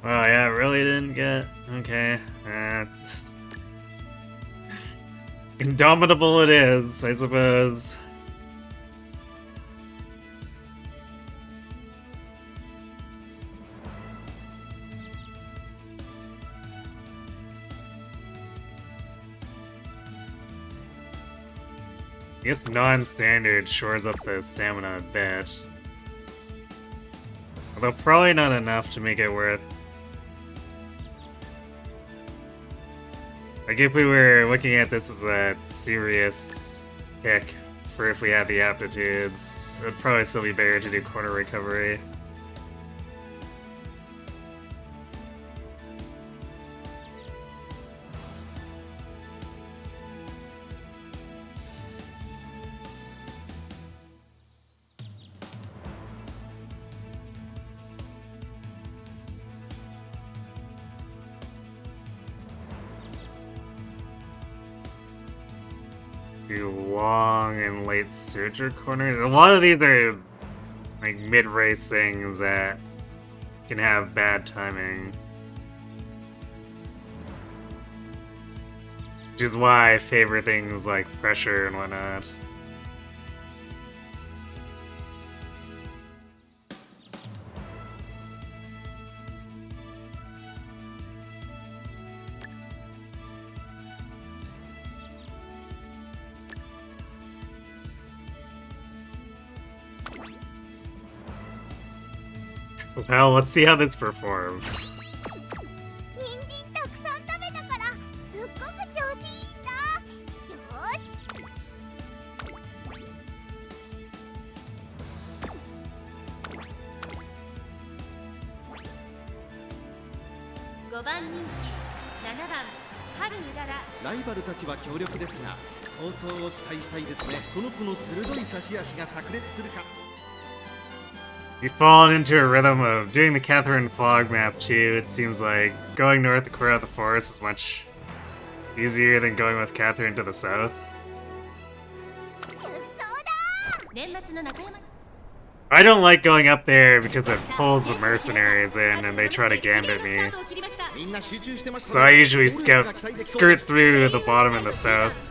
Oh yeah, it really didn't get... Okay. Indomitable it is, I suppose. I guess non-standard shores up the stamina a bit. Although probably not enough to make it worth... Like, if we were looking at this as a serious pick for if we had the aptitudes, it would probably still be better to do corner recovery. Long and late searcher corners. A lot of these are like mid-race things that can have bad timing. Which is why I favor things like pressure and whatnot. Well, let's see how this performs. We've fallen into a rhythm of doing the Catherine Fog map too. It seems like going north to clear out the forest is much easier than going with Catherine to the south. I don't like going up there because it pulls the mercenaries in and they try to gambit me. So I usually skirt through the bottom and the south.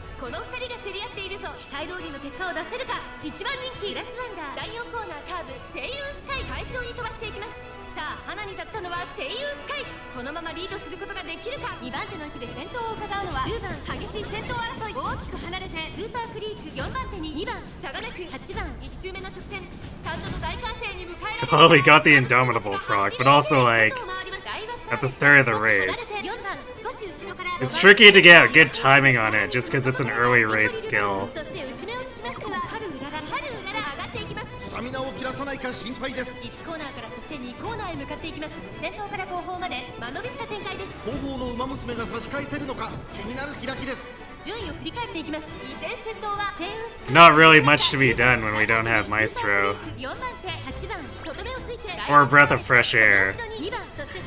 さあ花に立ったのは声優スカイ。このままリードすることができるか。2番手の位置で先頭を伺うのは10番。激しい先頭争い。大きく離れてスーパークリーク4番手に2番差がなく8番。1周目の直線スタンドの大歓声に迎えられる。Well, we got the Indomitable proc, but also like at the start of the race. It's tricky to get good timing on it just because it's an early race skill. そして内目をつきましては春うらら上がっていきます。スタミナを切らさないか心配です。1コーナーからそして2コーナーへ向かっていきます。先頭から後方まで間延びした展開です。後方の馬娘が差し返せるのか気になる開きです。順位を振り返っていきます。依然先頭はセイウス。 Not really much to be done when we don't have Maestro. 4番手8番外目をついて Or Breath of Fresh Air.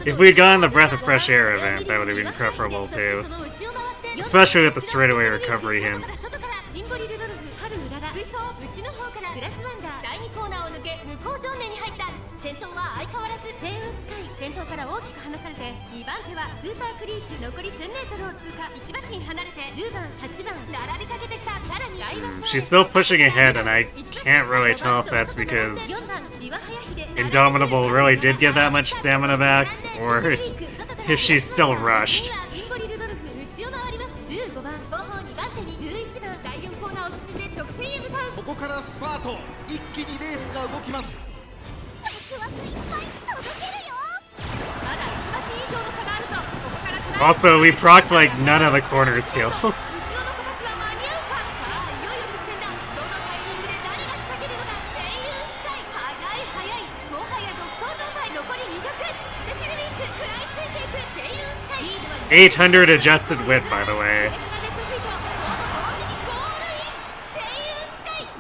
If we'd gotten the Breath of Fresh Air event, that would have been preferable too. Especially with the straightaway recovery hints. シンボリルドルフ春うらら追走内の方からグラスワンダー第2コーナーを抜け向こう上面に入った。先頭は相変わらずセイウンスカイ。先頭から大きく離されて2番手はスーパークリーク残り 1000m を通過。1馬身離れて10番8番並びかけてきた。さらに相葉 She's still pushing ahead, and I can't really tell if that's because Indomitable really did get that much stamina back, or if she's still rushed. シンボリルドルフ内を回ります。15番後方2番手に11番第4コーナーを進んで直線へ向かう。ここからスパート。一気にレースが動きます。ワクワクいっぱい届けるよ。まだ1馬身以上の差があるぞ。ここからトライ。 Also, we procced like none of the corner skills. 後ろの子たちは間に合うか。さあいよいよ直線だ。どのタイミングで誰が仕掛けるのか。声優スカイ速いもはや独走状態。残り200。スペシャルウィーク食らいついていく声優スカイ。リードは800 adjusted width, by the way.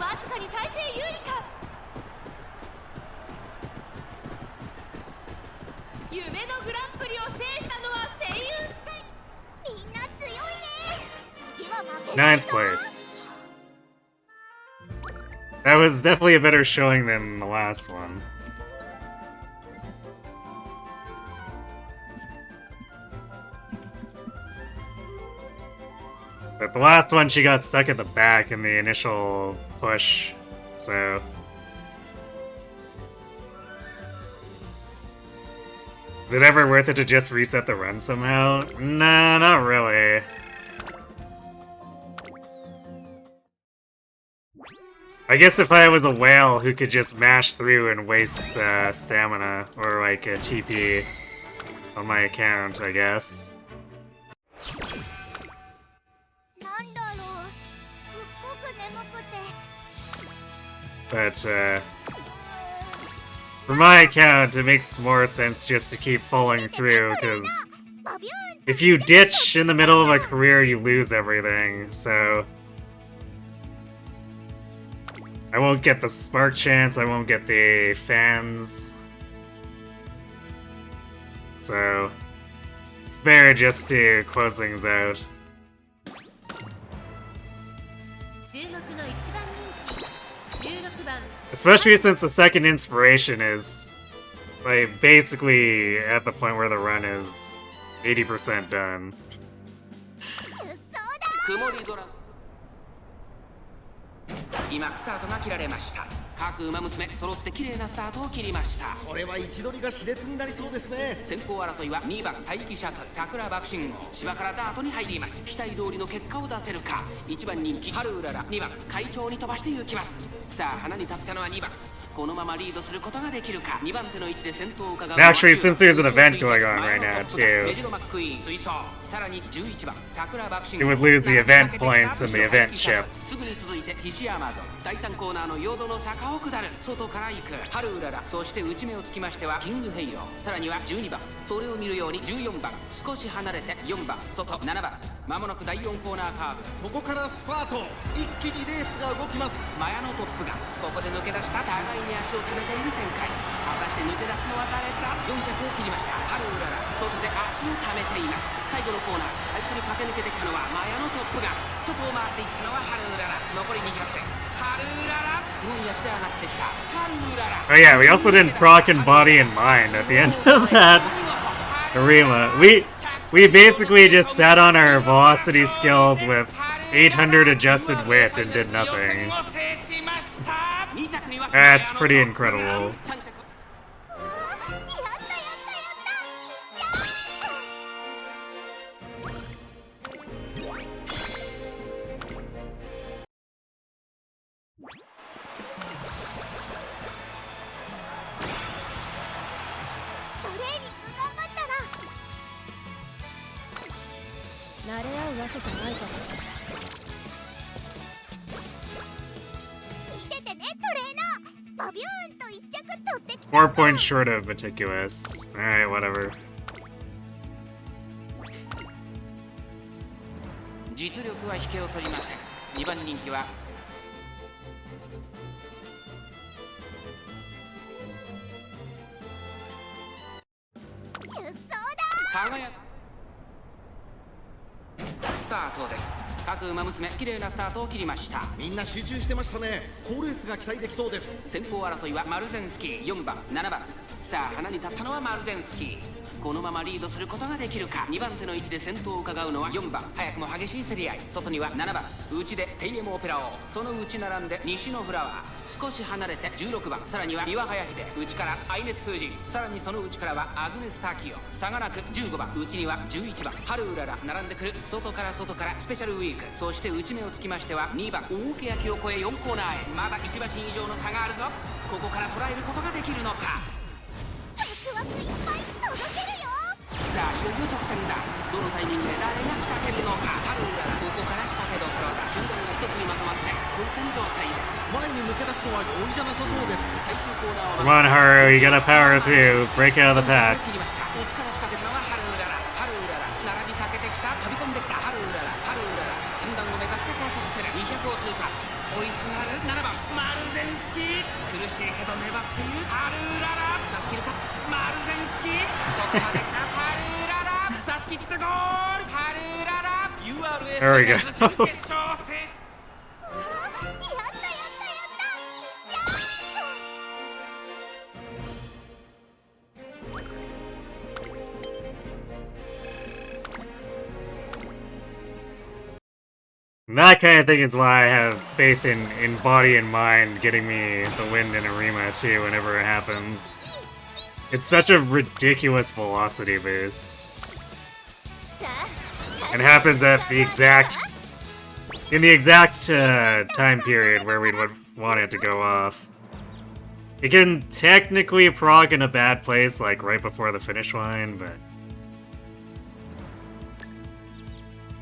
わずかに体勢有利か。夢のグランプリを制したのは声優スカイ。みんな強いね。次は負けない 9th place. That was definitely a better showing than the last one. But the last one, she got stuck at the back in the initial push, so... Is it ever worth it to just reset the run somehow? Nah, not really. I guess if I was a whale who could just mash through and waste stamina, or like a TP on my account, I guess. But, for my account, it makes more sense just to keep falling through, because if you ditch in the middle of a career, you lose everything, so... I won't get the spark chance, I won't get the fans. So... it's better just to close things out. Especially since the second inspiration is like basically at the point where the run is 80% done. 今スタートが切られました。各馬娘揃って綺麗なスタートを切りました。これは位置取りが熾烈になりそうですね。先行争いは2番待機シャトル桜爆心号芝からダートに入ります。期待通りの結果を出せるか。1番人気春うらら2番会長に飛ばして行きます。さあ花に立ったのは2番。このままリードすることができるか。2番手の位置で先頭を伺う。 Actually, since there's an event going on right now too, さらに11番桜爆心 it would lose the event points and the event す chips. ぐに続いて西山ゾン第3コーナーの淀の坂を下る。外から行く春うらら。そして内目をつきましてはキングヘイロー。さらには12番それを見るように14番少し離れて4番外7番まもなく第4コーナーカーブ。ここからスパート。一気にレースが動きます。マヤのトップがここで抜け出した。互いに足を詰めている展開。果たして抜け出すのは誰か。4着を切りました春うらら。外で足を溜めています。最後のコーナー最初に駆け抜けてきたのはマヤのトップが。外を回っていったのは春うらら。残り200点春うらら。すごい足で上がってきた春うらら。 Oh yeah, we also didn't proc in body and mind at the end of that Arima. We basically just sat on our velocity skills with 800 adjusted wit and did nothing. That's pretty incredible. けじゃないから。見ててねトレーナー、バビューンと一着取ってきた。 4 points short of meticulous. Alright, whatever. 実力は引けを取りません。2番人気は出走だ。輝くスタートです。各馬娘綺麗なスタートを切りました。みんな集中してましたね。好レースが期待できそうです。先行争いはマルゼンスキー、4番7番。さあ花に立ったのはマルゼンスキー。このままリードすることができるか。2番手の位置で先頭を伺うのは4番。早くも激しい競り合い。外には7番内でテイエモオペラ王。その内並んで西のフラワー。少し離れて16番。さらには岩早秀。内からアイネスフージー。さらにその内からはアグネスターキオ。差がなく15番。内には11番ハルウララ。並んでくる外からスペシャルウィーク。そして内目をつきましては2番大け焼きを越え4コーナーへ。まだ1馬身以上の差があるぞ。ここから捉えることができるのか。ワクワクいっぱい届けるよ。さあいよいよ直線だ。どのタイミングで誰が仕掛けるのか。ハルウララここから仕掛けどころだ。集団が一つにまとまって混戦状態です。前に抜け出すのは容易じゃなさそうです。最初のコーナーを Come on, Haru, you gotta power through. Break out of the pack. 切りました。内から仕掛けたのはハルウララ。ハルウララ並びかけてきた。飛び込んできたハルウララ。ハルウララ先団を目指して加速する。200を通過。追いすがる7番マルゼンスキー。苦しいけど粘っているハルウララ。差し切るかマルゼンスキー。ここまで来たハルウララ。差し切ってゴールハルウララ。 There we go. URL 準決勝制しやったやったやった。いっちゃう。 That kind of thing is why I have faith in body and mind getting me the win in Arima too whenever it happens. It's such a ridiculous velocity boost. And happens at the exact time period where we'd want it to go off. It can technically proc in a bad place, like right before the finish line, but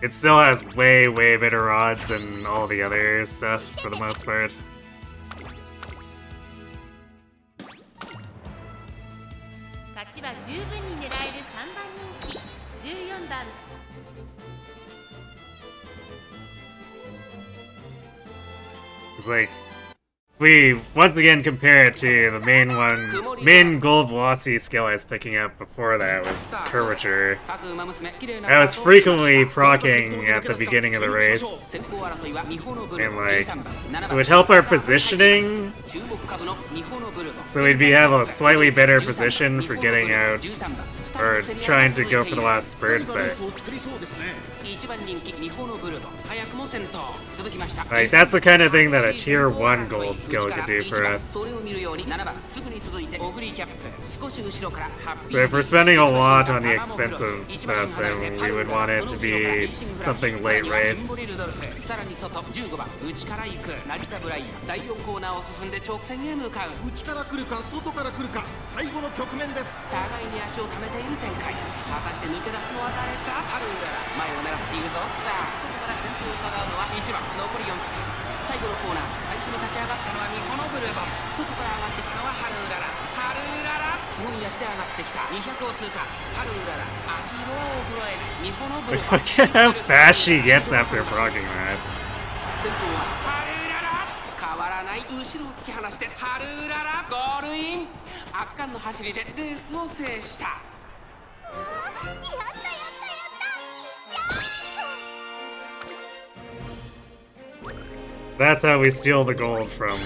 it still has way, way better odds than all the other stuff for the most part. 勝ちは十分に狙える3番人気14番。 It's like, we once again compare it to the main gold velocity skill I was picking up before that was curvature. I was frequently proccing at the beginning of the race, and like, it would help our positioning, so we'd have a slightly better position for getting out, or trying to go for the last spurt, but like, that's the kind of thing that a tier 1 gold skill could do for us. So if we're spending a lot on the expensive stuff, then we would want it to be something late race. さらに外15番内から行く成田ブライアン第4コーナーを進んで直線へ向かう。内から来るか外から来るか最後の局面です。互いに足を溜めている展開。果たして抜け出すのは誰か。ハルウララ前を狙っているぞ。さあ外から先頭を伺うのは1番残り4着。最後のコーナー最初に立ち上がったのはミホノブルボン。外から上がってきたのはハルウララ。ハルウララすごい足で上がってきた。200を通過。ハルウララ足色を揃えるミホノブルボン。 Look at how fast she gets after proccing that. 先頭はハルウララ変わらない後ろを突き放してハルウララゴールイン。圧巻の走りでレースを制した。やったやったやった。That's how we steal the gold from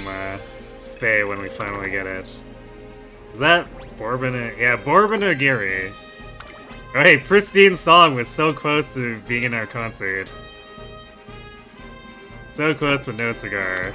Spey when we finally get it. Is that Bourbon? Yeah, Bourbon Ogiri. Oh, hey, Pristine Song was so close to being in our concert. So close, but no cigar.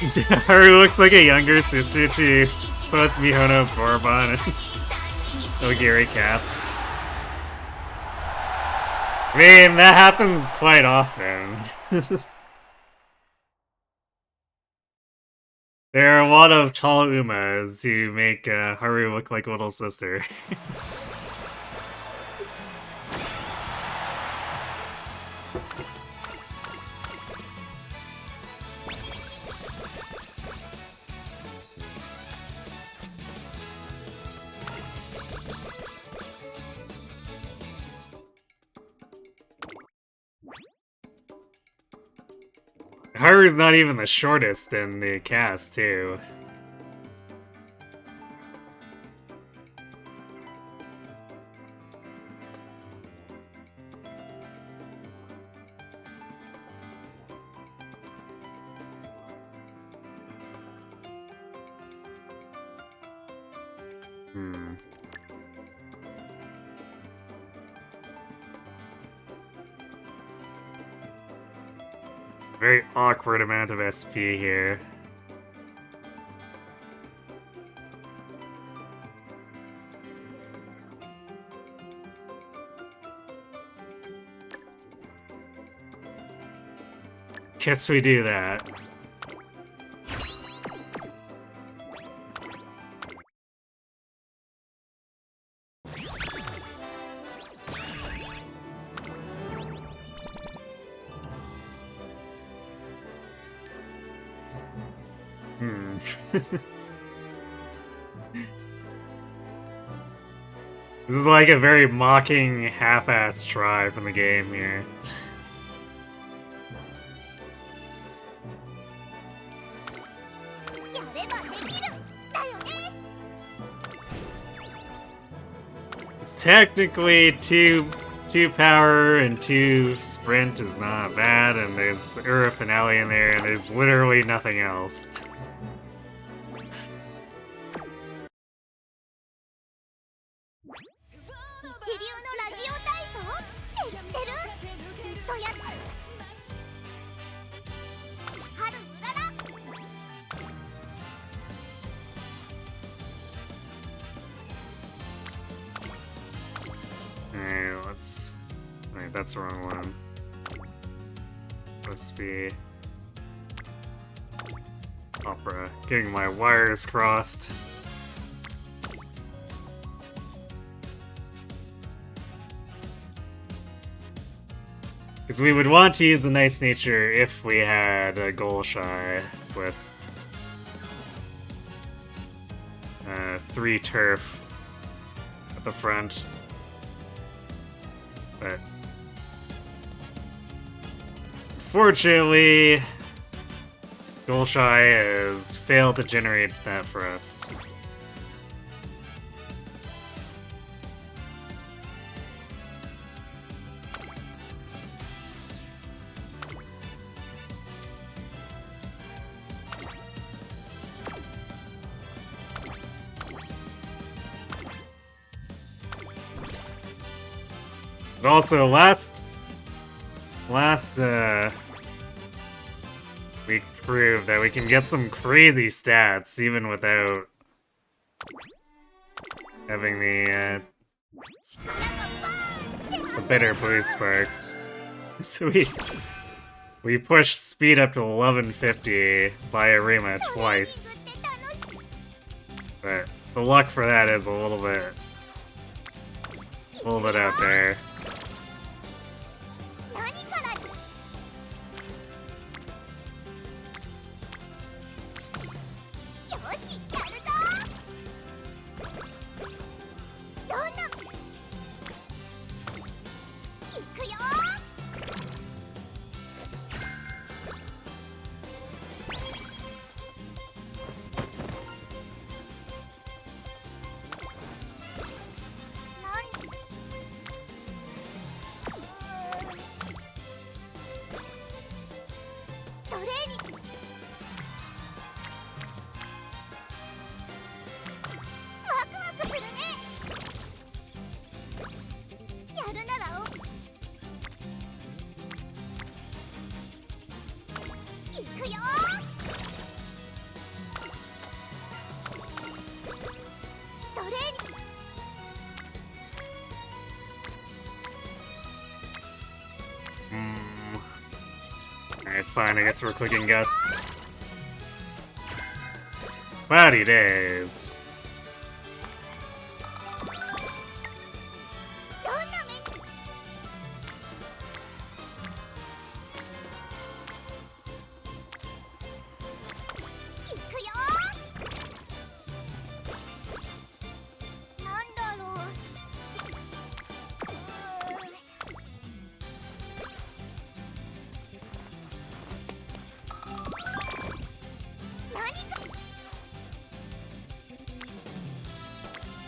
Haru looks like a younger sister to both Mihono Bourbon and Ogiri Cap. I mean, that happens quite often. There are a lot of tall Umas who make Haru look like a little sister. Haru's not even the shortest in the cast, too. Very awkward amount of SP here. Guess we do that. This is like a very mocking, half-assed try from the game here. It's technically two power and 2 sprint is not bad, and there's Ura Finale in there, and there's literally nothing else. Wait, that's the wrong one. Supposed to be Opera. Getting my wires crossed. Because we would want to use the Knight's Nature if we had a goal shy with 3 turf at the front. But fortunately, Golshai has failed to generate that for us. But also, last we proved that we can get some crazy stats even without having the better boost sparks. So we pushed speed up to 1150 by Arima twice, but the luck for that is a little bit out there. Alright, fine, I guess we're clicking guts. Cloudy days.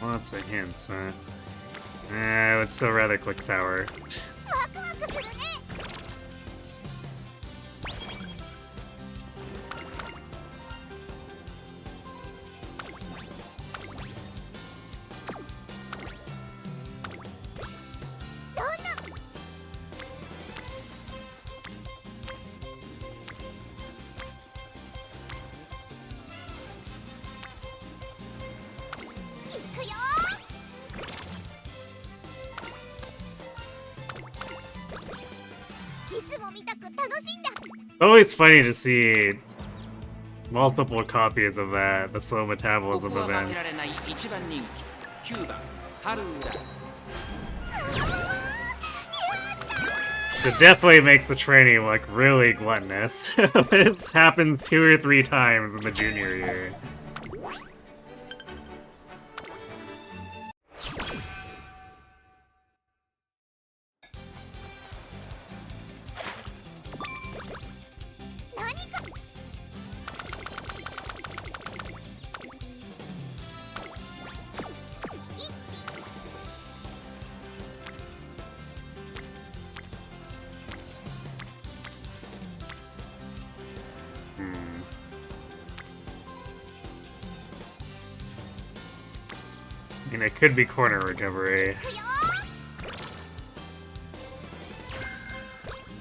Lots of hints, huh? I would still rather click tower. Always funny to see multiple copies of that, the slow metabolism events. So it definitely makes the training look really gluttonous. This happens 2 or 3 times in the junior year. I mean, it could be corner recovery.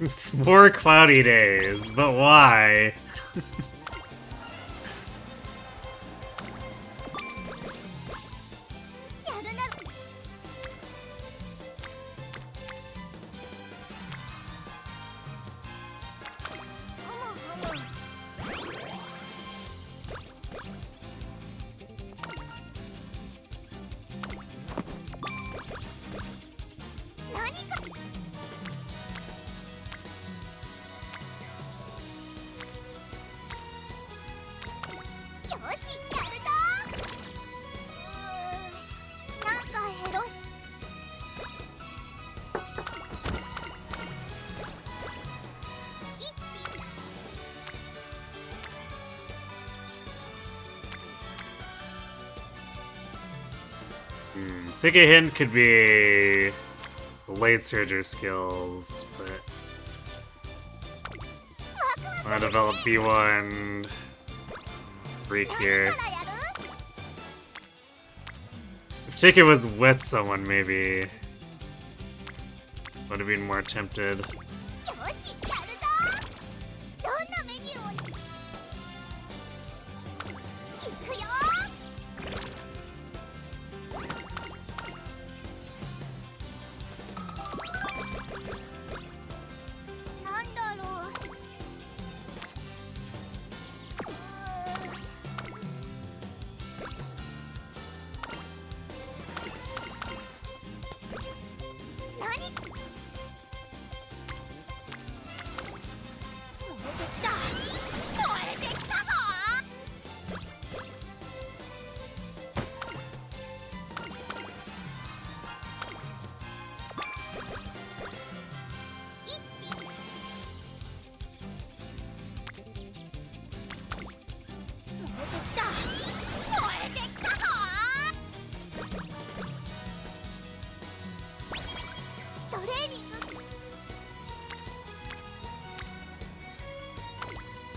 It's more cloudy days, but why? Take a hint could be late surger skills, but I want to develop B1 freak here. If Chicken was with someone, maybe would have been more tempted.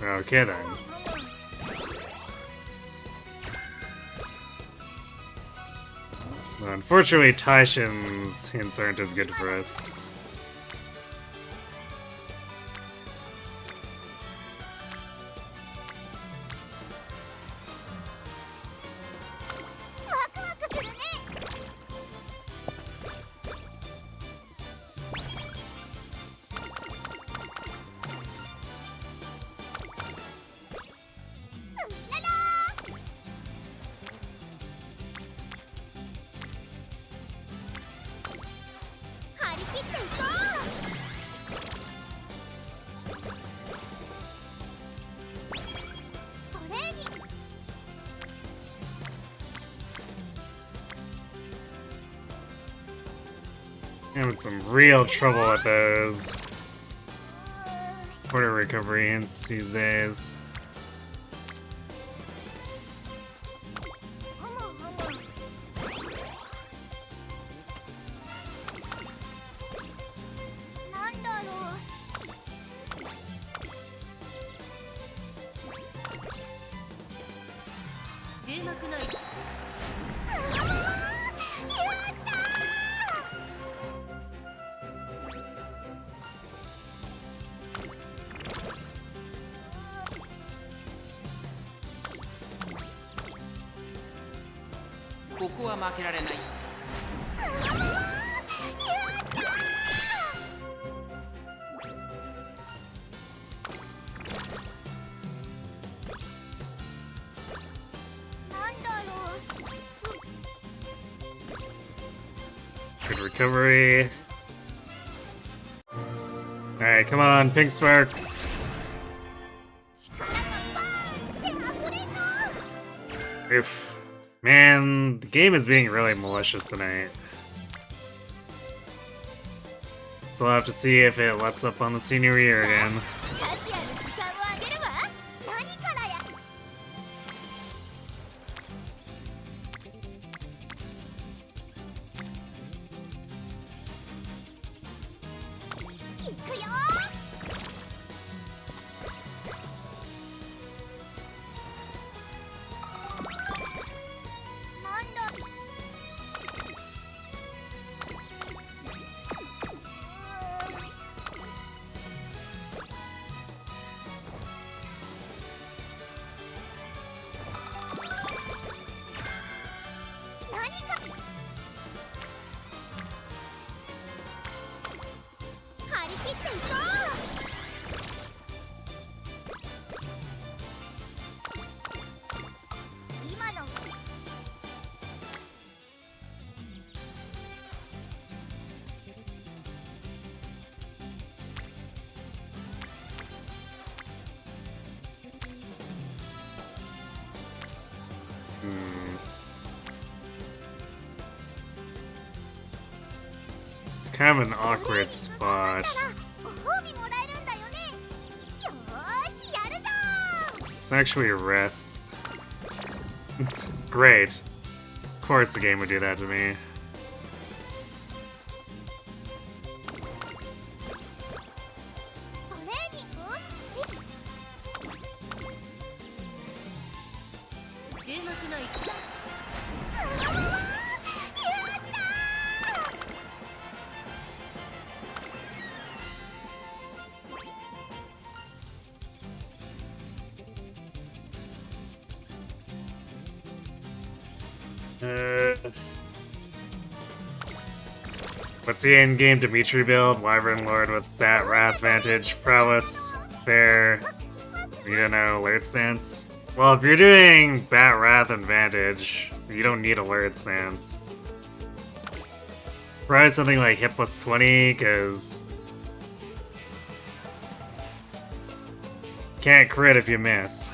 Okay then. Well, unfortunately, Taishin's hints aren't as good for us. Having some real trouble with those quarter recovery hints these days. Good recovery. Alright, come on, pink sparks. Oof. Man, the game is being really malicious tonight. So I'll have to see if it lets up on the senior year again. It's kind of an awkward spot. It's actually a rest. It's great. Of course the game would do that to me. What's the in-game Dimitri build? Wyvern Lord with Bat Wrath Vantage, Prowess, Fair, you don't know, Alert Stance? Well, if you're doing Bat Wrath and Vantage, you don't need Alert Stance. Probably something like hit plus 20, because can't crit if you miss.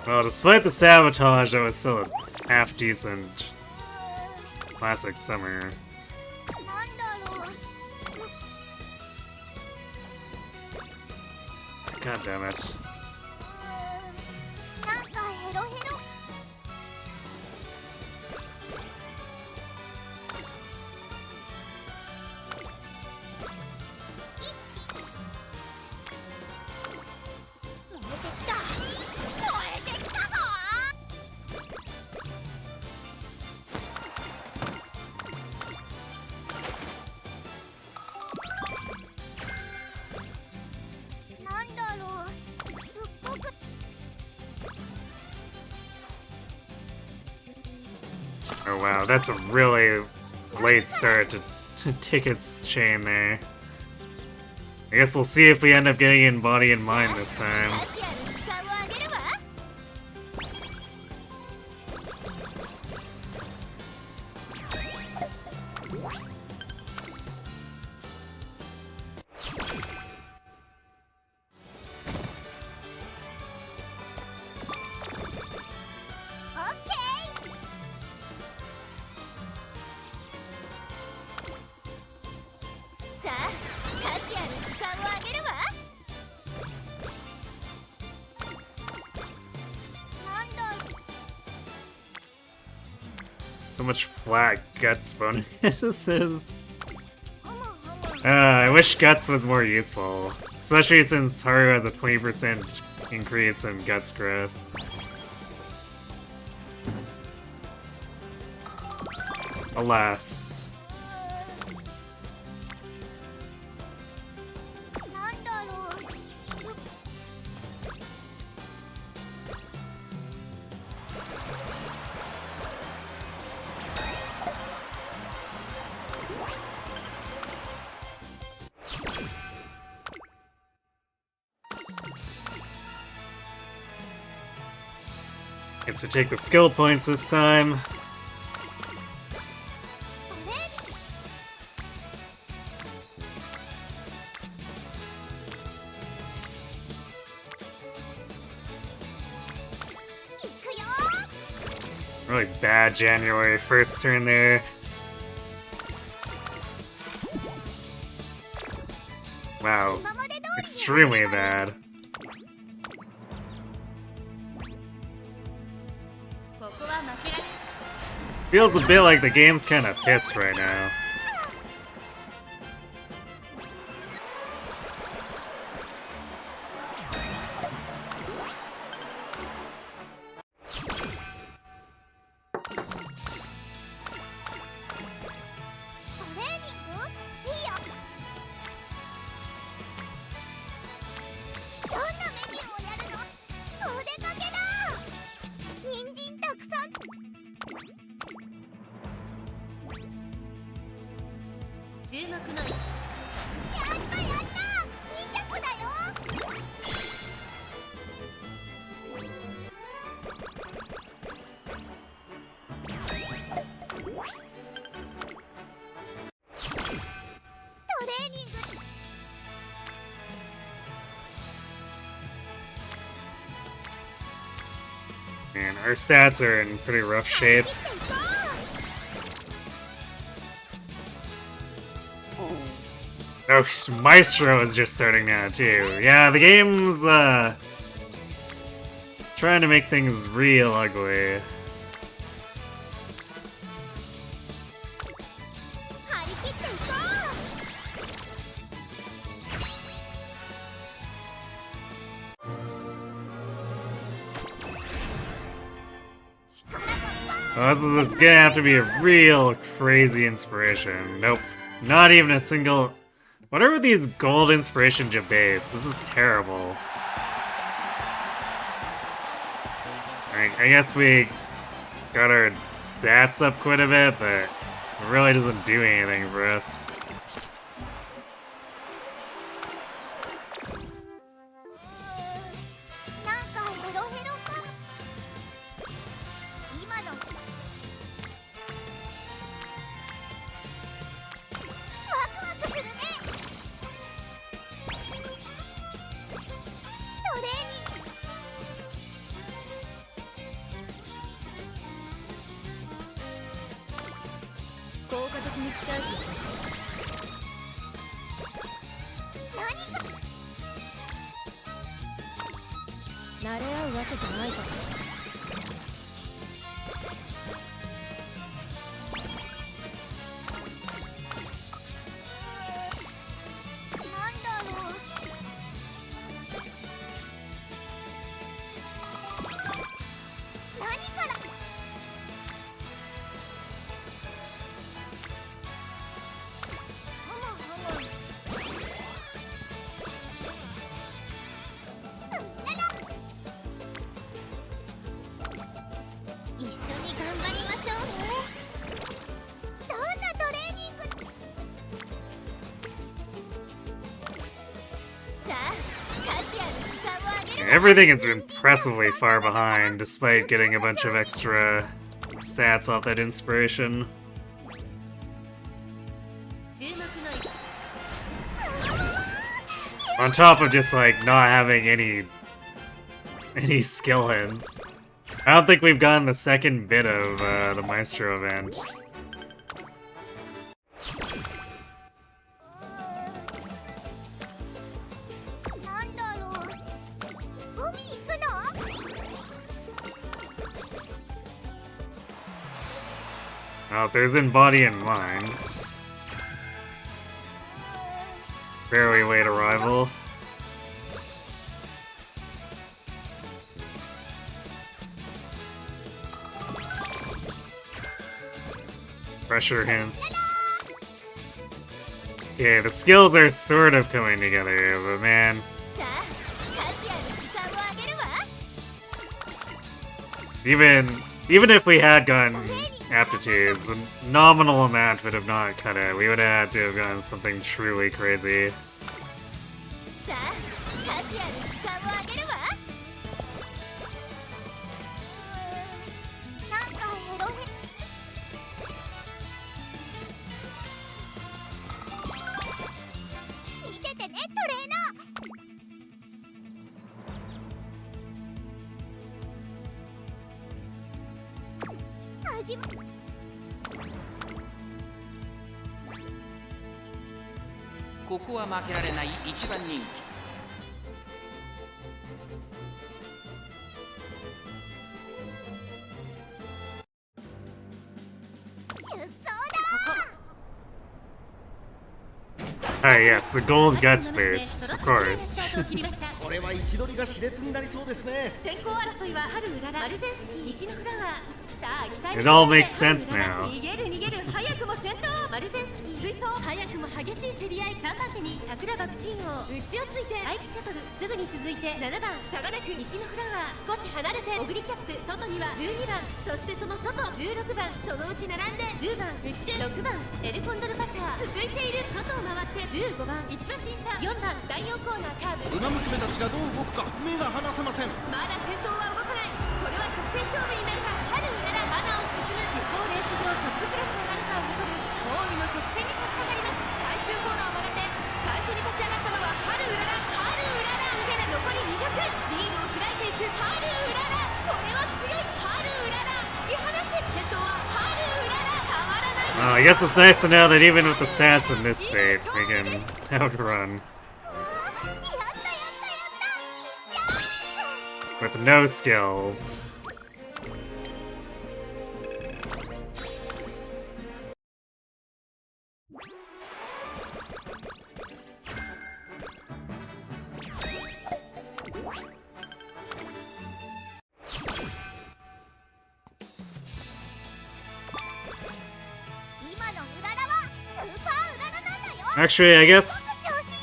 Well, despite the sabotage, that was still a half-decent classic summer. God damn it. Oh wow, that's a really late start to take its chain there. I guess we'll see if we end up getting in body and mind this time. So much flat guts bonuses. I wish guts was more useful, especially since Haru has a 20% increase in guts growth. Alas. Guess we take the skill points this time. Really bad January 1st turn there. Wow. Extremely bad. Feels a bit like the game's kinda pissed right now. Man, our stats are in pretty rough shape. Oh, Maestro is just starting now, too. Yeah, the game's, trying to make things real ugly. Oh, this is gonna have to be a real crazy inspiration. Nope. Not even a single... What are these gold inspiration debates? This is terrible. Alright, I guess we got our stats up quite a bit, but it really doesn't do anything for us. Everything is impressively far behind, despite getting a bunch of extra stats off that inspiration. On top of just like not having any skill hints. I don't think we've gotten the second bit of the Maestro event. Oh, there's in body and mind. Barely late arrival. Pressure hints. Yeah, the skills are sort of coming together, but man. Even if we had gotten aptitudes, a nominal amount would have not cut it. We would have had to have gotten something truly crazy. Ah yes, the gold guts boost, of course. It all makes sense now. 追走早くも激しい競り合い3番手に桜爆心王内をついてアイクシャトルすぐに続いて7番差がなく西のフラワー少し離れてオグリキャップ外には12番そしてその外16番そのうち並んで10番内で6番エルコンドルパサー続いている外を回って15番1馬審査4番第4コーナーカーブ馬娘たちがどう動くか目が離せません。まだ先頭は動かないこれは直線勝負になるか春うららマナを進む地方レース場トップクラスの長さを誇るゴールの直線に差し掛かります最終コーナーを曲がって最初に立ち上がったのは春うららで残り200リードを開いていく春うららこれは強い春うらら突き放す先頭は春うらら変わらない I guess it's nice to know that even with the stats in this state, we can outrun. With no skills. Actually, I guess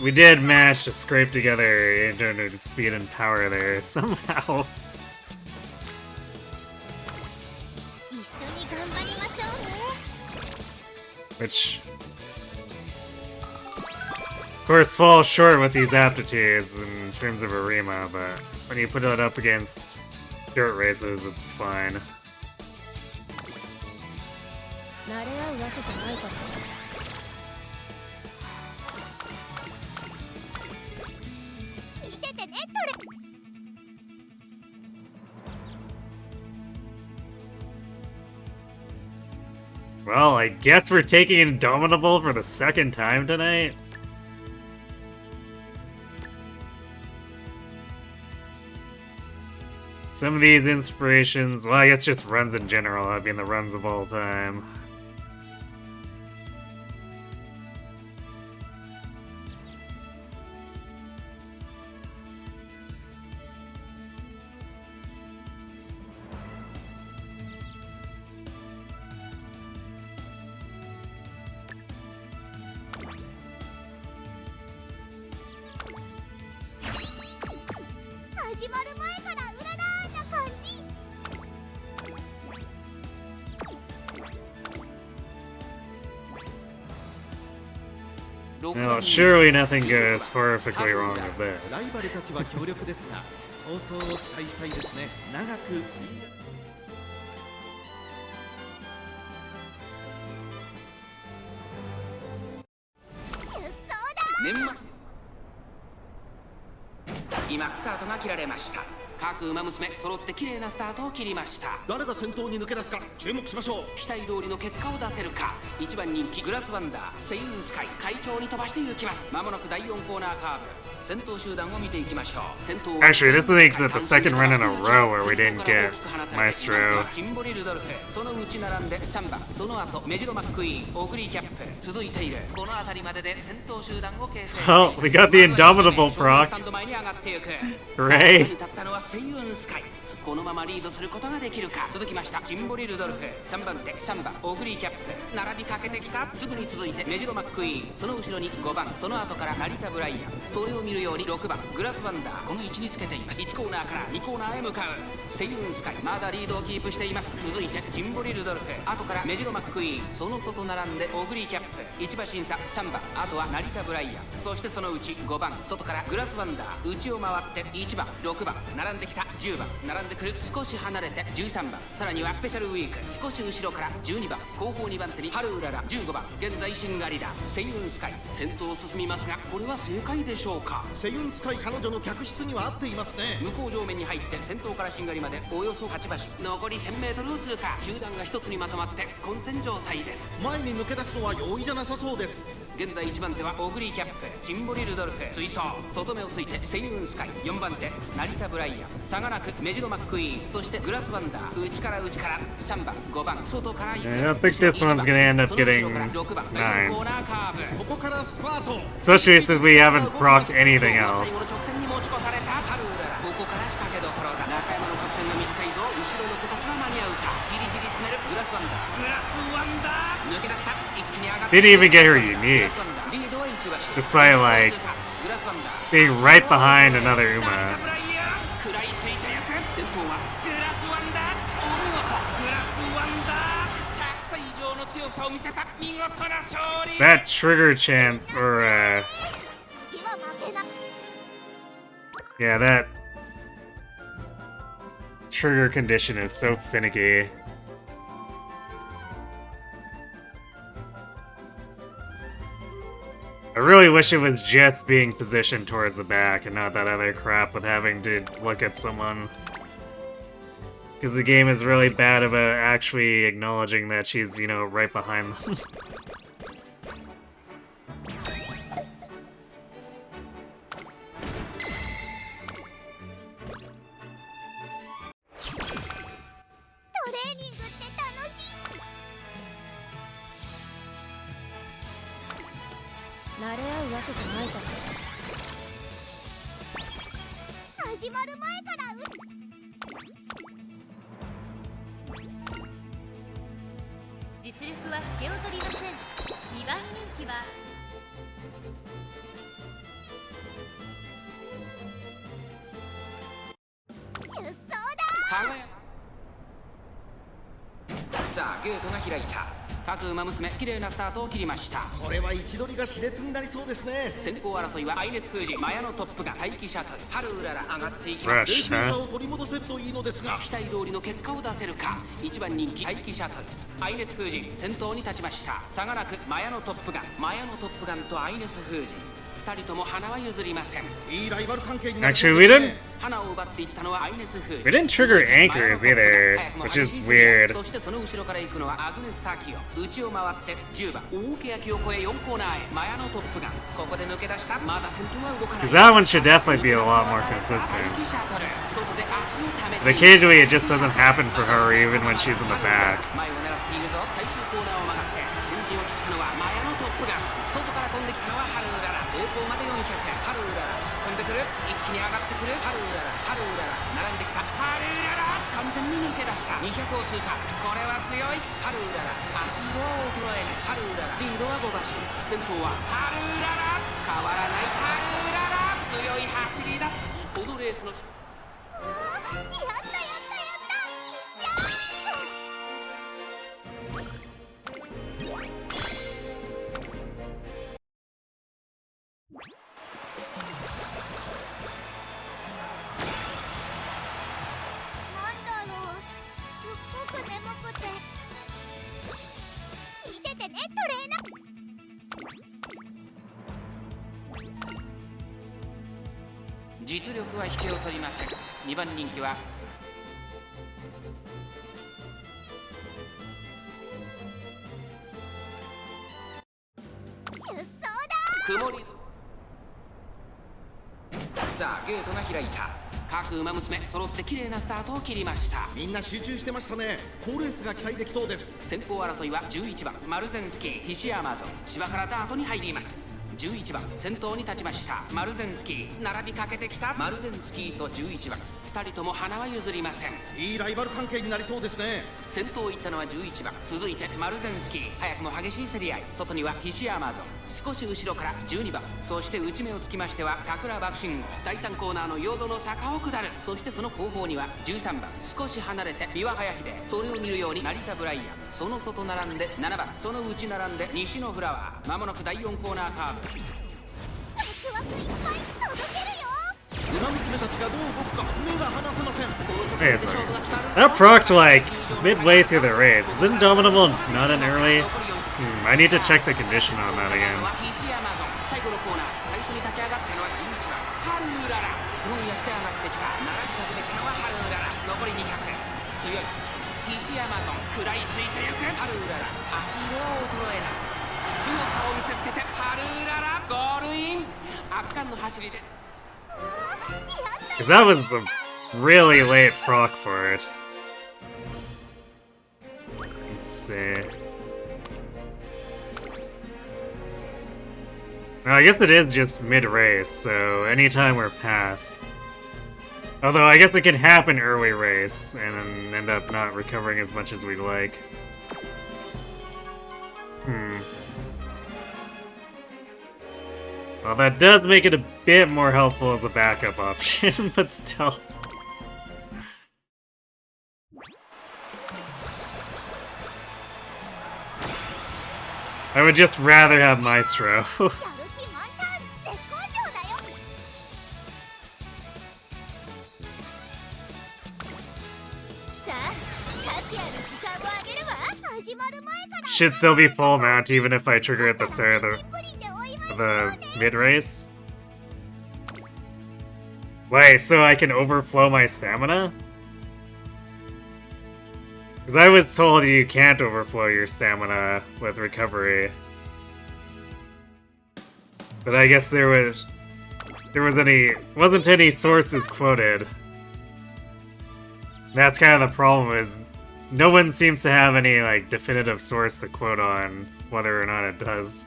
we did manage to scrape together internet speed and power there somehow. Which, of course, falls short with these aptitudes in terms of Arima, but when you put it up against dirt races, it's fine. Well, I guess we're taking Indomitable for the second time tonight. Some of these inspirations, well, I guess just runs in general, I mean the runs of all time. No, surely nothing goes horrifically wrong with ライ this. バルたちは強力ですが放送を期待したいですね。長く年末今スタートが切られました。各馬娘揃って綺麗なスタートを切りました。誰が先頭に抜け出すか注目しましょう。期待通りの結果を出せるか。1番人気グラスワンダーセイウンスカイ快調に飛ばしていきます。まもなく第4コーナーカーブ。先頭集団を見ていきましょう。先頭は Actually, this makes it the second run in a row where we didn't get Maestro. チンボリルドルフそのうち並んで3番その後メジロマックイーンオグリーキャップ続いている。この辺りまでで先頭集団を形成して Oh, we got the Indomitable proc. スタンド前に上がっていく。 Hooray. 立ったのはセイウンスカイ。このままリードすることができるか。続きましたチンボリルドルフ3番手3番オグリーキャップ並びかけてきた。すぐに続いてメジロマックイーンその後ろに5番その後から成田ブライアンそれを見るように6番グラスワンダーこの位置につけています。1コーナーから2コーナーへ向かう。セイウンスカイまだリードをキープしています。続いてチンボリルドルフ後からメジロマックイーンその外並んでオグリーキャップ1馬審査3番あとは成田ブライアンそしてそのうち5番外からグラスワンダー内を回って1番6番並んできた10番並んでくる少し離れて13番さらにはスペシャルウィーク少し後ろから12番後方2番手にハルウララ15番現在シンガリラセイウンスカイ先頭を進みますがこれは正解でしょうか。セイウンスカイ彼女の客室には合っていますね。向こう上面に入って先頭からシンガリまでおよそ8馬身残り 1000m を通過集団が一つにまとまって混戦状態です。前に抜け出すのは容易じゃなさそうです。現在1番手はオグリーキャップチンボリルドルフ追走外目をついてセイウンスカイ4番手成田ブライアン差がなくメジロマックイーンそしてグラスワンダー内から3番5番外から I don't think this one's gonna end up getting 9. ここからスパート。 Especially since we haven't procced anything 最後 else. の直線に持ち越されたハルウララここから仕掛けどころだ。中山の直線の短いぞ後ろの子たちは間に合うか。じりじり詰めるグラスワンダー抜け出した一気に上がって Didn't even get her unique, リードは1馬身 despite like グラスワンダー being right behind another Uma. 食らいついてゆく。先頭はグラスワンダーお見事グラスワンダー着差以上の強さを見せた見事な勝利。 That trigger chance, or yeah, that trigger condition is so finicky. I really wish it was just being positioned towards the back and not that other crap with having to look at someone. Because the game is really bad about actually acknowledging that she's, you know, right behind them. 慣れ合うわけじゃないから始まる前から実力は引けを取りません。2番人気は出走だ。さあゲートが開いた。各馬娘綺麗なスタートを切りました。これは位置取りが熾烈になりそうですね。先行争いはアイネス封じマヤのトップが待機シャトルハルウララ上がっていきます。Rush, 冷静さを取り戻せるといいのですが期待通りの結果を出せるか。1番人気待機シャトルアイネス封じ先頭に立ちました。差がなくマヤのトップガンとアイネス封じ2人とも花は譲りません。いいライバル関係になり Actually, そう we です didn't ね。花を奪っていったのはアイネス封じ we didn't trigger anchors either, which is weird. そしてその後ろから行くのはアグネス・タキオ内を回って10番大欅を越え4コーナーへマヤのトップガンここで抜け出したまだ先頭は動かない。 Because that one should definitely be a lot more consistent. But occasionally it just doesn't happen for her even when she's in the back. 前を狙っているぞ。最終コーナーを曲がって先陣を切ったのはマヤのトップガン外から飛んできたのはハルウララ栄光まで400ハルウララ飛んでくる一気に上がってくるハルウララ並んできたハルウララ完全に抜け出した200を通過。これは強いハルウララ足色は衰えないハルウララリードは5馬身先頭はハルウララ変わらないハルウララ強い走りだ。このレースのやった実力は引けを取りません。2番人気は曇り。さあゲートが開いた。各馬娘揃って綺麗なスタートを切りました。みんな集中してましたね。好レースが期待できそうです。先行争いは11番マルゼンスキー、ヒシアマゾン、芝からダートに入ります。11番先頭に立ちましたマルゼンスキー、並びかけてきたマルゼンスキーと11番、2人とも花は譲りません。いいライバル関係になりそうですね。先頭を行ったのは11番、続いてマルゼンスキー、早くも激しい競り合い。外にはヒシアマゾン、少し後ろから12番、そして内目をつきましては桜爆心号、第3コーナーのヨドの坂を下る。そしてその後方には13番、少し離れて琵琶早秀、それを見るように成田ブライアン、その外並んで7番、その内並んで西のフラワー。間もなく第4コーナーカーブ。ワクワクいっぱい届けるよ。馬娘たちがどう動くか目が離せません。 Wait a second. That procced like midway through the race. Is Indomitable not an early? I need to check the condition on that again. 最後のコーナー、最初に立ち上がったのは11番ハルーララ。すごい足で上がってきた。並びかけてきたのはハルーララ。残り200。強いヒシアマゾン、食らいついてゆくハルーララ。足色は衰えない。強さを見せつけてハルーララゴールイン。圧巻の走りで。 Because that was a really late proc for it. Let's see. Well, I guess it is just mid-race, so anytime we're past. Although I guess it can happen early race and then end up not recovering as much as we'd like. Well, that does make it a bit more helpful as a backup option, but still. I would just rather have Maestro. Should still be full mount even if I trigger at the start of the mid-race. Wait, so I can overflow my stamina? Because I was told you can't overflow your stamina with recovery. But I guess wasn't any sources quoted. That's kind of the problem, is no one seems to have any like definitive source to quote on whether or not it does.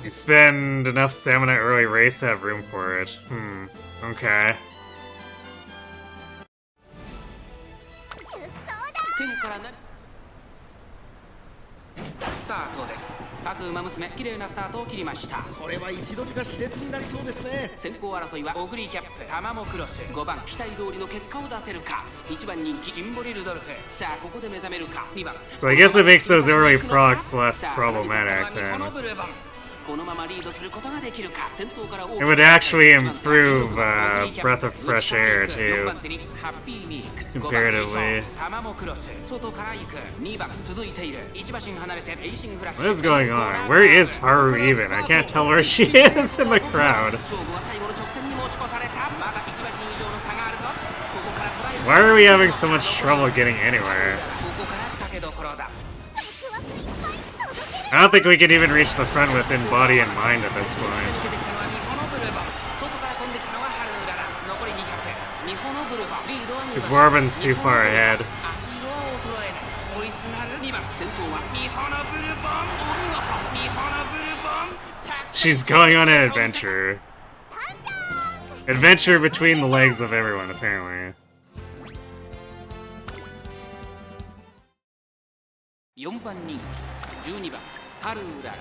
You spend enough stamina early race to have room for it. Okay. スタートです。各馬娘綺麗なスタートを切りました。これは位置取りが熾烈になりそうですね。先行争いはオグリーキャップ、タマモクロス、5番期待通りの結果を出せるか。1番人気ジンボリルドルフ、さあここで目覚めるか。2番 So I guess it makes those early procs less problematic then. It would actually improve breath of fresh air too, comparatively. What is going on? Where is Haru even? I can't tell where she is in the crowd. Why are we having so much trouble getting anywhere? I don't think we can even reach the front within body and mind at this point. Because Warbin's too far ahead. She's going on an adventure. Adventure between the legs of everyone, apparently. 4番人気12番ハルーララ。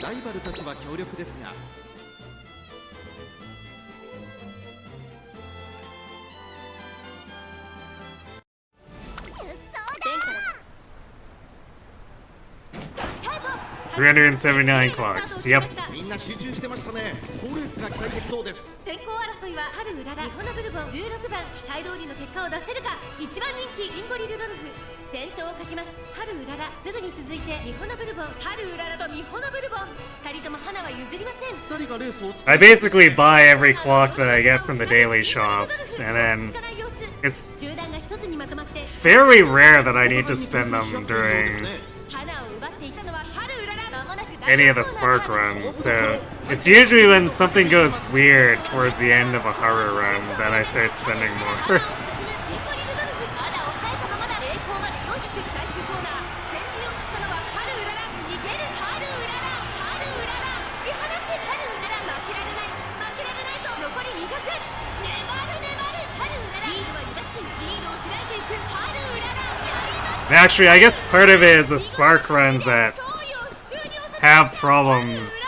ライバルたちは強力ですが、スタート。379 clocks. Yep. みんな集中してましたね。好レースが期待できそうです。先行争いは春うらら、日本のブルボン16番、期待通りの結果を出せるか。1番人気インボリルドルフ、先頭をかけます。春うらら、すぐに続いて日本のブルボン、春うららと日本のブルボン、2人とも花は譲りません。2人がレースを I basically buy every clock that I get from the daily shops, and then it's fairly rare that I need to spend them during any of the spark runs, so it's usually when something goes weird towards the end of a Haru run that I start spending more. Actually, I guess part of it is the spark runs that have problems.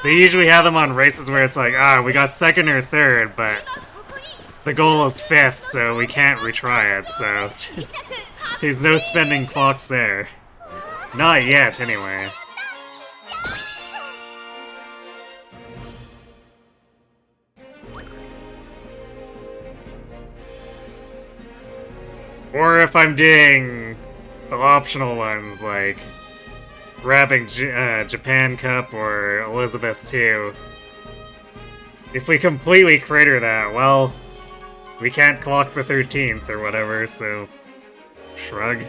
They usually have them on races where it's like, we got second or third, but the goal is fifth, so we can't retry it, so there's no spending clocks there. Not yet, anyway. Or if I'm doing the optional ones, like grabbing Japan Cup or Elizabeth II. If we completely crater that, well, we can't clock the 13th or whatever, so shrug.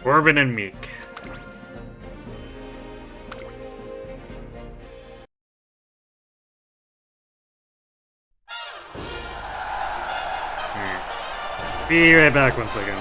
Corbin and Meek. Be right back 1 second.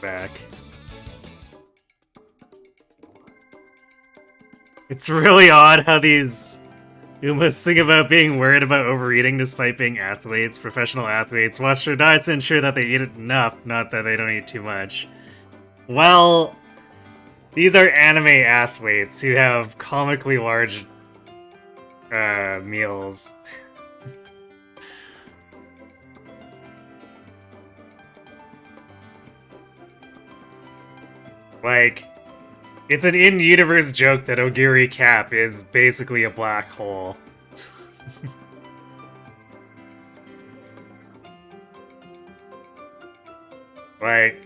Back. It's really odd how these Umas sing about being worried about overeating despite being athletes, professional athletes. Watch their diets to ensure that they eat enough, not that they don't eat too much. Well, these are anime athletes who have comically large meals. Like, it's an in-universe joke that Ogiri Cap is basically a black hole. Like,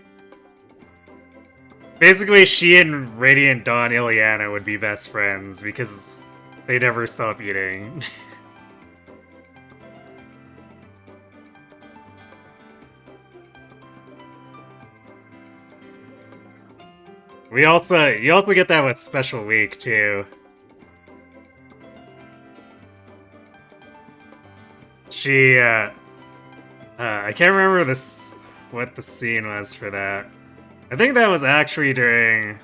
basically she and Radiant Dawn Ileana would be best friends because they never stop eating. You also get that with Special Week too. She I can't remember what the scene was for that. I think that was actually during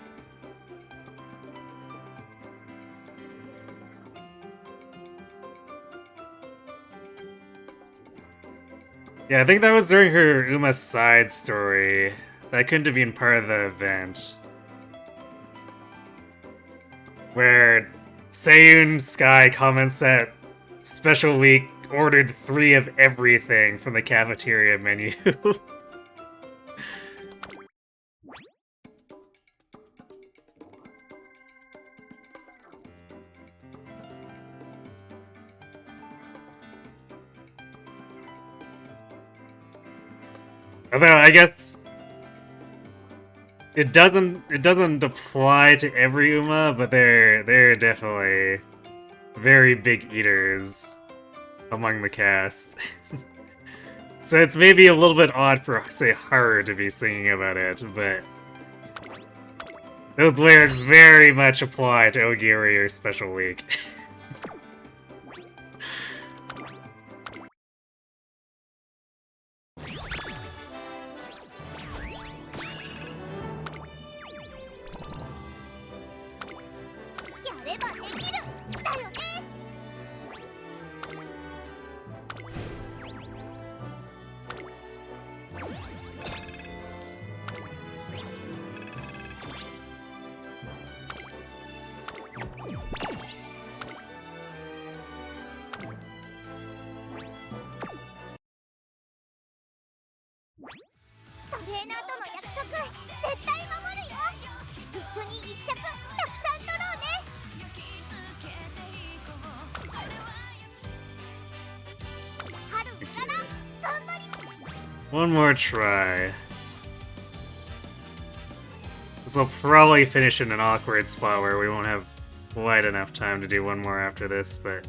yeah, I think that was during her Uma's side story. That couldn't have been part of the event. Where Seiyun Sky comments that Special Week ordered 3 of everything from the cafeteria menu. Although I guess it doesn't apply to every Uma, but they're definitely very big eaters among the cast. So it's maybe a little bit odd for, say, Haru to be singing about it, but those lyrics very much apply to Ogiri or Special Week. One more try. This will probably finish in an awkward spot where we won't have quite enough time to do one more after this, but...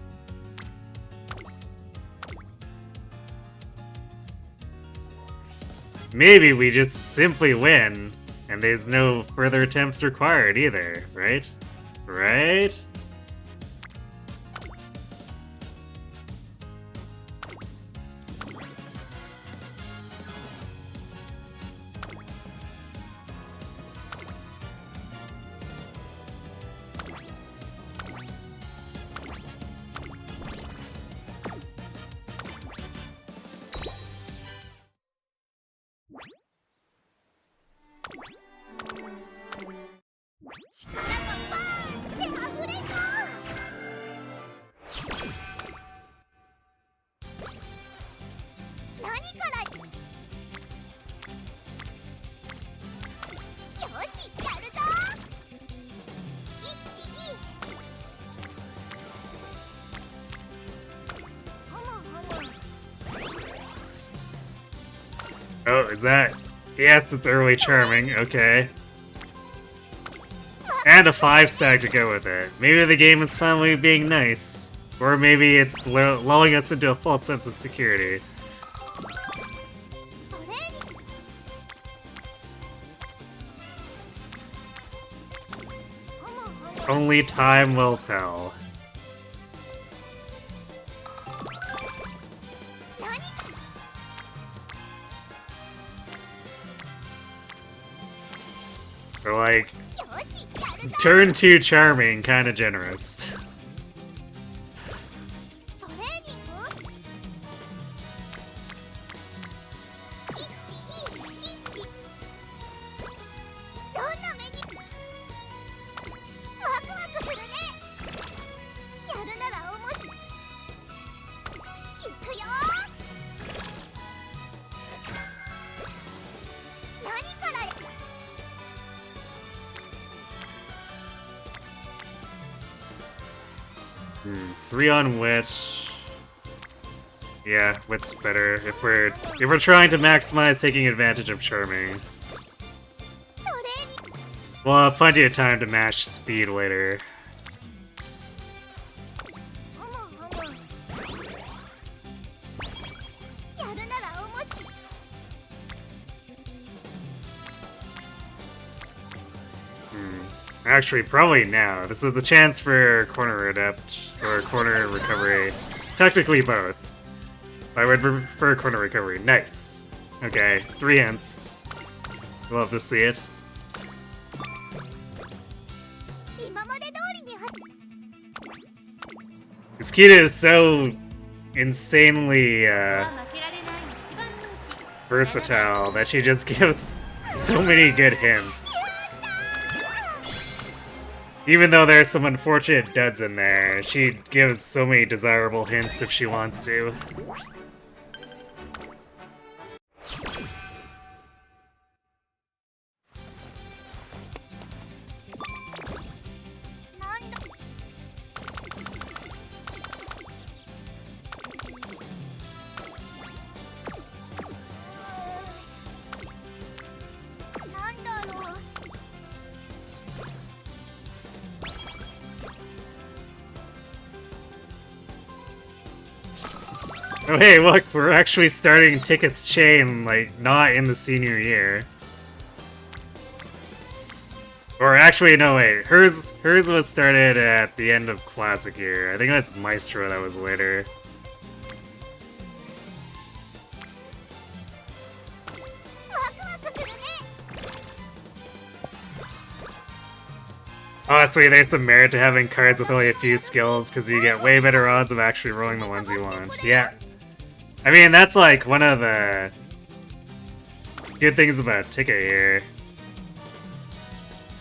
maybe we just simply win, and there's no further attempts required either, right? Right? Oh, is that... yes, it's early charming, okay. And a 5-stack to go with it. Maybe the game is finally being nice. Or maybe it's lulling us into a false sense of security. Only time will tell. They're like, turn 2 charming, kinda generous. 3 on wit. Yeah, wit's better if we're trying to maximize taking advantage of charming. We'll have plenty of time to match speed later. Actually, probably now. This is the chance for corner adept or corner recovery. Technically both. I would prefer corner recovery. Nice. Okay, 3 hints. Love to see it. This Kita is so insanely versatile that she just gives so many good hints. Even though there's some unfortunate duds in there, she gives so many desirable hints if she wants to. Oh hey, look, we're actually starting Ticket's chain, like, not in the senior year. Or actually, no wait, hers was started at the end of classic year. I think that's Maestro that was later. Honestly, there's some merit to having cards with only a few skills, because you get way better odds of actually rolling the ones you want. Yeah. I mean, that's like one of the good things about Ticket here.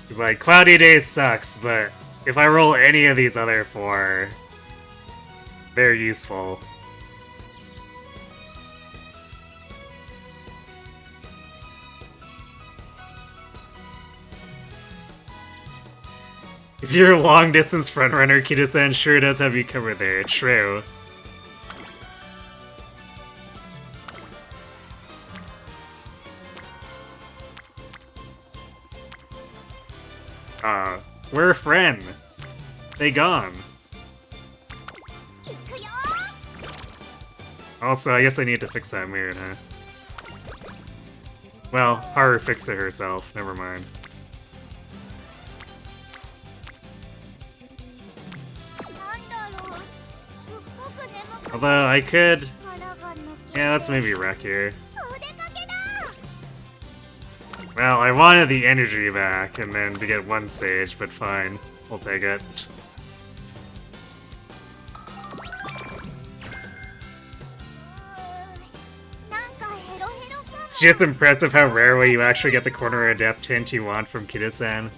Because like, Cloudy Days sucks, but if I roll any of these other 4, they're useful. If you're a long-distance frontrunner, Kita-san sure does have you covered there. True. We're a friend. They gone. Also, I guess I need to fix that mirror, huh? Well, Haru fixed it herself. Never mind. Although I could... Yeah, let's maybe wreck here. Well, I wanted the energy back and then to get 1 stage, but fine. We'll take it. It's just impressive how rarely you actually get the corner adept hint you want from Kita-san.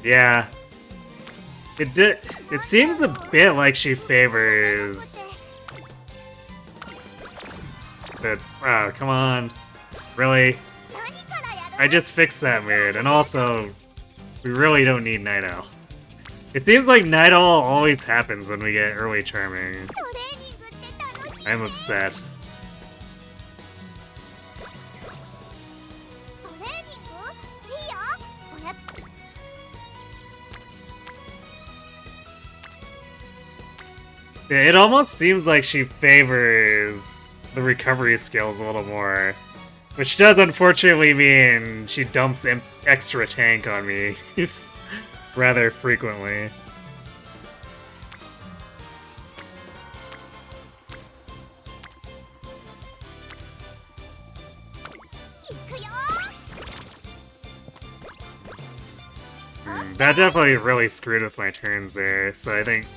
Yeah. It seems a bit like she favors... But, wow, come on. Really? I just fixed that mirror, and also, we really don't need Night Owl. It seems like Night Owl always happens when we get early charming. I'm upset. Yeah, it almost seems like she favors the recovery skills a little more. Which does unfortunately mean she dumps extra tank on me rather frequently. That definitely really screwed with my turns there, so I think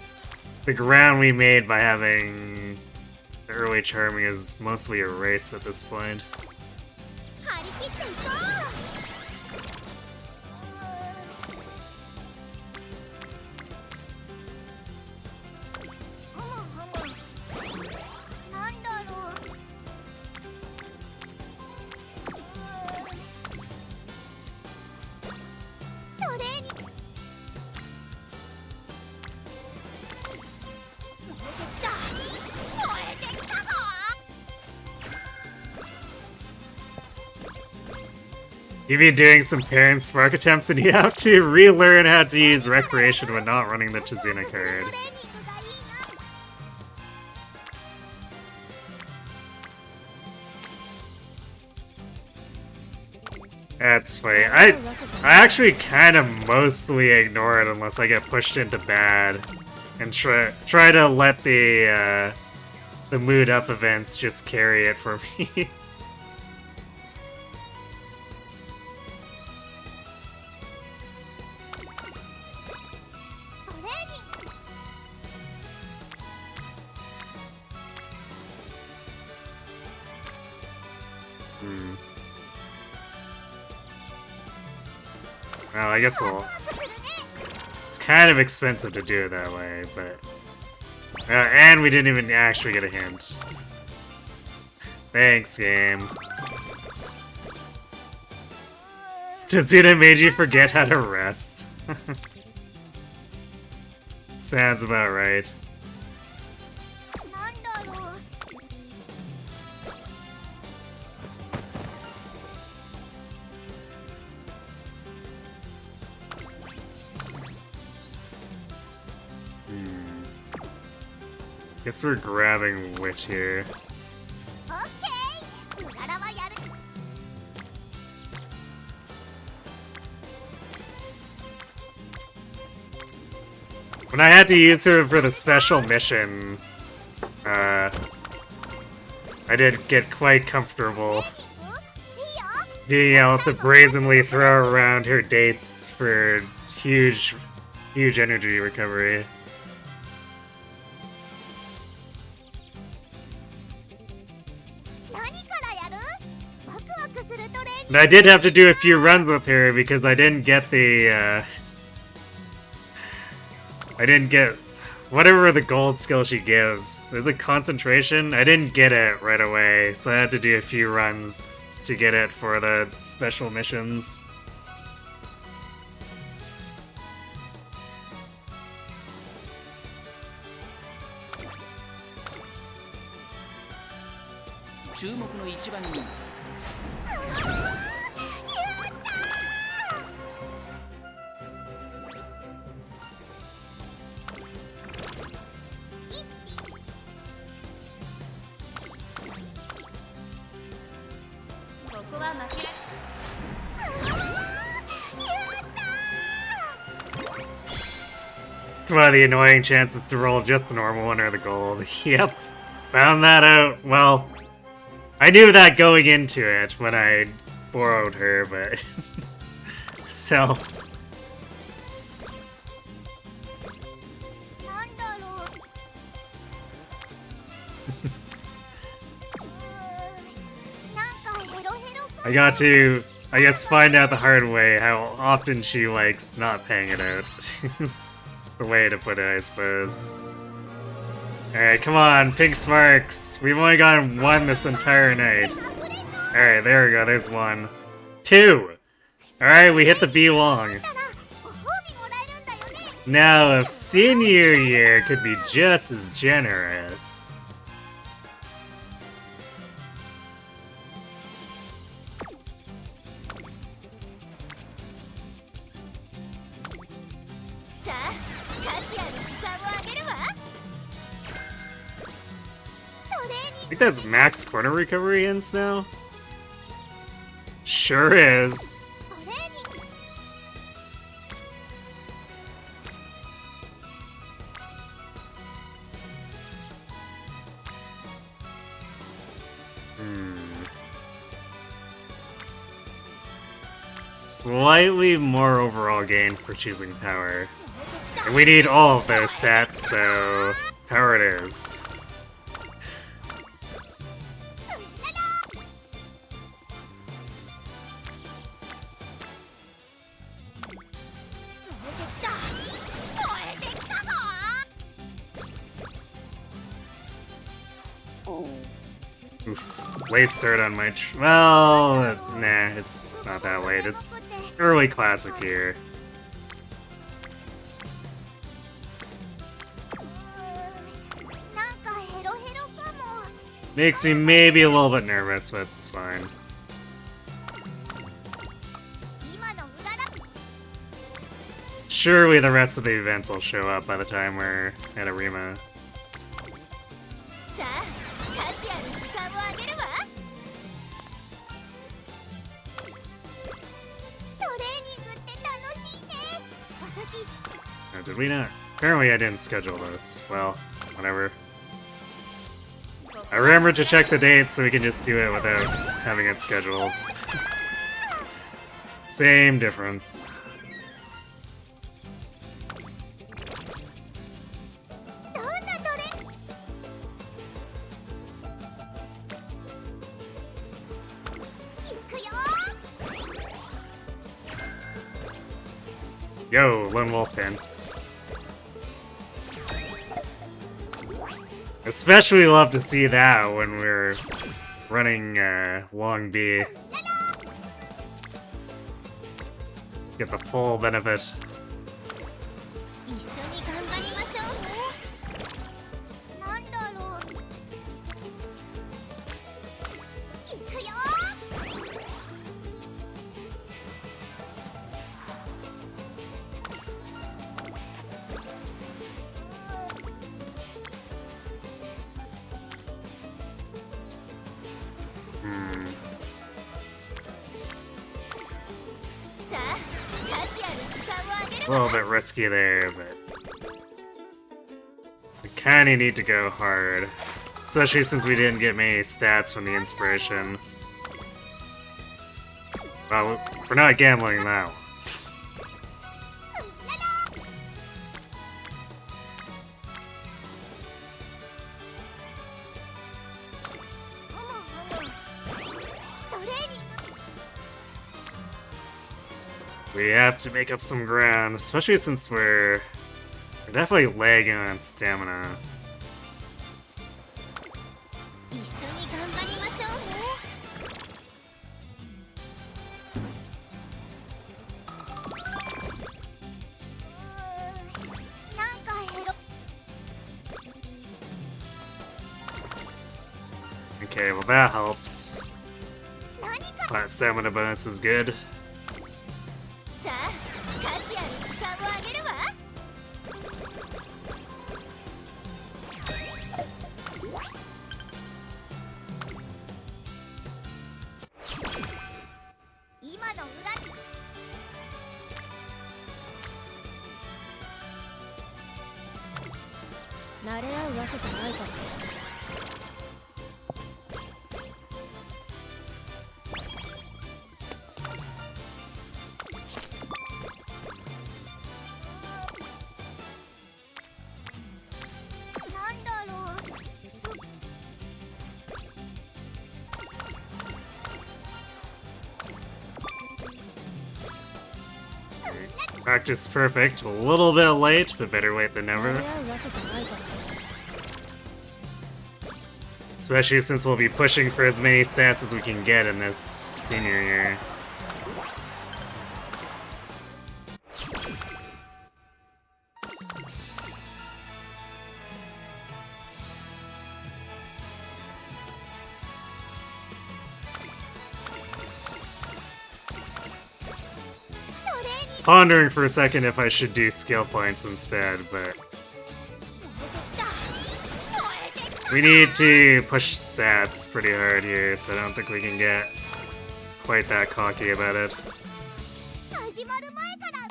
the ground we made by having the early charming is mostly erased at this point. You've been doing some parent spark attempts and you have to relearn how to use Recreation when not running the Chizuna card. That's funny. I actually kind of mostly ignore it unless I get pushed into bad, and try to let the mood up events just carry it for me. Well, I guess it's kind of expensive to do it that way, but... and we didn't even actually get a hint. Thanks, game. Tazuna made you forget how to rest. Sounds about right. Guess we're grabbing Witch here. When I had to use her for the special mission, I did get quite comfortable being able to brazenly throw around her dates for huge energy recovery. And I did have to do a few runs with her because I didn't get the, I didn't get whatever the gold skill she gives. Is it concentration? I didn't get it right away, so I had to do a few runs to get it for the special missions. It's one of the annoying chances to roll just the normal one or the gold. Yep. Found that out. Well, I knew that going into it when I borrowed her, but... so... I got to, I guess, find out the hard way how often she likes not paying it out. The way to put it, I suppose. Alright, come on, pink sparks. We've only gotten one this entire night. Alright, there we go, there's one. Two! Alright, we hit the B long. Now, if senior year could be just as generous... I think that's max corner recovery hints now? Sure is. Slightly more overall gain for choosing power. And we need all of those stats, so power it is. Oof. Late start on my... well, nah, it's not that late. It's early classic here. Makes me maybe a little bit nervous, but it's fine. surely the rest of the events will show up by the time we're at Arima. さあ価値ある時間をあげるわトレーニングって楽しいね私 Oh, did we not? Apparently I didn't schedule this. Well, whatever. I remembered to check the dates so we can just do it without having it scheduled. Same difference. どんなトレ行くよ Yo, Lone Wolf Pence. Especially love to see that when we're running long B. Get the full benefit. 一緒に頑張りましょうなんだろう行くよさあ価値ある時間をあげ A るわ little bit risky there, but we kinda need to go hard. Especially since we didn't get many stats from the inspiration. Well, we're not gambling now. トレーニング We have to make up some ground, especially since we're definitely lagging on stamina. 一緒に頑張りましょうねなんかヘロ Okay, well that helps. 何か That stamina bonus is good. さあ価値ある時間をあげるわ今の裏慣れ合うわけじゃないから なんだろう Practice perfect. A little bit late, but better late than 慣れ合 never. うわけじゃないから Especially since we'll be pushing for as many stats as we can get in this senior year. Pondering for a second if I should do skill points instead, but we need to push stats pretty hard here, so I don't think we can get quite that cocky about it. 始まる前から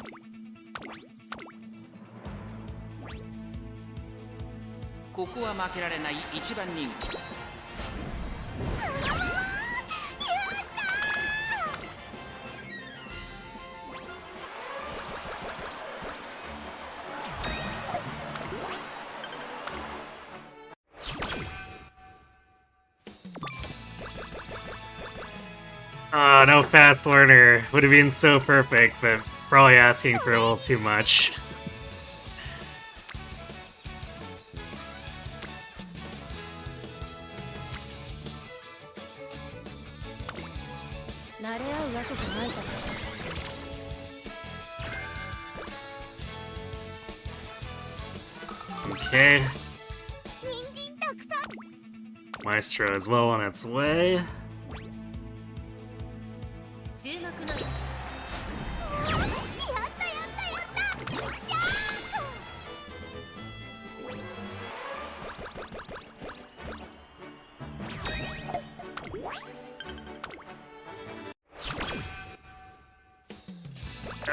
ここは負けられない一番人気 Oh, no fast learner. Would have been so perfect, but probably asking for a little too much. Okay. Maestro is well on its way. 注目のやったやったやった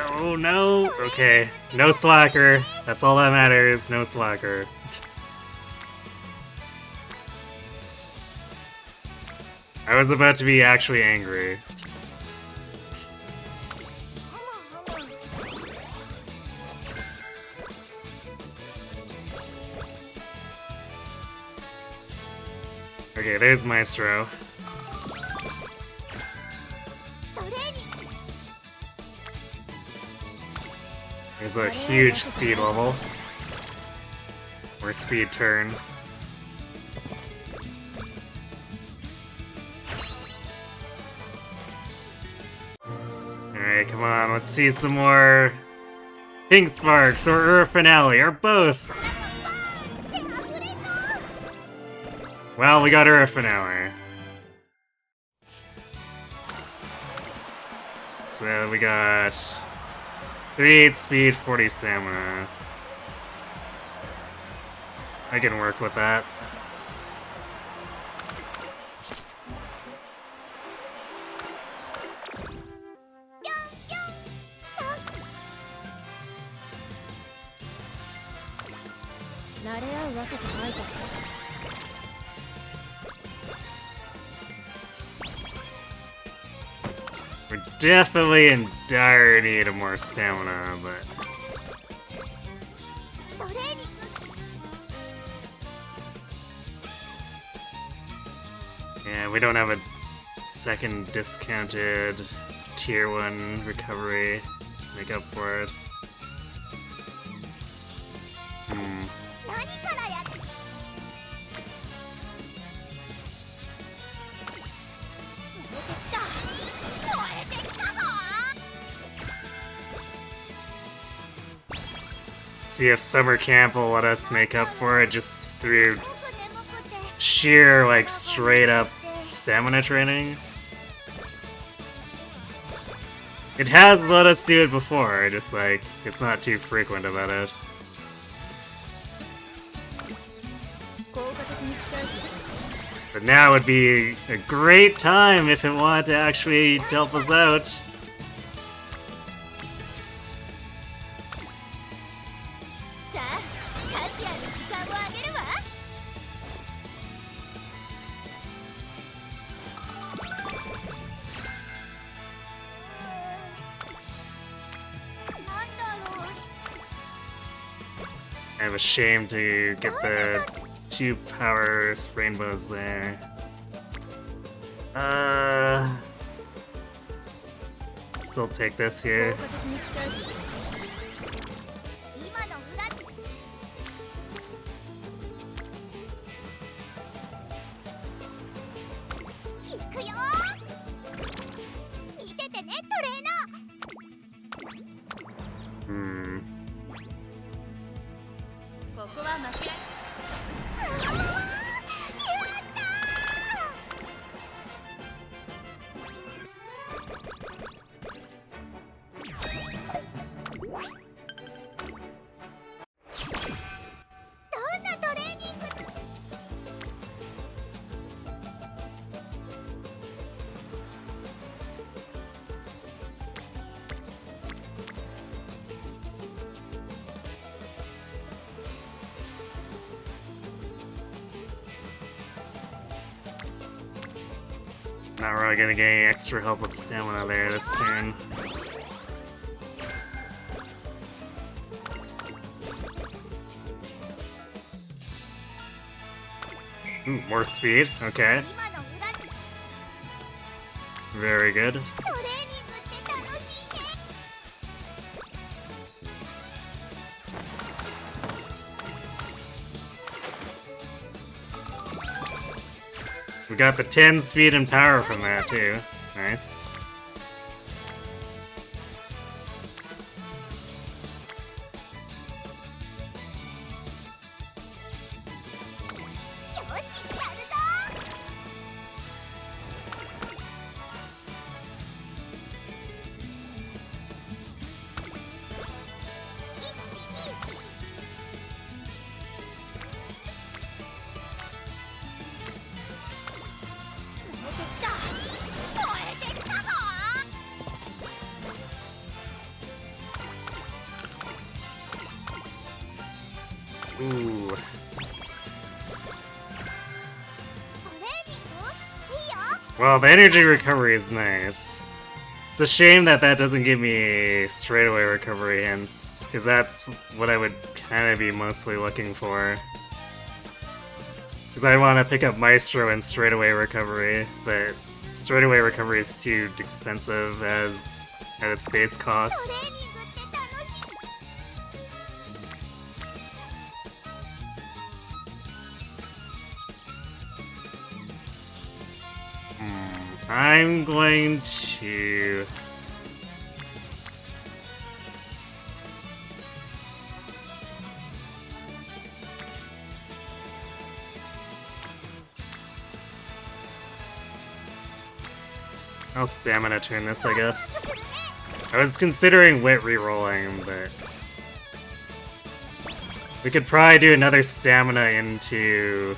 Oh no! Okay, no slacker. That's all that matters, no slacker. I was about to be actually angry. Okay, there's Maestro. There's a huge speed level. Or speed turn. Alright, come on, let's see some more Pink Sparks or Finale, or both! Well, we got Finale. So we got 38 speed, 40 stamina. I can work with that. We're definitely in dire need of more stamina, but... yeah, we don't have a second discounted tier 1 recovery to make up for it. See if summer camp will let us make up for it just through sheer, like, straight up stamina training. It has let us do it before, just like, it's not too frequent about it. But now would be a great time if it wanted to actually help us out. I'm ashamed to get the 2 power rainbows there. Still take this here. Not really gonna get any extra help with stamina there this turn. Ooh, more speed, okay. Very good. We got the 10 speed and power from that too. Nice. Well, the energy recovery is nice. It's a shame that that doesn't give me straightaway recovery hints, because that's what I would kind of be mostly looking for. Because I want to pick up Maestro and straightaway recovery, but straightaway recovery is too expensive at its base cost. I'm going to... I'll stamina turn this, I guess. I was considering wit rerolling, but... we could probably do another stamina into...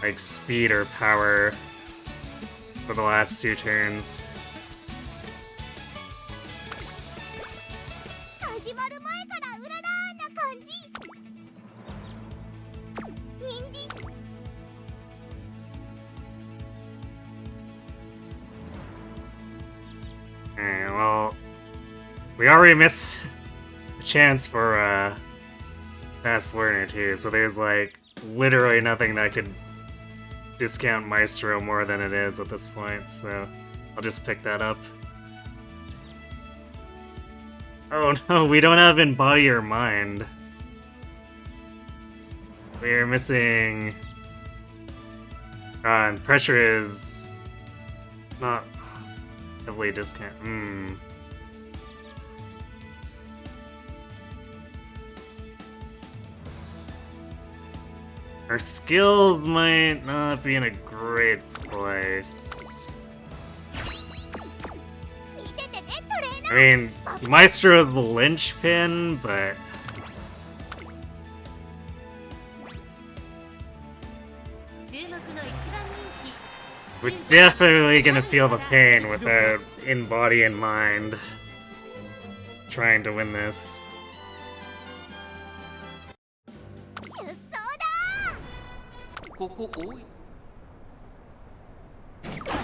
like, speed or power for the last 2 turns. Alright, well, we already missed a chance for fast learner too, so there's like literally nothing that could discount Maestro more than it is at this point, so I'll just pick that up. Oh no, we don't have Embody or Mind. We're missing... and Pressure is... not heavily discount. Our skills might not be in a great place. I mean, Maestro is the linchpin, but... we're definitely gonna feel the pain without in body and mind trying to win this.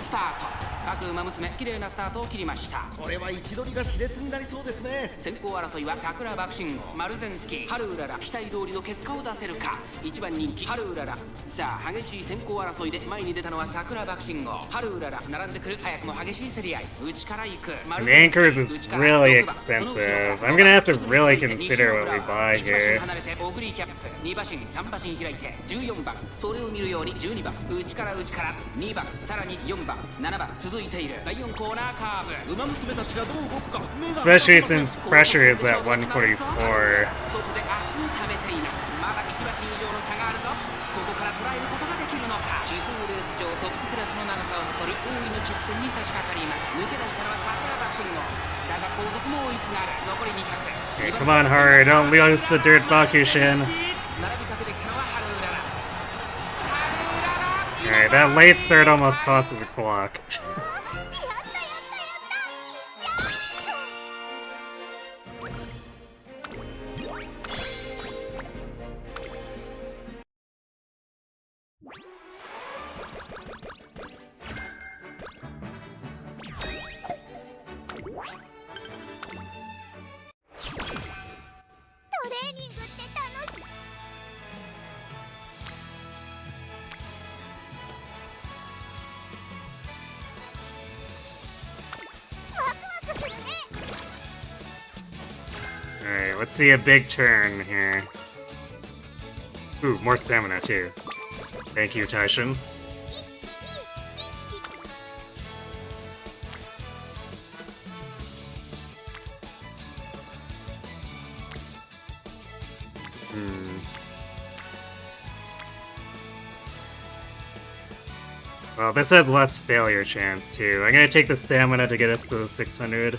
Start. 各馬娘綺麗なスタートを切りました。これは位置取りが熾烈になりそうですね。先行争いは桜爆心号、マルゼンスキー、春うらら、期待通りの結果を出せるか。一番人気春うらら。さあ激しい先行争いで前に出たのは桜爆心号、春うらら。並んでくる早くも激しい競り合い。内から行く。And anchors is really expensive. I'm gonna have to really consider what we buy here. 離れてオグリーキャップ、2馬身、3馬身開いて14番。それを見るように12番、内から2番、さらに4番、7番続いている。第4コーナーカーブ。馬娘たちがどう動くか。 Especially since pressure is at 144. 外で足を溜めています。まだ1馬身以上の差があるぞ。ここから捉えることができるのか。地方レース場トップクラスの長さを誇る大井の直線に差し掛かります。抜け出したのは桜爆心号。だが後続も追いすがる。残り200。Okay, come on, Haru, don't lose the dirt Bakushin. Alright, that late start almost cost us a clock. Alright, let's see a big turn here. Ooh, more stamina too. Thank you, Taishin. Well, this has less failure chance too. I'm gonna take the stamina to get us to the 600.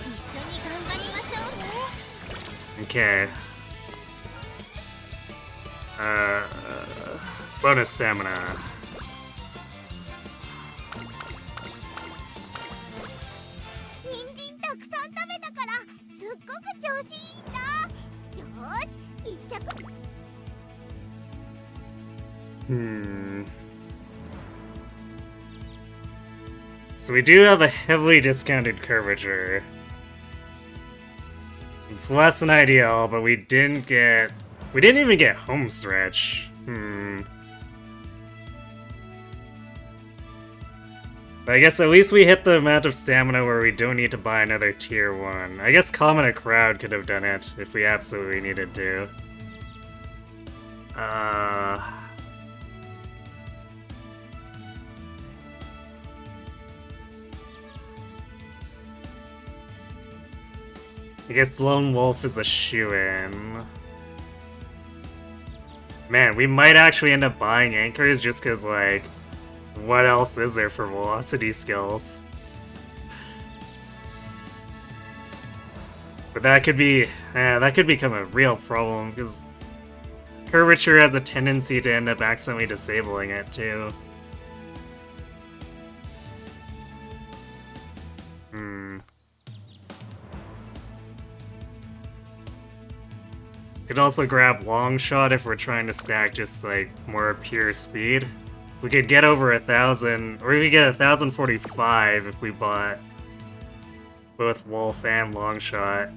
Okay. Bonus stamina. So we do have a heavily discounted curvature. It's less than ideal, but we didn't even get home stretch. But I guess at least we hit the amount of stamina where we don't need to buy another tier 1. I guess Common a Crowd could have done it if we absolutely needed to. I guess Lone Wolf is a shoo-in. Man, we might actually end up buying anchors just because, like, what else is there for velocity skills? But that could become a real problem because curvature has a tendency to end up accidentally disabling it too. Could also grab long shot if we're trying to stack just like more pure speed. We could get over 1,000, or we could get 1,045 if we bought both Wolf and long shot.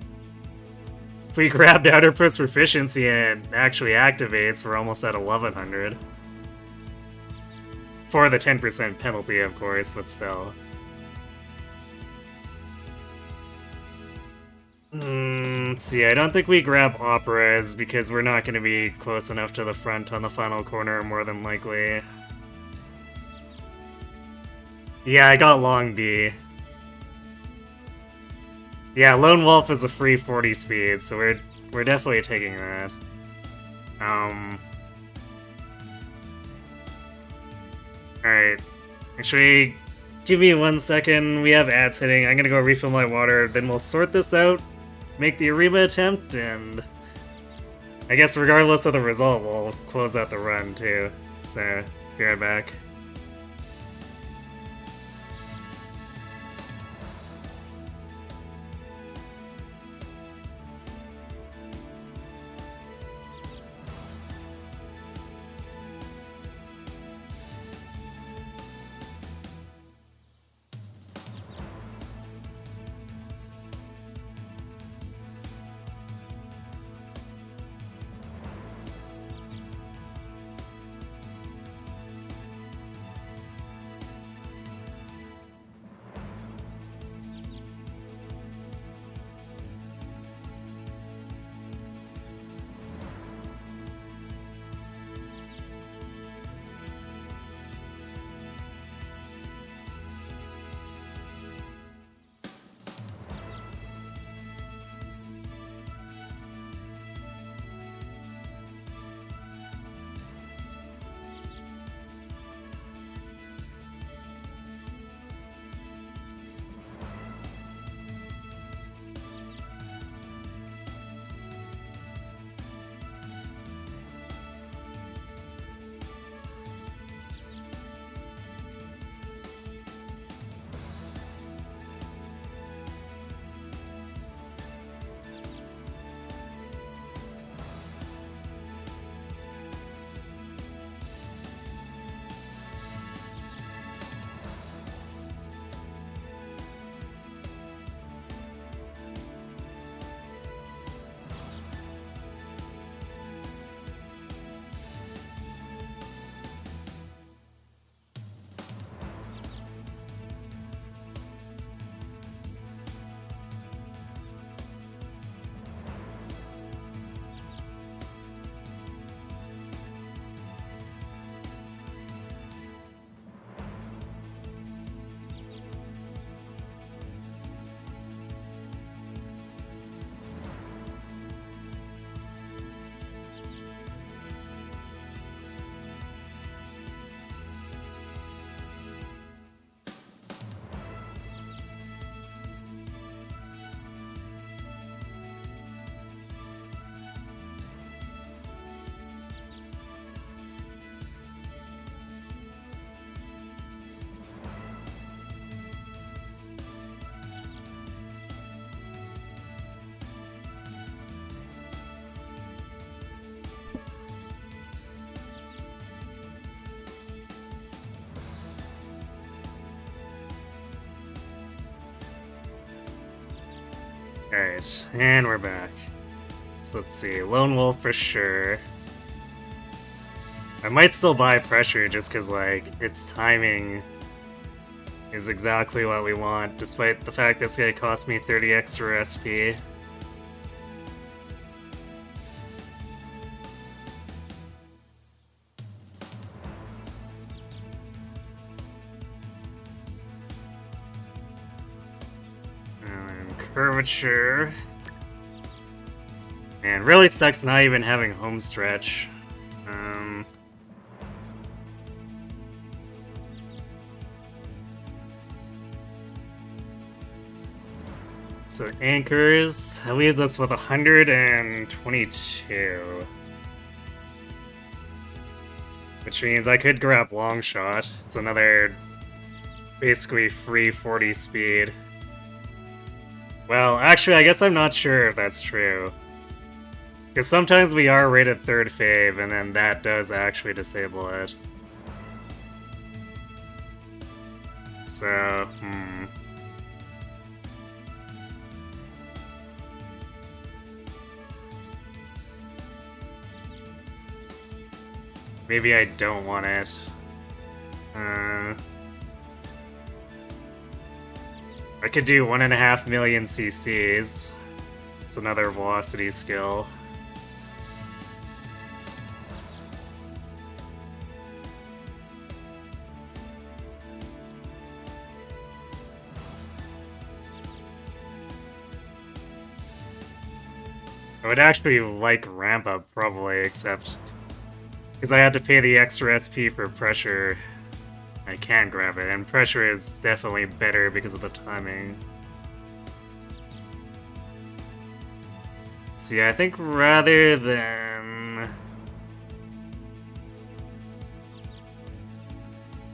If we grabbed Outer Post Proficiency and it actually activates, we're almost at 1,100. For the 10% penalty, of course, but still. Let's see, I don't think we grab Operas because we're not going to be close enough to the front on the final corner, more than likely. Yeah, I got Long B. Yeah, Lone Wolf is a free 40 speed, so we're definitely taking that. Alright. Actually, give me 1 second. We have ads hitting. I'm gonna go refill my water, then we'll sort this out, make the Arima attempt, and I guess regardless of the result, we'll close out the run too. So, be right back. Alright, and we're back. So let's see, Lone Wolf for sure. I might still buy Pressure just because, like, its timing is exactly what we want, despite the fact this guy cost me 30 extra SP. And Curvature. And really sucks not even having home stretch. So anchors, that leaves us with 122. Which means I could grab long shot. It's another basically free 40 speed. Well, actually I guess I'm not sure if that's true. Because sometimes we are rated 3rd fave, and then that does actually disable it. So, maybe I don't want it. I could do 1.5 million CCs. It's another velocity skill. I would actually like ramp up probably, except because I had to pay the extra SP for pressure. I can't grab it, and pressure is definitely better because of the timing. So yeah, I think rather than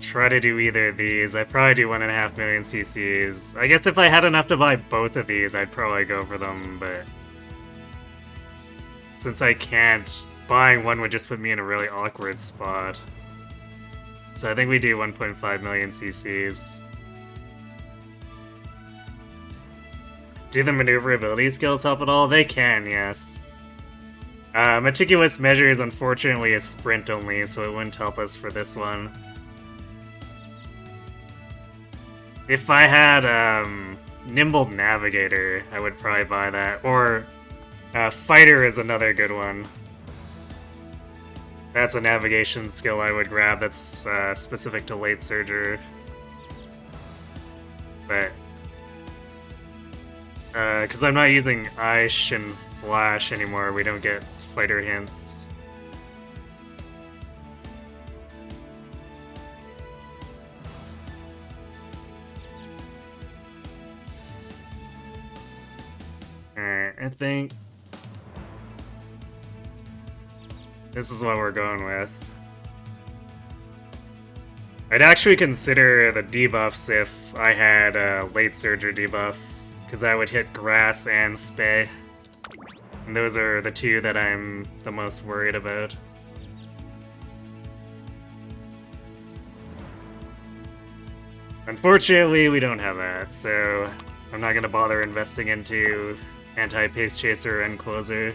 try to do either of these, I'd probably do 1.5 million CCs. I guess if I had enough to buy both of these, I'd probably go for them, but since I can't, buying one would just put me in a really awkward spot. So I think we do 1.5 million CCs. Do the maneuverability skills help at all? They can, yes. Meticulous Measure is unfortunately a sprint only, so it wouldn't help us for this one. If I had Nimble Navigator, I would probably buy that. Or Fighter is another good one. That's a navigation skill I would grab that's specific to late surger. But because I'm not using Aish and Flash anymore, we don't get fighter hints. Alright, I think this is what we're going with. I'd actually consider the debuffs if I had a late surger debuff, because I would hit grass and spay. And those are the two that I'm the most worried about. Unfortunately, we don't have that, so I'm not going to bother investing into anti-pace chaser and closer.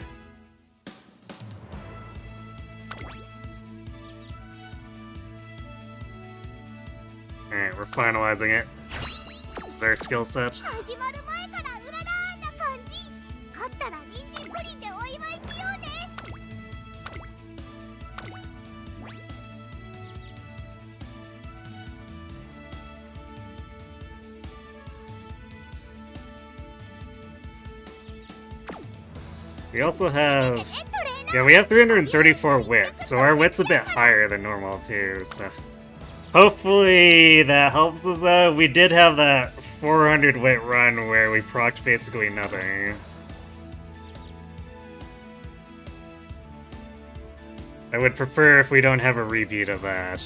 Alright, we're finalizing it. This is our skill set. We also have... yeah, we have 334 wits, so our wit's a bit higher than normal too, so... hopefully that helps with that. We did have that 400 wit run where we procced basically nothing. I would prefer if we don't have a repeat of that.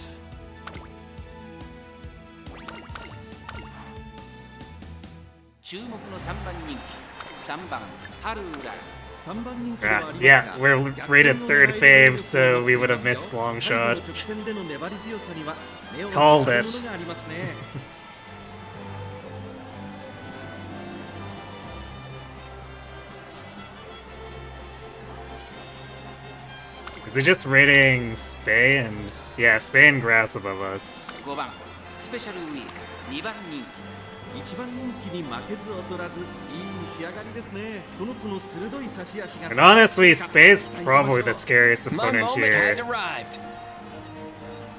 Yeah, we're rated 3rd fave, so we would have missed long shot. Called it. Is it just rating Spay and... Yeah, Spay and Grass above us. 5番スペシャルウィーク2番人気一番人気に負けず劣らずいい仕上がりですね。この子の鋭い差し足が And honestly, Spay's probably the scariest My opponent moment here. has arrived.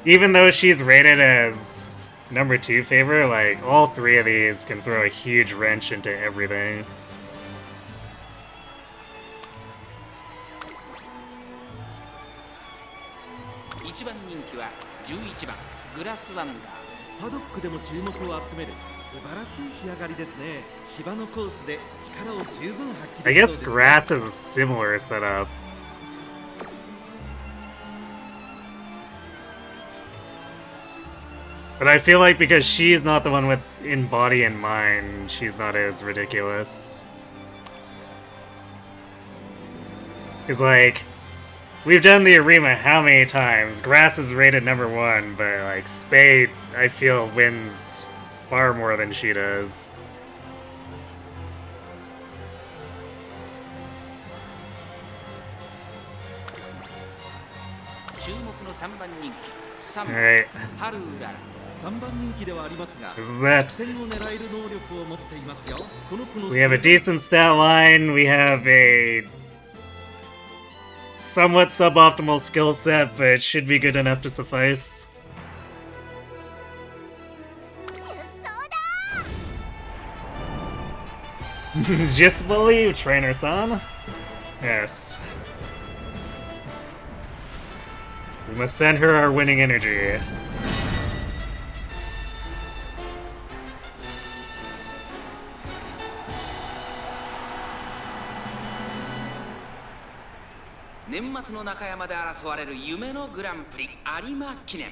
Even though she's rated as number 2 favorite, like, all 3 of these can throw a huge wrench into everything. 1番人気は11番グラスワンダーパドックでも注目を集める素晴らしい仕上がりですね。芝のコースで力を十分発揮 I でき guess そうですね。 Grass has a similar setup. But I feel like because she's not the one with in body and mind, she's not as ridiculous. Because, like, we've done the Arima how many times? Grass is rated number 1, but, like, Spade, I feel, wins far more than she does. 注目の3番人気3番 Alright, ハルウララ3番人気ではありますが isn't that? 点を狙える能力を持っていますよ。この子の We have a decent stat line, we have a somewhat suboptimal skill set, but it should be good enough to suffice. 出走だ Just believe, trainer-san. Yes. We must send her our winning energy.「年末の中山で争われる夢のグランプリ有馬記念」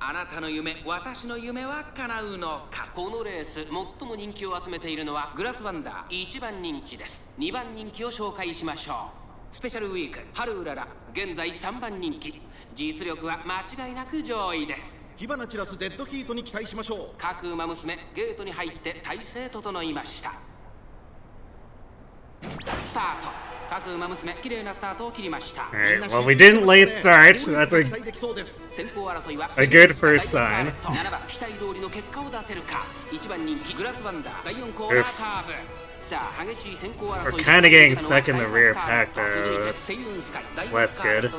あなたの夢、私の夢は叶うのか。このレース最も人気を集めているのはグラスワンダー1番人気です。2番人気を紹介しましょう。スペシャルウィークハルウララ現在3番人気、実力は間違いなく上位です。火花散らすデッドヒートに期待しましょう。各馬娘ゲートに入って体勢整いました。スタート。各馬娘綺麗なスタートを切りました。 Alright, well, we didn't late start. That's 先行争いは a good first sign. 7番期待通りの結果を出せるか。1番人気グラスワンダー第4コーナーカーブ。さあ激しい先行争い。 We're kind of getting stuck in the rear pack though. That's less good.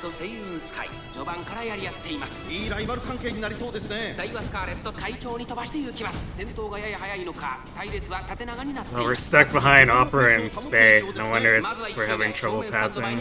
序盤からやり合っています。いいライバル関係になりそうですね。ダイワスカーレット快調に飛ばして行きます。先頭がやや早いのか。隊列は縦長になっていま Well, we're す。 stuck behind Opera and Spay. No wonder we're having trouble passing.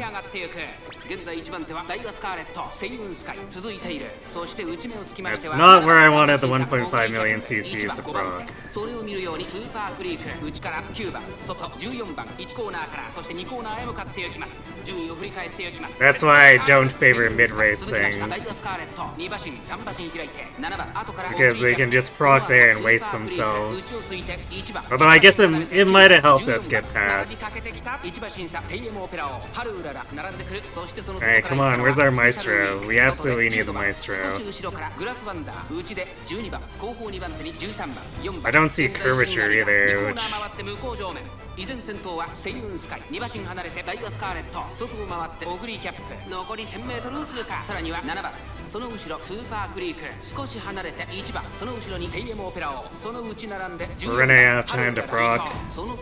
現在1番手はダイワスカーレット、セイウンスカイ続いている。そして内目をつきましては That's not where I wanted the 1.5 million cc's to proc. それを見るようにスーパークリーク内から9番外14番1コーナーからそして2コーナーへ向かっていきます。順位を振り返っていきます。 That's why I don't favor mid-race ダイワス things. カーレット2馬身3馬身開いて7番後から Because they can just proc there and waste themselves. 内をついて1番 Although I guess it might have helped us get 並び past. かけてきた1馬身差テイエムオペラをハルウララ並んでくる。そしてその Alright, come on, where's our Maestro? We absolutely need the Maestro. 少し後ろからグラスワンダー内で12番後方2番手に13番4番 I don't see curvature either, 2コーナー回って向こう上面依然先頭はセイウンスカイ2馬身離れてダイワスカーレット外を回ってオグリーキャップ残り 1000m を通過。さらには7番その後ろスーパークリーク少し離れて1番その後ろにテイエムオペラをその内並んで We're running out of time to proc.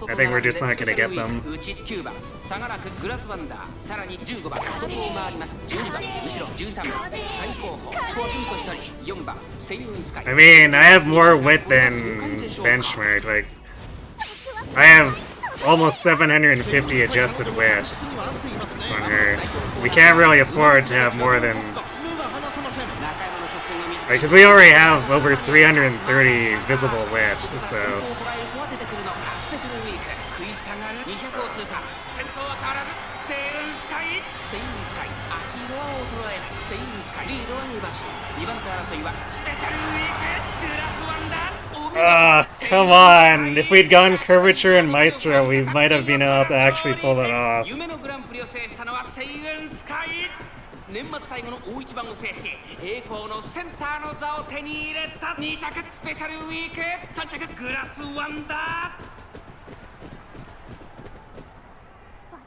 I think we're just not gonna get them. 内9番差がなくグラスワンダーさらに15番外を回ります。12番後ろ13番最後方ポツンと1人4番セイウンスカイ I mean, I have more width than benchmark. Like, I have almost 750 adjusted width on her. We can't really afford to have more than... Because we already have over 330 visible width, so... あ come on! If we'd gone Curvature and Maestro, we might have been able to actually pull it off. 夢のグランプリを制したのはセイウンスカイ。年末最後の大一番を制し栄光のセンターの座を手に入れた。2着スペシャルウィーク3着グラスワンダー。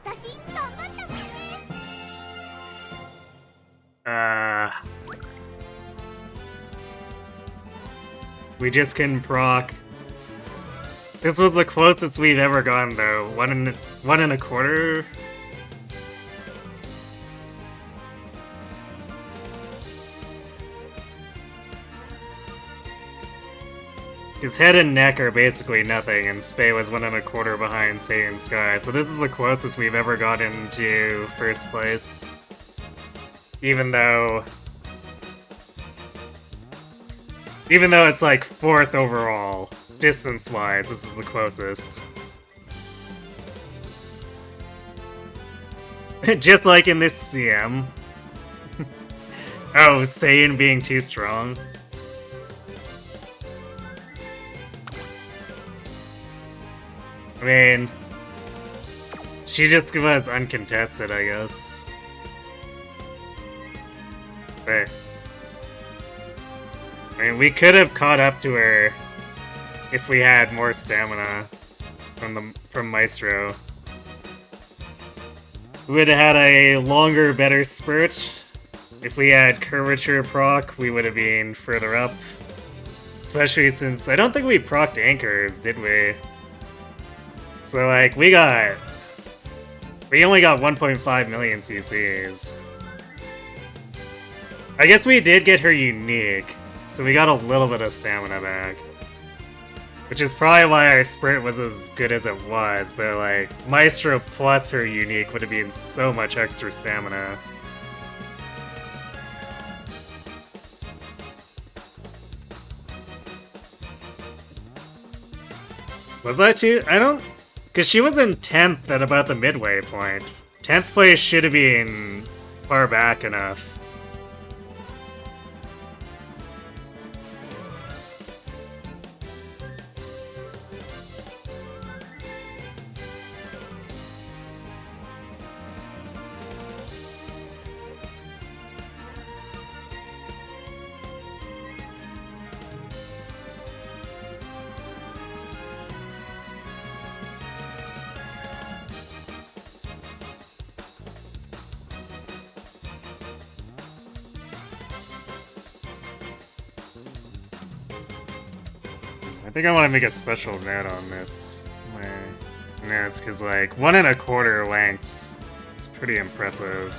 私頑張ったもんね。We just couldn't proc. This was the closest we've ever gone, though. 1.25. His head and neck are basically nothing, and Spay was 1.25 behind Saiyan Sky, so this is the closest we've ever gotten to first place. Even though it's like 4th overall, distance-wise, this is the closest. Just like in this CM. Oh, Saiyan being too strong. I mean, she just was uncontested, I guess. But I mean, we could have caught up to her if we had more stamina from Maestro. We would have had a longer, better spurt. If we had curvature proc, we would have been further up. Especially since I don't think we procced anchors, did we? So, like, we only got 1.5 million CCs. I guess we did get her unique, so we got a little bit of stamina back. Which is probably why our sprint was as good as it was, but, like, Maestro plus her unique would have been so much extra stamina. Was that too? I don't... Because she was in 10th at about the midway point. 10th place should have been far back enough. I think I want to make a special note on this. No, it's because, like, 1.25 lengths. It's pretty impressive.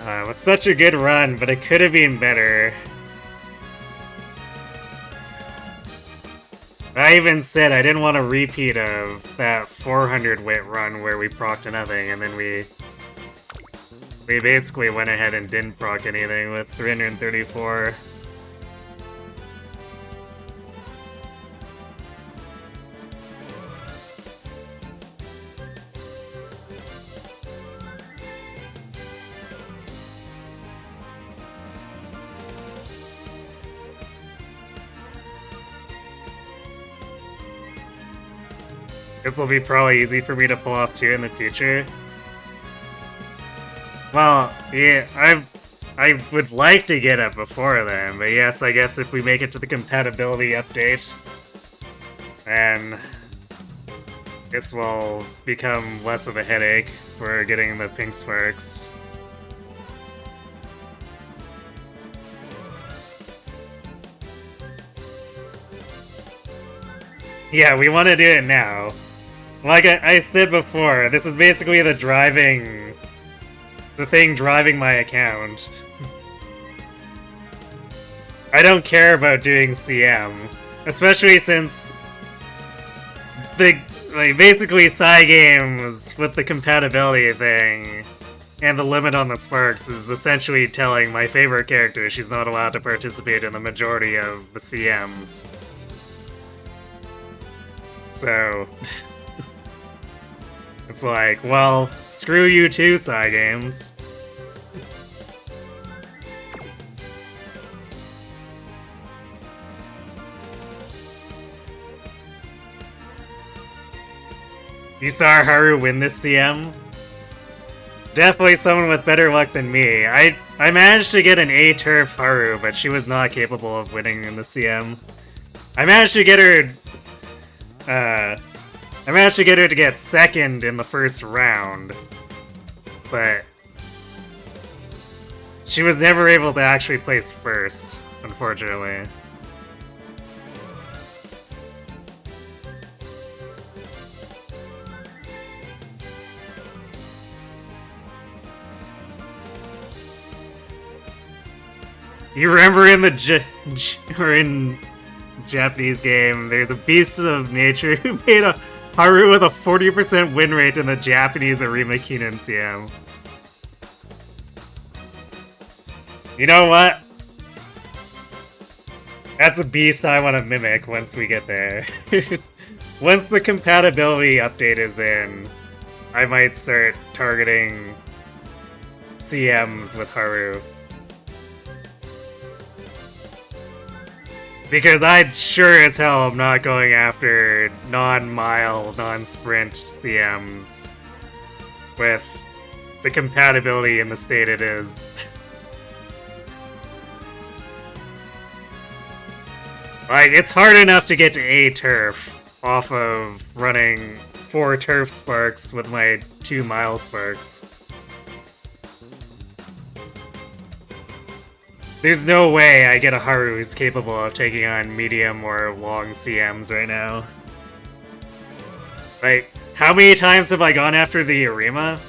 It was such a good run, but it could have been better. I even said I didn't want a repeat of that 400 wit run where we procced nothing, and then we basically went ahead and didn't proc anything with 334. This will be probably easy for me to pull off too in the future. Well, yeah, I would like to get it before then, but yes, I guess if we make it to the compatibility update, then this will become less of a headache for getting the pink sparks. Yeah, we want to do it now. Like I said before, this is basically the thing driving my account. I don't care about doing CM, especially since basically Cygames with the compatibility thing and the limit on the sparks is essentially telling my favorite character she's not allowed to participate in the majority of the CMs. So it's like, well, screw you too, Cygames. You saw Haru win this CM? Definitely someone with better luck than me. I managed to get an A turf Haru, but she was not capable of winning in the CM. I managed to get her to get second in the first round, but she was never able to actually place first, unfortunately. You remember in the Japanese game, there's a beast of nature who made a Haru with a 40% win rate in the Japanese Arima Kinen CM. You know what? That's a beast I want to mimic once we get there. Once the compatibility update is in, I might start targeting CMs with Haru. Because I sure as hell am not going after non-mile, non-sprint CMs with the compatibility in the state it is. Like, it's hard enough to get to A turf off of running 4 turf sparks with my 2 mile sparks. There's no way I get a Haru who's capable of taking on medium or long CMs right now. Like, how many times have I gone after the Arima?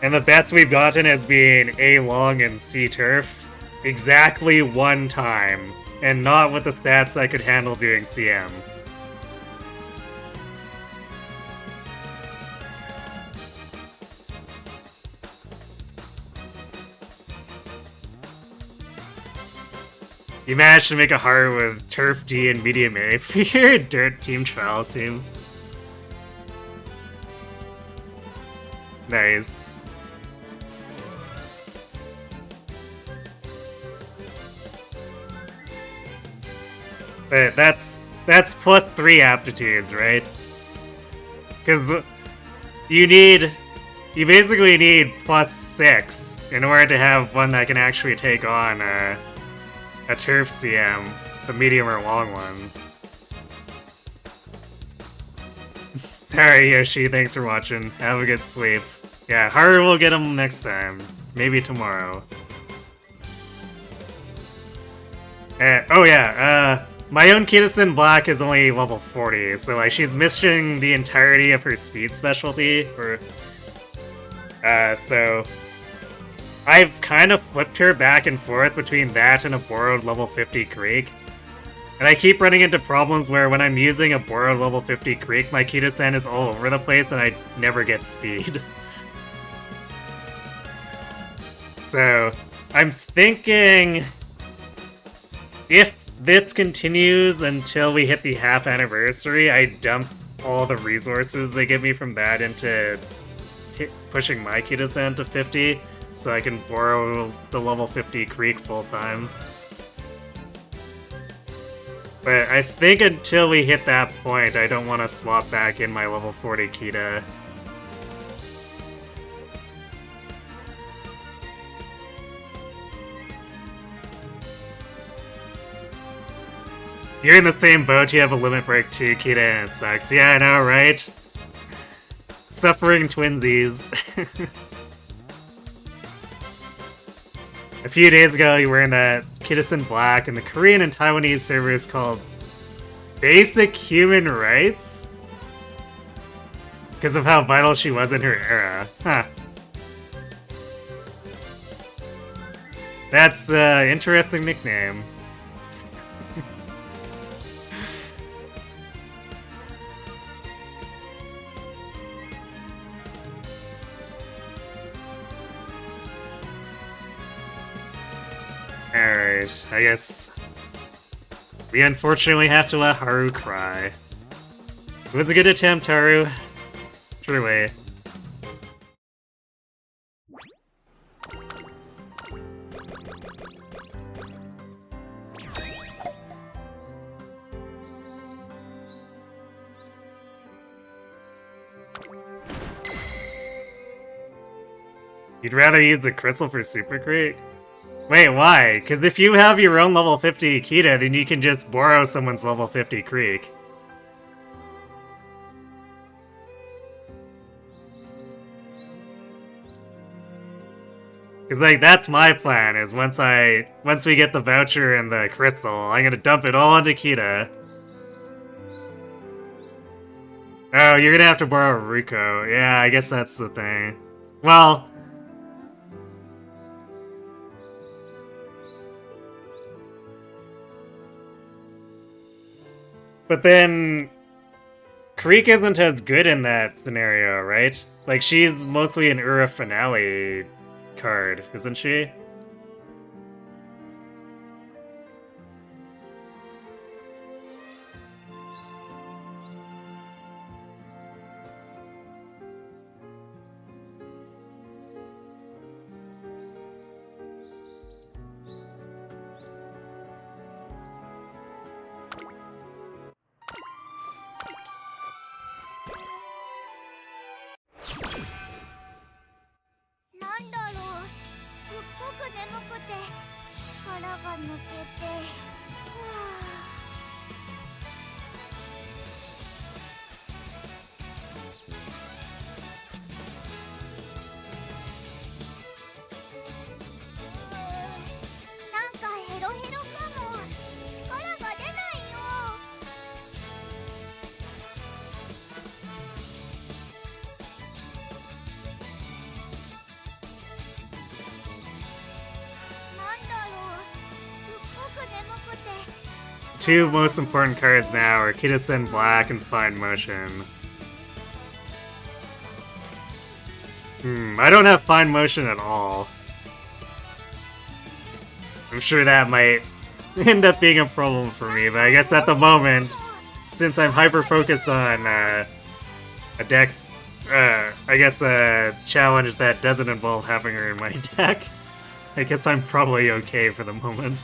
And the best we've gotten has been A long and C turf. Exactly 1 time. And not with the stats I could handle doing CM. You managed to make a Haru with Turf D and Medium A for your Dirt Team Trials team. Nice. But that's plus 3 aptitudes, right? Because you basically need plus 6 in order to have one that can actually take on a turf CM, the medium or long ones. Alright, Yoshi, thanks for watching. Have a good sleep. Yeah, Haru will get him next time. Maybe tomorrow. Oh yeah, my own Kitasen Black is only level 40, so like she's missing the entirety of her speed specialty. So I've kind of flipped her back and forth between that and a borrowed level 50 Creek. And I keep running into problems where when I'm using a borrowed level 50 Creek, my Kitasen is all over the place and I never get speed. So I'm thinking if this continues until we hit the half anniversary, I dump all the resources they give me from that into pushing my Kitasen to 50. So I can borrow the level 50 Creek full-time. But I think until we hit that point, I don't want to swap back in my level 40 Kita. You're in the same boat, you have a limit break too, Kita, and it sucks. Yeah, I know, right? Suffering twinsies. A few days ago, you were in that Kitasen Black, and the Korean and Taiwanese server is called Basic Human Rights? Because of how vital she was in her era. Huh. That's an interesting nickname. Alright, I guess we unfortunately have to let Haru cry. It was a good attempt, Haru. Truly. You'd rather use the crystal for Super Creek? Wait, why? Because if you have your own level 50 Akita, then you can just borrow someone's level 50 Creek. Because, like, that's my plan, is once we get the voucher and the crystal, I'm gonna dump it all onto Kita. Oh, you're gonna have to borrow Rico. Yeah, I guess that's the thing. Well... But then... Creek isn't as good in that scenario, right? Like, she's mostly an Ura Finale card, isn't she? Two most important cards now are Kitasen Black and Fine Motion. I don't have Fine Motion at all. I'm sure that might end up being a problem for me, but I guess at the moment, since I'm hyper-focused on a deck, I guess a challenge that doesn't involve having her in my deck, I guess I'm probably okay for the moment.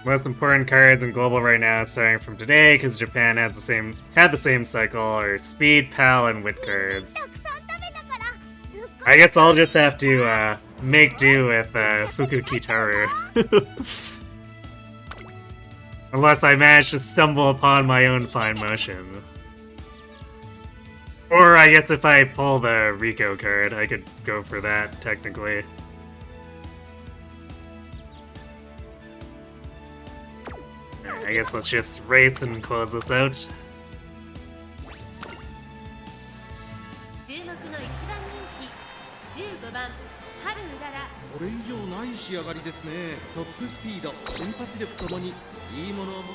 Most important cards in Global right now, starting from today, because Japan had the same cycle, are Speed, Pal, and Wit cards. I guess I'll just have to make do with Fuku Kitaru. Unless I manage to stumble upon my own Fine Motion. Or I guess if I pull the Rico card, I could go for that, technically. I guess let's just race and close this out. これ以上ない仕上がりですね。トップスピード、瞬発力ともにいいものを持って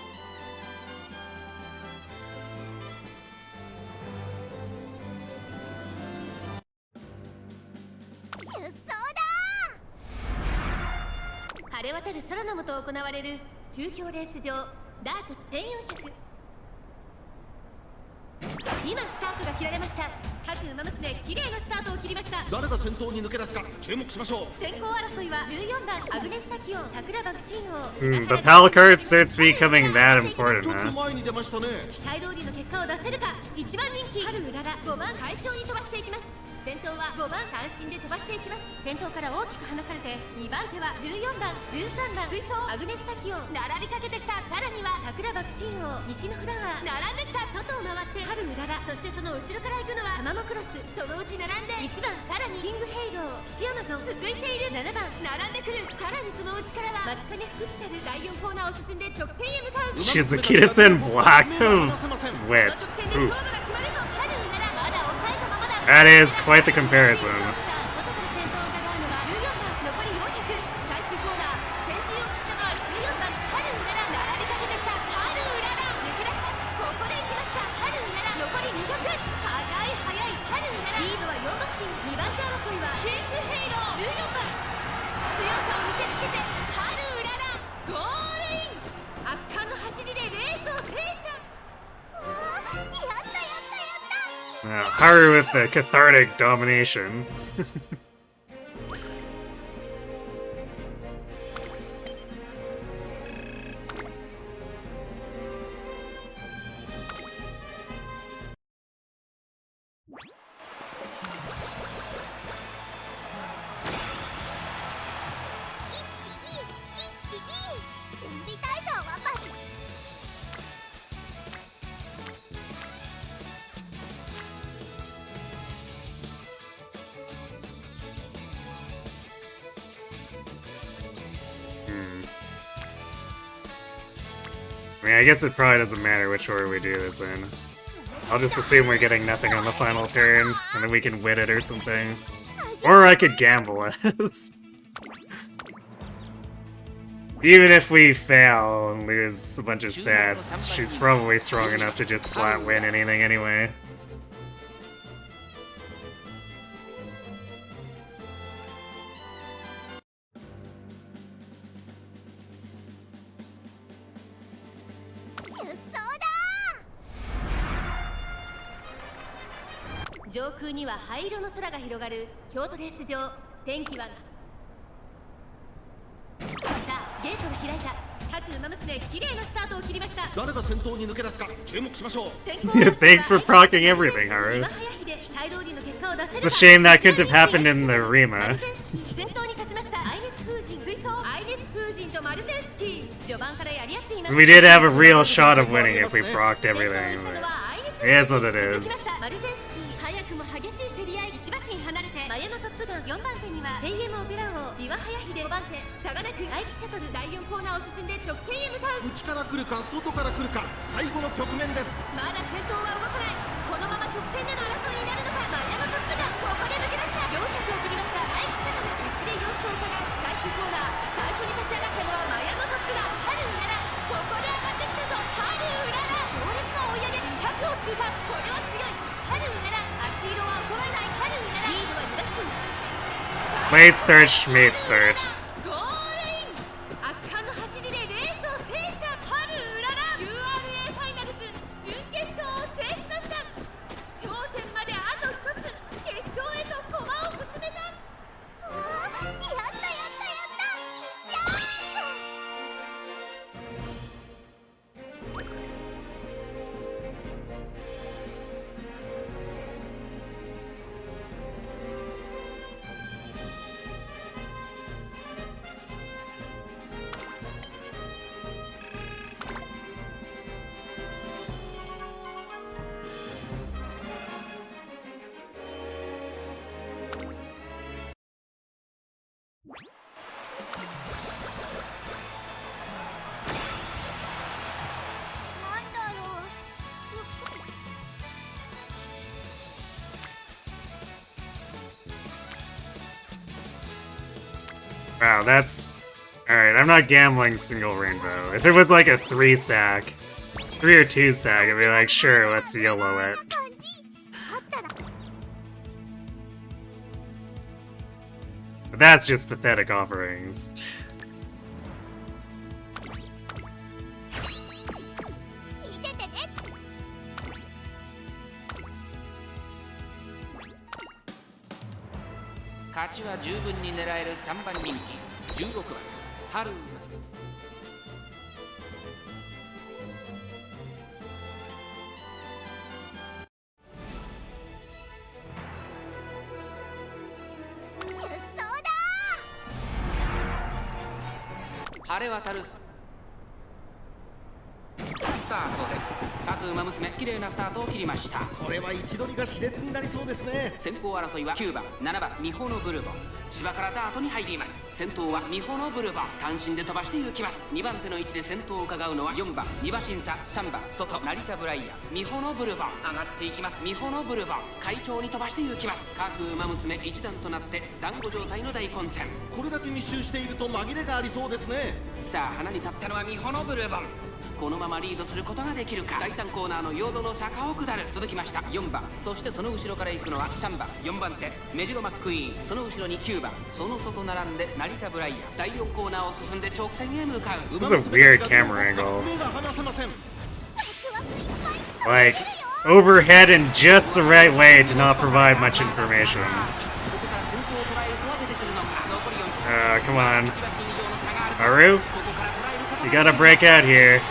出走だ。晴れ渡る空の下行われる中京レース場ダート1400。今スタートが切られました。各馬娘綺麗なスタートを切りました。誰が先頭に抜け出すか注目しましょう。先行争いは14番アグネスタキオン桜爆心王。The PAL card starts becoming that important, ちょっと huh? 前に出ましたね。期待通りの結果を出せるか。1番人気春うらら5番快調に飛ばしていきます。先頭は5番単身で飛ばしていきます。先頭から大きく離されて2番手は14番13番追走アグネスタキオン並びかけてきた。さらには桜爆心王西のフラワー並んできた。外を回って春うらら、そしてその後ろから行くのはタマモクロス。そのうち並んで1番さらにキングヘイロー岸山と続いている7番並んでくる。さらにそのうちからは松金福来たる第4コーナーを進んで直線へ向かう。 Shizukidasen Black Wit. Ooh. That is quite the comparison. Haru with the cathartic domination. I mean, I guess it probably doesn't matter which order we do this in. I'll just assume we're getting nothing on the final turn, and then we can win it or something. Or I could gamble it. Even if we fail and lose a bunch of stats, she's probably strong enough to just flat win anything anyway. Thanks for procking everything, Haru. It's a shame that couldn't have happened in the Arima. So we did have a real shot of winning if we procced everything. But it is what it is. 4番手にはペイエムオペラ王ビワハヤヒデ5番手差がなく怪奇シャトル第4コーナーを進んで直線へ向かう内から来るか外から来るか最後の局面です。まだ先頭は動かない。このまま直線での争いになるのか。マヤのトップがここで抜け出した400を切りました怪奇シャトル内で様子を伺う最終コーナー最初に立ち上がったのはマヤのトップがハルウララここで上がってきたぞハルウララ強烈な追い上げ200を通過これは強いハルウララ足色は衰えないハルウララリードは2打数 Late start, schmate start. ゴールイン圧巻の走りでレースを制したハルウララ URA ファイナルズ準決勝を制しました頂点まであと1つ決勝へと駒を進めたやったやったやったいっちゃーWow, that's... Alright, I'm not gambling single rainbow. If it was like a 3-stack, 3 or 2-stack, I'd be like, sure, let's YOLO it. But that's just pathetic offerings. Umamusume 綺麗なスタートを切りました。これは位置取りが熾烈になりそうですね。先行争いは9番、7番、美穂のブルボン。芝からダートに入ります。先頭は美穂のブルボン。単身で飛ばして行きます。2番手の位置で先頭を伺うのは4番、2馬審査、3番、外、成田ブライヤー。美穂のブルボン。上がっていきます。美穂のブルボン。快調に飛ばして行きます。各馬娘一段となって団子状態の大混戦。これだけ密集していると紛れがありそうですね。さあ、花に立ったのは美穂のブルボン。このままリードすることができるか。第3コーナーの陽動の坂を下る。続きました4番、そしてその後ろから行くのは3番、4番手メジロマックイーン。その後ろに9番、その外並んで成田ブライヤー。第4コーナーを進んで直線へ向かう。 This is a weird camera angle. Like, overhead in just the right way to not provide much information. Come on. Haru? You gotta break out here.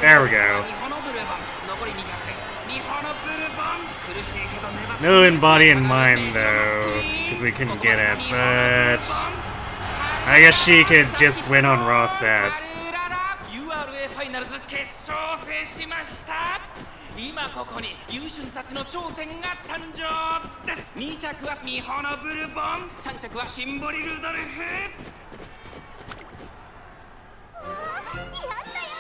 There we go. No in body and mind, though, because we couldn't get it, but I guess she could just win on raw stats. 今ここに優秀たちの頂点が誕生です。2着はミホノブルボン、3着はシンボリルドルフ。やったやったやっ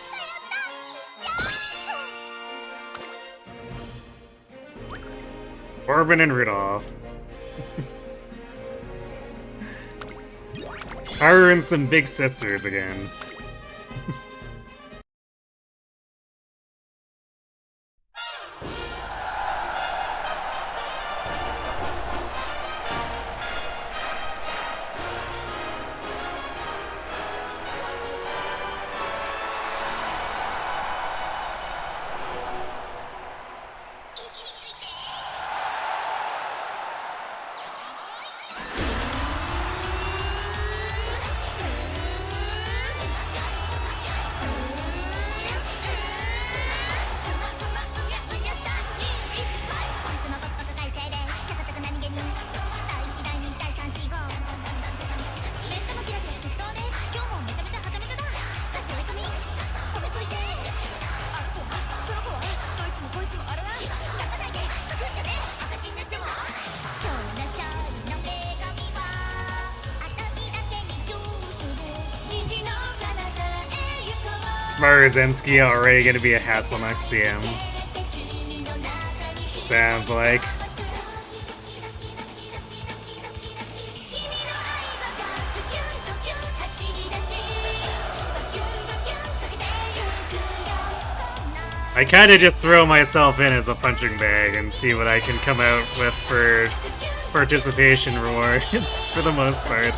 た。Corbin and Rudolph. Haru and some big sisters again. Marzensky already gonna be a hassle next CM. Sounds like. I kinda just throw myself in as a punching bag and see what I can come out with for participation rewards for the most part.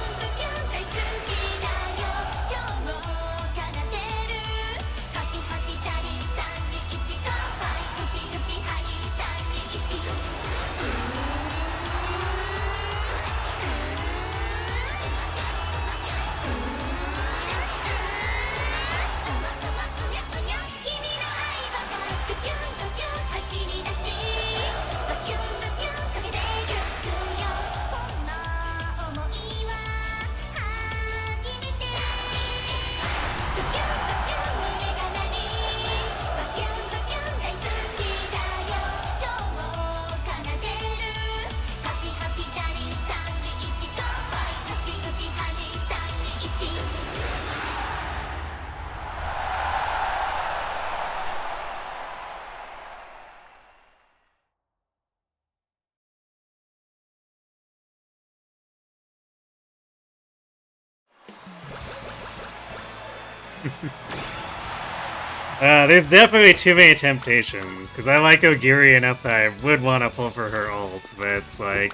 There's definitely too many temptations, because I like Ogiri enough that I would want to pull for her ult, but it's like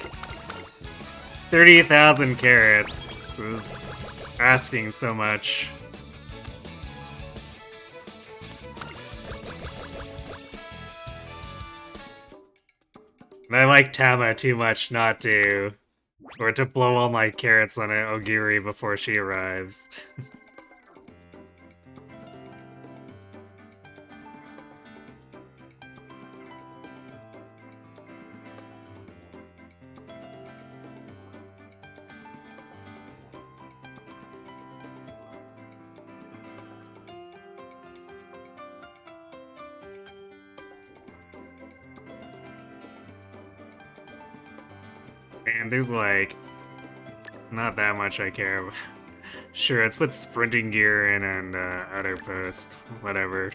30,000 carats is asking so much. And I like Tama too much not to, or to blow all my carats on Ogiri before she arrives. And there's like not that much I care about. Sure, let's put sprinting gear in and outer post, whatever.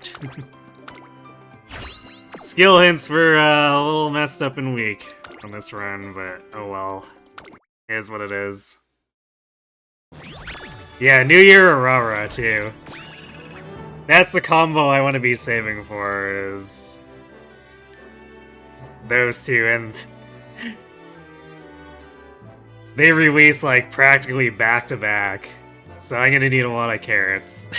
Skill hints were a little messed up and weak on this run, but oh well. It is what it is. Yeah, New Year Aurora too. That's the combo I want to be saving for, is those two, and they release like practically back to back, so I'm gonna need a lot of carats.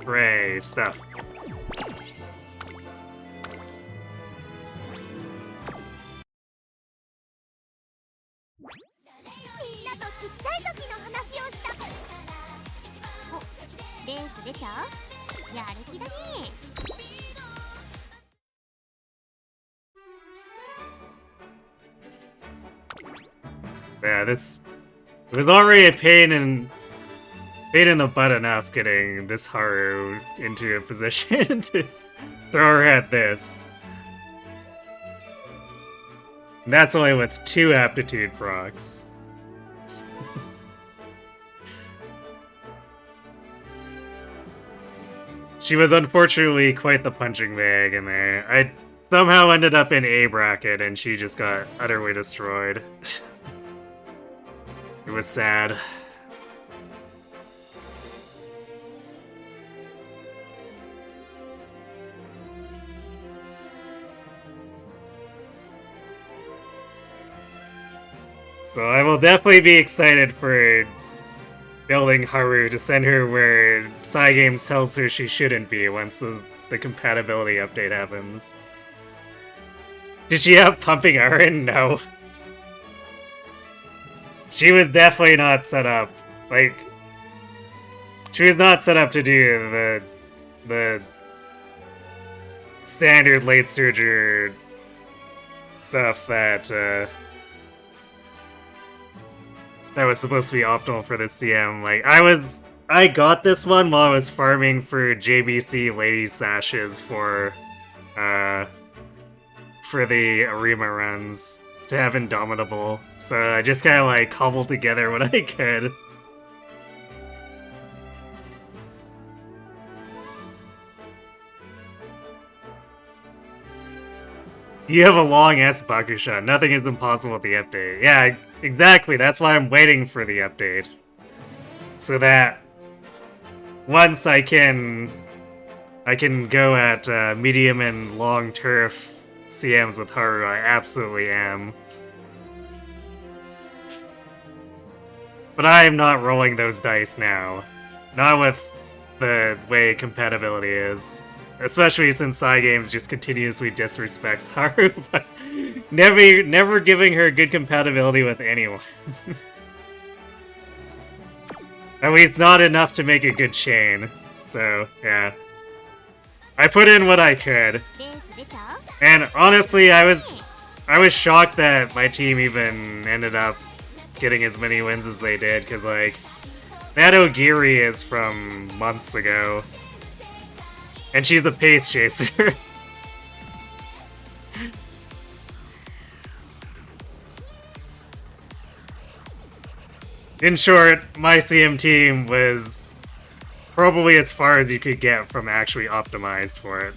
Hooray, stuff. レース出ちゃう？やる気だね。 Yeah, this it was already a pain in the butt enough getting this Haru into a position to throw her at this. And that's only with 2 aptitude procs. She was unfortunately quite the punching bag in there. I somehow ended up in A bracket and she just got utterly destroyed. It was sad. So I will definitely be excited for building Haru to send her where Cygames tells her she shouldn't be once the compatibility update happens. Did she have pumping iron? No. She was definitely not set up. Like, she was not set up to do the standard late surger stuff that was supposed to be optimal for the CM. Like, I got this one while I was farming for JBC Lady Sashes for the Arima runs to have Indomitable. So I just kind of like cobbled together what I could. You have a long S Bakushan. Nothing is impossible with the update. Yeah, exactly. That's why I'm waiting for the update. So that once I can go at medium and long turf CMs with Haru. I absolutely am. But I am not rolling those dice now. Not with the way compatibility is. Especially since Cygames just continuously disrespects Haru, but never giving her good compatibility with anyone. At least not enough to make a good chain. So, yeah. I put in what I could. And honestly, I was shocked that my team even ended up getting as many wins as they did, because, like, that Ogiri is from months ago. And she's a pace chaser. In short, my CM team was probably as far as you could get from actually optimized for it.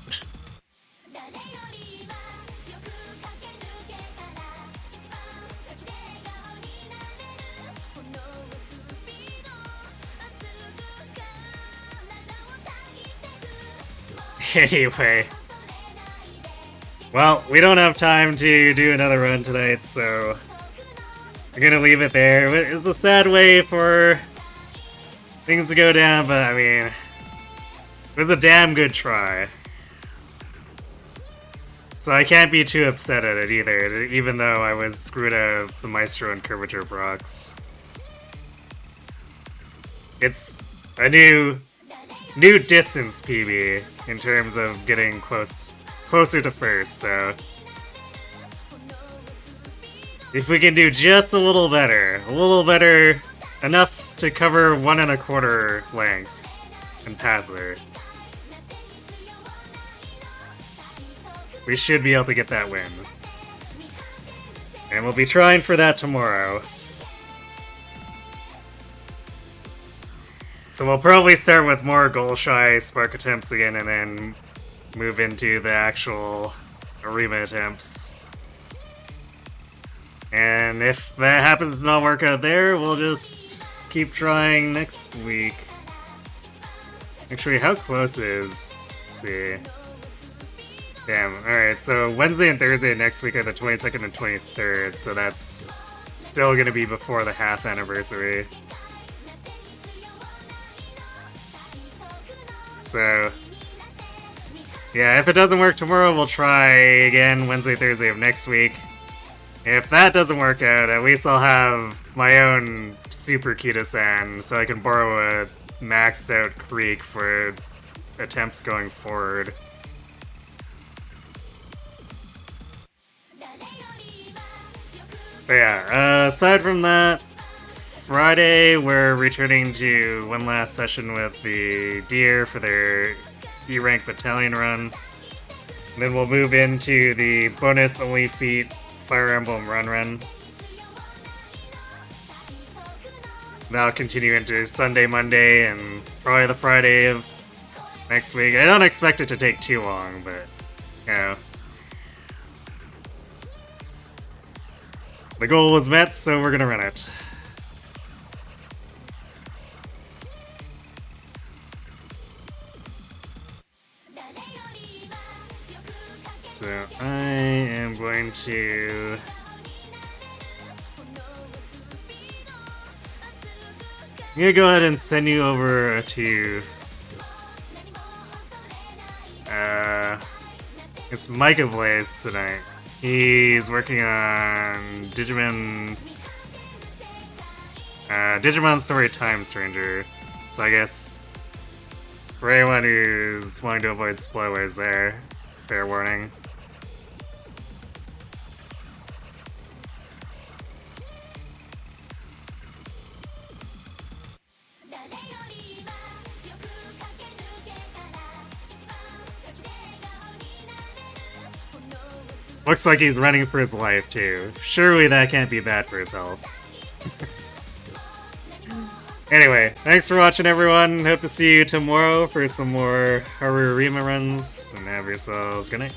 Anyway. Well, we don't have time to do another run tonight, so we're gonna leave it there. It's a sad way for things to go down, but I mean, it was a damn good try. So I can't be too upset at it either, even though I was screwed out of the Maestro and Curvature procs. It's a new distance PB in terms of getting closer to first, so if we can do just a little better, enough to cover 1 1/4 lengths and pass her, we should be able to get that win. And we'll be trying for that tomorrow. So we'll probably start with more goal-shy spark attempts again, and then move into the actual Arima attempts. And if that happens to not work out there, we'll just keep trying next week. Actually, how close is... Let's see. Damn, alright, so Wednesday and Thursday next week are the 22nd and 23rd, so that's still gonna be before the half anniversary. So, yeah, if it doesn't work tomorrow, we'll try again Wednesday, Thursday of next week. If that doesn't work out, at least I'll have my own Super Kita-san, so I can borrow a maxed out Creek for attempts going forward. But yeah, aside from that, Friday we're returning to one last session with the Deer for their E-Rank Battalion run. And then we'll move into the bonus only feat Fire Emblem Run. That'll continue into Sunday, Monday, and probably the Friday of next week. I don't expect it to take too long, but, you know. The goal was met, so we're gonna run it. So I am going to... I'm gonna go ahead and send you over to... it's Micah Blaze tonight. He's working on Digimon Story Time Stranger. So I guess for anyone who's wanting to avoid spoilers there, fair warning. Looks like he's running for his life, too. Surely that can't be bad for his health. Anyway, thanks for watching, everyone. Hope to see you tomorrow for some more Haru Arima runs. And have yourselves good night.